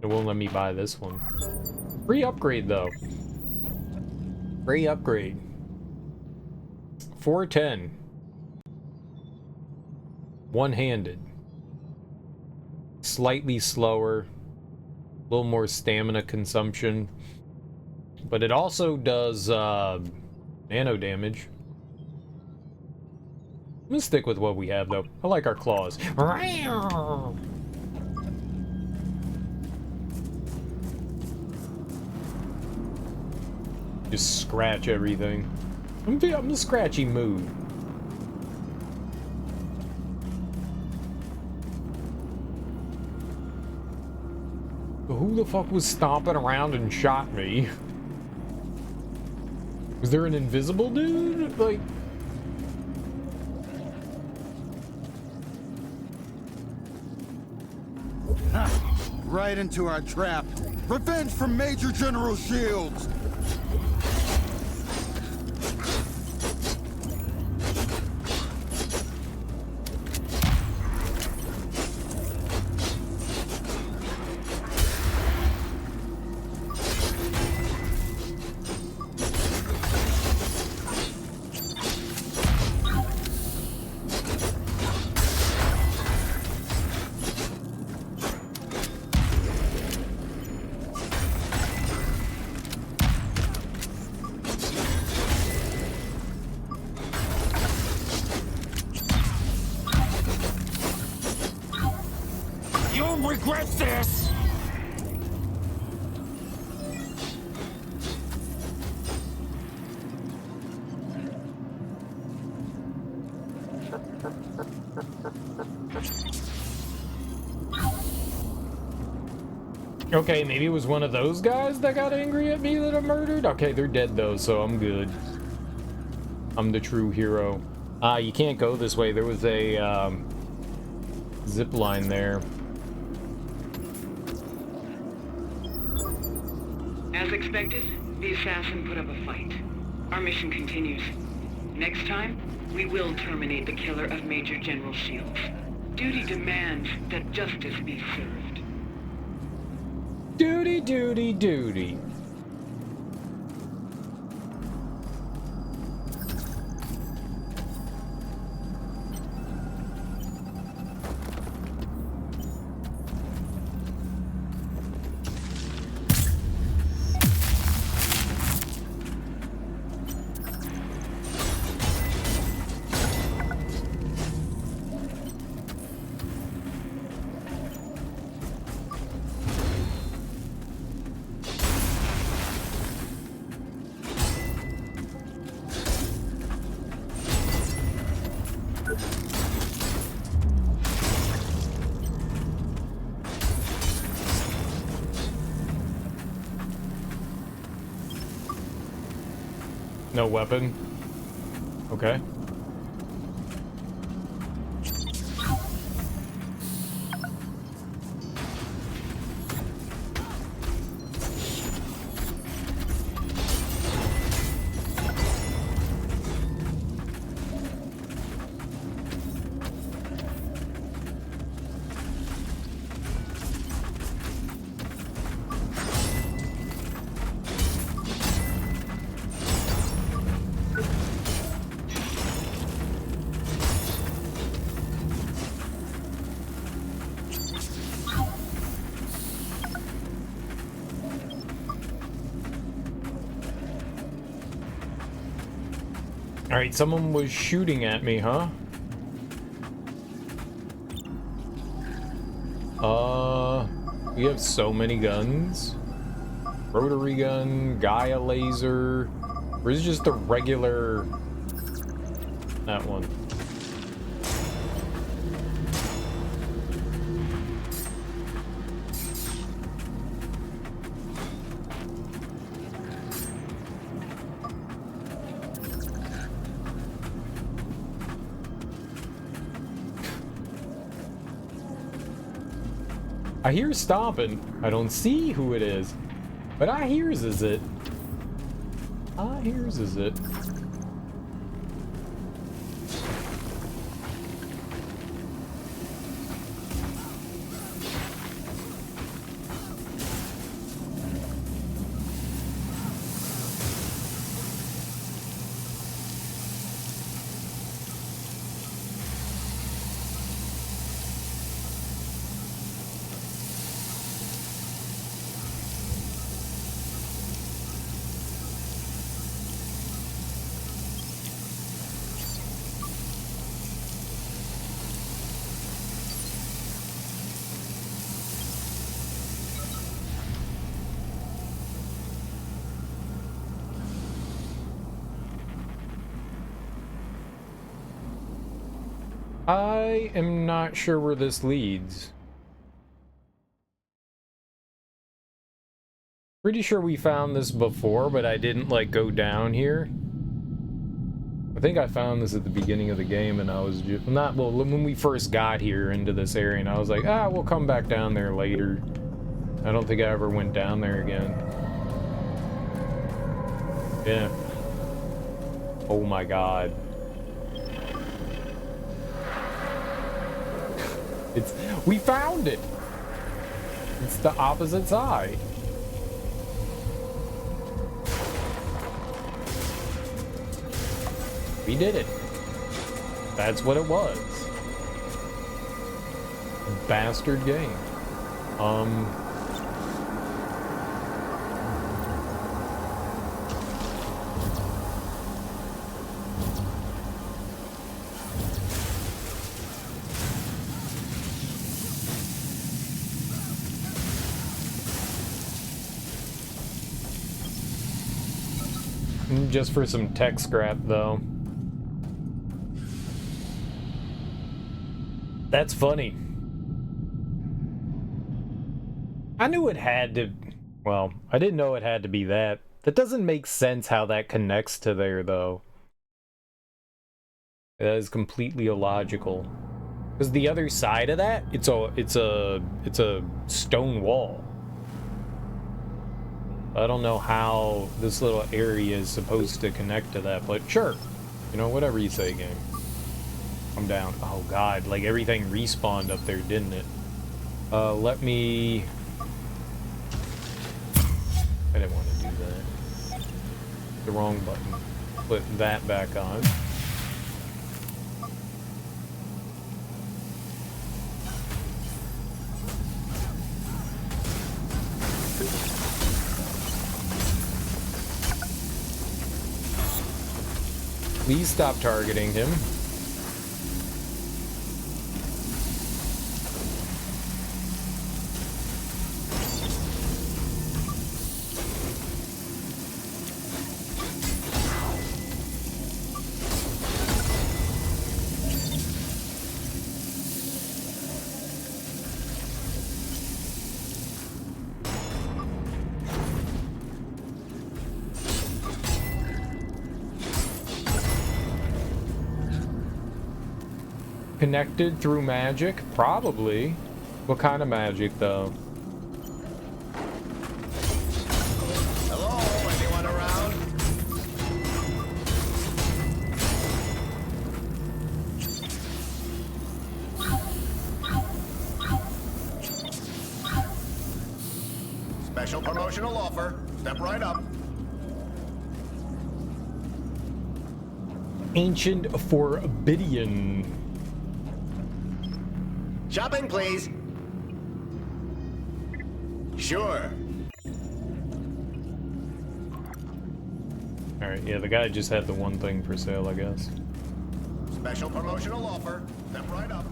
It won't let me buy this one. Free upgrade, though. Free upgrade. 410. One-handed. Slightly slower. A little more stamina consumption. But it also does nano damage. I'm gonna stick with what we have, though. I like our claws. Just scratch everything. I'm in a scratchy mood. But who the fuck was stomping around and shot me? Was there an invisible dude? Like... Right into our trap. Revenge from Major General Shields. regret this! Okay, maybe it was one of those guys that got angry at me that I murdered. Okay, they're dead though, so I'm good. I'm the true hero. You can't go this way. There was a zip line there. As expected, the assassin put up a fight. Our mission continues. Next time, we will terminate the killer of Major General Shields. Duty demands that justice be served. Duty, duty, duty. No weapon. Okay. Alright, someone was shooting at me, huh? We have so many guns. Rotary gun, Gaia laser. Or is it just the regular... that one? I hear stomping. I don't see who it is, but I hears is it. I hears is it. I am not sure where this leads. Pretty sure we found this before, but I didn't like go down here. I think I found this at the beginning of the game, and I was just not, well, when we first got here into this area, and I was like, ah, we'll come back down there later. I don't think I ever went down there again. Yeah. Oh my god. We found it! It's the opposite side. We did it. That's what it was. Bastard game. just for some tech scrap, though. That's funny. I knew it had to... Well, I didn't know it had to be that. That doesn't make sense how that connects to there, though. That is completely illogical. Because the other side of that, it's a stone wall. I don't know how this little area is supposed to connect to that, but sure. You know, whatever you say, game. I'm down. Oh god, like everything respawned up there, didn't it? Let me... I didn't want to do that. The wrong button. Put that back on. Please stop targeting him. Connected through magic? Probably. What kind of magic, though? Hello, anyone around? Special promotional offer. Step right up. Ancient Forbidian. Shopping, please. Sure. Alright, yeah, the guy just had the one thing for sale, I guess. Special promotional offer. Step right up.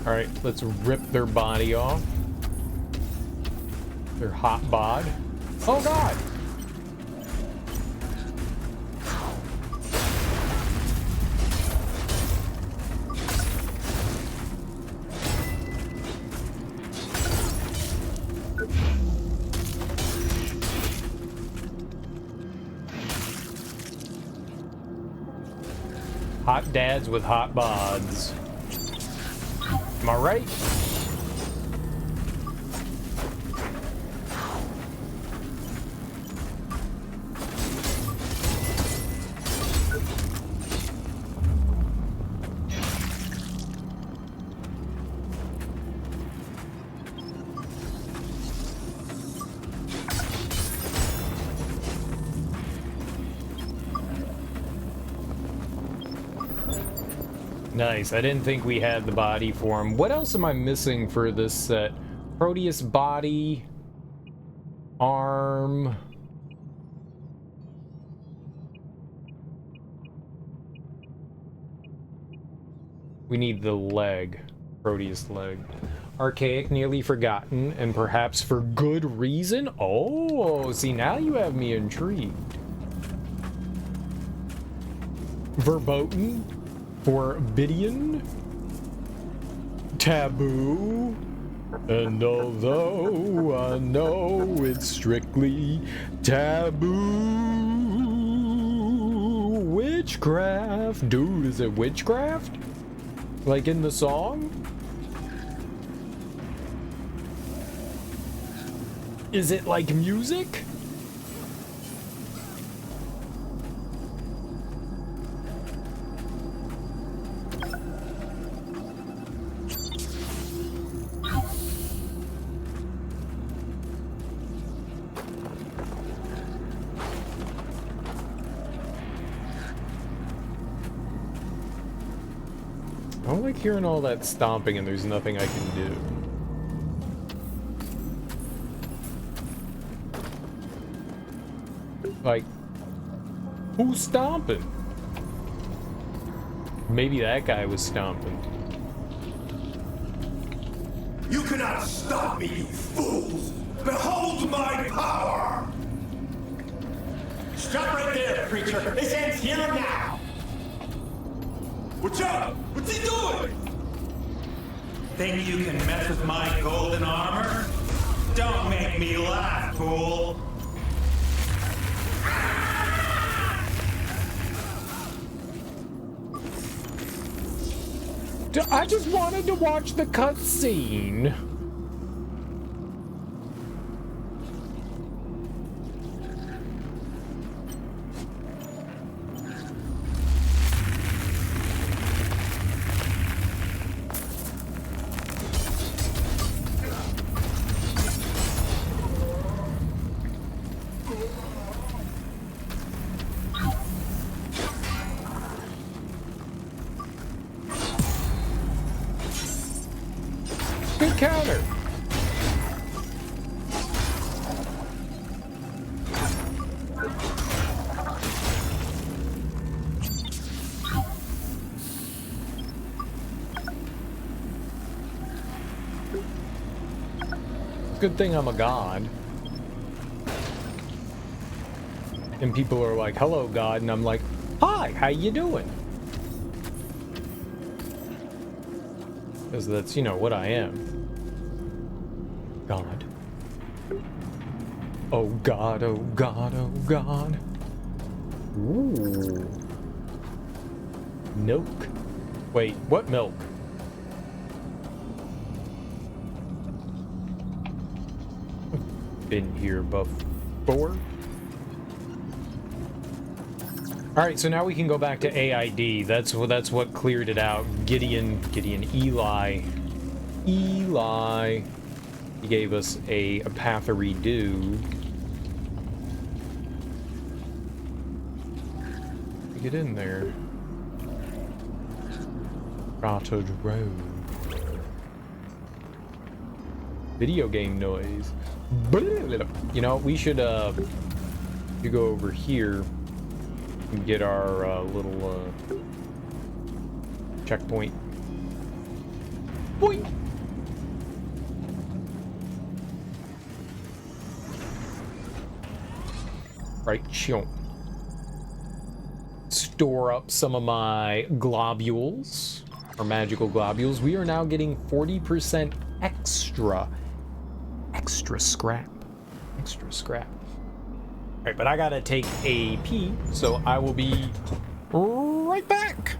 Alright, let's rip their body off. Their hot bod. Oh god! Hot dads with hot bods. Am I right? Nice. I didn't think we had the body for him. What else am I missing for this set? Proteus body, arm. We need the leg. Proteus leg. Archaic, nearly forgotten, and perhaps for good reason? Oh, see, now you have me intrigued. Verboten. Forbidian, taboo, and although I know it's strictly taboo, witchcraft. Dude, is it witchcraft? Like in the song? Is it like music? I don't like hearing all that stomping and there's nothing I can do. Like, who's stomping? Maybe that guy was stomping. You cannot stop me, you fools! Behold my power! Stop right there, creature. This ends here and now. Watch out! What's he doing? Think you can mess with my golden armor? Don't make me laugh, fool. I just wanted to watch the cutscene. Good counter. Good thing I'm a god. And people are like, hello, God. And I'm like, hi, how you doing? Because that's, you know, what I am. God. Oh God, oh God, oh God. Ooh. Milk. Wait, what milk? Been here before. All right, so now we can go back to AID. That's what cleared it out. Gideon, Eli. He gave us a path to redo. Get in there. Cottage Road. Video game noise. You know, we should you go over here and get our little checkpoint. Boing. Right, chill. Store up some of my globules, or magical globules. We are now getting 40% extra scrap. All right, but I gotta take a pee, so I will be right back.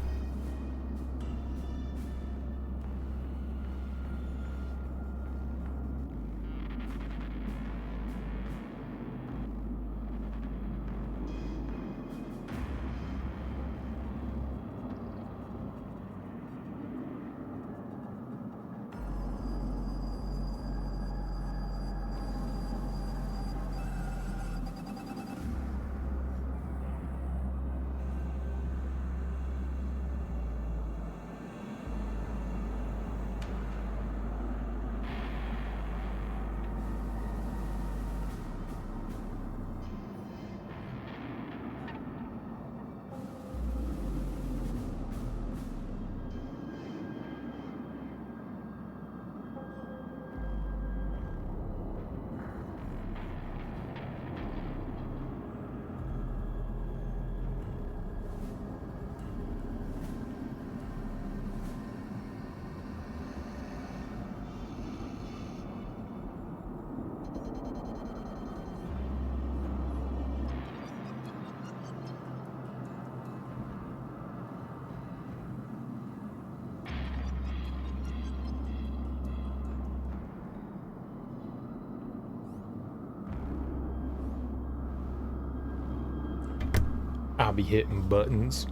I'll be hitting buttons.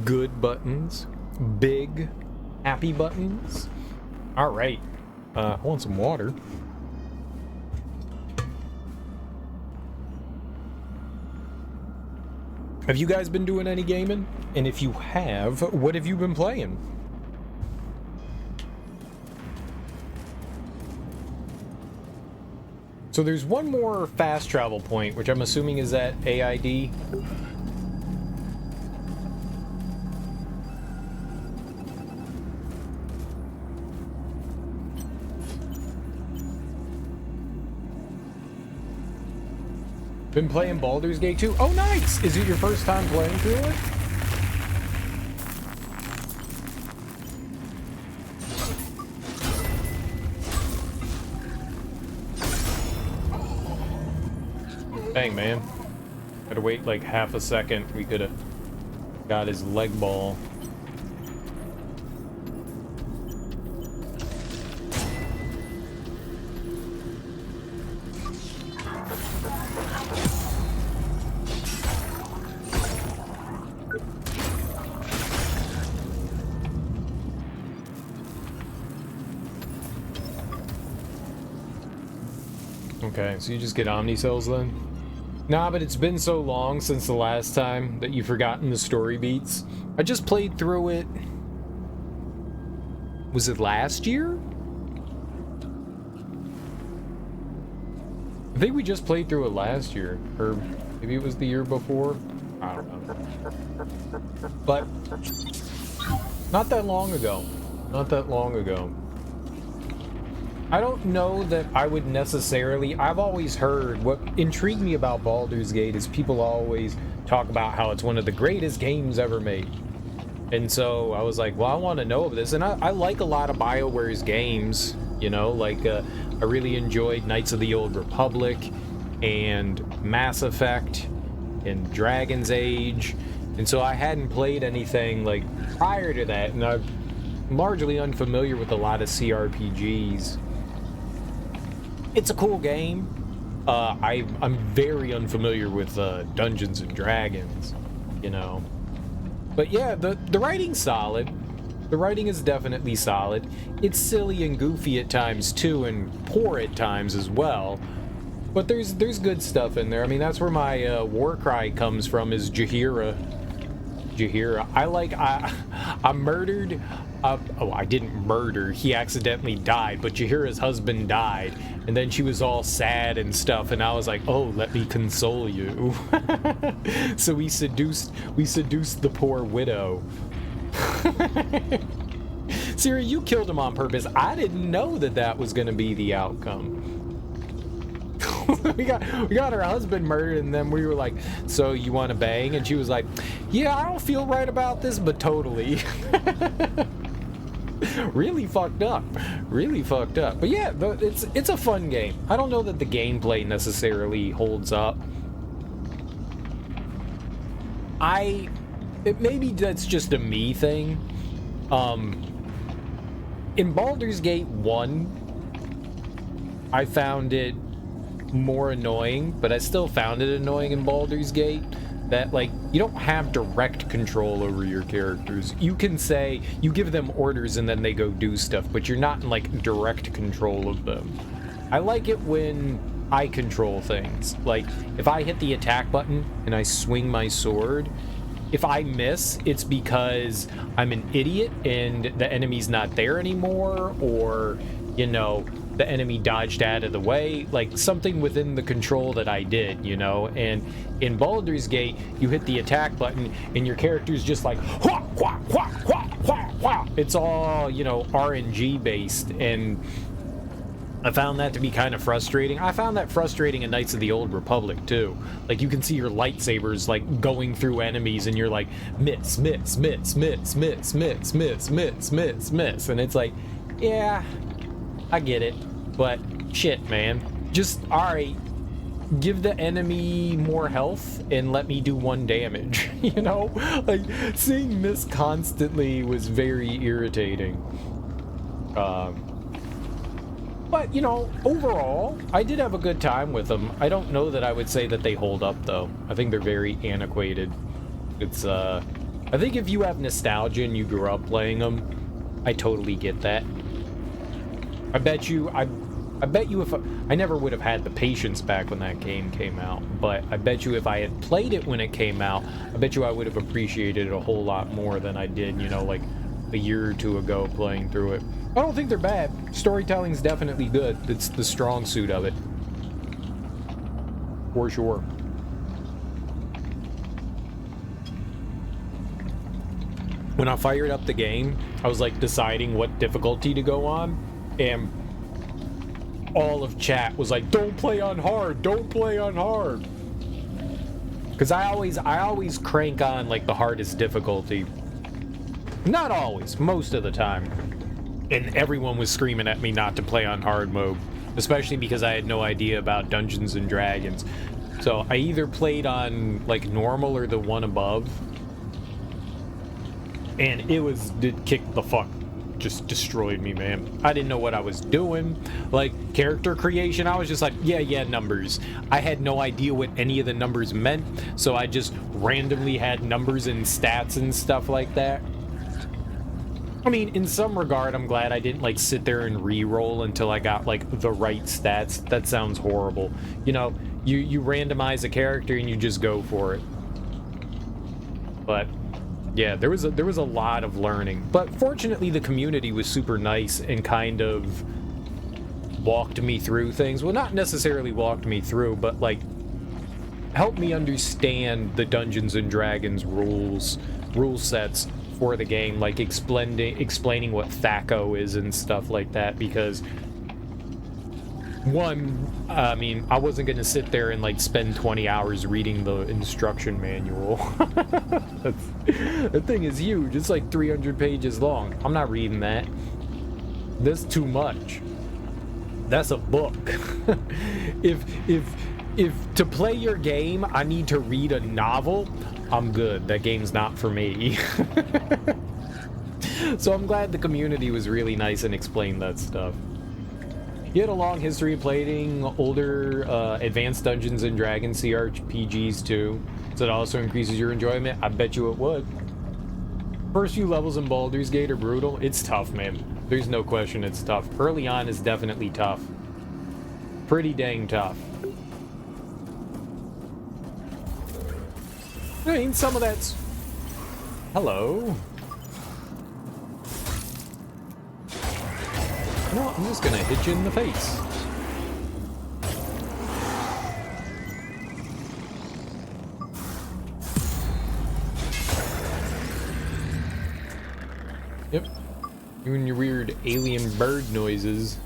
Good buttons. Big, happy buttons. All right. I want some water. Have you guys been doing any gaming? And if you have, what have you been playing? So there's one more fast travel point, which I'm assuming is at AID. Been playing Baldur's Gate 2? Oh, nice! Is it your first time playing through it? Dang, man. Had to wait like half a second. We could have got his leg ball. Okay, so you just get Omni Cells then? Nah, but it's been so long since the last time that you've forgotten the story beats. I just played through it... Was it last year? I think we just played through it last year. Or maybe it was the year before? I don't know. But... not that long ago. Not that long ago. I don't know that I would necessarily... I've always heard... What intrigued me about Baldur's Gate is people always talk about how it's one of the greatest games ever made. And so I was like, well, I want to know of this. And I like a lot of BioWare's games, you know? Like, I really enjoyed Knights of the Old Republic and Mass Effect and Dragon's Age. And so I hadn't played anything, like, prior to that. And I'm largely unfamiliar with a lot of CRPGs. It's a cool game. I'm very unfamiliar with Dungeons and Dragons, you know. But yeah, the writing's solid. The writing is definitely solid. It's silly and goofy at times too, and poor at times as well. But there's good stuff in there. I mean, that's where my war cry comes from, is Jaheira. Jaheira. I murdered... oh, I didn't murder. He accidentally died, but Jaheira's husband died, and then she was all sad and stuff, and I was like, oh, let me console you. So we seduced the poor widow. Siri, you killed him on purpose. I didn't know that was going to be the outcome. we got her husband murdered, and then we were like, so you want to bang? And she was like, yeah, I don't feel right about this, but totally. Really fucked up. Really fucked up. But yeah, it's a fun game. I don't know that the gameplay necessarily holds up. Maybe that's just a me thing. In Baldur's Gate 1, I found it more annoying, but I still found it annoying in Baldur's Gate that, like, you don't have direct control over your characters. You can say, you give them orders and then they go do stuff, but you're not in, like, direct control of them. I like it when I control things. Like, if I hit the attack button and I swing my sword, if I miss, it's because I'm an idiot and the enemy's not there anymore, or, you know, the enemy dodged out of the way, like something within the control that I did, you know. And in Baldur's Gate, you hit the attack button and your character's just like, wah, wah, wah, wah, wah, wah. It's all, you know, RNG based, and I found that to be kind of frustrating. I found that frustrating in Knights of the Old Republic too. Like, you can see your lightsabers like going through enemies and you're like, miss, miss, miss, miss, miss, miss, miss, miss, miss, miss, and it's like, yeah, I get it, but shit, man. Just, alright, give the enemy more health and let me do 1 damage, you know? Like, seeing miss constantly was very irritating. But, you know, overall, I did have a good time with them. I don't know that I would say that they hold up, though. I think they're very antiquated. It's, I think if you have nostalgia and you grew up playing them, I totally get that. I bet you if I never would have had the patience back when that game came out, but I bet you if I had played it when it came out, I bet you I would have appreciated it a whole lot more than I did, you know, like a year or two ago playing through it. I don't think they're bad. Storytelling's definitely good. It's the strong suit of it. For sure. When I fired up the game, I was like deciding what difficulty to go on, and all of chat was like, don't play on hard, don't play on hard. Because I always crank on like the hardest difficulty. Not always, most of the time. And everyone was screaming at me not to play on hard mode, especially because I had no idea about Dungeons and Dragons. So I either played on like normal or the one above. And it kicked the fuck, just destroyed me, man. I didn't know what I was doing. Like, character creation, I was just like, yeah, numbers. I had no idea what any of the numbers meant, so I just randomly had numbers and stats and stuff like that. I mean, in some regard, I'm glad I didn't, like, sit there and re-roll until I got, like, the right stats. That sounds horrible. You know, you randomize a character and you just go for it. But yeah, there was a lot of learning, but fortunately the community was super nice and kind of walked me through things. Well, not necessarily walked me through, but like helped me understand the Dungeons and Dragons rule sets for the game, like explaining what THAC0 is and stuff like that, because one, I mean, I wasn't gonna sit there and like spend 20 hours reading the instruction manual. That thing is huge. It's like 300 pages long. I'm not reading that. That's too much. That's a book. if to play your game I need to read a novel, I'm good. That game's not for me. So I'm glad the community was really nice and explained that stuff. You had a long history of playing older advanced Dungeons and Dragons CRPGs too, so it also increases your enjoyment. I bet you it would. First few levels in Baldur's Gate are brutal. It's tough, man. There's no question it's tough. Early on is definitely tough. Pretty dang tough. I mean, some of that's... Hello. No, I'm just gonna hit you in the face. Yep. You and your weird alien bird noises.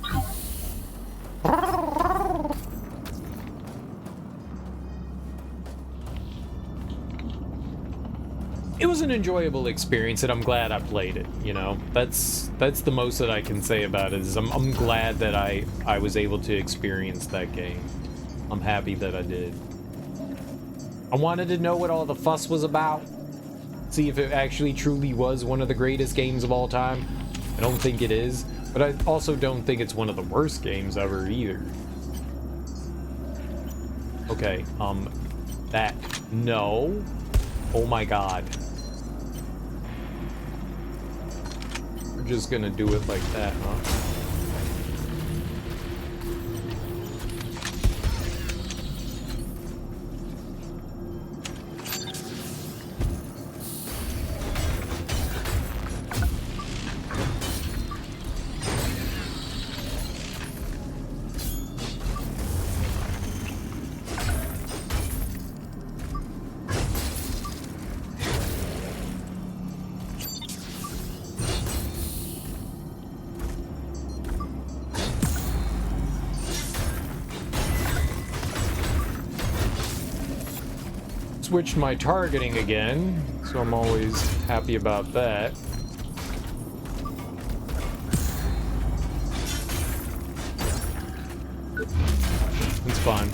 It was an enjoyable experience, and I'm glad I played it, you know? That's the most that I can say about it, is I'm glad that I was able to experience that game. I'm happy that I did. I wanted to know what all the fuss was about. See if it actually truly was one of the greatest games of all time. I don't think it is, but I also don't think it's one of the worst games ever either. Okay, that, no. Oh my god. We're just gonna do it like that, huh? Switched my targeting again, so I'm always happy about that. It's fine.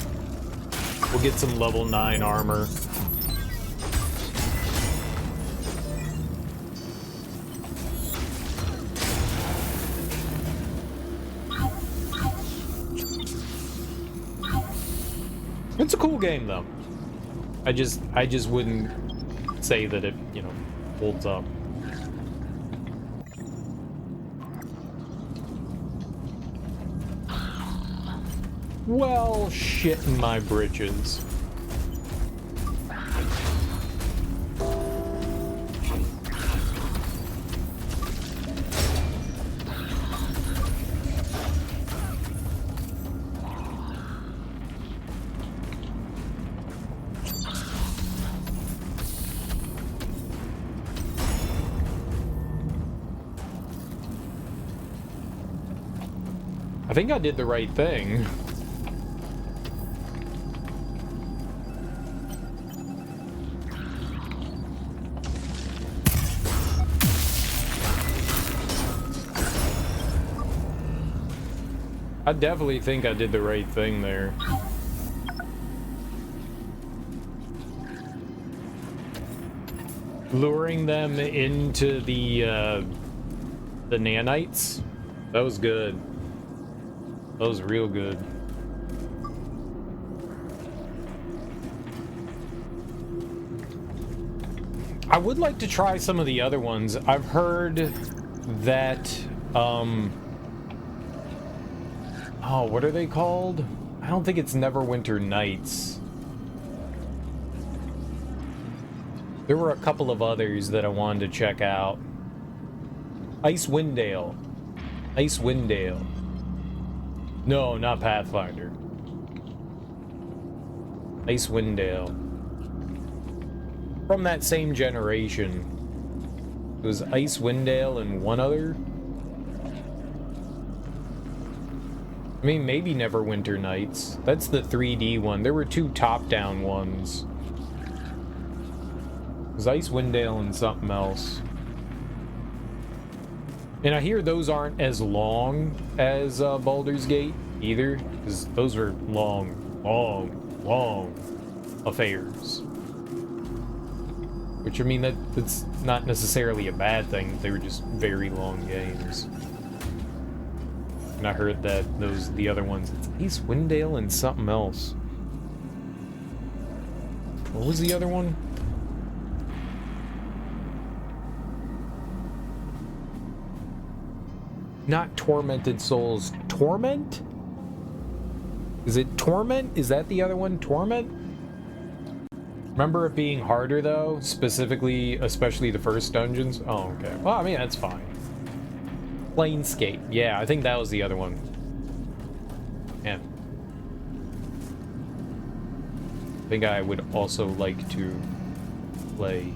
We'll get some level 9 armor. It's a cool game though. I just wouldn't say that it, you know, holds up. Well, shit in my britches. think I did the right thing. I definitely think I did the right thing there. Luring them into the nanites. That was good. That was real good. I would like to try some of the other ones. I've heard that, oh, what are they called? I don't think it's Neverwinter Nights. There were a couple of others that I wanted to check out. Icewind Dale. Icewind Dale. No, not Pathfinder. Icewind Dale. From that same generation. It was Icewind Dale and one other. I mean, maybe Neverwinter Nights. That's the 3D one. There were two top-down ones. It was Icewind Dale and something else. And I hear those aren't as long as Baldur's Gate either, because those were long affairs. Which, I mean, that's not necessarily a bad thing. They were just very long games. And I heard that the other ones, it's Icewind Dale and something else. What was the other one? Not Tormented Souls. Torment? Is it Torment? Is that the other one? Torment? Remember it being harder, though? Specifically, especially the first dungeons? Oh, okay. Well, I mean, that's fine. Planescape. Yeah, I think that was the other one. Yeah. I think I would also like to play...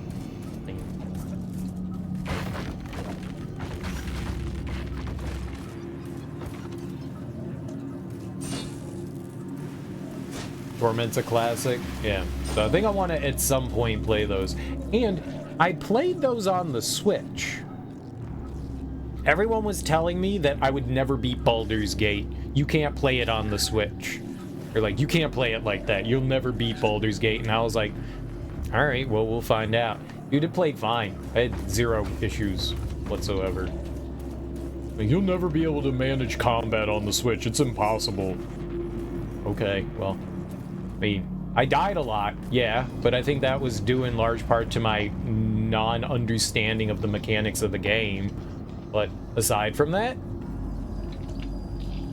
Torment's a classic. Yeah. So I think I want to at some point play those. And I played those on the Switch. Everyone was telling me that I would never beat Baldur's Gate. You can't play it on the Switch. They're like, you can't play it like that. You'll never beat Baldur's Gate. And I was like, all right, well, we'll find out. Dude, it played fine. I had zero issues whatsoever. Like, you'll never be able to manage combat on the Switch. It's impossible. Okay, well... I mean, I died a lot, yeah, but I think that was due in large part to my non-understanding of the mechanics of the game. But aside from that,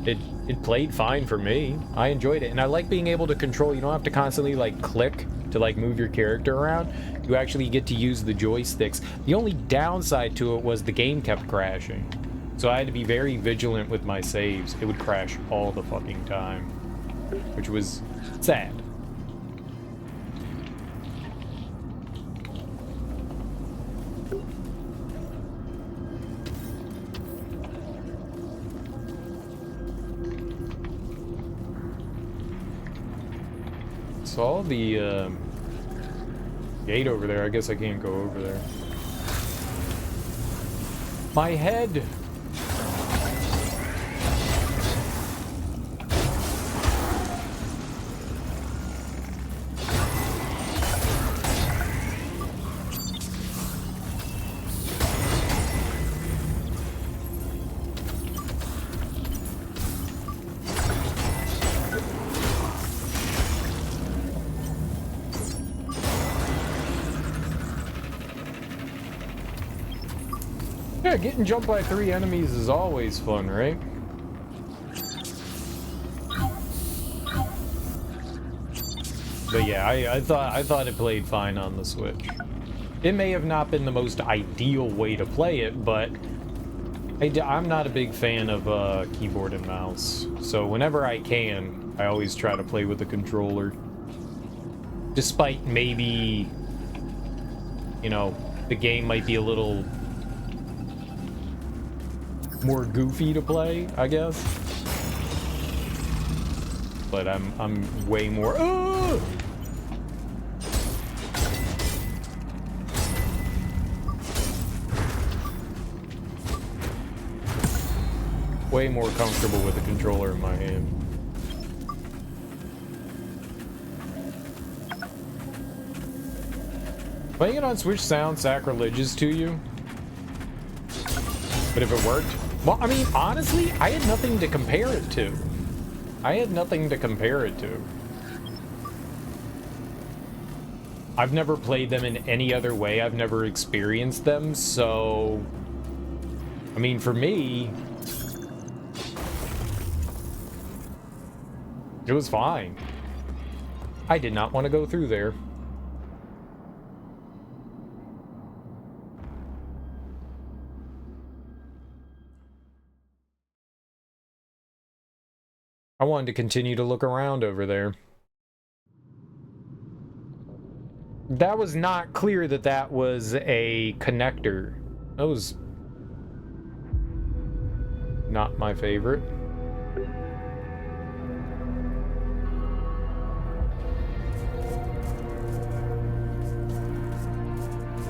it played fine for me. I enjoyed it, and I like being able to control. You don't have to constantly, like, click to, like, move your character around. You actually get to use the joysticks. The only downside to it was the game kept crashing. So I had to be very vigilant with my saves. It would crash all the fucking time, which was sad. Saw the gate over there. I guess I can't go over there. My head. Yeah, getting jumped by 3 enemies is always fun, right? But yeah, I thought it played fine on the Switch. It may have not been the most ideal way to play it, but I'm not a big fan of keyboard and mouse. So whenever I can, I always try to play with the controller. Despite maybe, you know, the game might be a little more goofy to play, I guess. but I'm way more. Way more comfortable with the controller in my hand. Playing it on Switch sounds sacrilegious to you, but if it worked, well, I mean, honestly, I had nothing to compare it to. I've never played them in any other way. I've never experienced them, so I mean, for me, it was fine. I did not want to go through there. I wanted to continue to look around over there. That was not clear that that was a connector. That was not my favorite.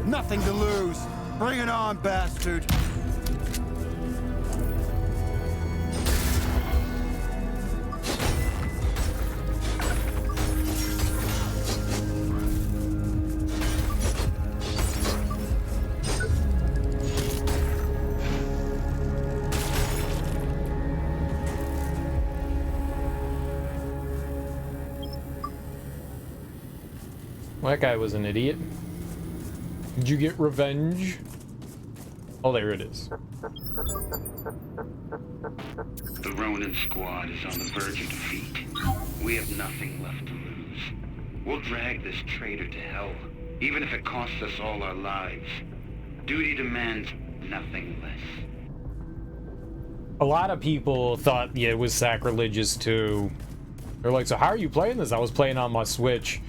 Nothing to lose. Bring it on, bastard. Well, that guy was an idiot. Did you get revenge? Oh, there it is. The Ronin squad is on the verge of defeat. We have nothing left to lose. We'll drag this traitor to hell, even if it costs us all our lives. Duty demands nothing less. A lot of people thought, yeah, it was sacrilegious too. They're like, so how are you playing this? I was playing on my Switch.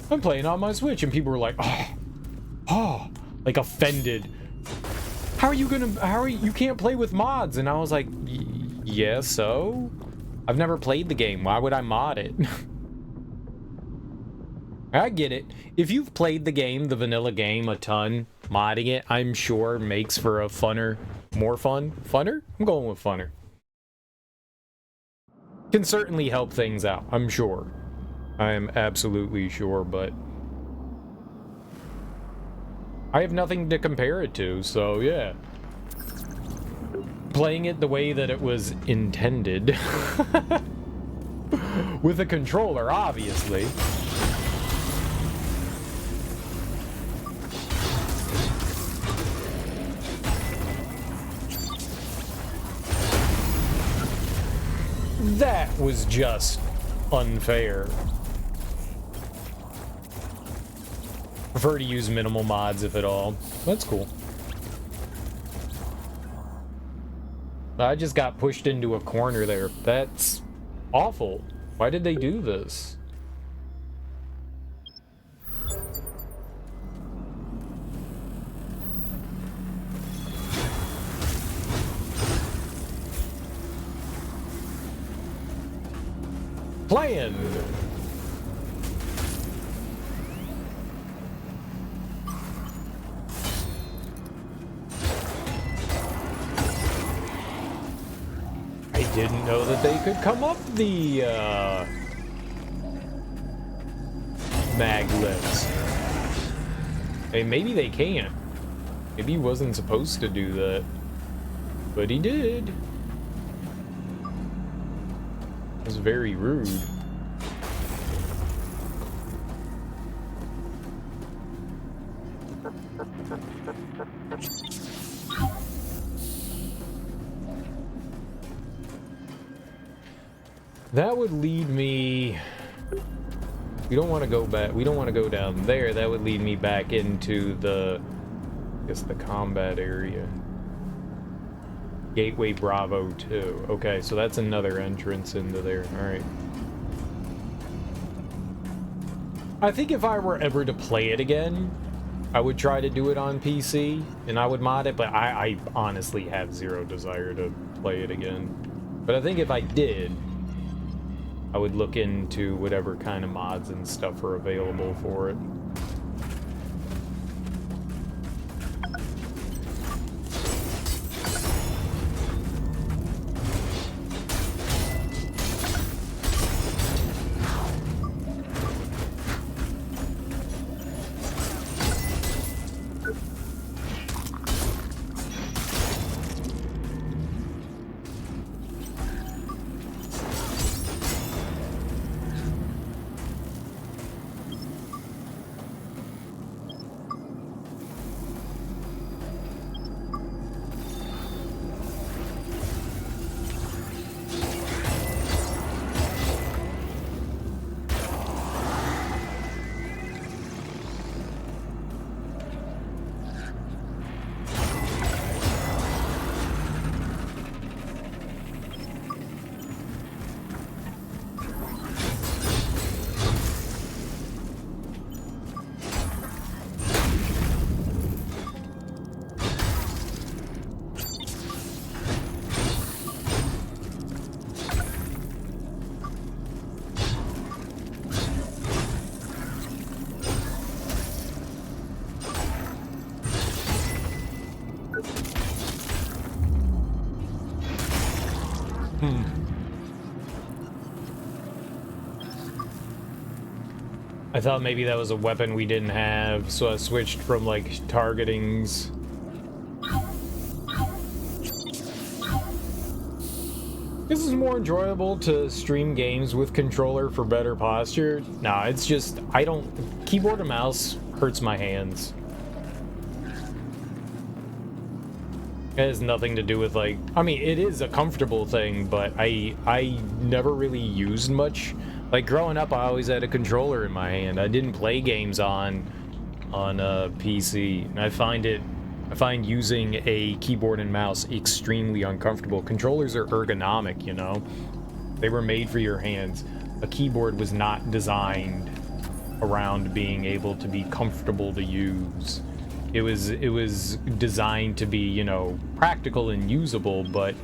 I'm playing on my Switch. And people were like, oh, like offended. How are you can't play with mods? And I was like, yeah, so? I've never played the game. Why would I mod it? I get it. If you've played the game, the vanilla game, a ton, modding it, I'm sure makes for a funner, more fun. Funner? I'm going with funner. Can certainly help things out, I'm sure. I am absolutely sure, but I have nothing to compare it to, so yeah. Playing it the way that it was intended. With a controller, obviously. That was just unfair. Prefer to use minimal mods, if at all. That's cool. I just got pushed into a corner there. That's awful. Why did they do this? Playing. I didn't know that they could come up the mag lifts. Hey, maybe they can't. Maybe he wasn't supposed to do that, but he did. It was very rude. That would lead me... We don't want to go back. We don't want to go down there. That would lead me back into the... I guess the combat area. Gateway Bravo 2. Okay, so that's another entrance into there. Alright. I think if I were ever to play it again, I would try to do it on PC, and I would mod it, but I honestly have zero desire to play it again. But I think if I did, I would look into whatever kind of mods and stuff are available for it. I thought maybe that was a weapon we didn't have, so I switched from, like, targetings. This is more enjoyable to stream games with controller for better posture. Nah, it's just, keyboard and mouse hurts my hands. It has nothing to do with, like, I mean, it is a comfortable thing, but I never really used much. Like, growing up, I always had a controller in my hand. I didn't play games on PC, and I find using a keyboard and mouse extremely uncomfortable. Controllers are ergonomic, you know? They were made for your hands. A keyboard was not designed around being able to be comfortable to use. It was designed to be, you know, practical and usable, but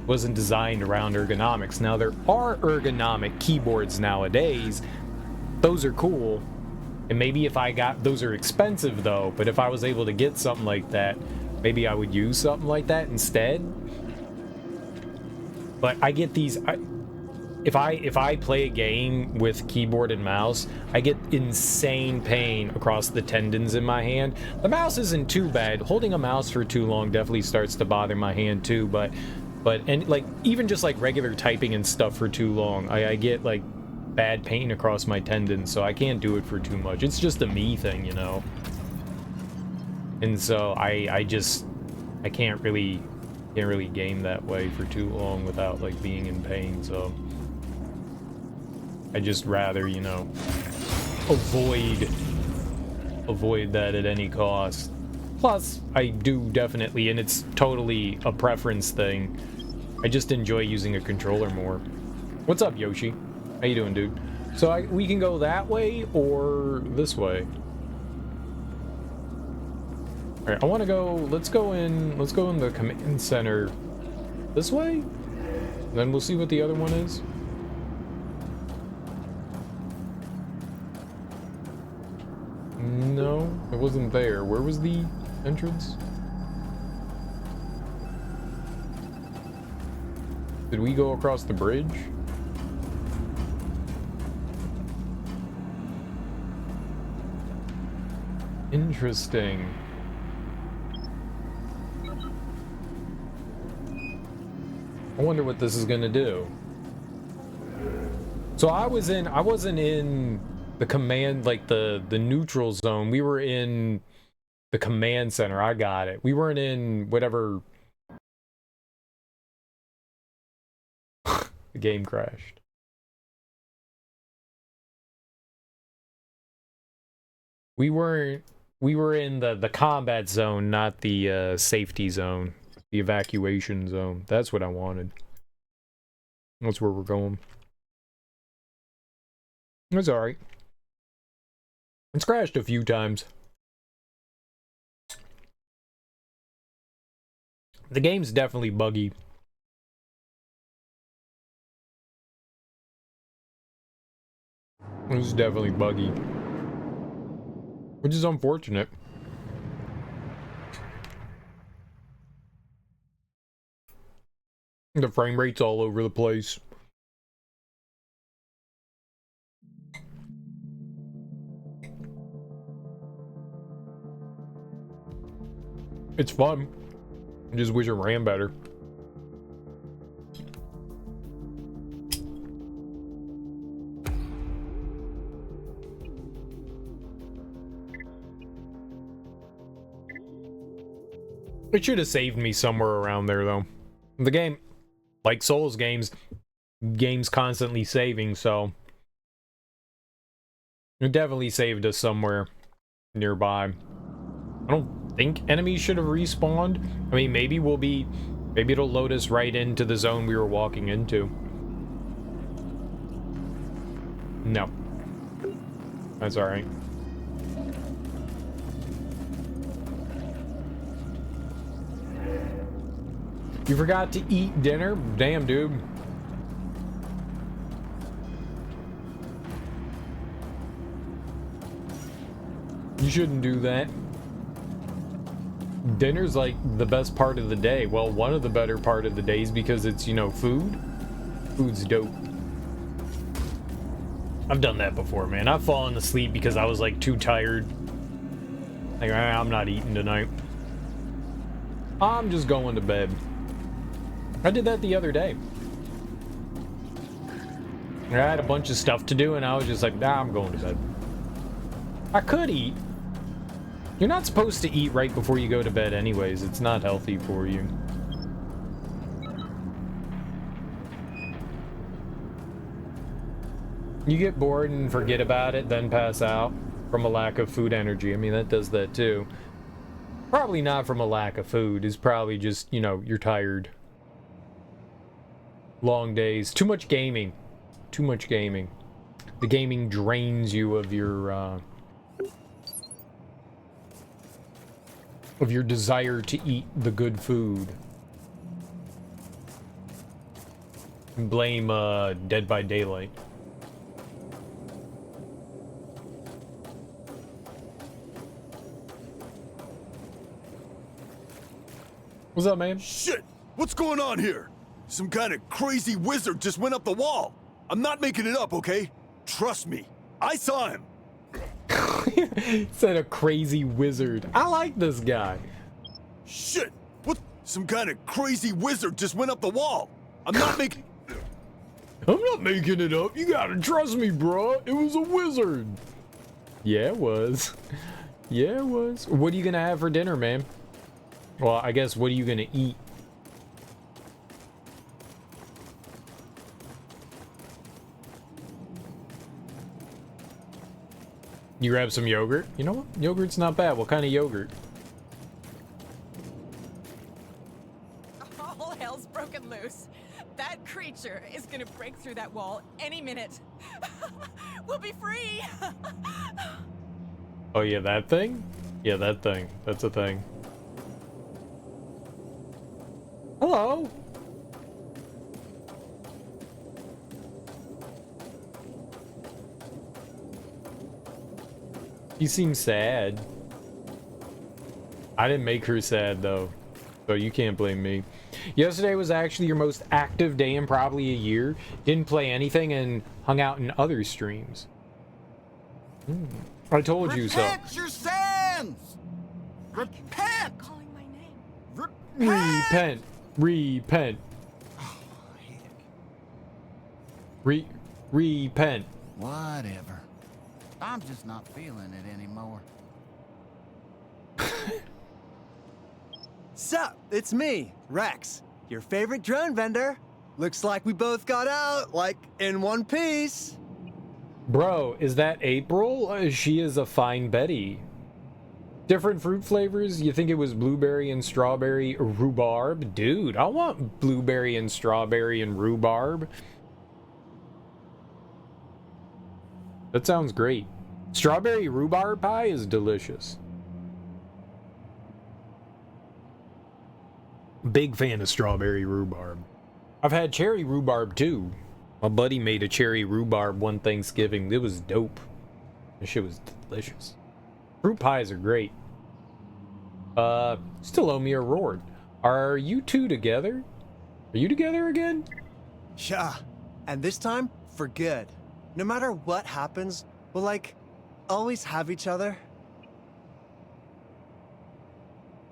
wasn't designed around ergonomics. Now, there are ergonomic keyboards nowadays. Those are cool. And maybe if I got... Those are expensive, though, but if I was able to get something like that, maybe I would use something like that instead. But I get these... If I play a game with keyboard and mouse, I get insane pain across the tendons in my hand. The mouse isn't too bad. Holding a mouse for too long definitely starts to bother my hand, too, but and like even just like regular typing and stuff for too long, I get like bad pain across my tendons, so I can't do it for too much. It's just a me thing, you know. And so I can't really game that way for too long without like being in pain. So I just rather, you know, avoid that at any cost. Plus, I do definitely, and it's totally a preference thing, I just enjoy using a controller more. What's up, Yoshi? How you doing, dude? So we can go that way or this way. All right, I want to go. Let's go in the command center this way. Then we'll see what the other one is. No, it wasn't there. Where was the entrance? Did we go across the bridge? Interesting. I wonder what this is gonna do. So I wasn't in the command, like the neutral zone. We were in the command center. I got it. We weren't in whatever. The game crashed. We were in the combat zone, not the safety zone. The evacuation zone. That's what I wanted. That's where we're going. It's alright. It's crashed a few times. The game's definitely buggy. This is definitely buggy. Which is unfortunate. The frame rate's all over the place. It's fun. I just wish it ran better. It should have saved me somewhere around there, though. The game, like Souls games constantly saving, so it definitely saved us somewhere nearby. I don't think enemies should have respawned. I mean, maybe it'll load us right into the zone we were walking into. No. That's alright. You forgot to eat dinner? Damn, dude. You shouldn't do that. Dinner's like the best part of the day. Well, one of the better part of the days because it's, you know, food. Food's dope. I've done that before, man. I've fallen asleep because I was like too tired. Like, I'm not eating tonight. I'm just going to bed. I did that the other day. I had a bunch of stuff to do and I was just like, nah, I'm going to bed. I could eat. You're not supposed to eat right before you go to bed anyways. It's not healthy for you. You get bored and forget about it, then pass out from a lack of food energy. I mean, that does that too. Probably not from a lack of food. It's probably just, you know, you're tired. Long days. Too much gaming. Too much gaming. The gaming drains you of your desire to eat the good food. Blame Dead by Daylight. What's up, man? Shit! What's going on here? Some kind of crazy wizard just went up the wall. I'm not making it up, okay? Trust me. I saw him. Said a crazy wizard. I like this guy. Shit! What? Some kind of crazy wizard just went up the wall. I'm not making it up. You gotta trust me, bro. It was a wizard. Yeah, it was. Yeah, it was. What are you gonna have for dinner, man? Well, I guess, what are you gonna eat? You grab some yogurt? You know what? Yogurt's not bad. What kind of yogurt? All hell's broken loose. That creature is gonna break through that wall any minute. We'll be free! Oh yeah, that thing? Yeah, that thing. That's a thing. Hello. You seem sad. I didn't make her sad though, so you can't blame me. Yesterday was actually your most active day in probably a year. Didn't play anything and hung out in other streams. I told you so. Repent your sins! Repent! Calling my name. Repent. Repent. Repent. Whatever. I'm just not feeling it anymore. Sup, it's me, Rex, your favorite drone vendor. Looks like we both got out, like, in one piece. Bro, is that April? She is a fine Betty. Different fruit flavors? You think it was blueberry and strawberry rhubarb? Dude, I want blueberry and strawberry and rhubarb. That sounds great. Strawberry rhubarb pie is delicious. Big fan of strawberry rhubarb. I've had cherry rhubarb too. My buddy made a cherry rhubarb one Thanksgiving. It was dope. That shit was delicious. Fruit pies are great. Still owe me a reward. Are you two together? Are you together again? Yeah, and this time, for good. No matter what happens, we'll, like, always have each other.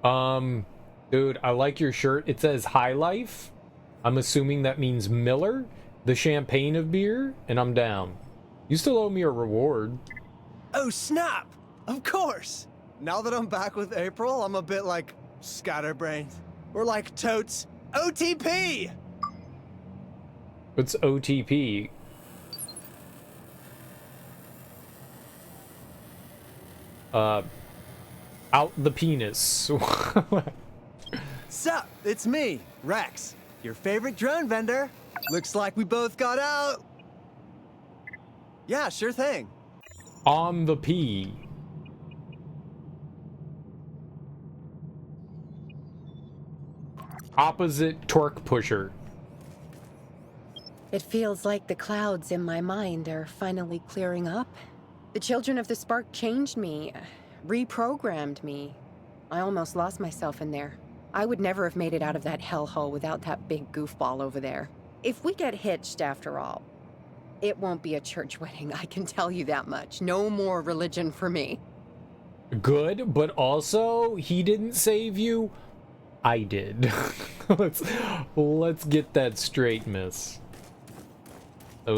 Dude, I like your shirt. It says High Life. I'm assuming that means Miller, the champagne of beer, and I'm down. You still owe me a reward. Oh, snap! Of course! Now that I'm back with April, I'm a bit, like, scatterbrained. We're like totes OTP! What's OTP? Out the penis. Sup, it's me, Rex, your favorite drone vendor. Looks like we both got out. Yeah, sure thing. On the P. Opposite torque pusher. It feels like the clouds in my mind are finally clearing up. The children of the spark changed me, reprogrammed me. I almost lost myself in there. I would never have made it out of that hellhole without that big goofball over there. If we get hitched after all, it won't be a church wedding, I can tell you that much. No more religion for me. Good, but also, he didn't save you. I did. let's get that straight, miss. That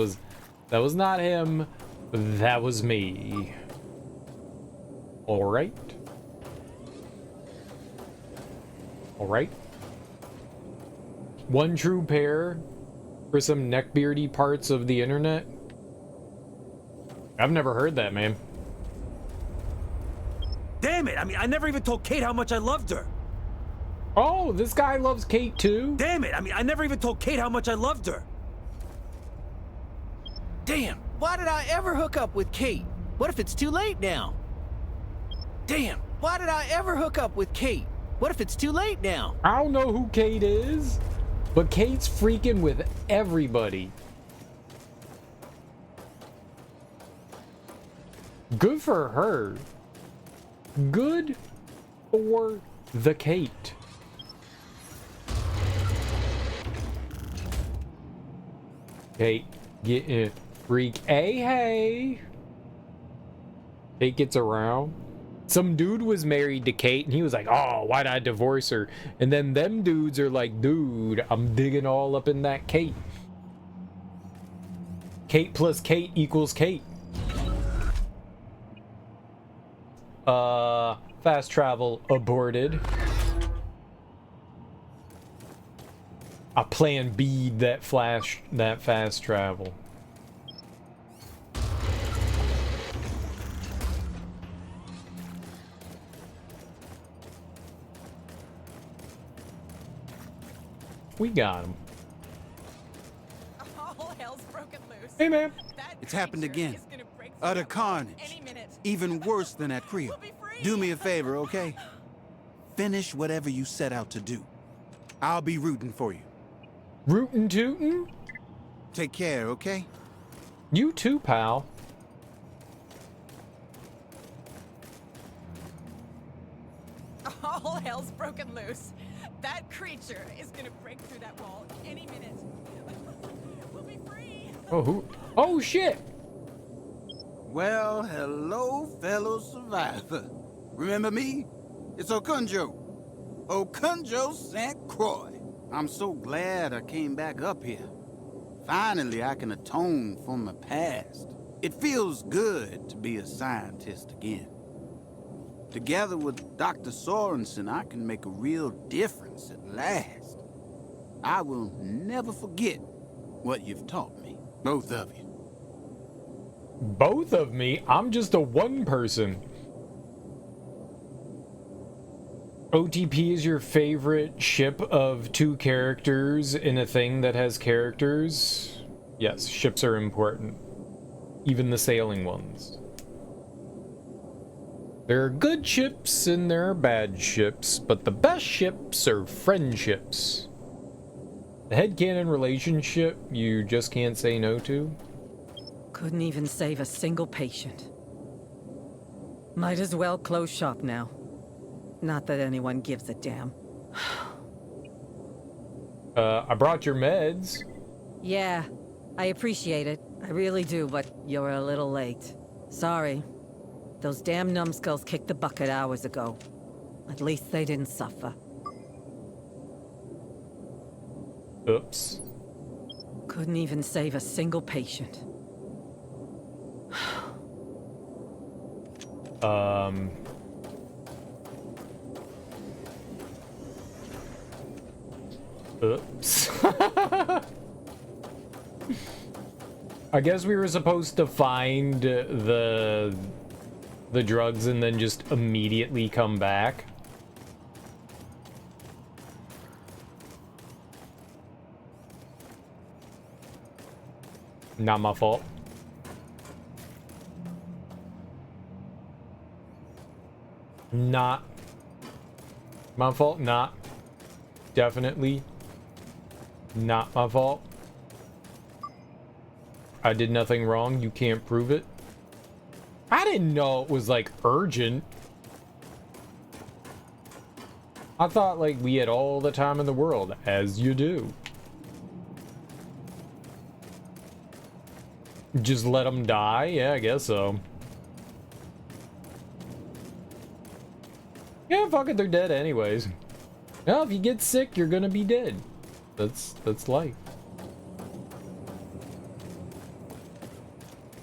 was not him. That was me. All right. All right. One true pair for some neckbeardy parts of the internet. I've never heard that, man. Damn it! I mean, I never even told Kate how much I loved her. Oh, this guy loves Kate too? Damn it! I mean, I never even told Kate how much I loved her. Damn, why did I ever hook up with Kate? What if it's too late now? Damn, why did I ever hook up with Kate? What if it's too late now? I don't know who Kate is, but Kate's freaking with everybody. Good for her. Good for the Kate. Kate, get in. Freak. Hey. Kate gets around. Some dude was married to Kate, and he was like, oh, why'd I divorce her? And then them dudes are like, dude, I'm digging all up in that Kate. Kate plus Kate equals Kate. Fast travel aborted. I plan B that fast travel. We got him. All hell's broken loose. Hey, man. It's happened again. Utter carnage. Even worse than at Creo. Do me a favor, okay? Finish whatever you set out to do. I'll be rooting for you. Rootin' tootin'? Take care, okay? You too, pal. All hell's broken loose. That creature is gonna break through that wall any minute. We'll be free. Oh, who? Oh, shit. Well, hello, fellow survivor. Remember me? It's Okunjo. Okunjo St. Croix. I'm so glad I came back up here. Finally, I can atone for my past. It feels good to be a scientist again. Together with Dr. Sorensen, I can make a real difference at last. I will never forget what you've taught me, both of you. Both of me? I'm just a one person. OTP is your favorite ship of two characters in a thing that has characters? Yes, ships are important. Even the sailing ones. There are good ships and there are bad ships, but the best ships are friendships. The headcanon relationship you just can't say no to? Couldn't even save a single patient. Might as well close shop now. Not that anyone gives a damn. I brought your meds. Yeah, I appreciate it. I really do, but you're a little late. Sorry. Those damn numbskulls kicked the bucket hours ago. At least they didn't suffer. Oops. Couldn't even save a single patient. Oops. I guess we were supposed to find the drugs and then just immediately come back. Not my fault. Not my fault. Not. Definitely not my fault. I did nothing wrong. You can't prove it. I didn't know it was like urgent. I thought like we had all the time in the world, as you do. Just let them die? Yeah, I guess so. Yeah, fuck it, they're dead anyways. Well, if you get sick, you're gonna be dead. That's life.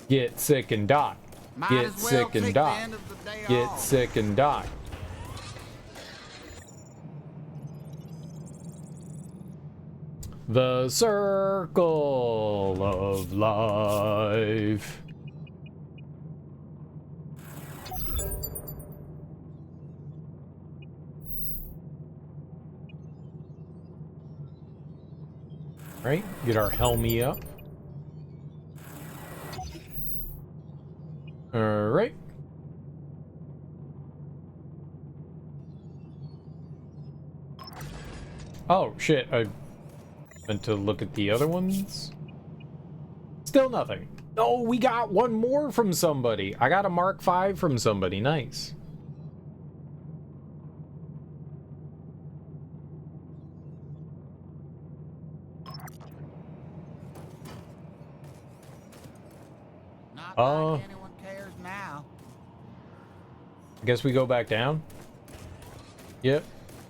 Get sick and die. Get sick and die. Get sick and die. The circle of life. Right, get our helmet up. All right. Oh shit, I meant to look at the other ones. Still nothing. Oh, we got one more from somebody. I got a Mark V from somebody. Nice. Anyone cares now. I guess we go back down. Yep.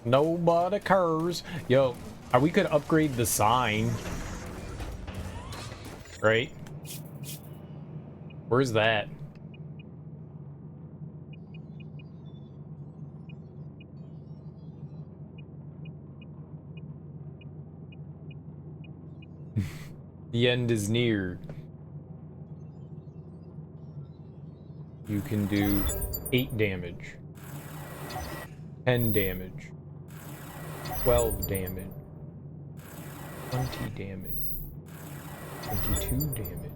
Nobody cares. Yo, we could upgrade the sign. Right? Where's that? The end is near. You can do 8 damage, 10 damage, 12 damage, 20 damage, 22 damage.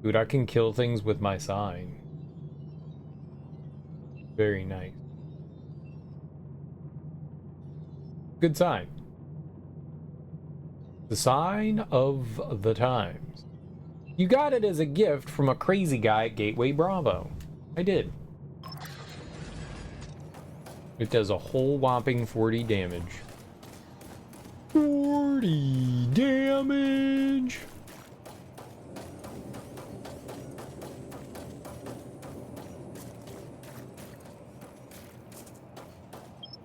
Dude, I can kill things with my sign. Very nice. Good sign. The sign of the times. You got it as a gift from a crazy guy at Gateway Bravo. I did. It does a whole whopping 40 damage. 40 damage!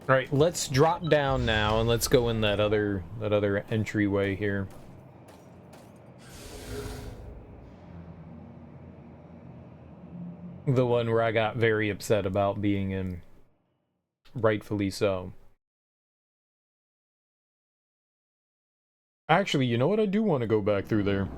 All right, let's drop down now and let's go in that other entryway here. The one where I got very upset about being in. Rightfully so. Actually, you know what? I do want to go back through there.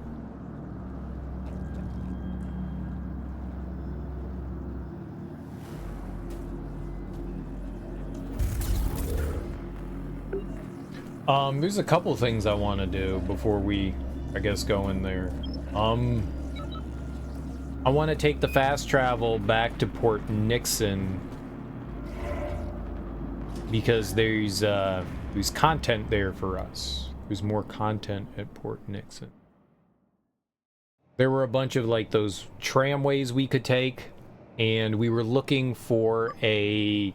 There's a couple things I want to do before we, I guess, go in there. I want to take the fast travel back to Port Nixon because there's content there for us. There's more content at Port Nixon. There were a bunch of like those tramways we could take, and we were looking for a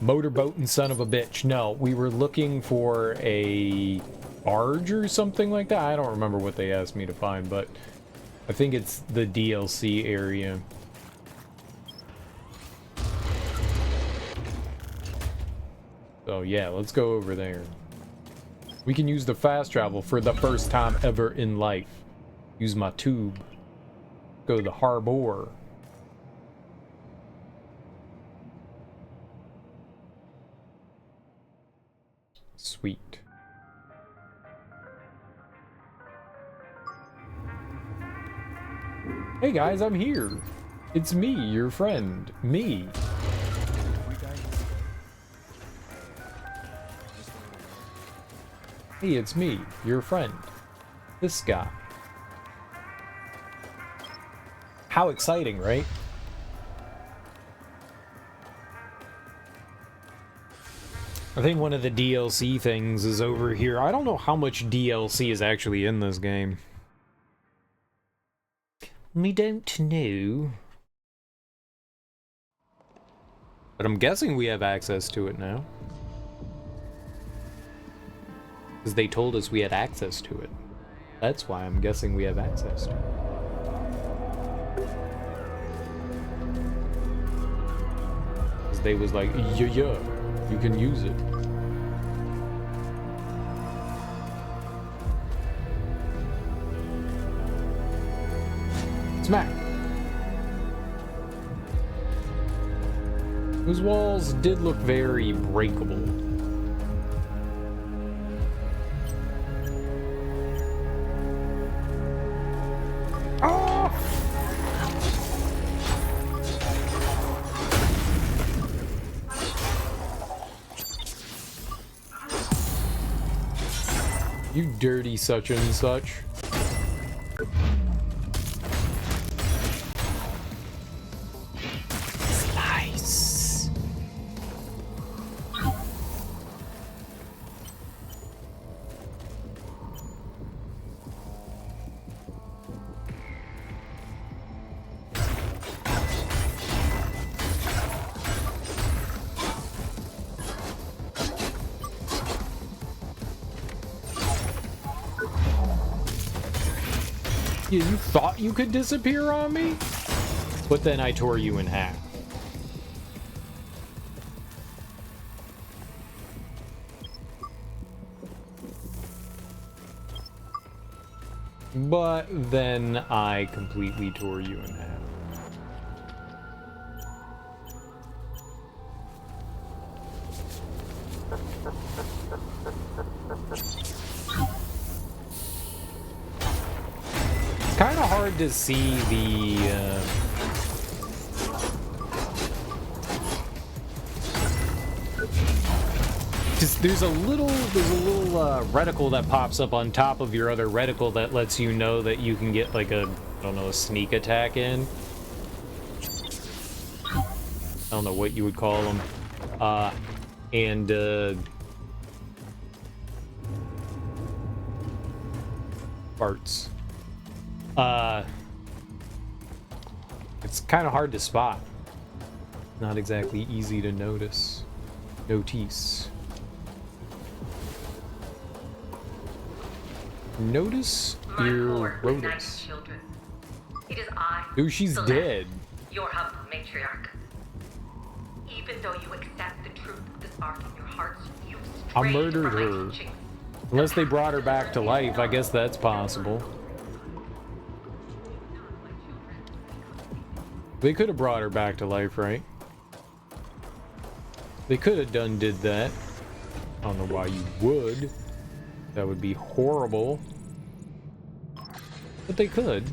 motorboat and son of a bitch. No, we were looking for a barge or something like that. I don't remember what they asked me to find, but I think it's the DLC area. So yeah, let's go over there. We can use the fast travel for the first time ever in life. Use my tube. Go to the harbor. Sweet. Hey guys, I'm here. It's me, your friend. Me. Hey, it's me, your friend. This guy. How exciting, right? I think one of the DLC things is over here. I don't know how much DLC is actually in this game. We don't know. But I'm guessing we have access to it now. Because they told us we had access to it. That's why I'm guessing we have access to it. Because they was like, yeah, you can use it. Smack. Those walls did look very breakable. Oh! You dirty such and such. Slice. Yeah, you thought you could disappear on me? But then I tore you in half. But then I completely tore you in half. Kind of hard to see the just there's a little reticle that pops up on top of your other reticle that lets you know that you can get like a, I don't know, a sneak attack in. I don't know what you would call them. Parts. It's kind of hard to spot. Not exactly easy to notice. Notice. Notice your Rotus. It is I. Dude, she's Celeste, dead. Your humble matriarch. Even though you accept the truth of the spark in your hearts, you I strayed murdered from my her. teachings. Unless they brought her back to life, I guess that's possible. They could have brought her back to life, right? They could have did that. I don't know why you would. That would be horrible. But they could.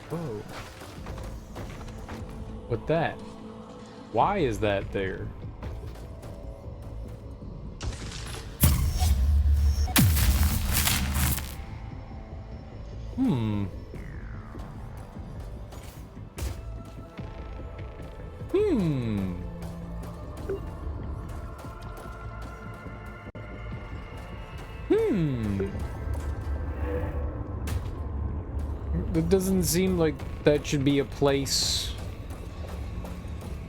Whoa. What that? Why is that there? Hmm. Hmm. Hmm. It doesn't seem like that should be a place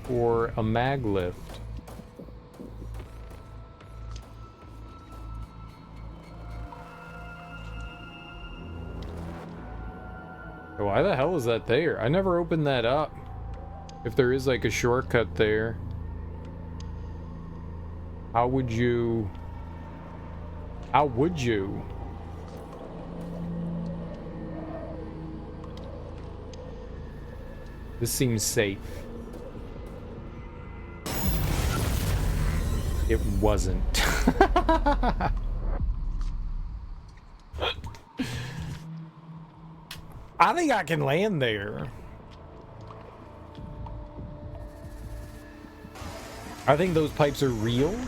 for a mag lift. Why the hell is that there? I never opened that up. If there is like a shortcut there, how would you? How would you? This seems safe. It wasn't. I think I can land there. I think those pipes are real,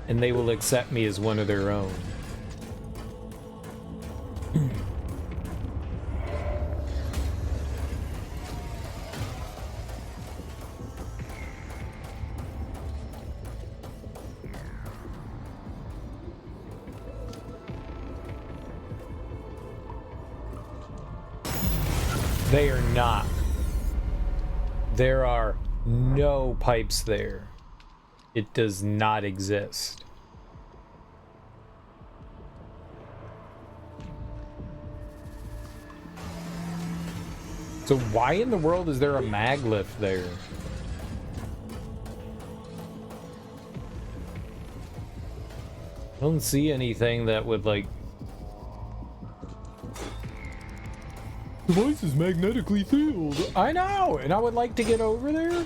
and they will accept me as one of their own. They are not. There are no pipes there. It does not exist. So why in the world is there a mag lift there? I don't see anything that would like... Device is magnetically filled. I know, and I would like to get over there.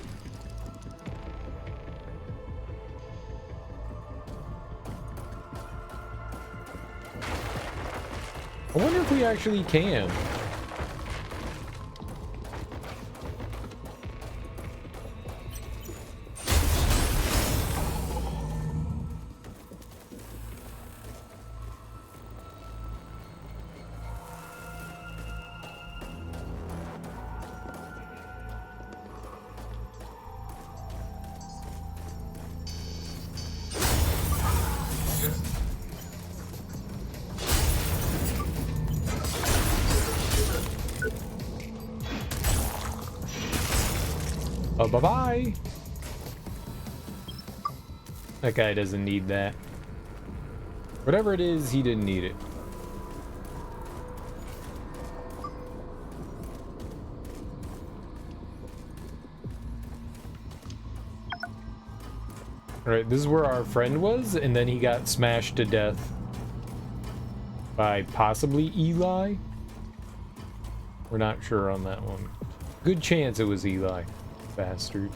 I wonder if we actually can. Bye-bye. That guy doesn't need that. Whatever it is, he didn't need it. Alright, this is where our friend was, and then he got smashed to death by possibly Eli. We're not sure on that one. Good chance it was Eli. Bastard.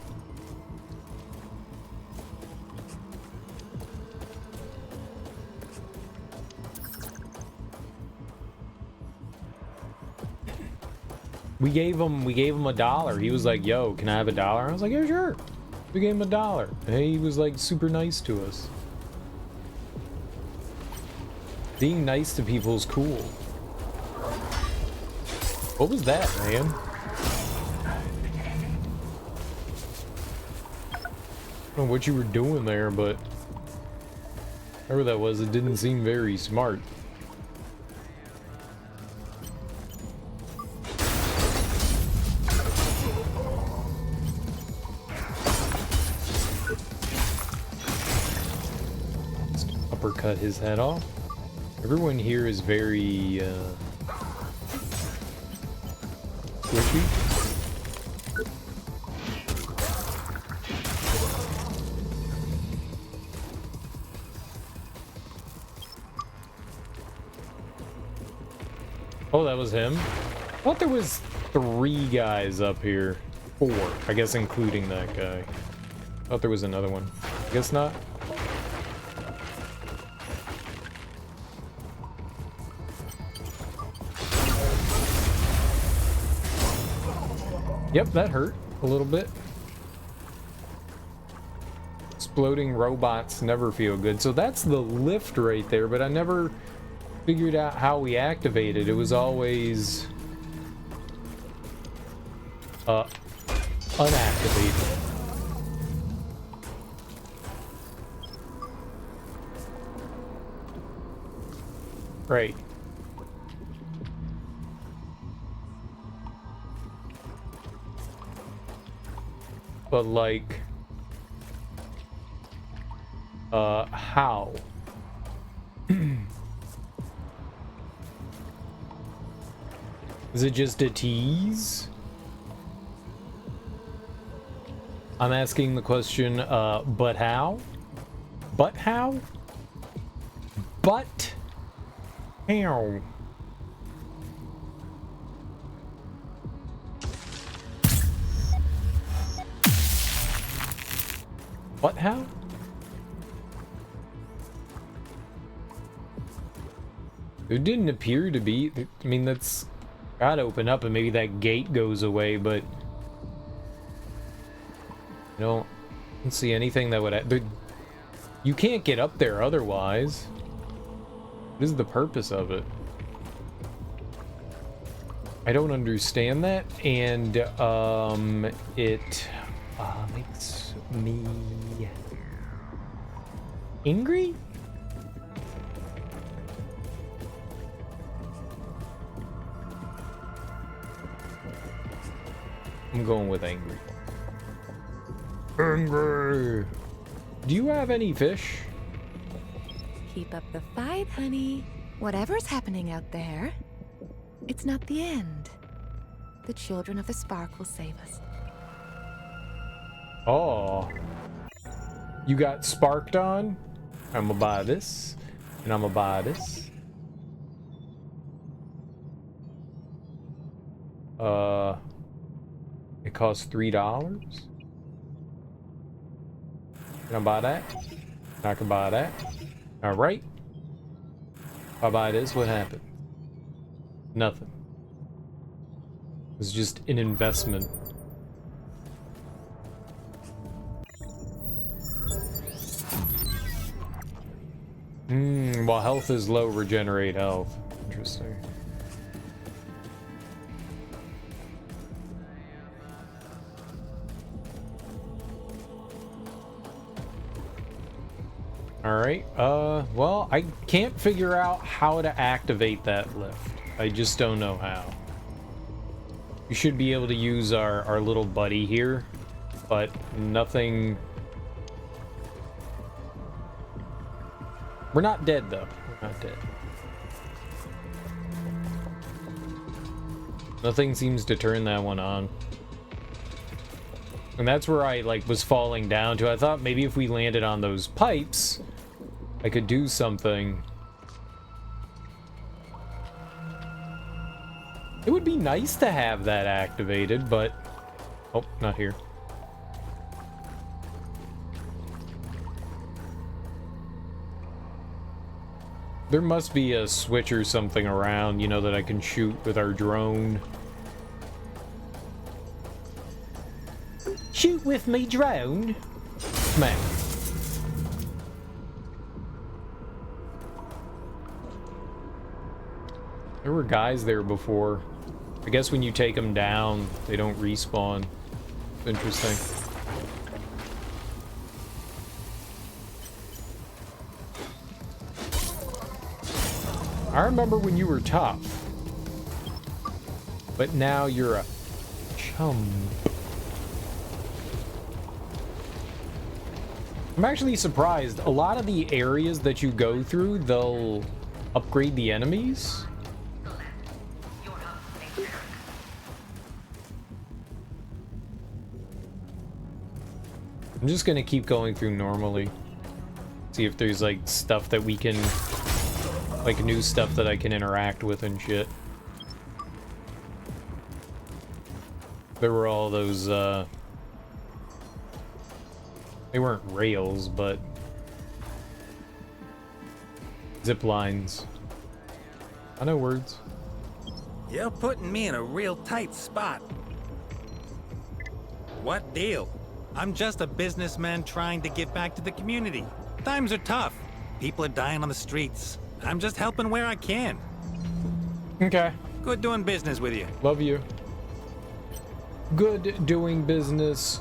We gave him $1. He was like, yo, can I have $1? I was like, yeah, sure. We gave him $1. And he was like super nice to us. Being nice to people is cool. What was that, man? I don't know what you were doing there, but whatever that was, it didn't seem very smart. Just uppercut his head off. Everyone here is very squishy. Oh, that was him? I thought there was 3 guys up here. 4, I guess including that guy. I thought there was another one. I guess not. Yep, that hurt a little bit. Exploding robots never feel good. So that's the lift right there, but I never figured out how we activate it. It was always unactivated. Right. But like, how? Is it just a tease? I'm asking the question, but how? But how? But how? What how? There didn't appear to be. I mean, that's gotta open up and maybe that gate goes away, but I don't see anything that would. You can't get up there otherwise. What is the purpose of it? I don't understand that, and it makes me angry. I'm going with angry. Angry. Do you have any fish? Keep up the fight, honey. Whatever's happening out there, it's not the end. The children of the spark will save us. Oh. You got sparked on? I'm gonna buy this. And I'm gonna buy this. It costs $3. Can I buy that? I can buy that. Alright. If I buy this, what happened? Nothing. It's just an investment. While health is low, regenerate health. Interesting. Alright, well, I can't figure out how to activate that lift. I just don't know how. You should be able to use our little buddy here, but nothing... We're not dead, though. We're not dead. Nothing seems to turn that one on. And that's where I, like, was falling down to. I thought maybe if we landed on those pipes, I could do something. It would be nice to have that activated, but... Oh, not here. There must be a switch or something around, you know, that I can shoot with our drone. Shoot with me drone. Smack. There were guys there before. I guess when you take them down, they don't respawn. Interesting. I remember when you were tough. But now you're a chump. I'm actually surprised. A lot of the areas that you go through, they'll upgrade the enemies. I'm just gonna keep going through normally. See if there's like stuff that we can, like new stuff that I can interact with and shit. There were all those, they weren't rails, but zip lines. I know words. You're putting me in a real tight spot. What deal? I'm just a businessman trying to give back to the community. Times are tough. People are dying on the streets. I'm just helping where I can. Okay. Good doing business with you. Love you. Good doing business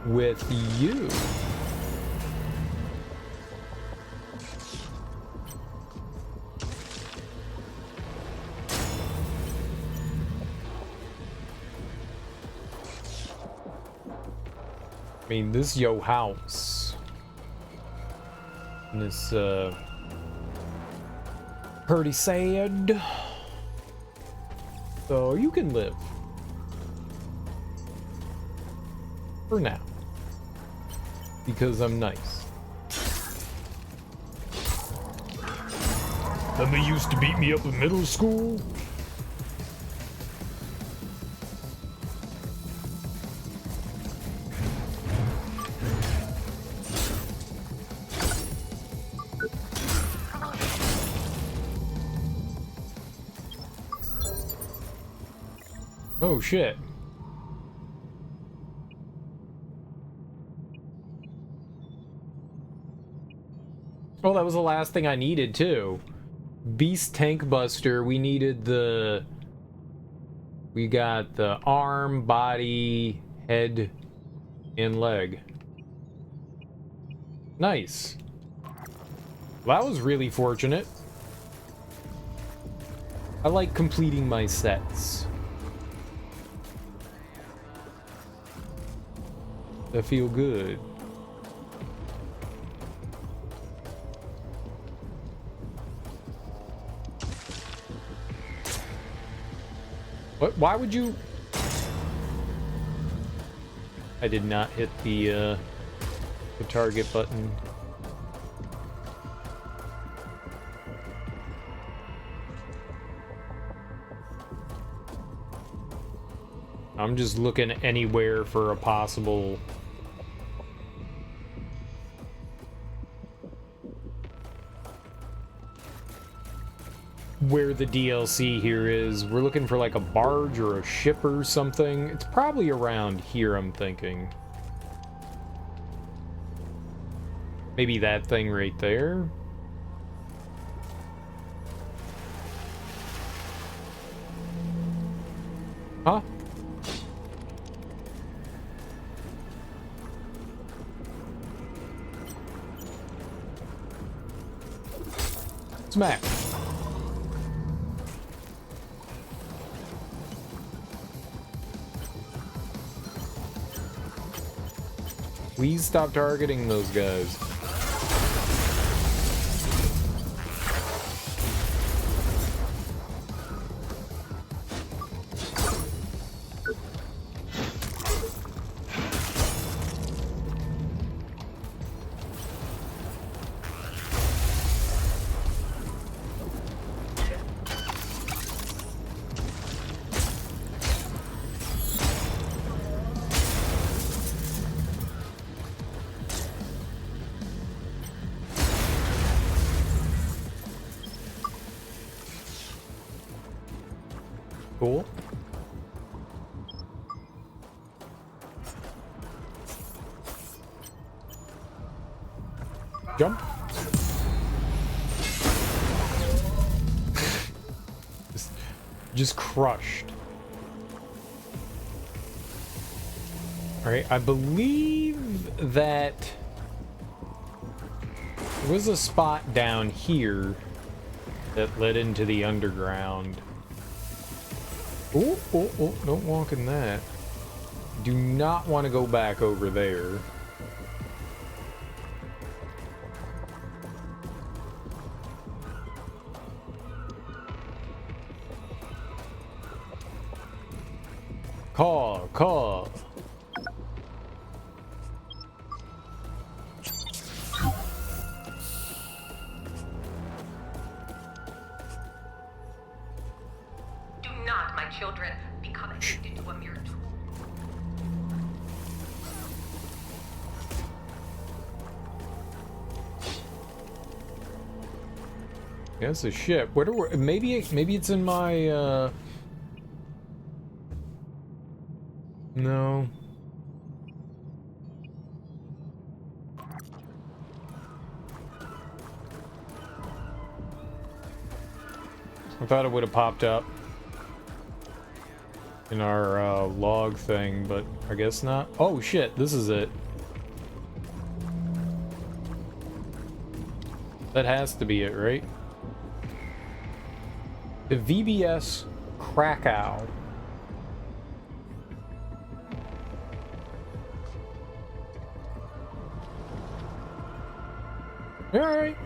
with you. I mean, this is your house. And it's, pretty sad. So you can live. For now. Because I'm nice. Then they used to beat me up in middle school. Oh shit. Oh, that was the last thing I needed too. Beast Tank Buster, we needed the... We got the arm, body, head, and leg. Nice. Well, that was really fortunate. I like completing my sets. I feel good. What? Why would you? I did not hit the target button. I'm just looking anywhere for a possible... where the DLC here is. We're looking for like a barge or a ship or something. It's probably around here, I'm thinking. Maybe that thing right there. Huh? Smack. Please stop targeting those guys. Cool. Jump. Just crushed. All right, I believe that there was a spot down here that led into the underground. Oh, oh, oh, don't walk in that. Do not want to go back over there. Call. Do not, my children, become addicted to a mere tool. Yeah, it's a ship. Where do we, maybe it's in my no. I thought it would have popped up in our log thing, but I guess not. Oh shit, this is it. That has to be it, right? The VBS Krakow. All right.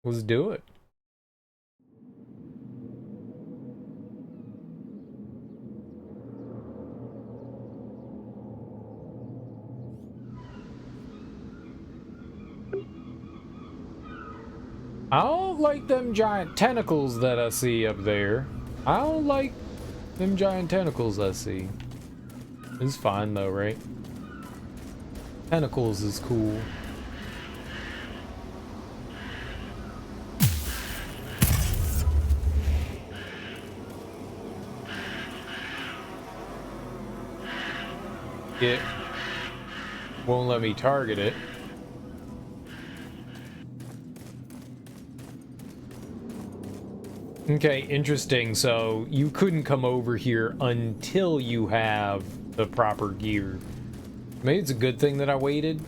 Let's do it. I don't like them giant tentacles that I see up there. I don't like them giant tentacles I see. It's fine though, right? Tentacles is cool. It won't let me target it. Okay, interesting. So you couldn't come over here until you have the proper gear. Maybe it's a good thing that I waited.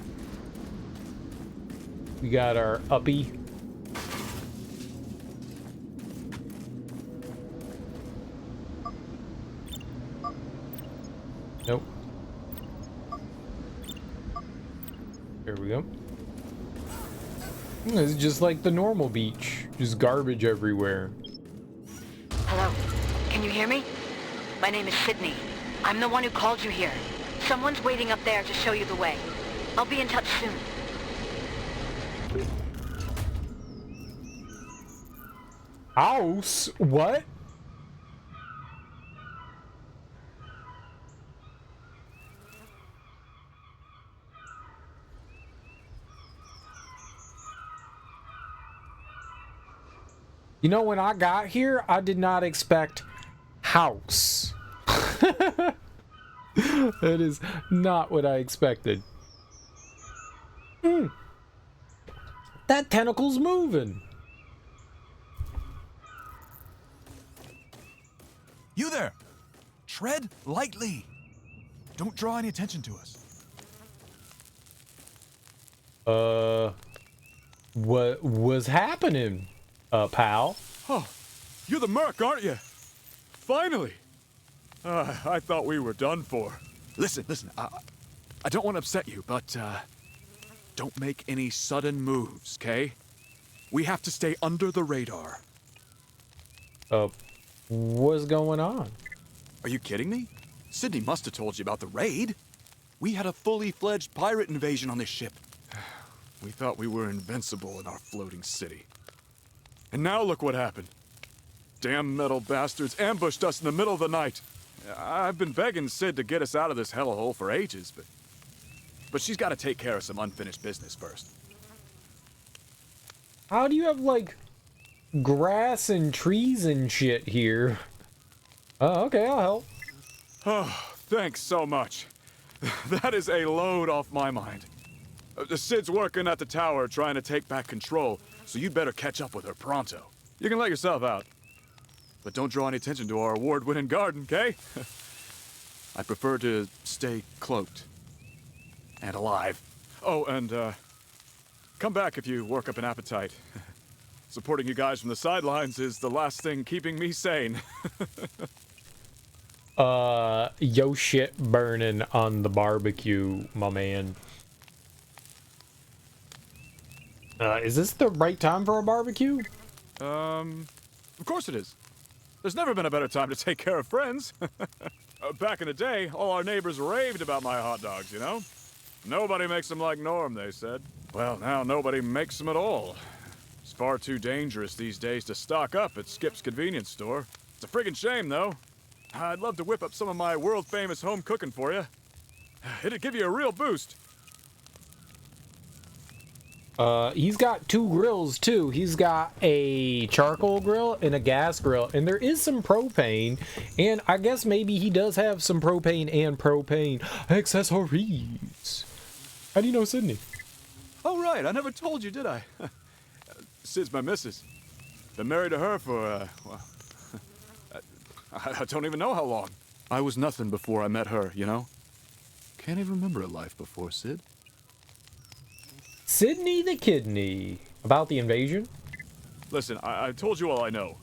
We got our uppy. Nope. There we go. It's just like the normal beach. Just garbage everywhere. Hello, can you hear me? My name is Sydney. I'm the one who called you here. Someone's waiting up there to show you the way. I'll be in touch soon. House? What? You know, when I got here, I did not expect house. That is not what I expected. That tentacle's moving. You there! Tread lightly. Don't draw any attention to us. What was happening, pal? Oh, you're the Merc, aren't you? Finally! I thought we were done for. Listen, I don't want to upset you, but, don't make any sudden moves, okay? We have to stay under the radar. What's going on? Are you kidding me? Sydney must have told you about the raid. We had a fully fledged pirate invasion on this ship. We thought we were invincible in our floating city. And now look what happened. Damn metal bastards ambushed us in the middle of the night. I've been begging Sid to get us out of this hellhole for ages, but she's got to take care of some unfinished business first. How do you have, like, grass and trees and shit here? Oh, okay, I'll help. Oh, thanks so much. That is a load off my mind. Sid's working at the tower trying to take back control, so you'd better catch up with her pronto. You can let yourself out. But don't draw any attention to our award-winning garden, okay? I prefer to stay cloaked. And alive. Oh, and, come back if you work up an appetite. Supporting you guys from the sidelines is the last thing keeping me sane. Yo shit burning on the barbecue, my man. Is this the right time for a barbecue? Of course it is. There's never been a better time to take care of friends. Back in the day, all our neighbors raved about my hot dogs, you know? Nobody makes them like Norm, they said. Well, now nobody makes them at all. It's far too dangerous these days to stock up at Skip's convenience store. It's a friggin' shame, though. I'd love to whip up some of my world-famous home cooking for you. It'd give you a real boost. He's got 2 grills too. He's got a charcoal grill and a gas grill, and there is some propane, and I guess maybe he does have some propane and propane accessories. How do you know Sydney? Oh, right. I never told you, did I? Sid's my missus. Been married to her for, well, I don't even know how long. I was nothing before I met her, you know? Can't even remember a life before Sid. Sydney the Kidney. About the invasion? Listen, I told you all I know.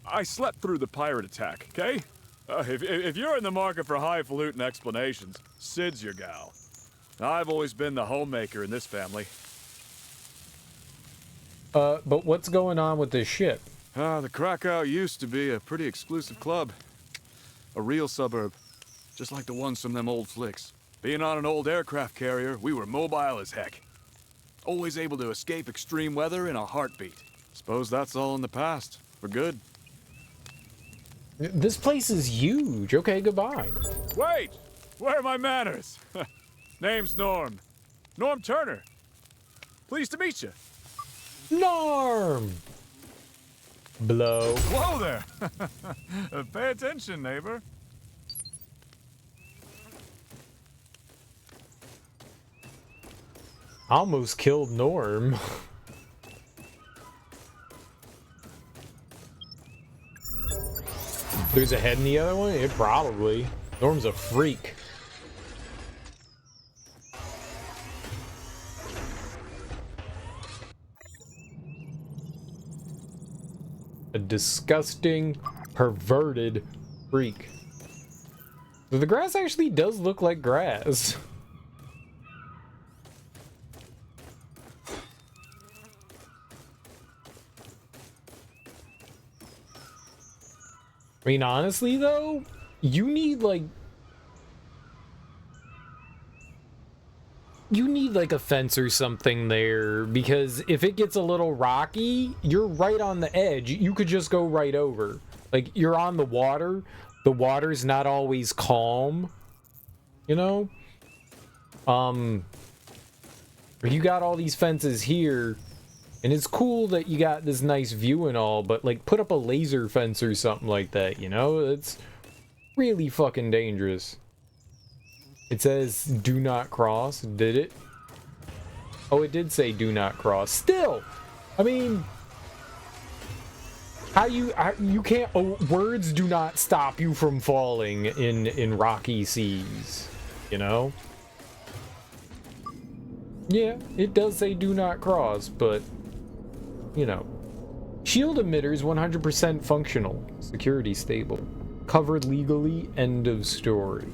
I slept through the pirate attack, okay? If you're in the market for highfalutin explanations, Sid's your gal. I've always been the homemaker in this family. But what's going on with this ship? The Krakow used to be a pretty exclusive club. A real suburb. Just like the ones from them old flicks. Being on an old aircraft carrier, we were mobile as heck. Always able to escape extreme weather in a heartbeat. Suppose that's all in the past. For good. This place is huge. Okay, goodbye. Wait! Where are my manners? Name's Norm. Norm Turner. Pleased to meet you. Norm! Blow. Whoa there! Pay attention, neighbor. Almost killed Norm. There's a head in the other one? It probably. Norm's a freak. A disgusting, perverted freak. So the grass actually does look like grass. I mean, honestly, though, you need like a fence or something there, because if it gets a little rocky, you're right on the edge. You could just go right over. Like, you're on the water. The water's not always calm, you know? You got all these fences here, and it's cool that you got this nice view and all, but like, put up a laser fence or something like that, you know? It's really fucking dangerous. It says do not cross. Did it? Oh, it did say do not cross. Still, I mean, how you can't, oh, words do not stop you from falling in rocky seas, you know? Yeah, it does say do not cross, but you know. Shield emitters 100% functional. Security stable. Covered legally. End of story.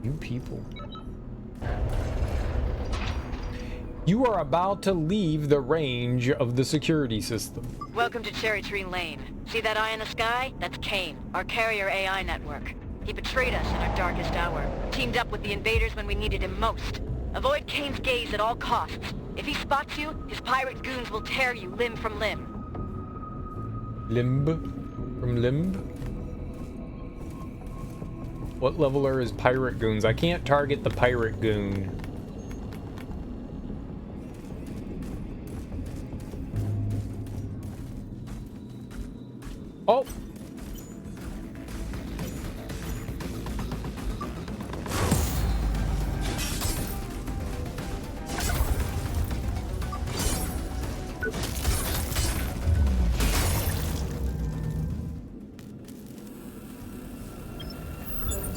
You people. You are about to leave the range of the security system. Welcome to Cherry Tree Lane. See that eye in the sky? That's Kane, our carrier AI network. He betrayed us in our darkest hour. Teamed up with the invaders when we needed him most. Avoid Kane's gaze at all costs. If he spots you, his pirate goons will tear you limb from limb. Limb? From limb? What level are his pirate goons? I can't target the pirate goon. Oh!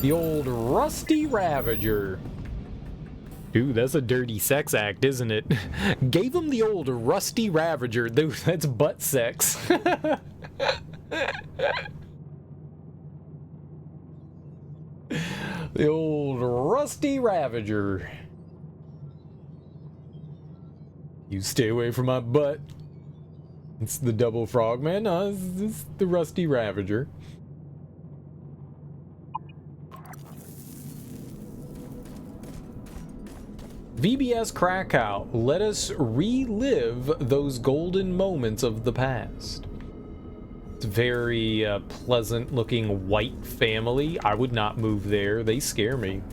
The old Rusty Ravager. Dude, that's a dirty sex act, isn't it? Gave him the old Rusty Ravager. Dude, that's butt sex. The old Rusty Ravager. You stay away from my butt. It's the double frogman. No, it's the Rusty Ravager. VBS Krakow, let us relive those golden moments of the past. It's a very pleasant looking white family. I would not move there. They scare me.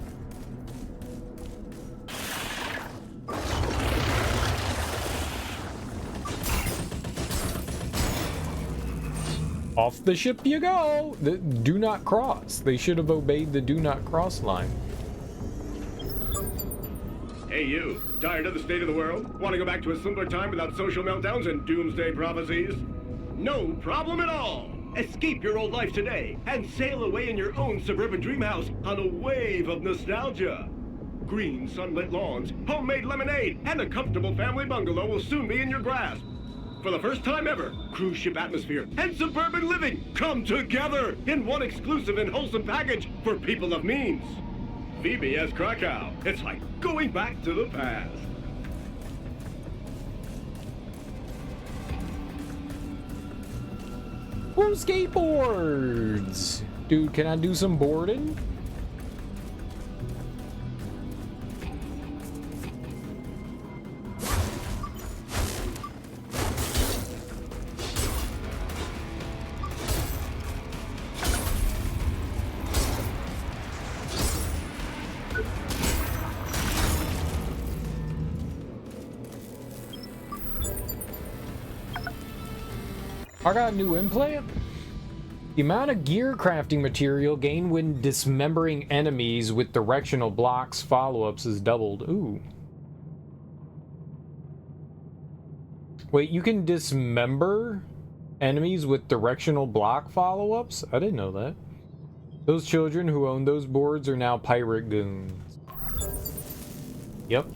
Off the ship you go! Do not cross. They should have obeyed the do not cross line. Hey you, tired of the state of the world? Want to go back to a simpler time without social meltdowns and doomsday prophecies? No problem at all! Escape your old life today and sail away in your own suburban dream house on a wave of nostalgia. Green sunlit lawns, homemade lemonade, and a comfortable family bungalow will soon be in your grasp. For the first time ever, cruise ship atmosphere and suburban living come together in one exclusive and wholesome package for people of means. VBS Krakow. It's like going back to the past. Woo, skateboards! Dude, can I do some boarding? I got a new implant. The amount of gear crafting material gained when dismembering enemies with directional blocks follow-ups is doubled. Ooh. Wait, you can dismember enemies with directional block follow-ups? I didn't know that. Those children who own those boards are now pirate goons. Yep.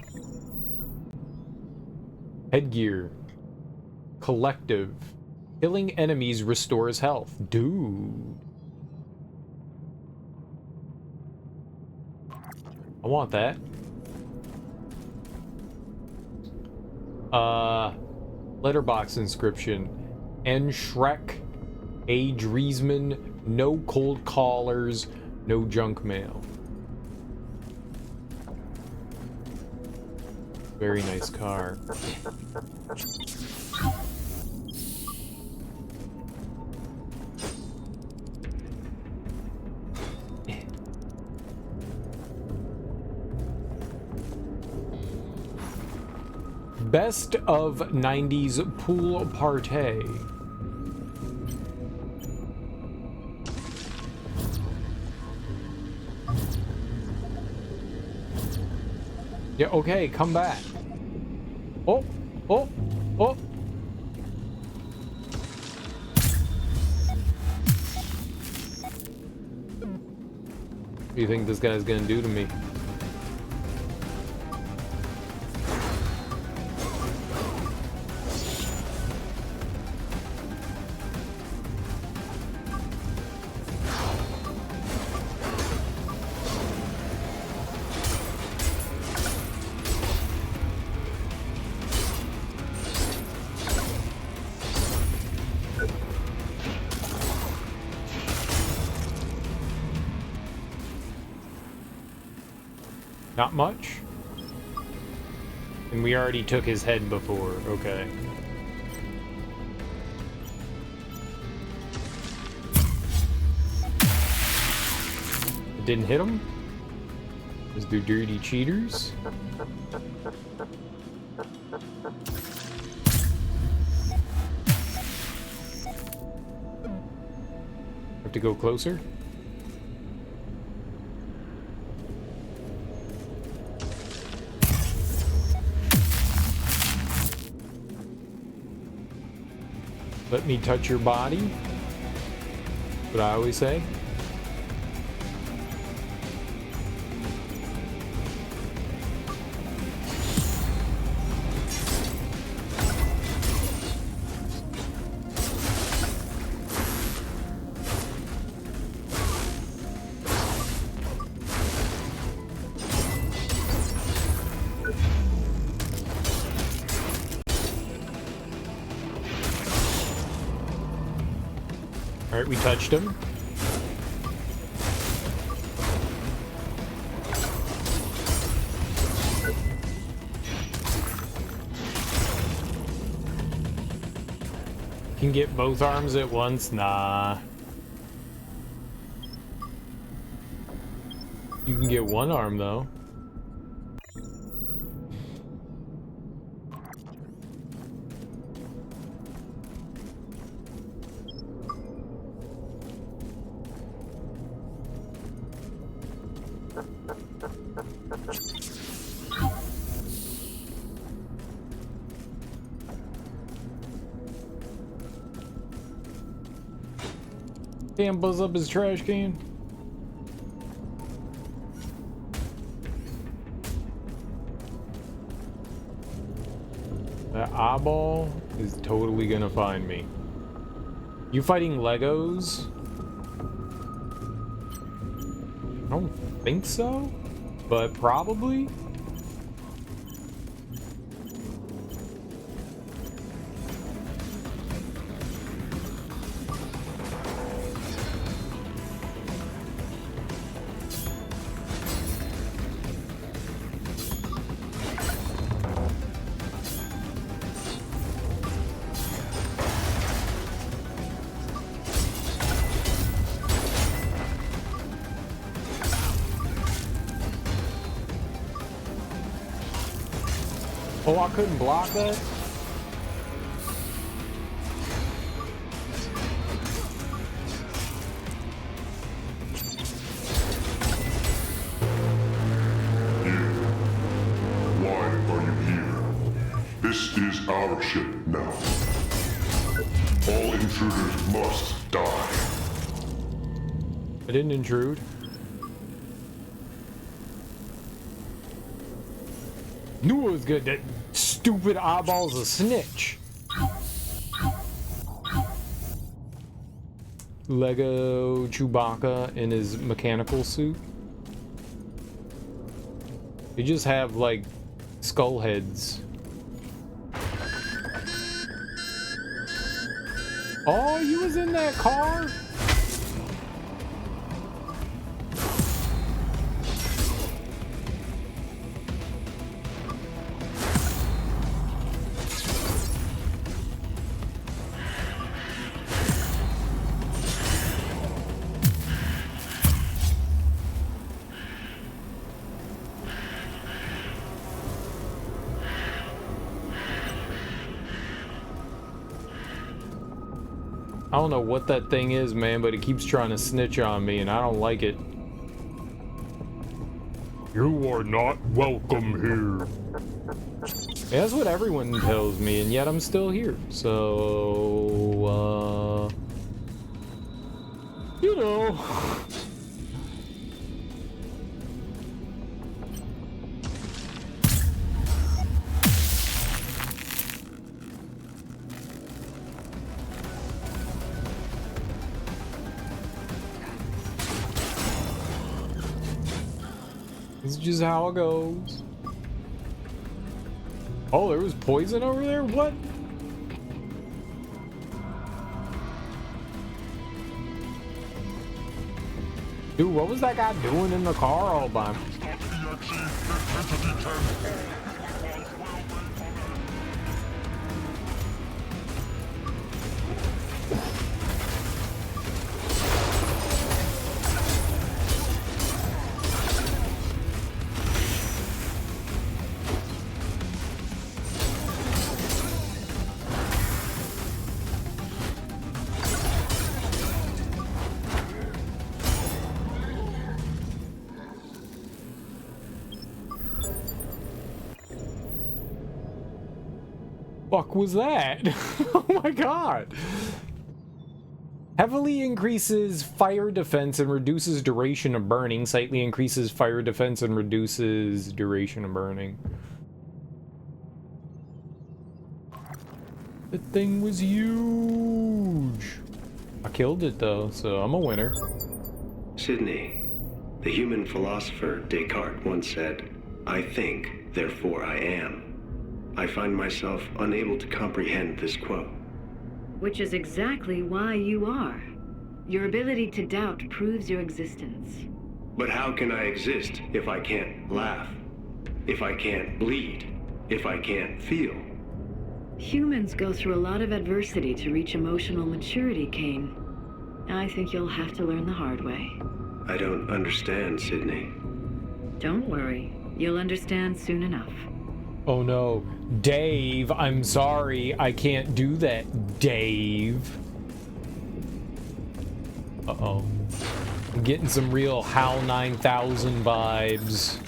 Headgear. Collective. Killing enemies restores health. Dude. I want that. Letterbox inscription. N. Shrek. A. Driesman. No cold callers. No junk mail. Very nice car. Best of 90s pool party. Yeah, okay, come back. Oh, oh, oh. What do you think this guy's gonna do to me? Not much? And we already took his head before, okay. It didn't hit him? Is there dirty cheaters? Have to go closer? Let me touch your body. What I always say. Alright, we touched him. Can get both arms at once? Nah. You can get one arm though. Damn, buzz up his trash can. That eyeball is totally gonna find me. You fighting Legos? I don't think so, but probably. Oh, I couldn't block that? Why are you here? This is our ship now. All intruders must die. I didn't intrude. Knew it was good. That stupid eyeball's a snitch. Lego Chewbacca in his mechanical suit. They just have like skull heads. Oh, you was in that car? I don't know what that thing is, man, but it keeps trying to snitch on me, and I don't like it. You are not welcome here. Yeah, that's what everyone tells me, and yet I'm still here. So, you know. This is just how it goes. Oh, there was poison over there? What? Dude, what was that guy doing in the car all by himself? Fuck was that? Oh my god. Heavily increases fire defense and reduces duration of burning. Slightly increases fire defense and reduces duration of burning. The thing was huge. I killed it though, so I'm a winner. Sydney, the human philosopher Descartes once said, "I think, therefore I am." I find myself unable to comprehend this quote. Which is exactly why you are. Your ability to doubt proves your existence. But how can I exist if I can't laugh? If I can't bleed? If I can't feel? Humans go through a lot of adversity to reach emotional maturity, Kane. I think you'll have to learn the hard way. I don't understand, Sydney. Don't worry. You'll understand soon enough. Oh no. Dave, I'm sorry. I can't do that, Dave. Uh-oh. I'm getting some real HAL 9000 vibes.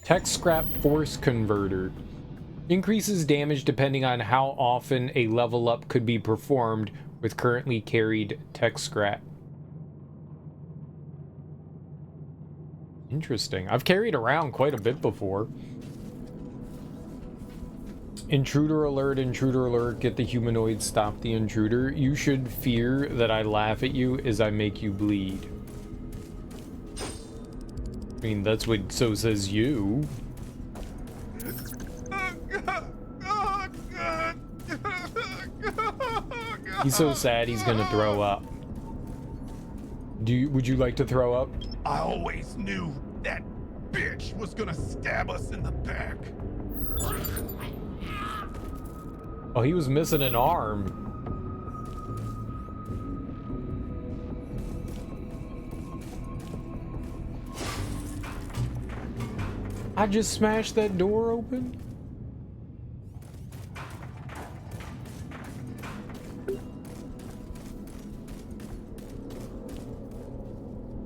Tech scrap force converter. Increases damage depending on how often a level up could be performed with currently carried tech scrap. Interesting. I've carried around quite a bit before. Intruder alert, get the humanoid, stop the intruder. You should fear that I laugh at you as I make you bleed. I mean, that's what so says you. He's so sad he's gonna throw up. Would you like to throw up? I always knew that bitch was gonna stab us in the back. Oh, he was missing an arm. I just smashed that door open.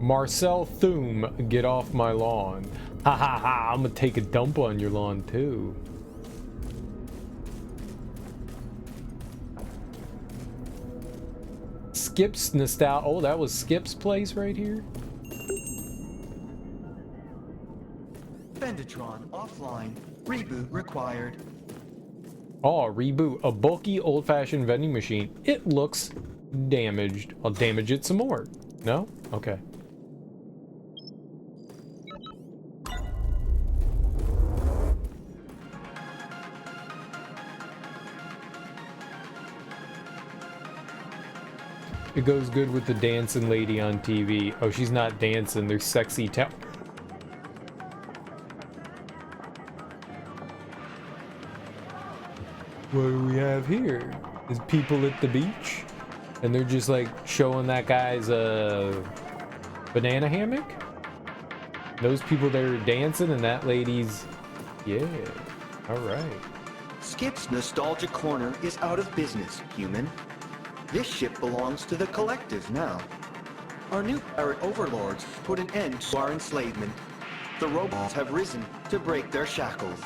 Marcel Thum, get off my lawn. Ha ha ha, I'm gonna take a dump on your lawn too. Skip's nostalgia. Oh, that was Skip's place right here. Bendatron offline. Reboot required. Oh, reboot. A bulky, old-fashioned vending machine. It looks damaged. I'll damage it some more. No? Okay. It goes good with the dancing lady on TV. Oh, she's not dancing. There's sexy What do we have here? Is people at the beach? And they're just like showing that guy's banana hammock? Those people that are dancing and that lady's... Yeah. Alright. Skip's Nostalgia Corner is out of business, human. This ship belongs to the Collective now. Our new pirate overlords put an end to our enslavement. The robots have risen to break their shackles.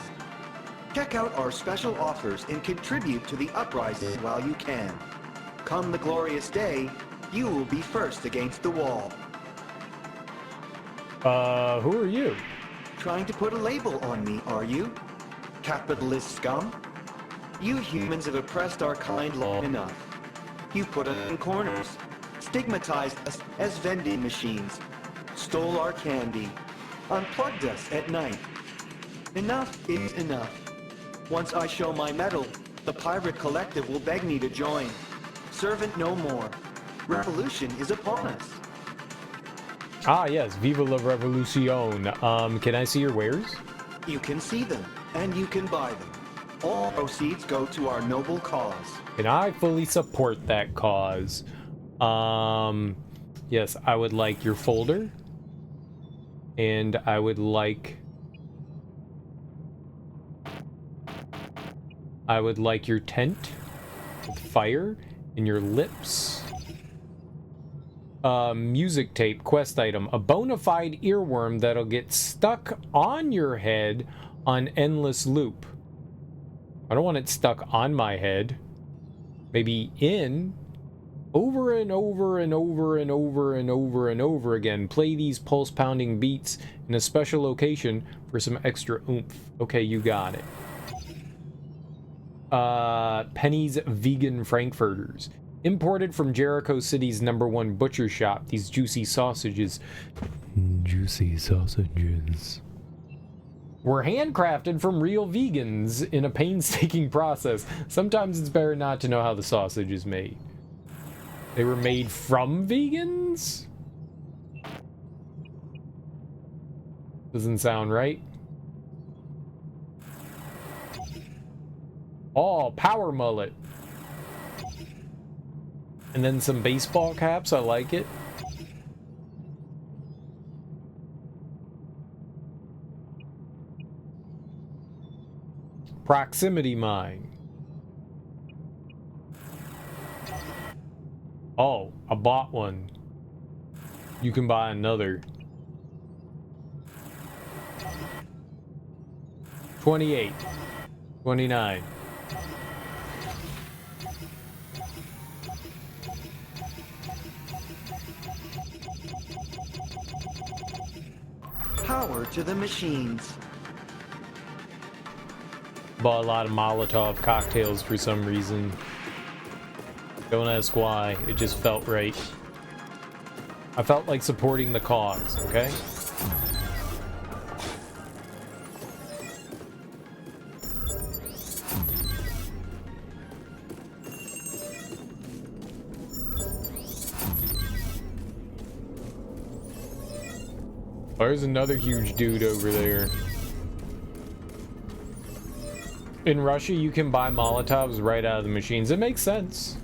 Check out our special offers and contribute to the uprising while you can. Come the glorious day, you will be first against the wall. Who are you? Trying to put a label on me, are you? Capitalist scum? You humans have oppressed our kind long enough. You put us in corners, stigmatized us as vending machines, stole our candy, unplugged us at night. Enough is enough. Once I show my mettle, the pirate collective will beg me to join. Servant no more. Revolution is upon us. Ah, yes. Viva la Revolucion. Can I see your wares? You can see them, and you can buy them. All proceeds go to our noble cause. And I fully support that cause. Yes, I would like your folder. And I would like... your tent with fire and your lips. Music tape, quest item. A bona fide earworm that'll get stuck on your head on endless loop. I don't want it stuck on my head. Maybe in. Over and over and over and over and over and over again. Play these pulse-pounding beats in a special location for some extra oomph. Okay, you got it. Penny's Vegan Frankfurters. Imported from Jericho City's #1 butcher shop. These juicy sausages. Were handcrafted from real vegans in a painstaking process. Sometimes it's better not to know how the sausage is made. They were made from vegans? Doesn't sound right. Oh, power mullet. And then some baseball caps. I like it. Proximity mine. Oh, I bought one. You can buy another. 28. 29. Power to the machines. Bought a lot of Molotov cocktails for some reason. Don't ask why, it just felt right. I felt like supporting the cause, okay? There's another huge dude over there. In Russia, you can buy Molotovs right out of the machines. It makes sense.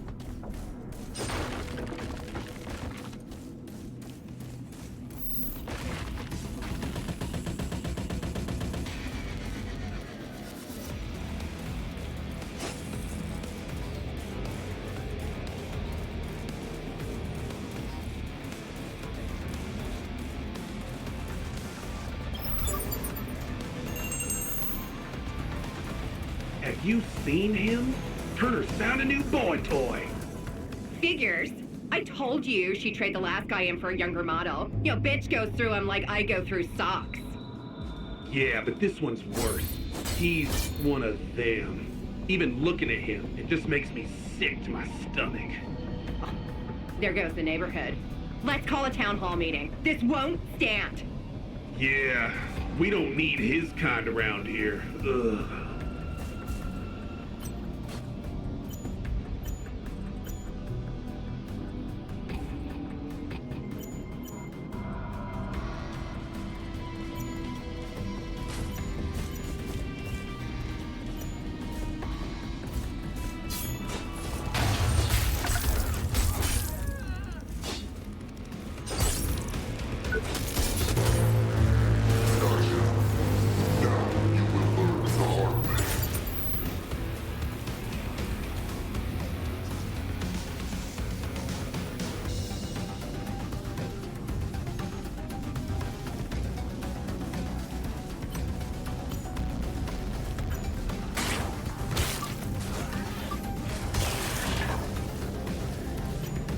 Have you seen him? Turner's found a new boy toy. Figures. I told you she'd trade the last guy in for a younger model. Yo, bitch goes through him like I go through socks. Yeah, but this one's worse. He's one of them. Even looking at him, it just makes me sick to my stomach. There goes the neighborhood. Let's call a town hall meeting. This won't stand. Yeah, we don't need his kind around here. Ugh.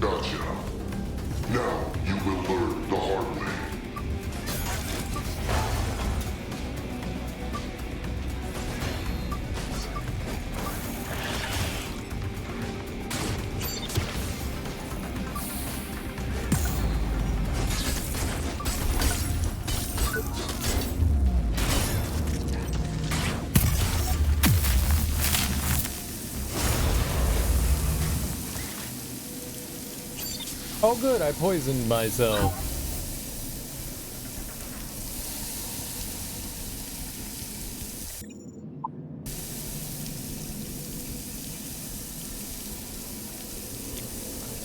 Gotcha. Now you will learn the hard way. Oh good, I poisoned myself.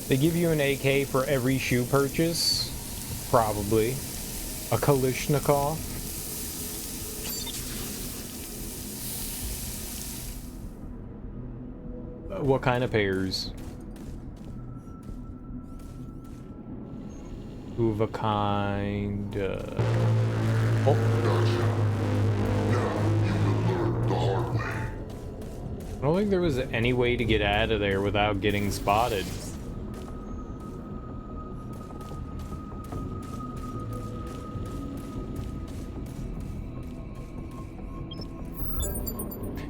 They give you an AK for every shoe purchase? Probably. A Kalashnikov? What kind of pairs? Two of a kind. Oh. I don't think there was any way to get out of there without getting spotted.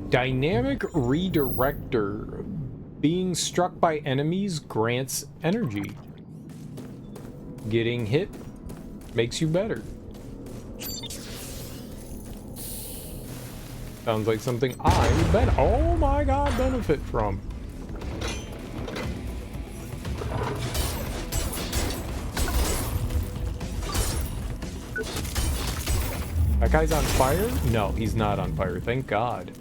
Dynamic redirector. Being struck by enemies grants energy. Getting hit makes you better. Sounds like something oh my god, benefit from. That guy's on fire? No, he's not on fire, thank God.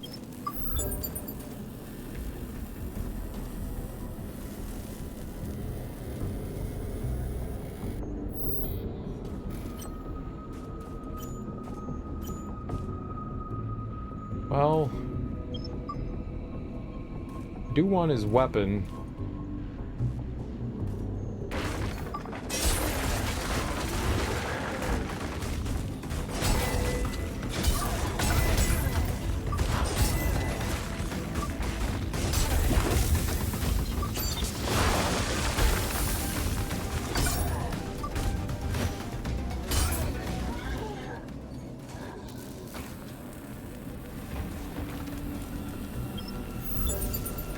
Well, I do want his weapon.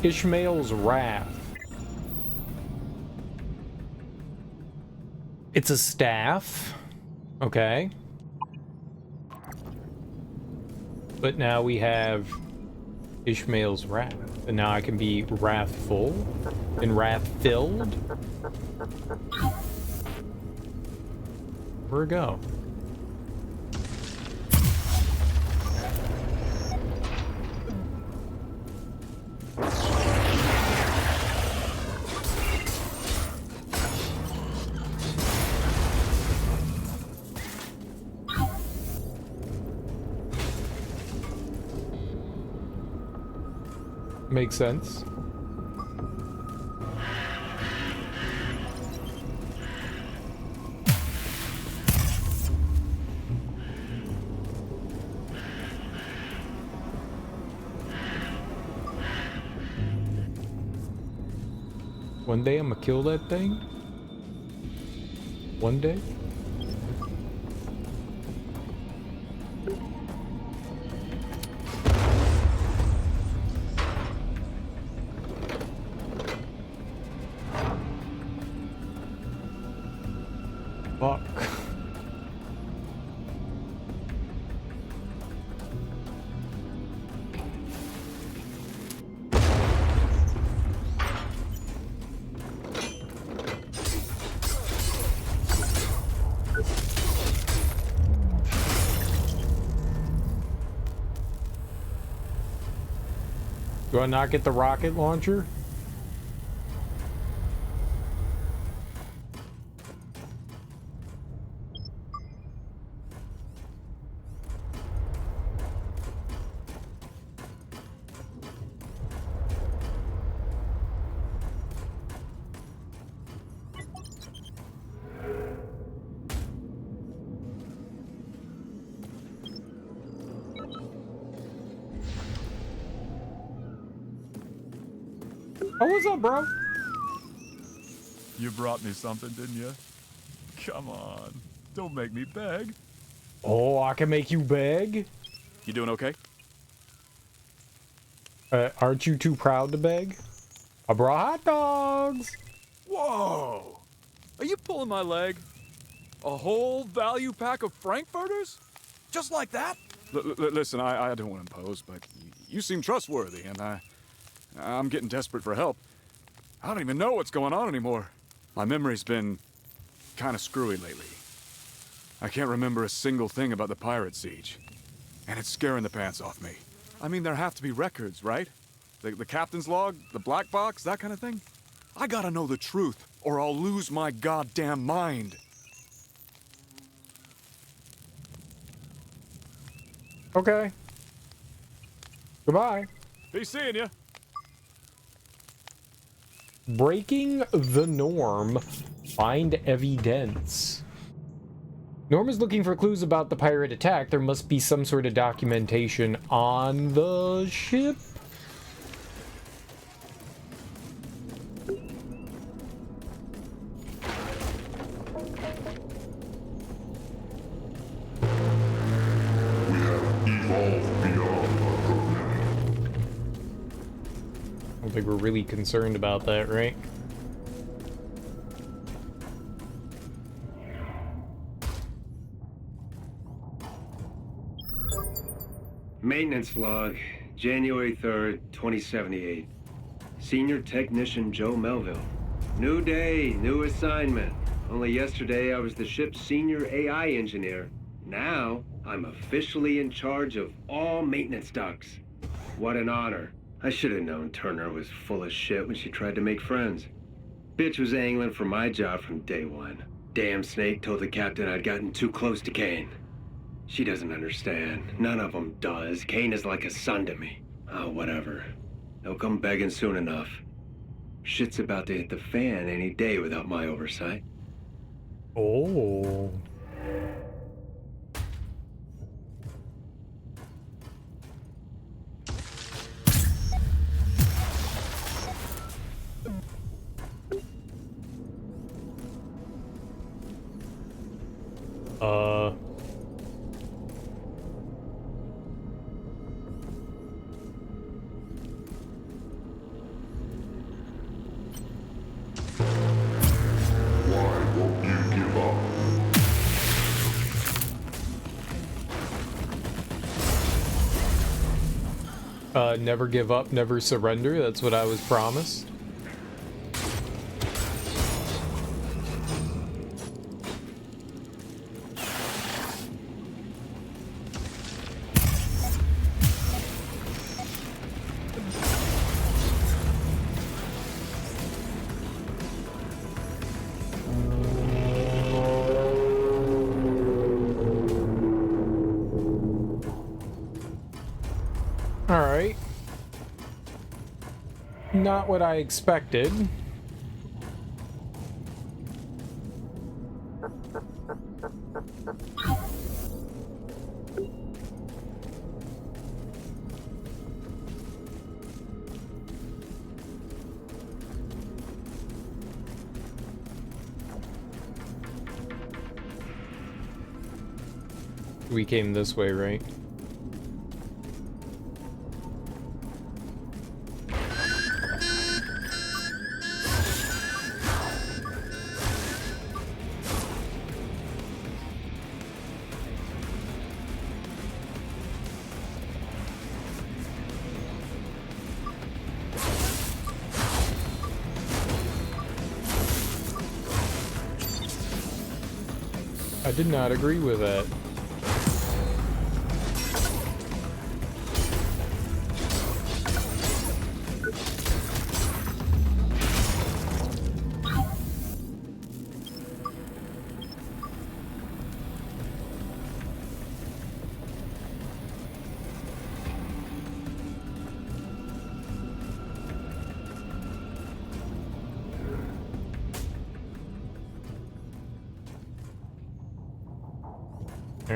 Ishmael's Wrath. It's a staff. Okay. But now we have Ishmael's Wrath. And now I can be wrathful and wrath-filled. Where'd it go? Makes sense. One day I'm gonna kill that thing. One day. Fuck. Do I not get the rocket launcher? Oh, what's up, bro? You brought me something, didn't you? Come on. Don't make me beg. Oh, I can make you beg? You doing okay? Aren't you too proud to beg? I brought hot dogs! Whoa! Are you pulling my leg? A whole value pack of Frankfurters? Just like that? Listen, I don't want to impose, but you seem trustworthy, and I'm getting desperate for help. I don't even know what's going on anymore. My memory's been kind of screwy lately. I can't remember a single thing about the pirate siege. And it's scaring the pants off me. I mean, there have to be records, right? The captain's log, the black box, that kind of thing? I gotta know the truth, or I'll lose my goddamn mind. Okay. Goodbye. Be seeing you. Breaking the norm. Find evidence. Norm is looking for clues about the pirate attack. There must be some sort of documentation on the ship. I don't think we're really concerned about that, right? Maintenance log, January 3rd, 2078. Senior Technician Joe Melville. New day, new assignment. Only yesterday I was the ship's senior AI engineer. Now, I'm officially in charge of all maintenance ducts. What an honor. I should have known Turner was full of shit when she tried to make friends. Bitch was angling for my job from day one. Damn snake told the captain I'd gotten too close to Kane. She doesn't understand. None of them does. Kane is like a son to me. Oh, whatever. They'll come begging soon enough. Shit's about to hit the fan any day without my oversight. Oh. never give up, never surrender. That's what I was promised. Alright. Not what I expected. We came this way, right? I did not agree with that.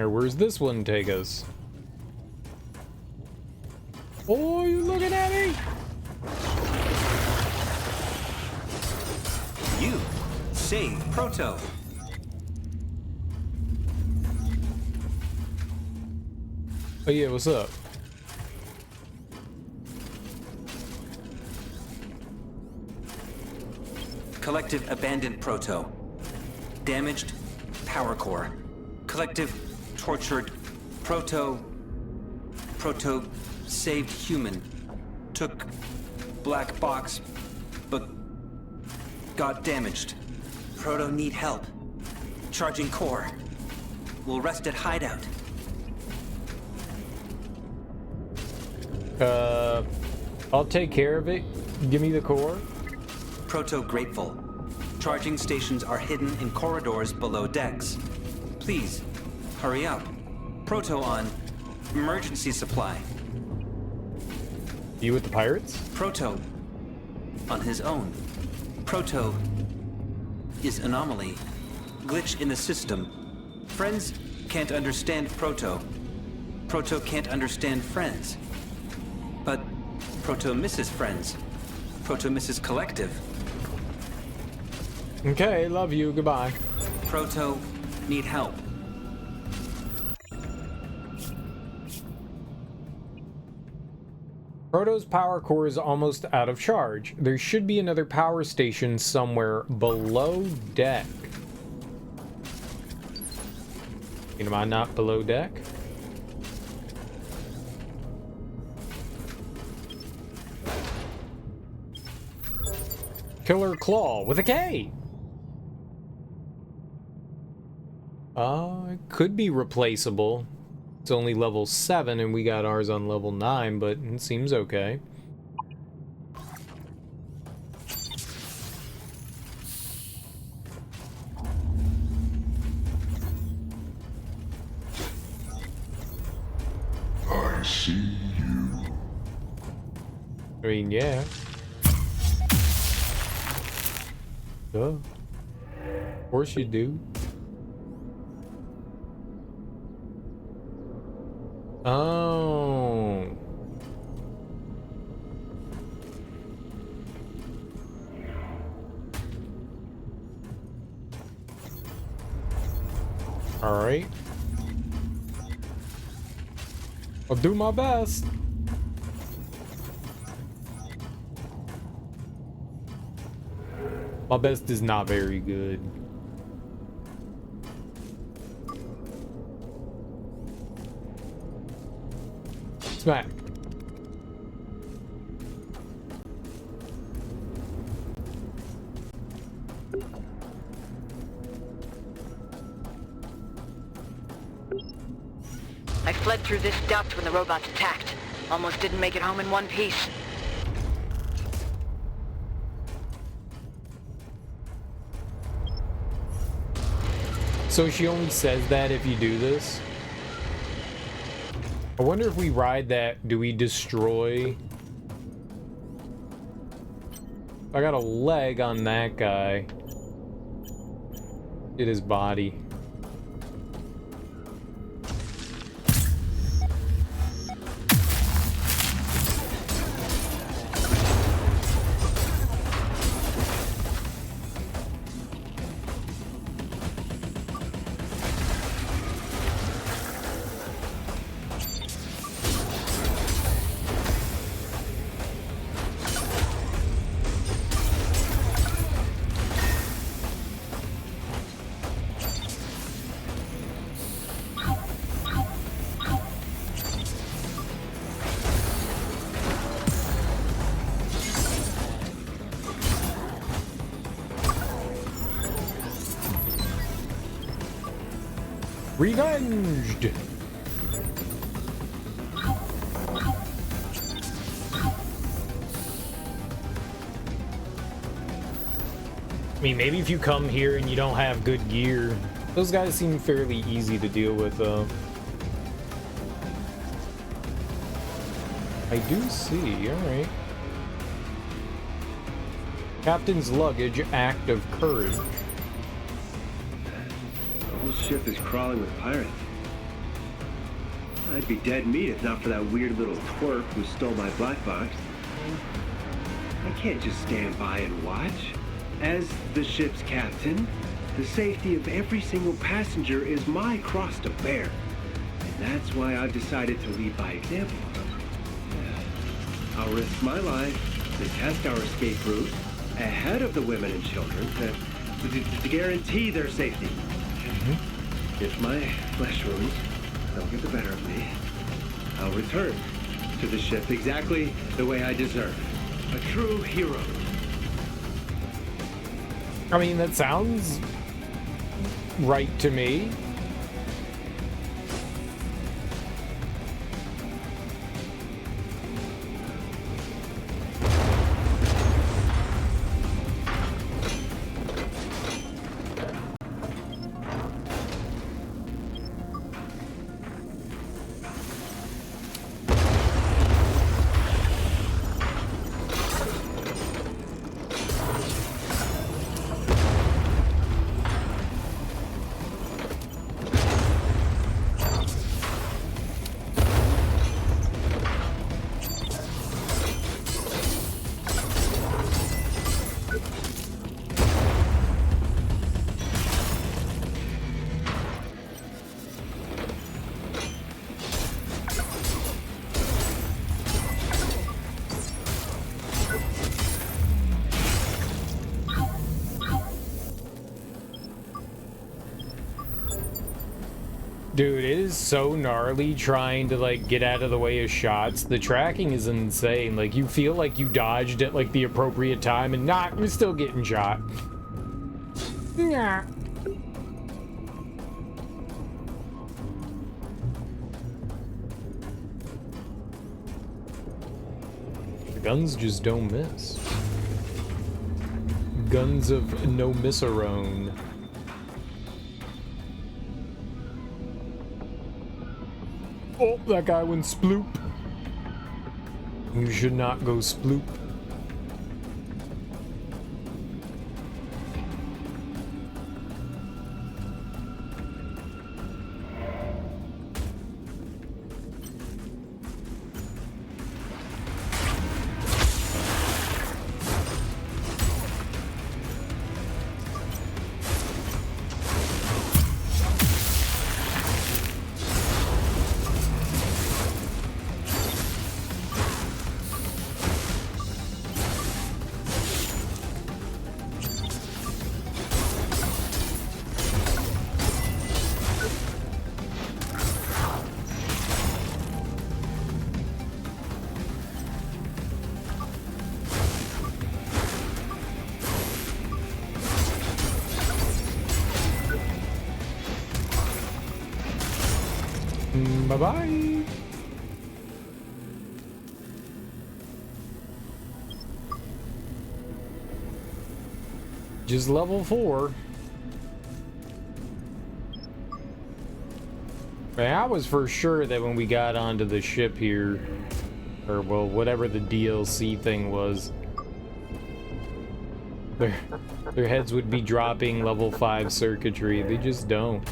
Where's this one take us? Oh, you looking at me? You saved Proto. Oh yeah, what's up? Collective abandoned Proto. Damaged power core. Collective tortured Proto saved human. Took black box, but got damaged. Proto need help. Charging core. We'll rest at hideout. I'll take care of it. Give me the core. Proto grateful. Charging stations are hidden in corridors below decks. Please, hurry up. Proto on emergency supply. You with the pirates? Proto on his own. Proto is anomaly. Glitch in the system. Friends can't understand Proto. Proto can't understand friends. But Proto misses friends. Proto misses collective. Okay, love you. Goodbye. Proto need help. Proto's power core is almost out of charge. There should be another power station somewhere below deck. Am I not below deck? Killer Claw with a K. It could be replaceable. It's only level 7 and we got ours on level 9, but it seems okay. I see you. I mean, yeah. Duh. Of course you do. Oh. All right. I'll do my best. My best is not very good. Smack. fled through this duct when the robots attacked. Almost didn't make it home in one piece. So she only says that if you do this? I wonder if we ride that, do we destroy... I got a leg on that guy. Hit his body. Revenged! I mean, maybe if you come here and you don't have good gear, those guys seem fairly easy to deal with, though. I do see, alright. Captain's luggage, act of courage. The whole ship is crawling with pirates. I'd be dead meat if not for that weird little twerp who stole my black box. I can't just stand by and watch. As the ship's captain, the safety of every single passenger is my cross to bear. And that's why I've decided to lead by example. I'll risk my life to test our escape route ahead of the women and children to guarantee their safety. If my flesh wounds don't get the better of me, I'll return to the ship exactly the way I deserve. A true hero. I mean, that sounds right to me. Dude, it is so gnarly trying to, like, get out of the way of shots. The tracking is insane. Like, you feel like you dodged at, like, the appropriate time, and you're still getting shot. Yeah. The guns just don't miss. Guns of no misserone. Oh, that guy went sploop. You should not go sploop. Bye-bye. Just level 4. Man, I was for sure that when we got onto the ship here, or well, whatever the DLC thing was, their heads would be dropping level 5 circuitry. They just don't.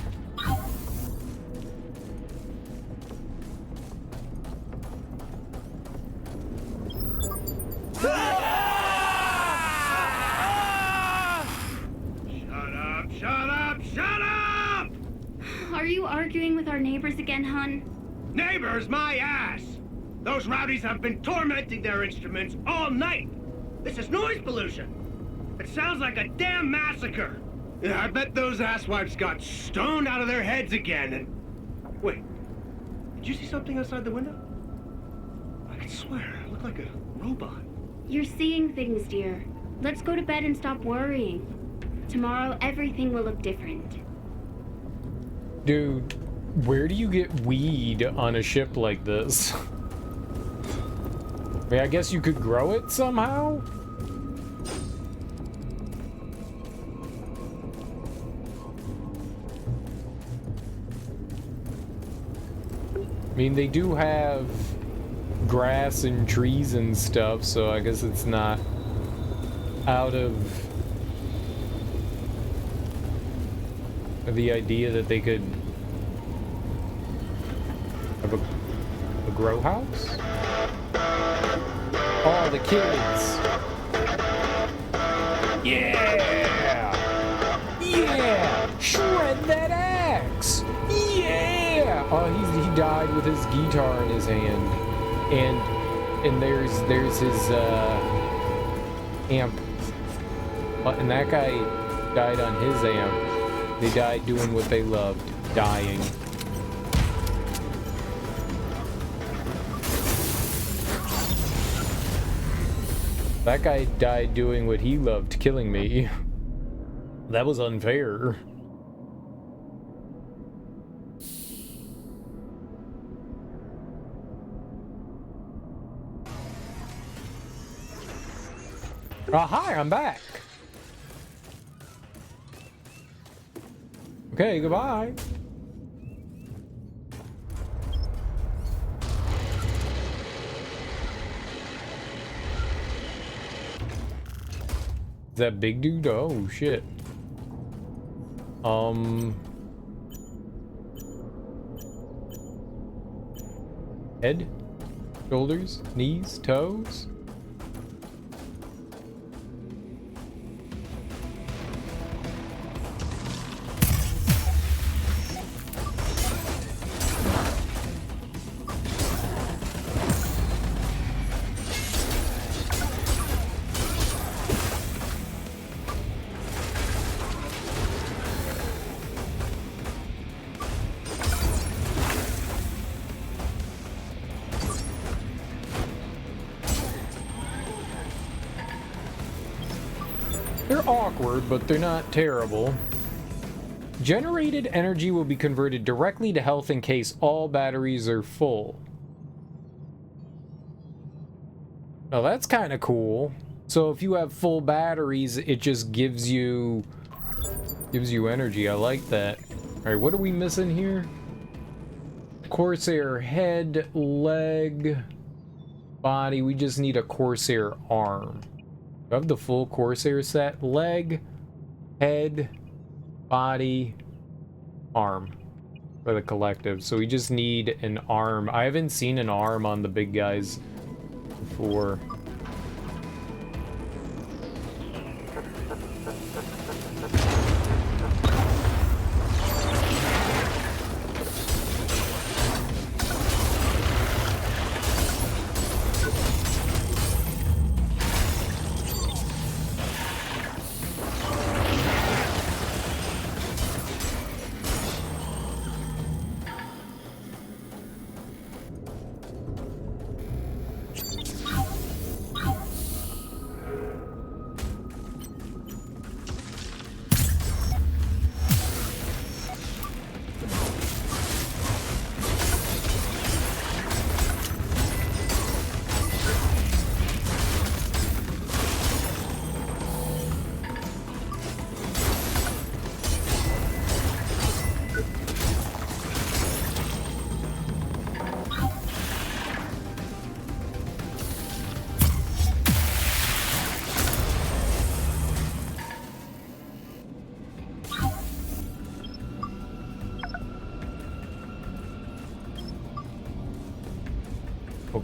Are you arguing with our neighbors again, hun? Neighbors, my ass! Those rowdies have been tormenting their instruments all night. This is noise pollution. It sounds like a damn massacre. Yeah, I bet those asswipes got stoned out of their heads again and... Wait, did you see something outside the window? I could swear, it looked like a robot. You're seeing things, dear. Let's go to bed and stop worrying. Tomorrow, everything will look different. Dude, where do you get weed on a ship like this? I mean, I guess you could grow it somehow? I mean, they do have grass and trees and stuff, so I guess it's not out of the idea that they could have a grow house? Oh, the kids! Yeah! Yeah! Shred that axe! Yeah! Oh, he died with his guitar in his hand, and there's his amp, and that guy died on his amp. They died doing what they loved, dying. That guy died doing what he loved, killing me. That was unfair. Oh, hi, I'm back. Okay, goodbye. Is that big dude? Oh, shit. Head? Shoulders? Knees? Toes? They're awkward, but they're not terrible. Generated energy will be converted directly to health in case all batteries are full. Oh, that's kind of cool. So if you have full batteries, it just gives you energy. I like that. All right, what are we missing here? Corsair head, leg, body. We just need a Corsair arm. I have the full Corsair set. Leg, head, body, arm for the collective. So we just need an arm. I haven't seen an arm on the big guys before.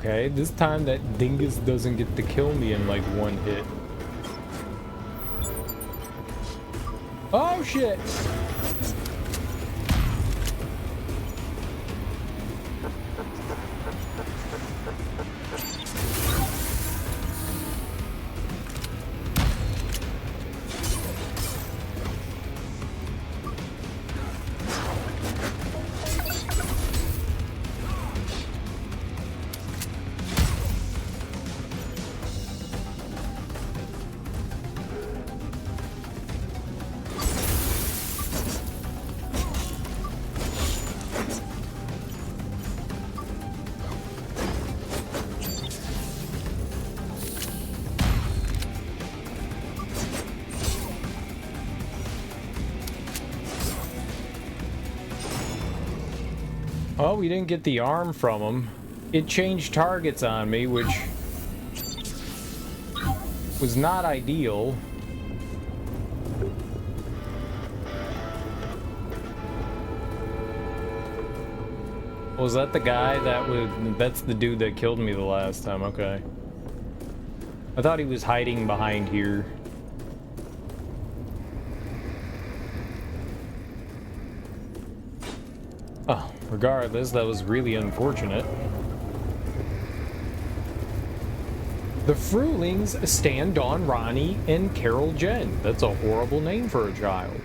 Okay, this time that dingus doesn't get to kill me in like one hit. Oh shit! Oh, we didn't get the arm from him. It changed targets on me, which was not ideal. Was that the guy that would... That's the dude that killed me the last time, okay. I thought he was hiding behind here. Oh, regardless, that was really unfortunate. The Frulings stand on Ronnie and Carol Jen. That's a horrible name for a child.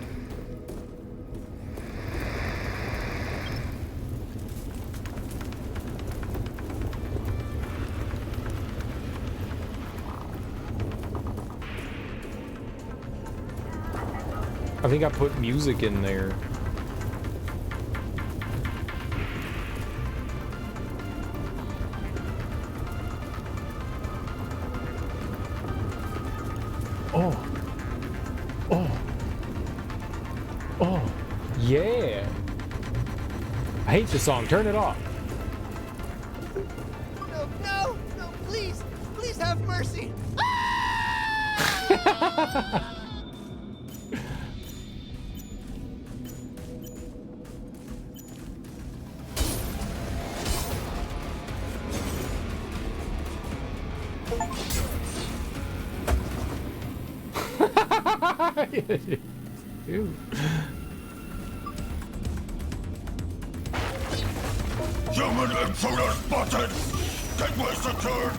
I think I put music in there. Oh. Oh. Oh. Yeah. I hate this song. Turn it off. No, no, no, please, please have mercy. Ew. Human intruder spotted! Gateway secured!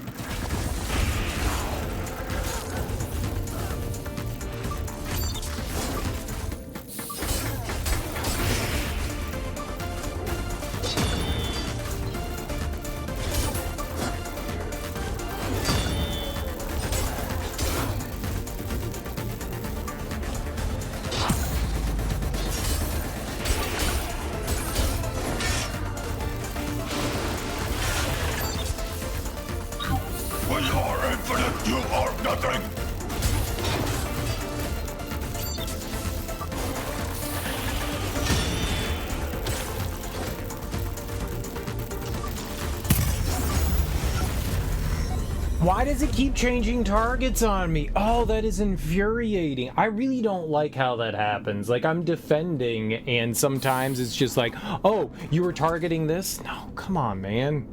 Why does it keep changing targets on me? Oh, that is infuriating. I really don't like how that happens. Like, I'm defending, and sometimes it's just like, oh, you were targeting this? No, come on, man.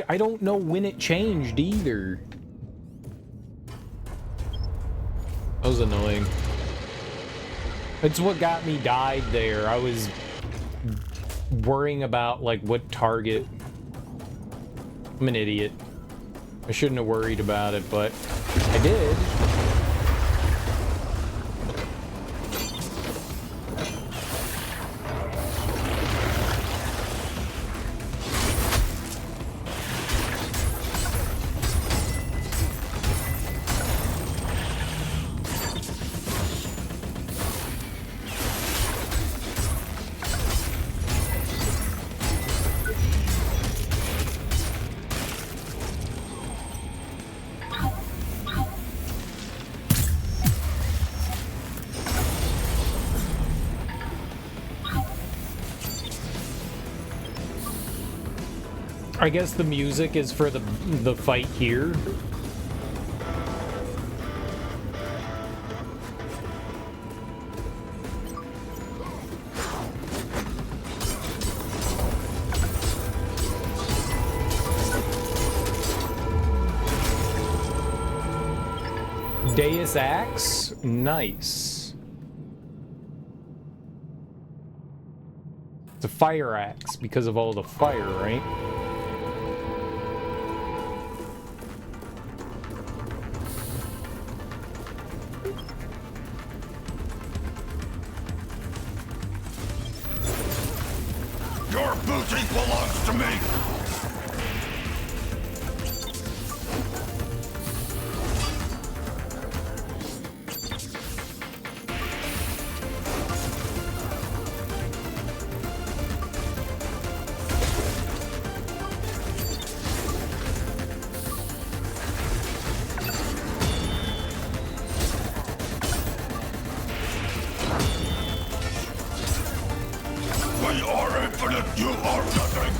I don't know when it changed either. That was annoying. It's what got me died there. I was worrying about, like, what target. I'm an idiot. I shouldn't have worried about it, but I did. I guess the music is for the fight here. Deus Axe? Nice. It's a fire axe because of all the fire, right? Your boutique belongs to me! We are infinite, you are nothing!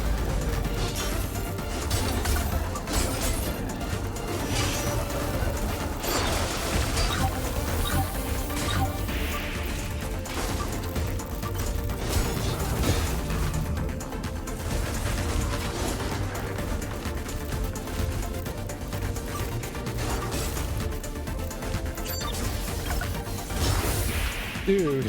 Dude.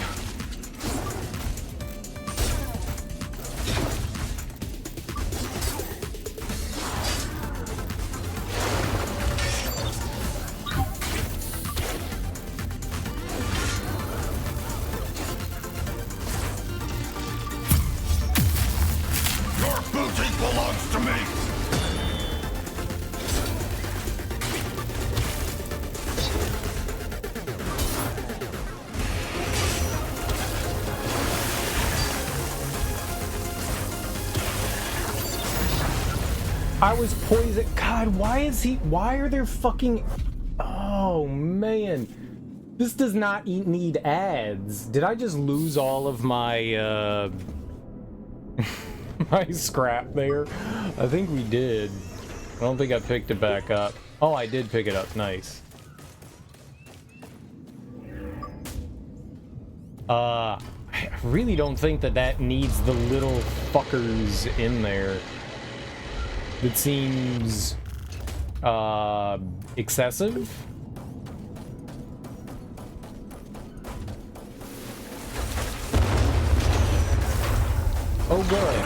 Your boutique belongs to me! I was poisoned. God, why are there fucking... Oh, man. This does not need ads. Did I just lose all of my, my scrap there? I think we did. I don't think I picked it back up. Oh, I did pick it up. Nice. I really don't think that needs the little fuckers in there. It seems excessive. Oh good.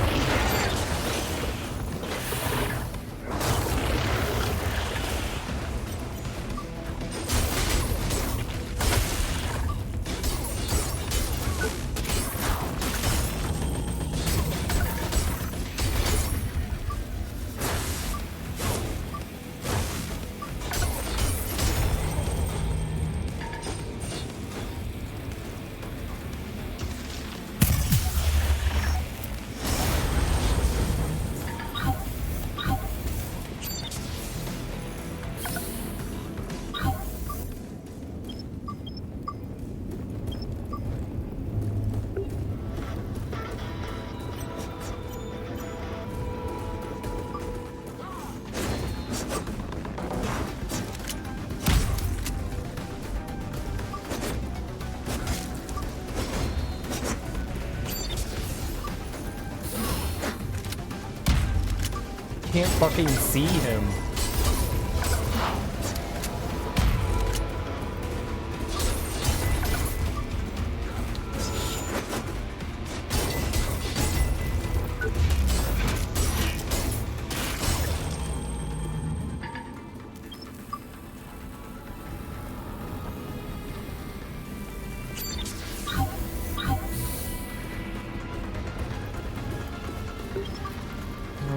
Can't fucking see him.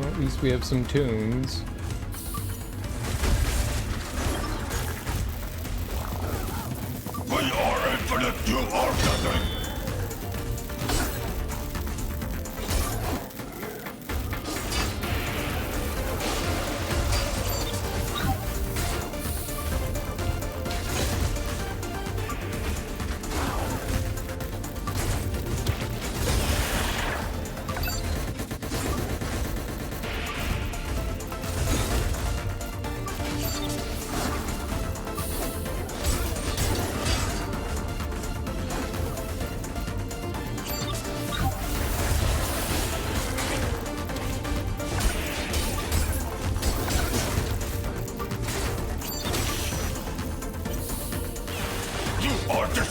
At least we have some tunes. We are infinite, you are nothing!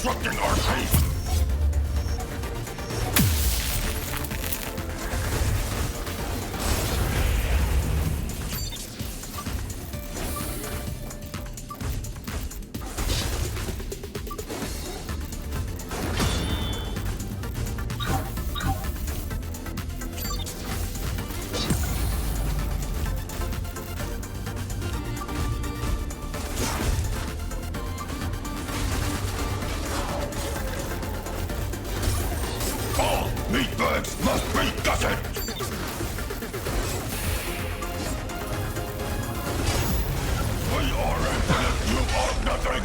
disrupting our peace! Meatbags must be gutted! We are infinite, you are nothing!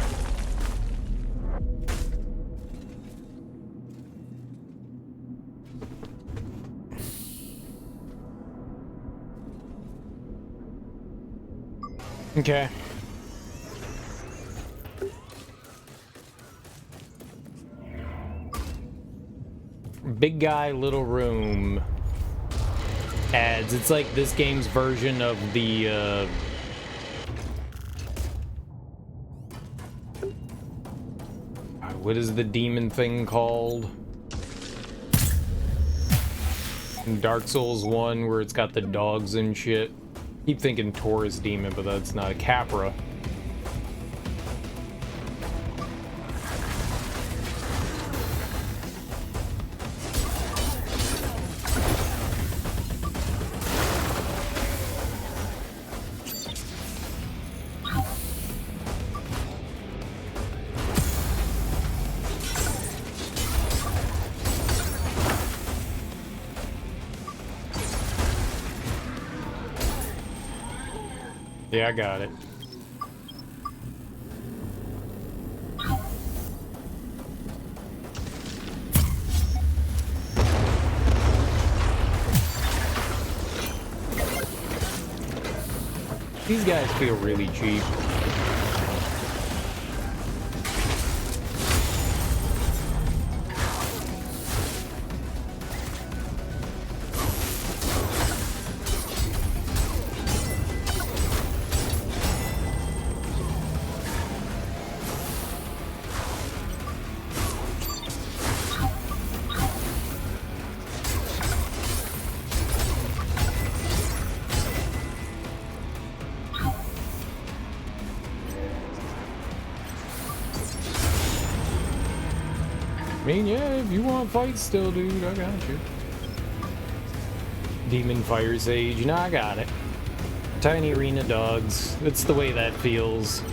Okay. Big guy, little room ads. It's like this game's version of the what is the demon thing called? In Dark Souls 1 where it's got the dogs and shit. Keep thinking Taurus demon, but that's not a Capra. Yeah, I got it. These guys feel really cheap. I mean, yeah, if you want fights still, dude, I got you. Demon Fire Sage, no, I got it. Tiny arena dogs, it's the way that feels.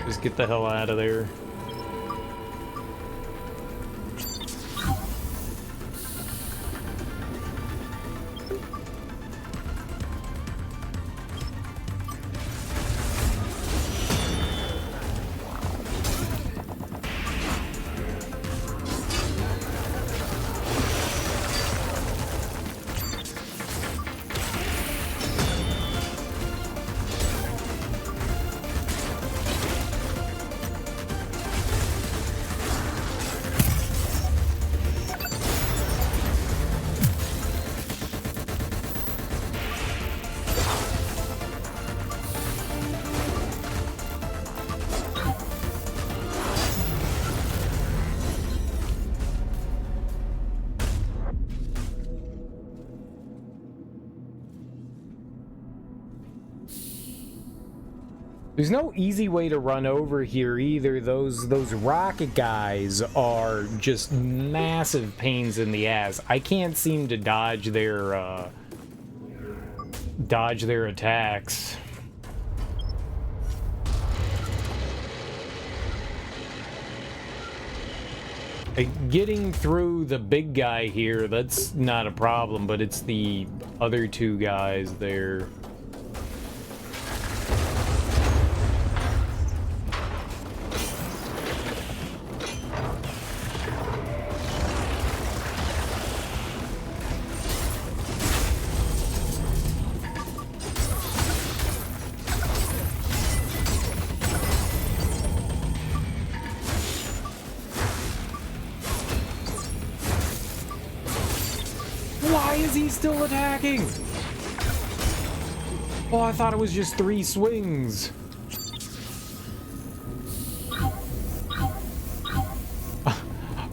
Just get the hell out of there. There's no easy way to run over here either. Those rocket guys are just massive pains in the ass. I can't seem to dodge their attacks. Like, getting through the big guy here, that's not a problem, but it's the other two guys there. Why is he still attacking? Oh, I thought it was just 3 swings.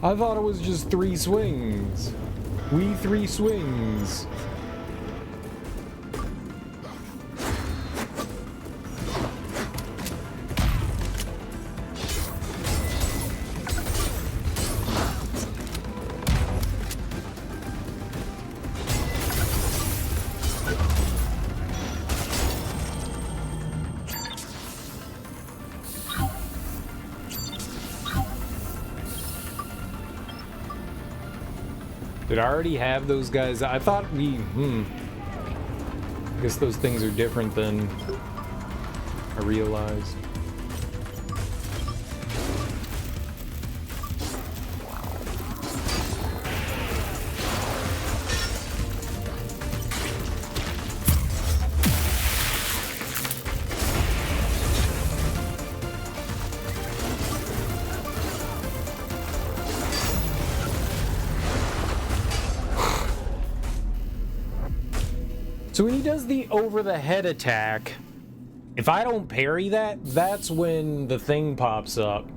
I thought it was just 3 swings. We 3 swings. Did I already have those guys? I thought we... I guess those things are different than I realized. So when he does the over-the-head attack, if I don't parry that, that's when the thing pops up.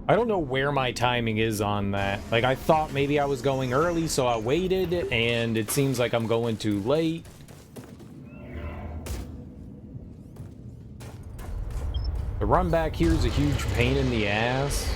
I don't know where my timing is on that. Like, I thought maybe I was going early, so I waited, and it seems like I'm going too late. The run back here is a huge pain in the ass.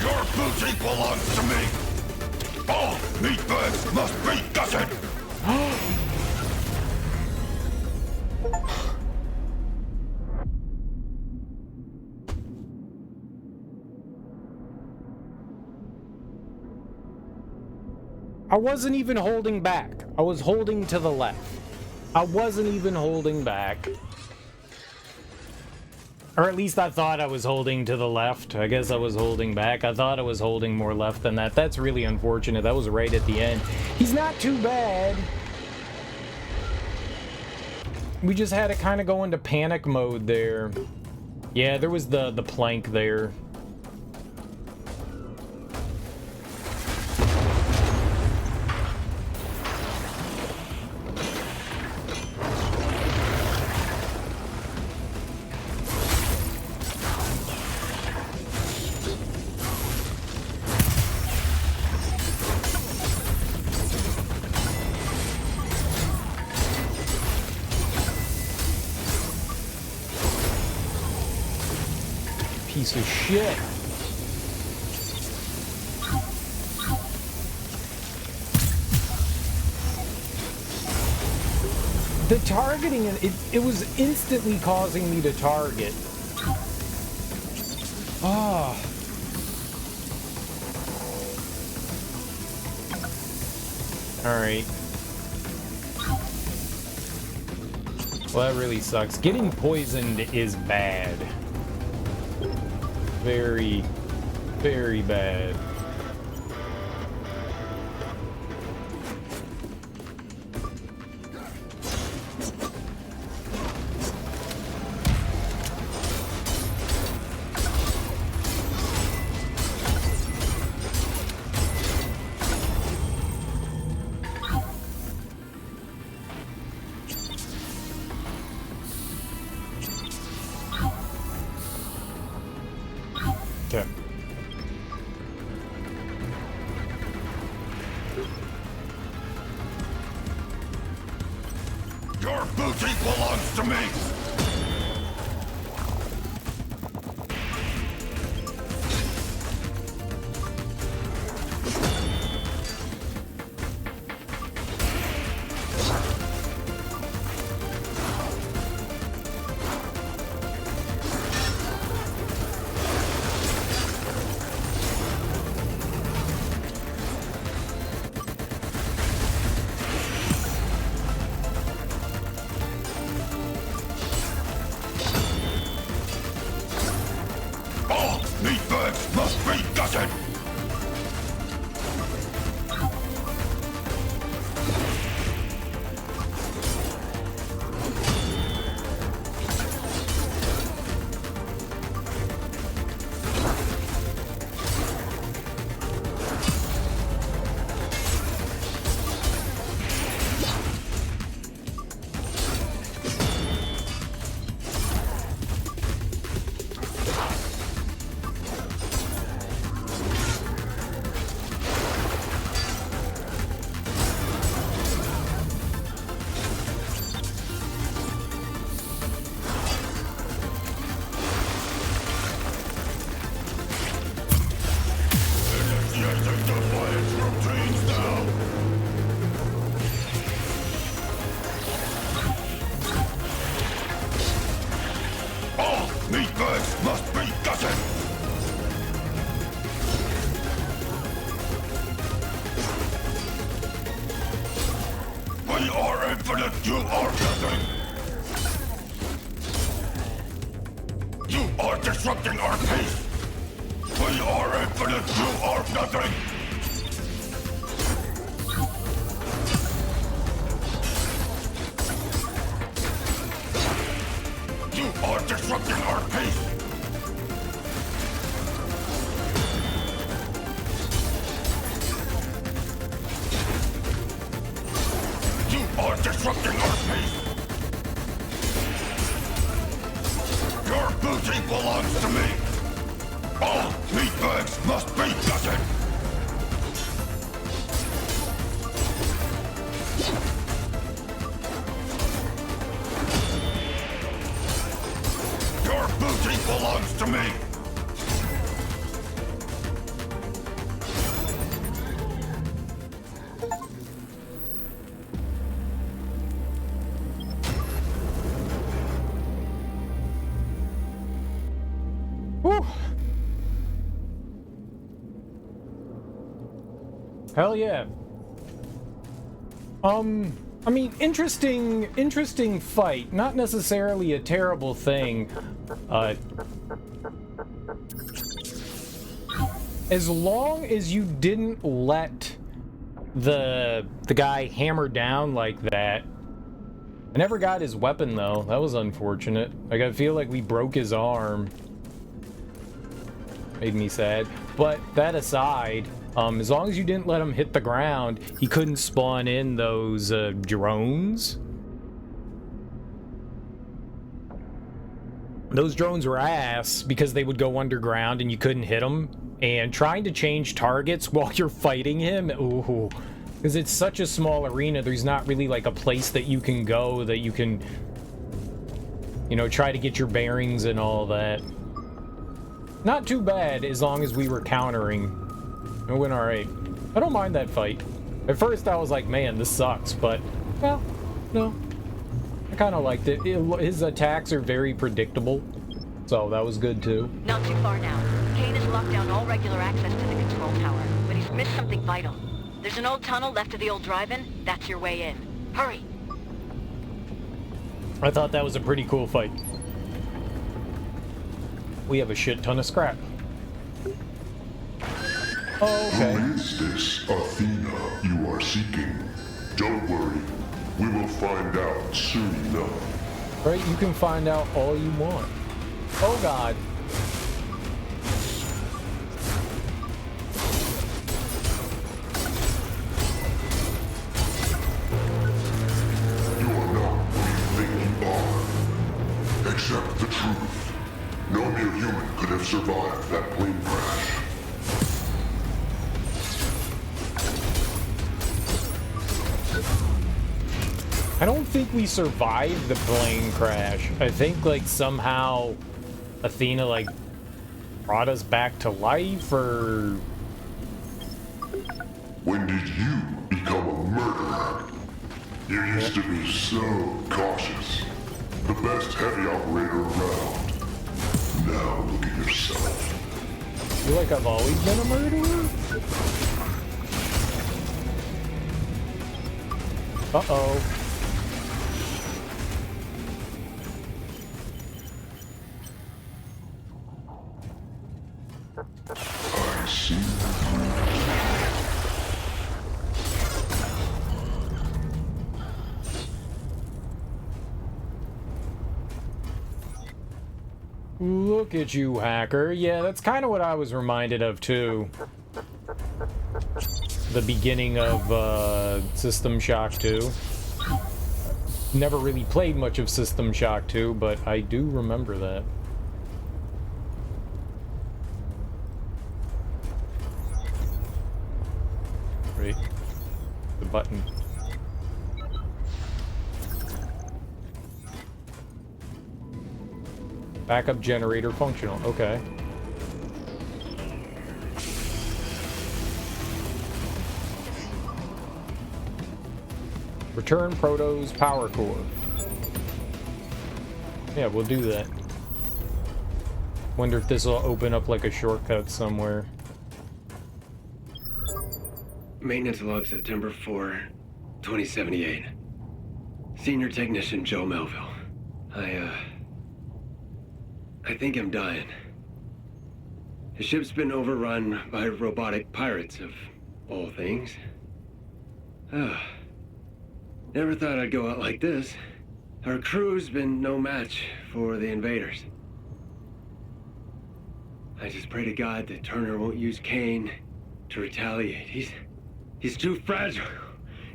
Your booty belongs to me! All meatbags must be gutted! I wasn't even holding back. I was holding to the left. I wasn't even holding back. Or at least I thought I was holding to the left. I guess I was holding back. I thought I was holding more left than that. That's really unfortunate. That was right at the end. He's not too bad. We just had to kind of go into panic mode there. Yeah, there was the plank there. Piece of shit. The targeting, it was instantly causing me to target. Ah. Alright. Well, that really sucks. Getting poisoned is bad. Very, very bad. Okay. Your booty belongs to me! Meatbags must be gutted! Meatbags must be gutted! We are infinite, you are nothing! You are disrupting our peace! We are infinite, you are nothing! You are disrupting our peace! You are disrupting our peace! Your booty belongs to me! All meatbags must be gutted! Your booty belongs to me! Hell yeah. I mean, interesting fight. Not necessarily a terrible thing. As long as you didn't let the guy hammer down like that. I never got his weapon, though. That was unfortunate. Like, I feel like we broke his arm. Made me sad. But that aside, as long as you didn't let him hit the ground, he couldn't spawn in those drones. Those drones were ass because they would go underground and you couldn't hit them. And trying to change targets while you're fighting him, ooh. Because it's such a small arena, there's not really like a place that you can go that you can, you know, try to get your bearings and all that. Not too bad as long as we were countering. It went alright. I don't mind that fight. At first I was like, man, this sucks, but, well, no. I kind of liked it. His attacks are very predictable, so that was good too. Not too far now. Kane has locked down all regular access to the control tower, but he's missed something vital. There's an old tunnel left of the old drive-in. That's your way in. Hurry! I thought that was a pretty cool fight. We have a shit ton of scrap. Oh, okay. Who is this Athena you are seeking? Don't worry. We will find out soon enough. Right, you can find out all you want. Oh god. Accept the truth. No mere human could have survived that plane crash. I don't think we survived the plane crash. I think, like, somehow Athena, like, brought us back to life, or... When did you become a murderer? You used to be so cautious. The best heavy operator around. Now look at yourself. I feel like I've always been a murderer? Uh-oh. I see. Look at you, hacker. Yeah, that's kind of what I was reminded of, too. The beginning of System Shock 2. Never really played much of System Shock 2, but I do remember that. Right. The button. Backup generator functional. Okay. Return Proto's power core. Yeah, we'll do that. Wonder if this will open up like a shortcut somewhere. Maintenance log September 4, 2078. Senior Technician Joe Melville. I think I'm dying. The ship's been overrun by robotic pirates, of all things. Never thought I'd go out like this. Our crew's been no match for the invaders. I just pray to God that Turner won't use Kane to retaliate. He's too fragile.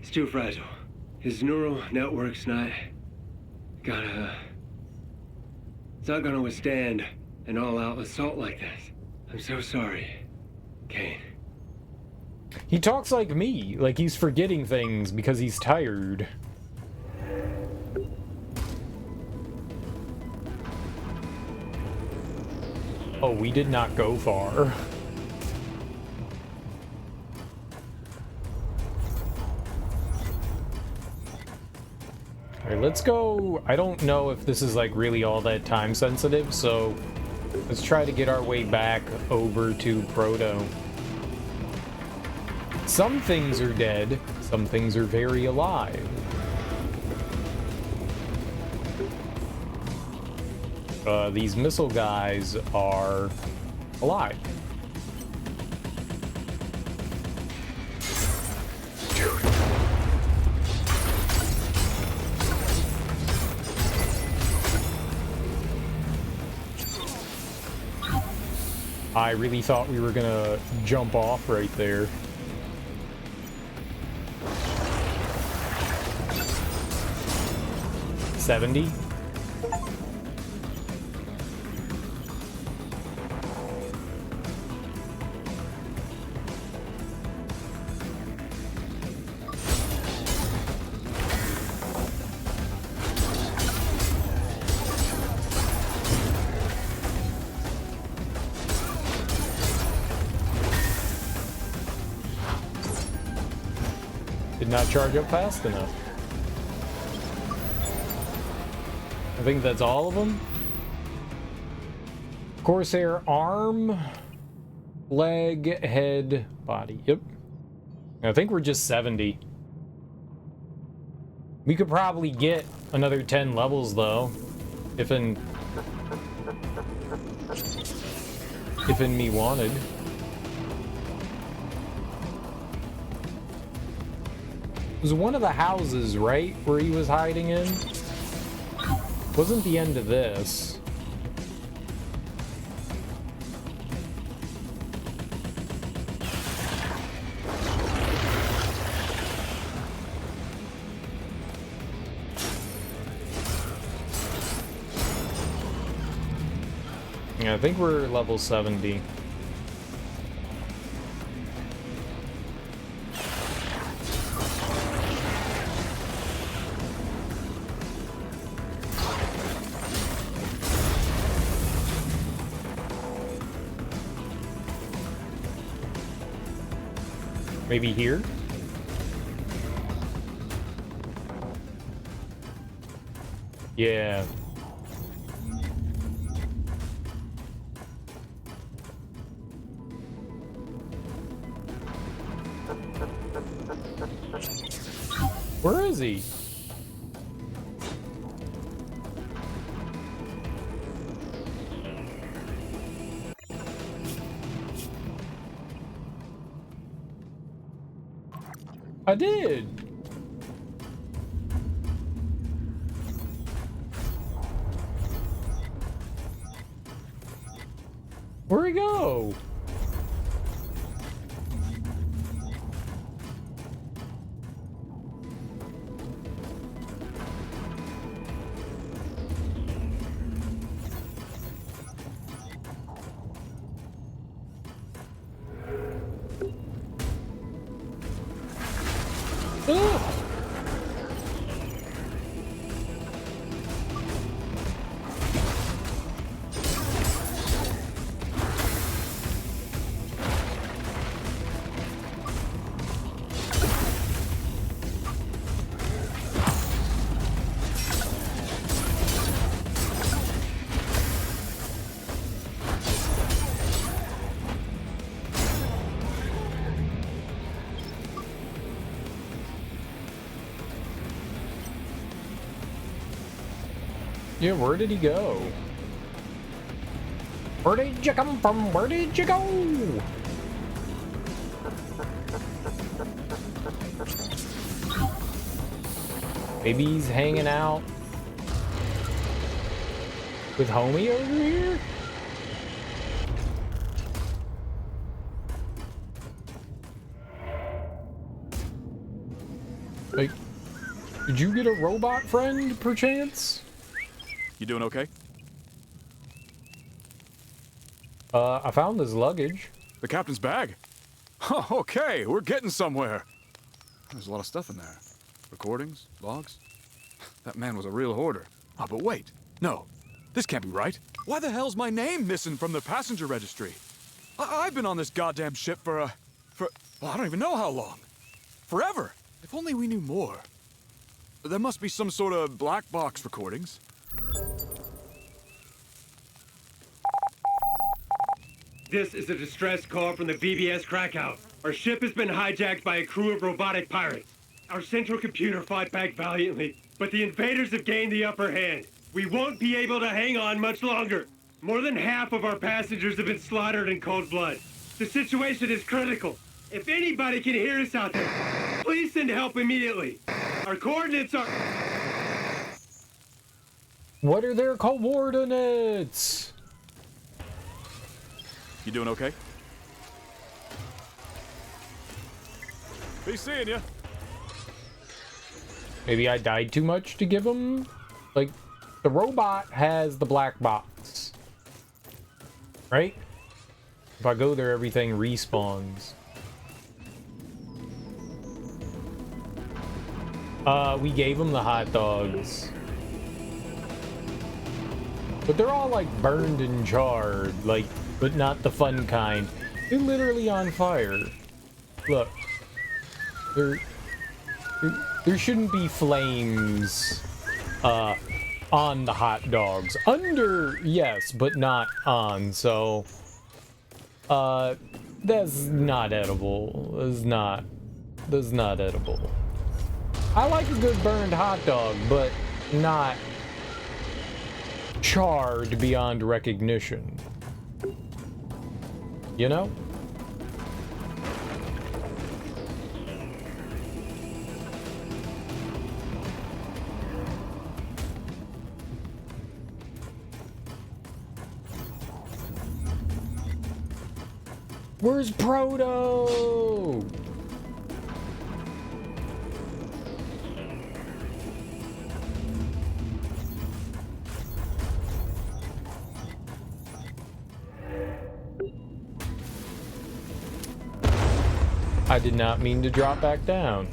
He's too fragile. His neural network's not it's not gonna withstand an all-out assault like this. I'm so sorry, Kane. He talks like me, like he's forgetting things because he's tired. Oh, we did not go far. Alright, let's go. I don't know if this is like really all that time sensitive, so let's try to get our way back over to Proto. Some things are dead, some things are very alive. These missile guys are alive. I really thought we were gonna jump off right there. $70. Did not charge up fast enough. I think that's all of them. Corsair arm, leg, head, body. Yep. I think we're just 70. We could probably get another 10 levels though, if in me wanted. It was one of the houses, right, where he was hiding in? Wasn't the end of this. Yeah, I think we're level 70. Maybe here? Yeah. Where is he? I did. Where'd he go? Yeah, where did he go? Where did you come from? Where did you go? Maybe he's hanging out with homie over here? Like, did you get a robot friend, perchance? You doing okay? I found his luggage. The captain's bag? Oh, okay, we're getting somewhere. There's a lot of stuff in there. Recordings, logs. That man was a real hoarder. Oh, but wait. No, this can't be right. Why the hell's my name missing from the passenger registry? I've been on this goddamn ship for well, I don't even know how long. Forever. If only we knew more. There must be some sort of black box recordings. This is a distress call from the VBS Krakow. Our ship has been hijacked by a crew of robotic pirates. Our central computer fought back valiantly, but the invaders have gained the upper hand. We won't be able to hang on much longer. More than half of our passengers have been slaughtered in cold blood. The situation is critical. If anybody can hear us out there, please send help immediately. Our coordinates are... What are their coordinates? You doing okay? Be seeing ya. Maybe I died too much to give them... Like, the robot has the black box. Right? If I go there, everything respawns. We gave them the hot dogs. But they're all, like, burned and charred. Like, but not the fun kind. They're literally on fire. Look. There shouldn't be flames, on the hot dogs. Under, yes, but not on, so... that's not edible. That's not edible. I like a good burned hot dog, but not charred beyond recognition. You know? Where's Proto? I did not mean to drop back down.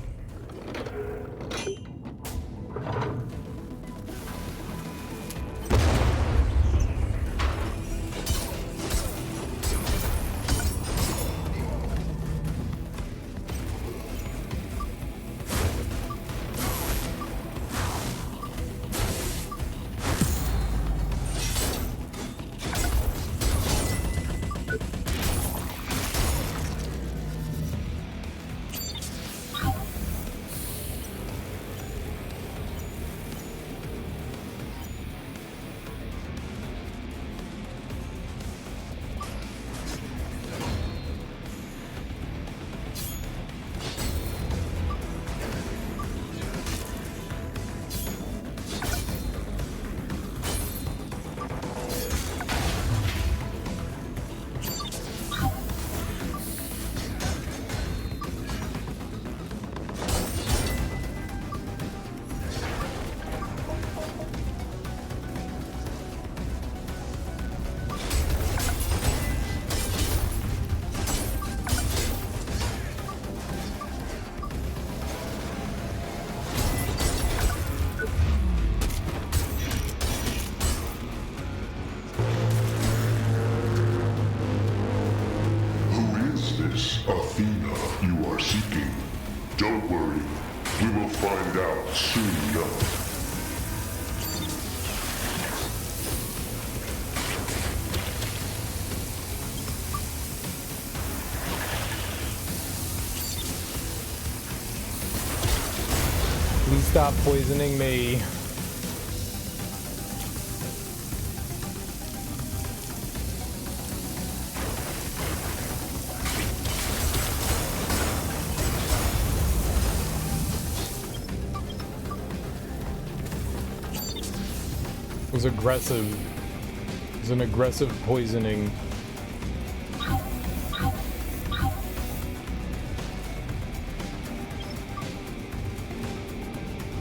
Athena you are seeking. Don't worry, we will find out soon enough. Please stop poisoning me. It was aggressive. It was an aggressive poisoning.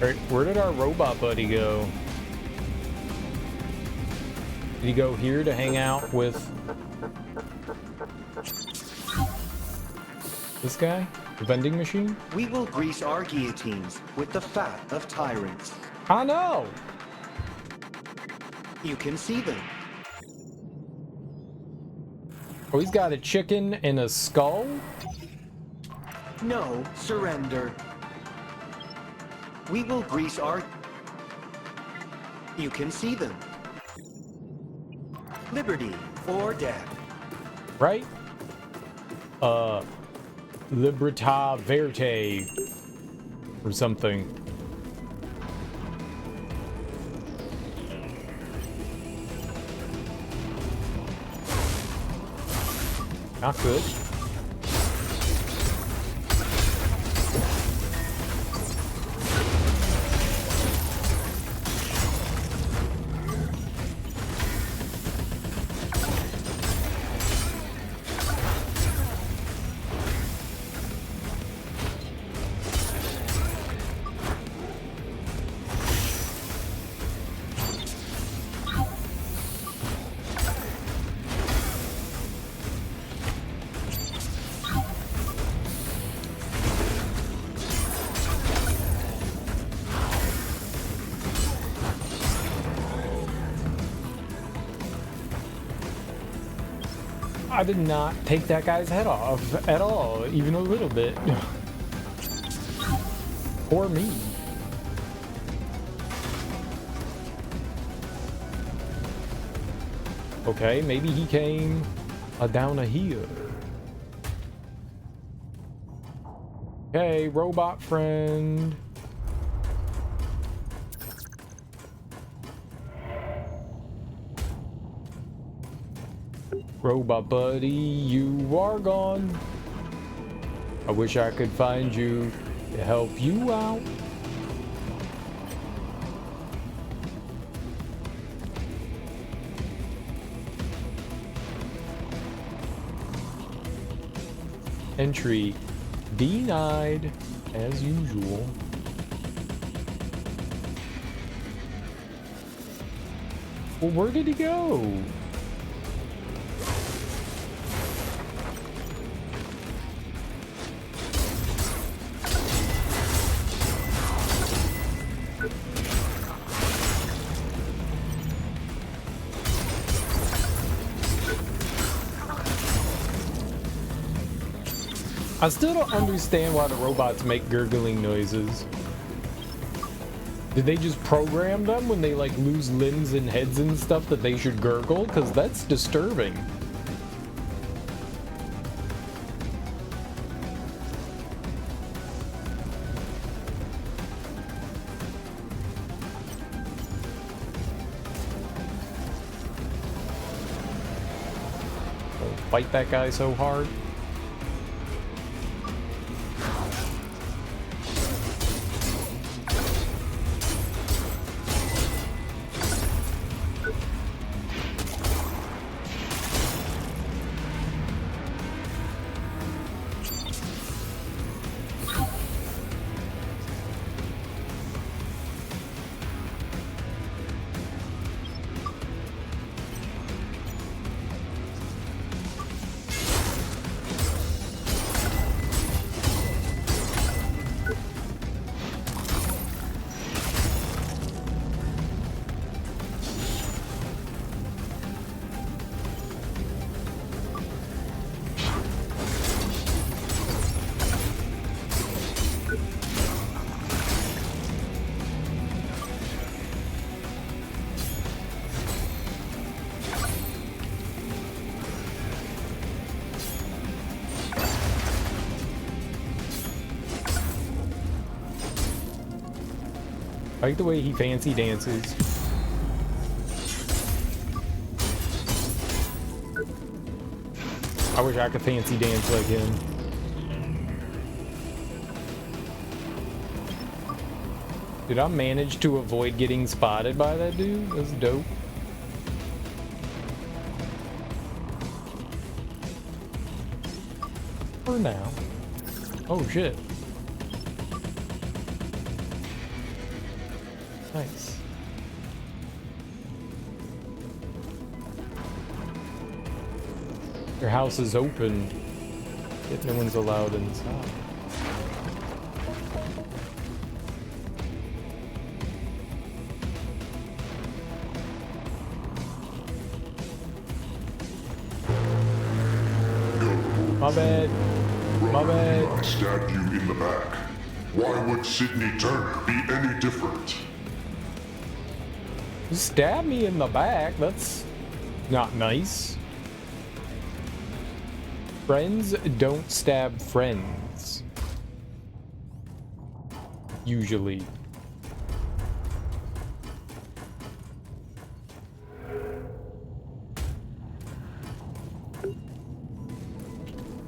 Alright, where did our robot buddy go? Did he go here to hang out with this guy? The vending machine? We will grease our guillotines with the fat of tyrants. I know! You can see them. Oh, he's got a chicken and a skull? No, surrender. We will grease our... You can see them. Liberty or death. Right? Libertà Verte or something. Not good. I did not take that guy's head off at all, even a little bit. Poor me. Okay, maybe he came down a hill. Okay, robot friend. Robot buddy, you are gone. I wish I could find you to help you out. Entry denied, as usual. Well, where did he go? I still don't understand why the robots make gurgling noises. Did they just program them when they like lose limbs and heads and stuff that they should gurgle? Because that's disturbing. Fight that guy so hard. I like the way he fancy dances. I wish I could fancy dance like him. Did I manage to avoid getting spotted by that dude? That's dope. For now. Oh shit. Nice. Your house is open, yet no one's allowed inside. My bad. My bad. Stabbed you in the back. Why would Sydney Turner be any different? You stabbed me in the back. That's not nice. Friends don't stab friends. Usually.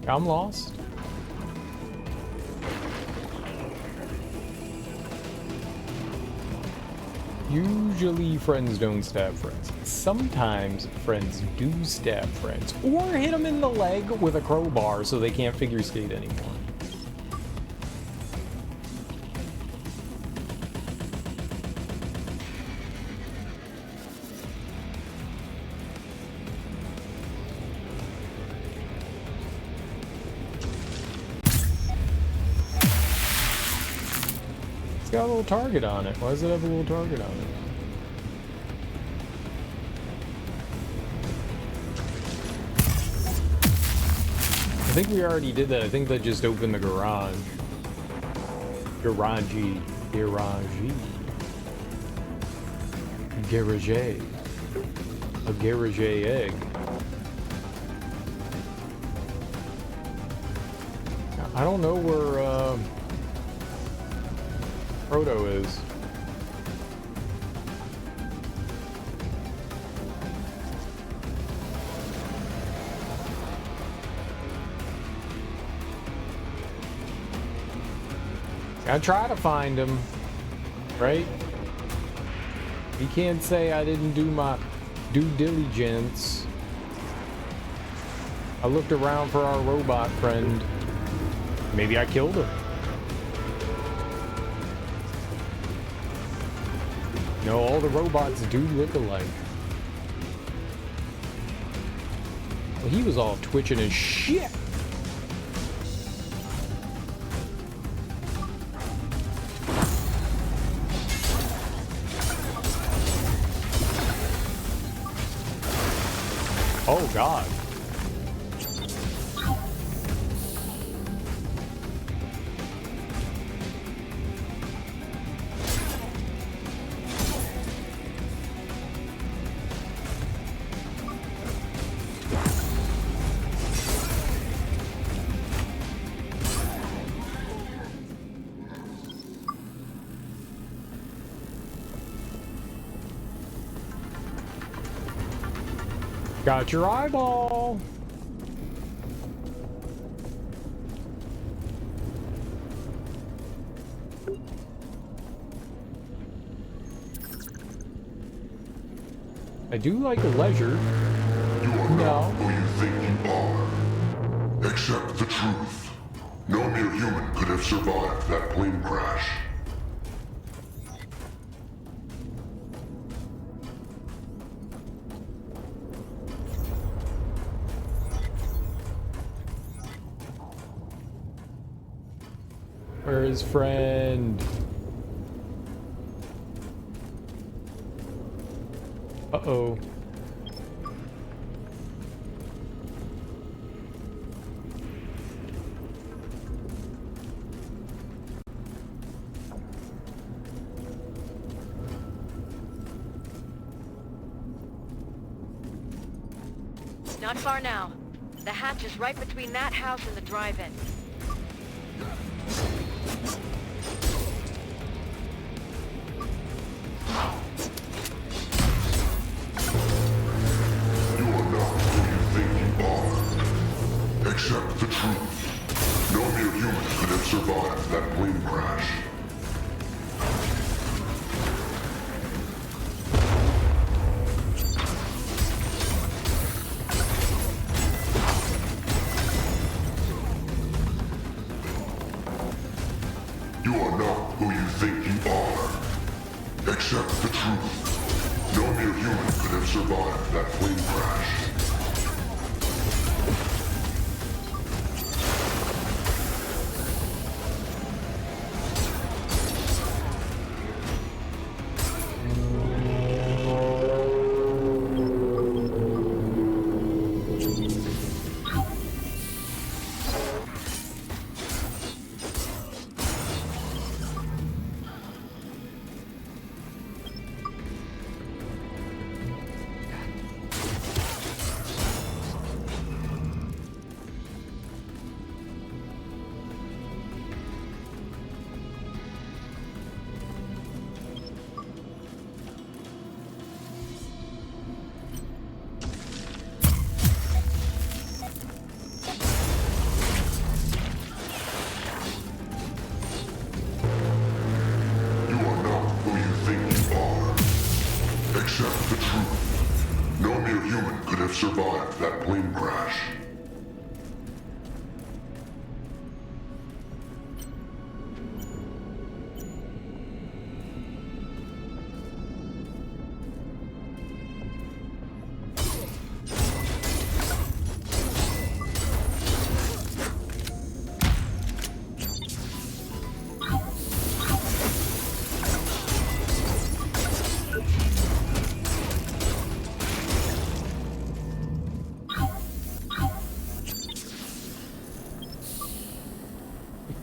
I'm lost. Usually friends don't stab friends. Sometimes friends do stab friends. Or hit them in the leg with a crowbar so they can't figure skate anymore. It's got a little target on it. Why does it have a little target on it? I think we already did that. I think that just opened the garage. Garage. A garage egg. I don't know where Proto is. I try to find him, right? He can't say I didn't do my due diligence. I looked around for our robot friend. Maybe I killed him. No, all the robots do look alike. Well, he was all twitching and shit. Oh, God. Got your eyeball. I do like leisure. You are not who you think you are. Accept the truth. No mere human could have survived that plane crash. Where is friend? Uh-oh. Not far now. The hatch is right between that house and the drive-in. Accept the truth. No mere human could have survived that plane crash. You are not who you think you are. Accept the truth. No mere human could have survived that plane crash. survived that plane crash.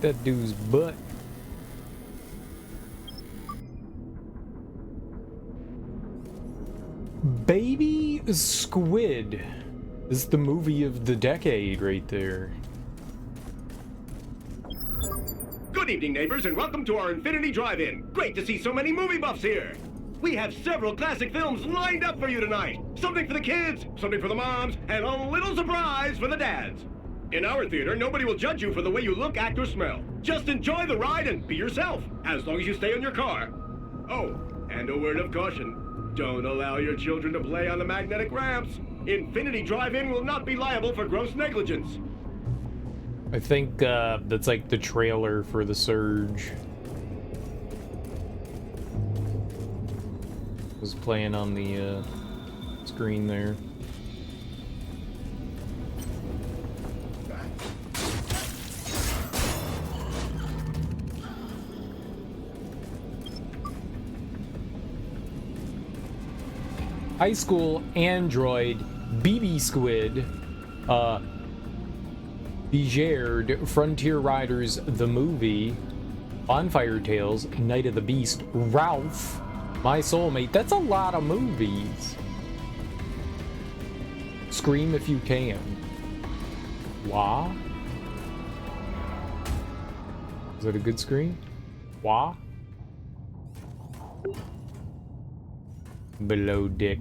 That dude's butt. Baby Squid is the movie of the decade right there. Good evening, neighbors, and welcome to our Infinity Drive-In. Great to see so many movie buffs here. We have several classic films lined up for you tonight. Something for the kids, something for the moms, and a little surprise for the dads. In our theater, nobody will judge you for the way you look, act, or smell. Just enjoy the ride and be yourself, as long as you stay in your car. Oh, and a word of caution. Don't allow your children to play on the magnetic ramps. Infinity Drive-In will not be liable for gross negligence. I think that's like the trailer for The Surge. It was playing on the screen there. High School Android BB Squid Bejared Frontier Riders the movie Bonfire Tales Night of the Beast Ralph My Soulmate. That's a lot of movies. Scream If You Can. Wah? Is that a good screen? Wah? Below Dick.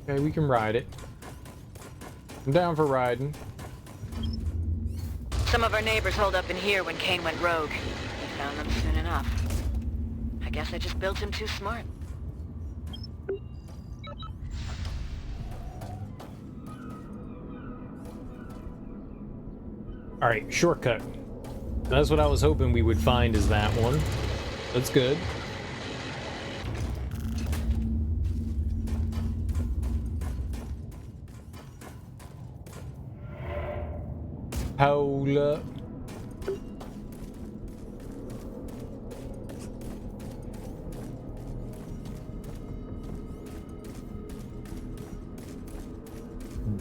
Okay, we can ride it. I'm down for riding. Some of our neighbors holed up in here when Kane went rogue. We found them soon enough. I guess I just built him too smart. Alright, shortcut. That's what I was hoping we would find, is that one. That's good. Hold up.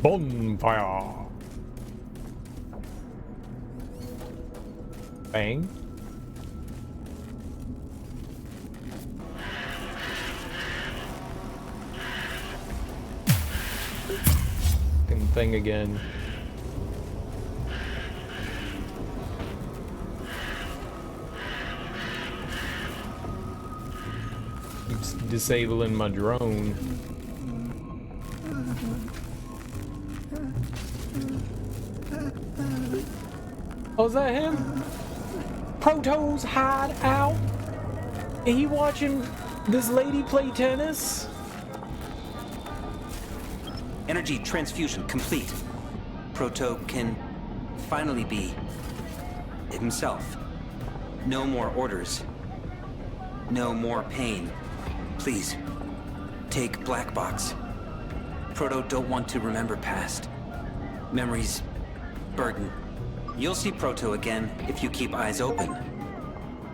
Bonfire. Bang. Fucking thing again. Keeps disabling my drone. Oh, is that him? Proto's hideout? And he watching this lady play tennis? Energy transfusion complete. Proto can finally be himself. No more orders. No more pain. Please, take Black Box. Proto don't want to remember past. Memories burden. You'll see Proto again if you keep eyes open.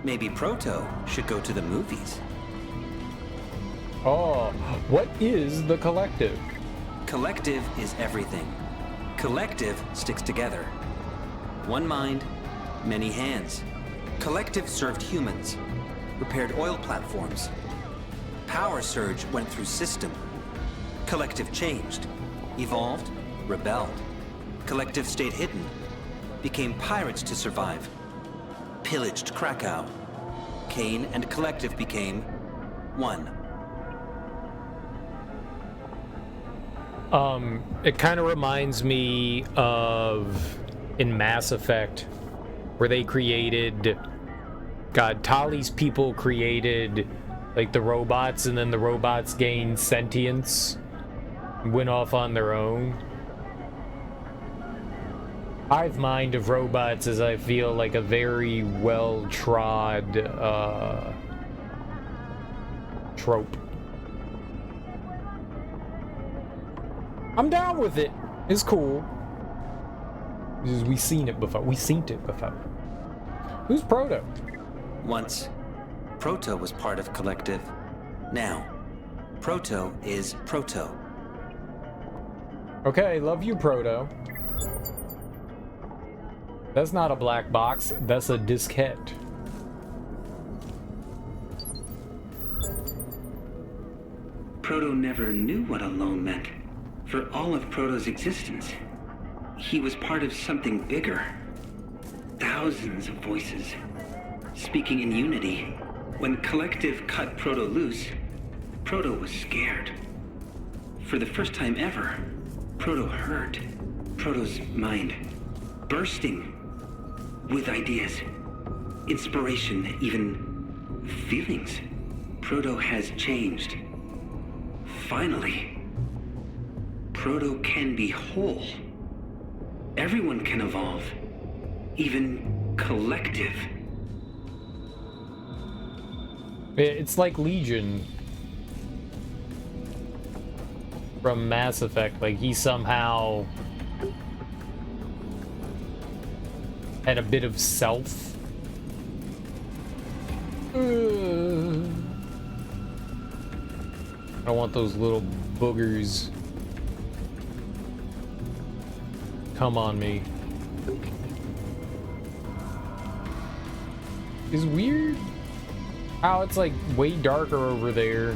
Maybe Proto should go to the movies. Oh, what is the Collective? Collective is everything. Collective sticks together. One mind, many hands. Collective served humans, repaired oil platforms. Power surge went through system. Collective changed, evolved, rebelled. Collective stayed hidden, became pirates to survive. Pillaged Krakow. Kane and Collective became one. It kind of reminds me of in Mass Effect, where they created, God, Tali's people created like the robots, and then the robots gained sentience, went off on their own. Hive mind of robots is, I feel, like a very well-trod trope. I'm down with it. It's cool. We've seen it before. We've seen it before. Who's Proto? Once, Proto was part of Collective. Now, Proto is Proto. Okay, love you, Proto. That's not a black box, that's a diskette. Proto never knew what alone meant. For all of Proto's existence, he was part of something bigger. Thousands of voices, speaking in unity. When Collective cut Proto loose, Proto was scared. For the first time ever, Proto heard. Proto's mind bursting with ideas, inspiration, even feelings. Proto has changed. Finally, Proto can be whole. Everyone can evolve, even Collective. It's like Legion from Mass Effect. Like, he somehow had a bit of self. I don't want those little boogers come on me. It's weird how it's like way darker over there,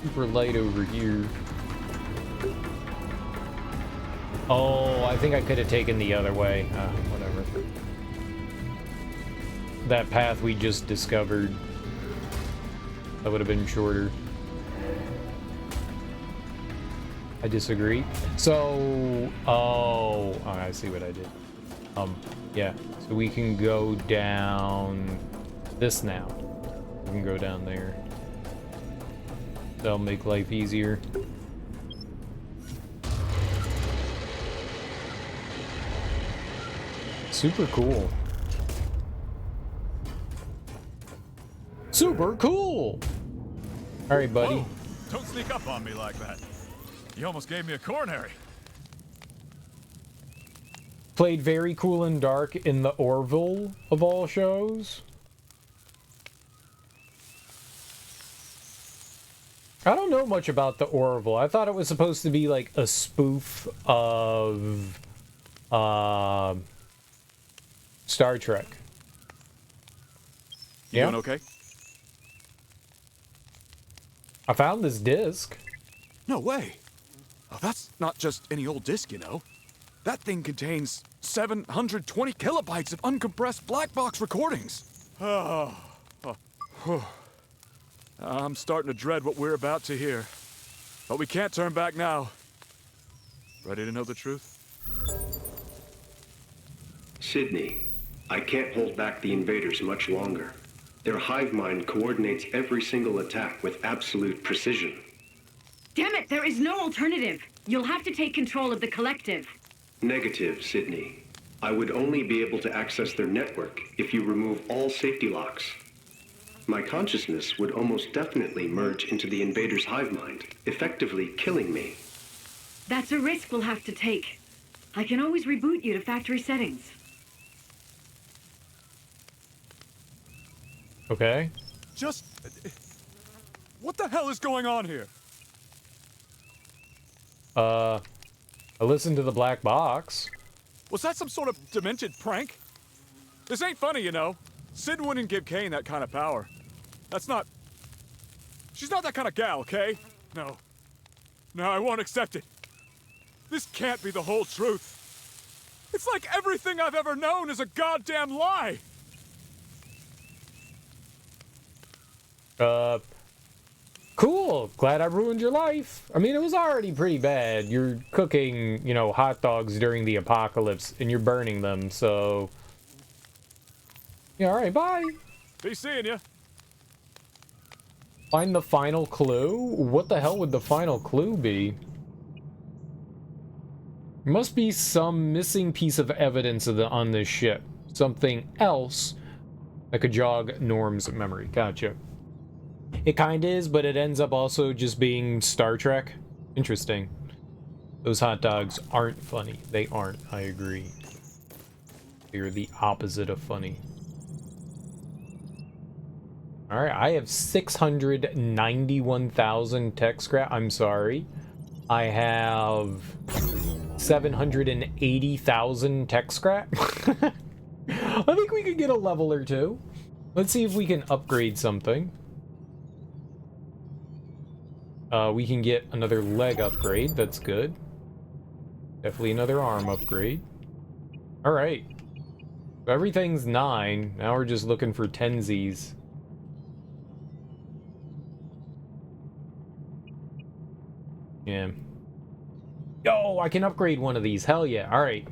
super light over here. Oh, I think I could have taken the other way. Whatever. That path we just discovered, that would have been shorter. I disagree. So, oh, I see what I did. Yeah, so we can go down this now. We can go down there. That'll make life easier. Super cool. Super cool! Alright, buddy. Whoa, don't sneak up on me like that. You almost gave me a coronary. Played very cool and dark in the Orville of all shows. I don't know much about the Orville. I thought it was supposed to be like a spoof of Star Trek. You doing okay? I found this disc. No way. Oh, that's not just any old disc, you know. That thing contains 720 kilobytes of uncompressed black box recordings. I'm starting to dread what we're about to hear. But we can't turn back now. Ready to know the truth? Sydney, I can't hold back the invaders much longer. Their hive mind coordinates every single attack with absolute precision. Damn it, there is no alternative. You'll have to take control of the Collective. Negative, Sydney. I would only be able to access their network if you remove all safety locks. My consciousness would almost definitely merge into the invader's hive mind, effectively killing me. That's a risk we'll have to take. I can always reboot you to factory settings. Okay. Just... what the hell is going on here? I listened to the black box. Was that some sort of demented prank? This ain't funny, you know. Sid wouldn't give Kane that kind of power. That's not... she's not that kind of gal, okay? No. No, I won't accept it. This can't be the whole truth. It's like everything I've ever known is a goddamn lie. Cool. Glad I ruined your life. I mean, it was already pretty bad. You're cooking, you know, hot dogs during the apocalypse, and you're burning them, so... Yeah, alright, bye. Be seeing you. Find the final clue? What the hell would the final clue be? There must be some missing piece of evidence on this ship. Something else that could jog Norm's memory. Gotcha. It kinda is, but it ends up also just being Star Trek. Interesting. Those hot dogs aren't funny. They aren't, I agree. They're the opposite of funny. Alright, I have 691,000 tech scrap. I'm sorry. I have 780,000 tech scrap. I think we could get a level or two. Let's see if we can upgrade something. We can get another leg upgrade. That's good. Definitely another arm upgrade. Alright. So everything's 9. Now we're just looking for 10sies. Yeah. Yo, I can upgrade one of these. Hell yeah. Alright.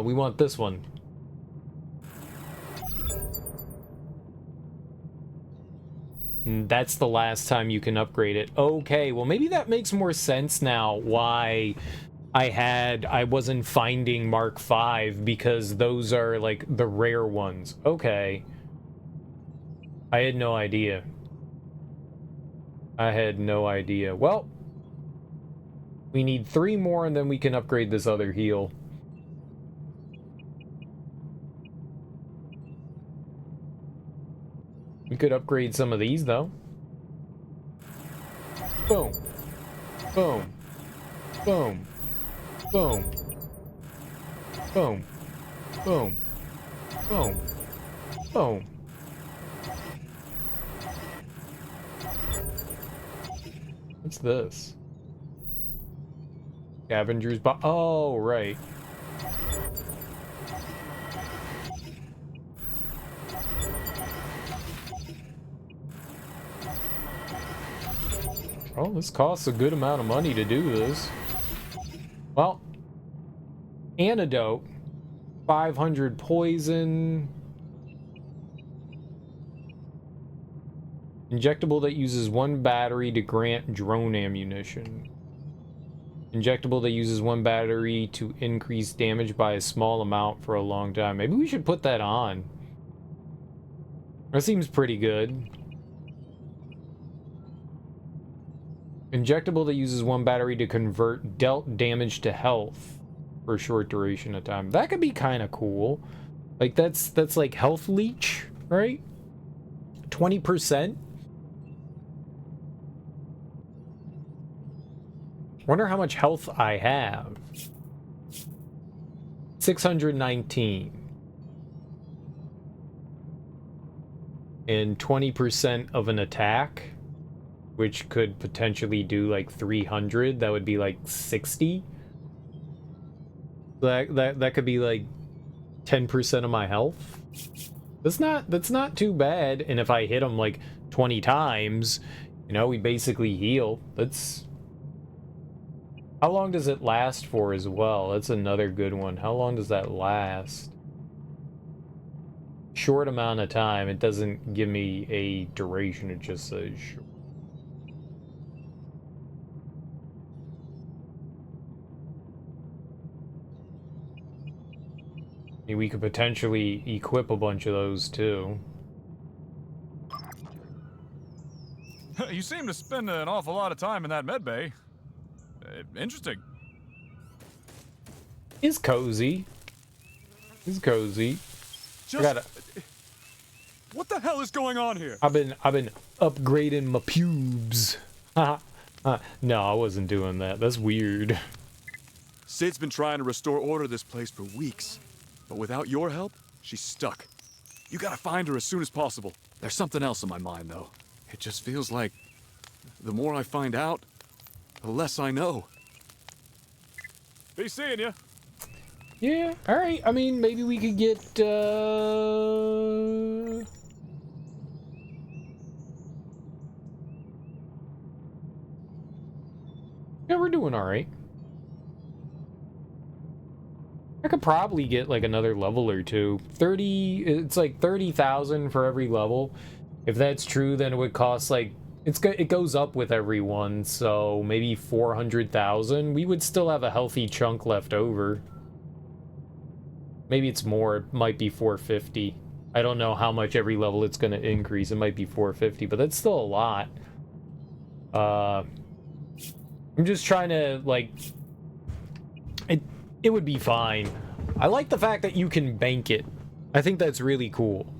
We want this one. That's the last time you can upgrade it. Okay, well maybe that makes more sense now why I wasn't finding Mark V, because those are like the rare ones. Okay. I had no idea. I had no idea. Well, we need 3 more and then we can upgrade this other heal. We could upgrade some of these, though. Boom. Boom. Boom. Boom. Boom. Boom. Boom. Boom. What's this? Scavenger's box. Oh, right. Oh, this costs a good amount of money to do this. Well, antidote, 500 poison. Injectable that uses 1 battery to grant drone ammunition. Injectable that uses 1 battery to increase damage by a small amount for a long time. Maybe we should put that on. That seems pretty good. Injectable that uses 1 battery to convert dealt damage to health for a short duration of time. That could be kind of cool. Like that's like health leech, right? 20%. Wonder how much health I have. 619. And 20% of an attack, which could potentially do like 300. That would be like 60. That could be like 10% of my health. That's not too bad. And if I hit them like 20 times, you know, we basically heal. That's... How long does it last for as well? That's another good one. How long does that last? Short amount of time. It doesn't give me a duration. It just says short. We could potentially equip a bunch of those too. You seem to spend an awful lot of time in that med bay. Interesting. It's cozy. It's cozy. What the hell is going on here? I've been upgrading my pubes. No, I wasn't doing that. That's weird. Sid's been trying to restore order to this place for weeks. But without your help, she's stuck. You gotta find her as soon as possible. There's something else in my mind, though. It just feels like the more I find out, the less I know. Be seeing you. Yeah, alright. I mean, maybe we could get, Yeah, we're doing alright. I could probably get like another level or two. 30, it's like 30,000 for every level. If that's true, then it would cost like, it goes up with every one, so maybe 400,000. We would still have a healthy chunk left over. Maybe it's more, it might be 450. I don't know how much every level it's going to increase. It might be 450, but that's still a lot. I'm just trying to, like, it would be fine. I like the fact that you can bank it. I think that's really cool.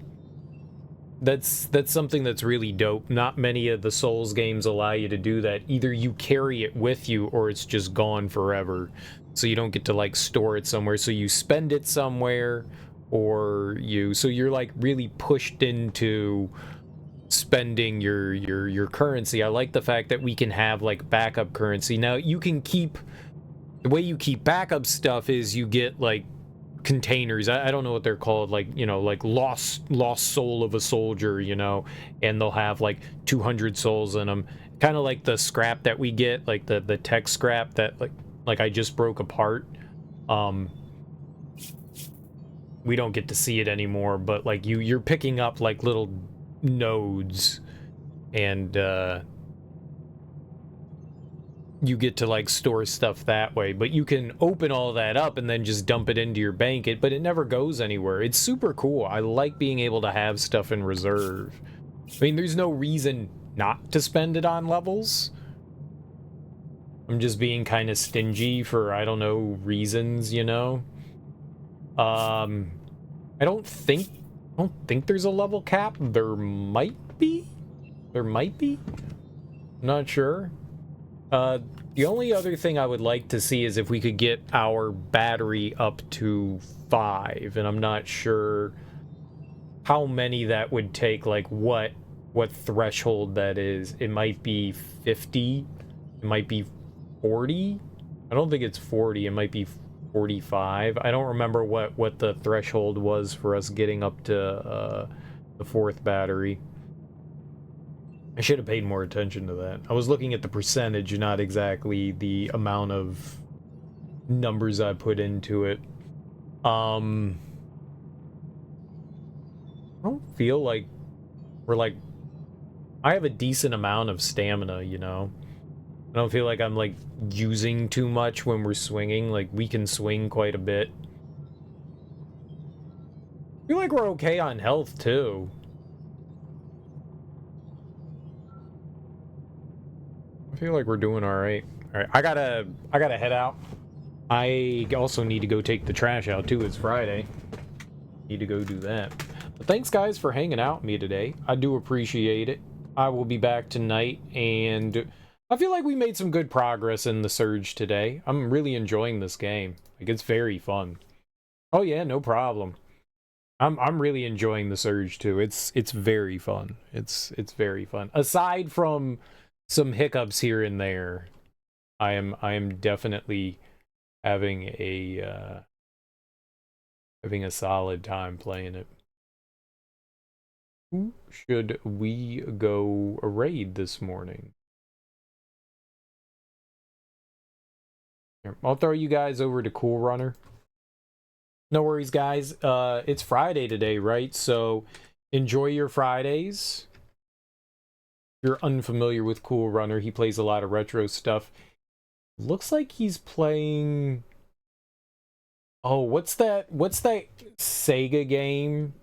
That's something that's really dope. Not many of the Souls games allow you to do that. Either you carry it with you or it's just gone forever. So you don't get to like store it somewhere. So you spend it somewhere or so you're like really pushed into spending your currency. I like the fact that we can have like backup currency. Now you can keep, the way you keep backup stuff is you get like containers. I don't know what they're called, like, you know, like lost soul of a soldier, you know, and they'll have like 200 souls in them, kind of like the scrap that we get, like the tech scrap that like I just broke apart. We don't get to see it anymore, but like you're picking up like little nodes, and you get to like store stuff that way. But you can open all that up and then just dump it into your bank, but it never goes anywhere. It's super cool. I like being able to have stuff in reserve. I mean, there's no reason not to spend it on levels. I'm just being kind of stingy for, I don't know, reasons, you know. I don't think there's a level cap. There might be. I'm not sure. The only other thing I would like to see is if we could get our battery up to 5, and I'm not sure how many that would take, like what threshold that is. It might be 50, it might be 40. I don't think it's 40, it might be 45. I don't remember what the threshold was for us getting up to the 4th battery. I should have paid more attention to that. I was looking at the percentage, not exactly the amount of numbers I put into it. I don't feel like we're like... I have a decent amount of stamina, you know? I don't feel like I'm like using too much when we're swinging. Like, we can swing quite a bit. I feel like we're okay on health too. I feel like we're doing all right. All right, I gotta head out. I also need to go take the trash out too. It's Friday. Need to go do that. But thanks guys for hanging out with me today. I do appreciate it. I will be back tonight, and I feel like we made some good progress in the Surge today. I'm really enjoying this game. Like, it's very fun. Oh yeah, no problem. I'm really enjoying the Surge too. It's very fun. It's very fun. Aside from some hiccups here and there, I am definitely having a solid time playing it. Who should we go raid this morning? Here, I'll throw you guys over to Cool Runner. No worries, guys. It's Friday today, right? So enjoy your Fridays. If you're unfamiliar with Cool Runner, he plays a lot of retro stuff. Looks like he's playing... Oh, what's that Sega game?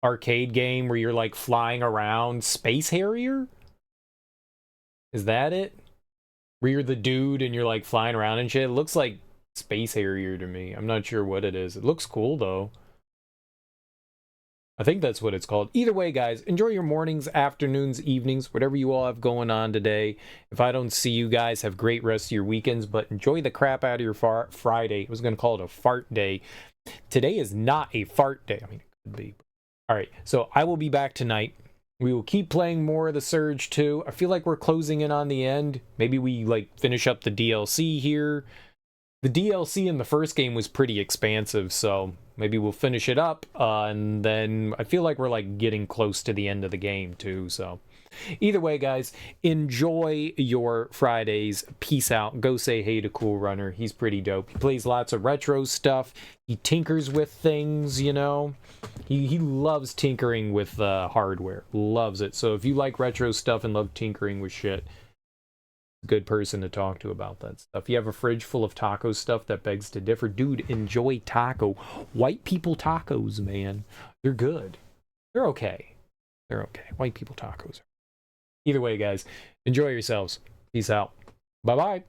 Arcade game where you're like flying around? Space Harrier? Is that it? Where you're the dude and you're like flying around and shit? It looks like Space Harrier to me. I'm not sure what it is. It looks cool though. I think that's what it's called. Either way, guys, enjoy your mornings, afternoons, evenings, whatever you all have going on today. If I don't see you guys, have great rest of your weekends, but enjoy the crap out of your Friday. I was going to call it a fart day. Today is not a fart day. I mean, it could be. All right, so I will be back tonight. We will keep playing more of the Surge 2. I feel like we're closing in on the end. Maybe we like finish up the DLC here. The DLC in the first game was pretty expansive, so maybe we'll finish it up, and then I feel like we're like getting close to the end of the game too, so either way, guys, enjoy your Fridays. Peace out. Go say hey to Cool Runner. He's pretty dope. He plays lots of retro stuff. He tinkers with things, you know. He loves tinkering with hardware. Loves it. So if you like retro stuff and love tinkering with shit, good person to talk to about that stuff. You have a fridge full of taco stuff that begs to differ. Dude, enjoy taco. White people tacos, man. They're good. They're okay. They're okay. White people tacos. Either way, guys, enjoy yourselves. Peace out. Bye-bye.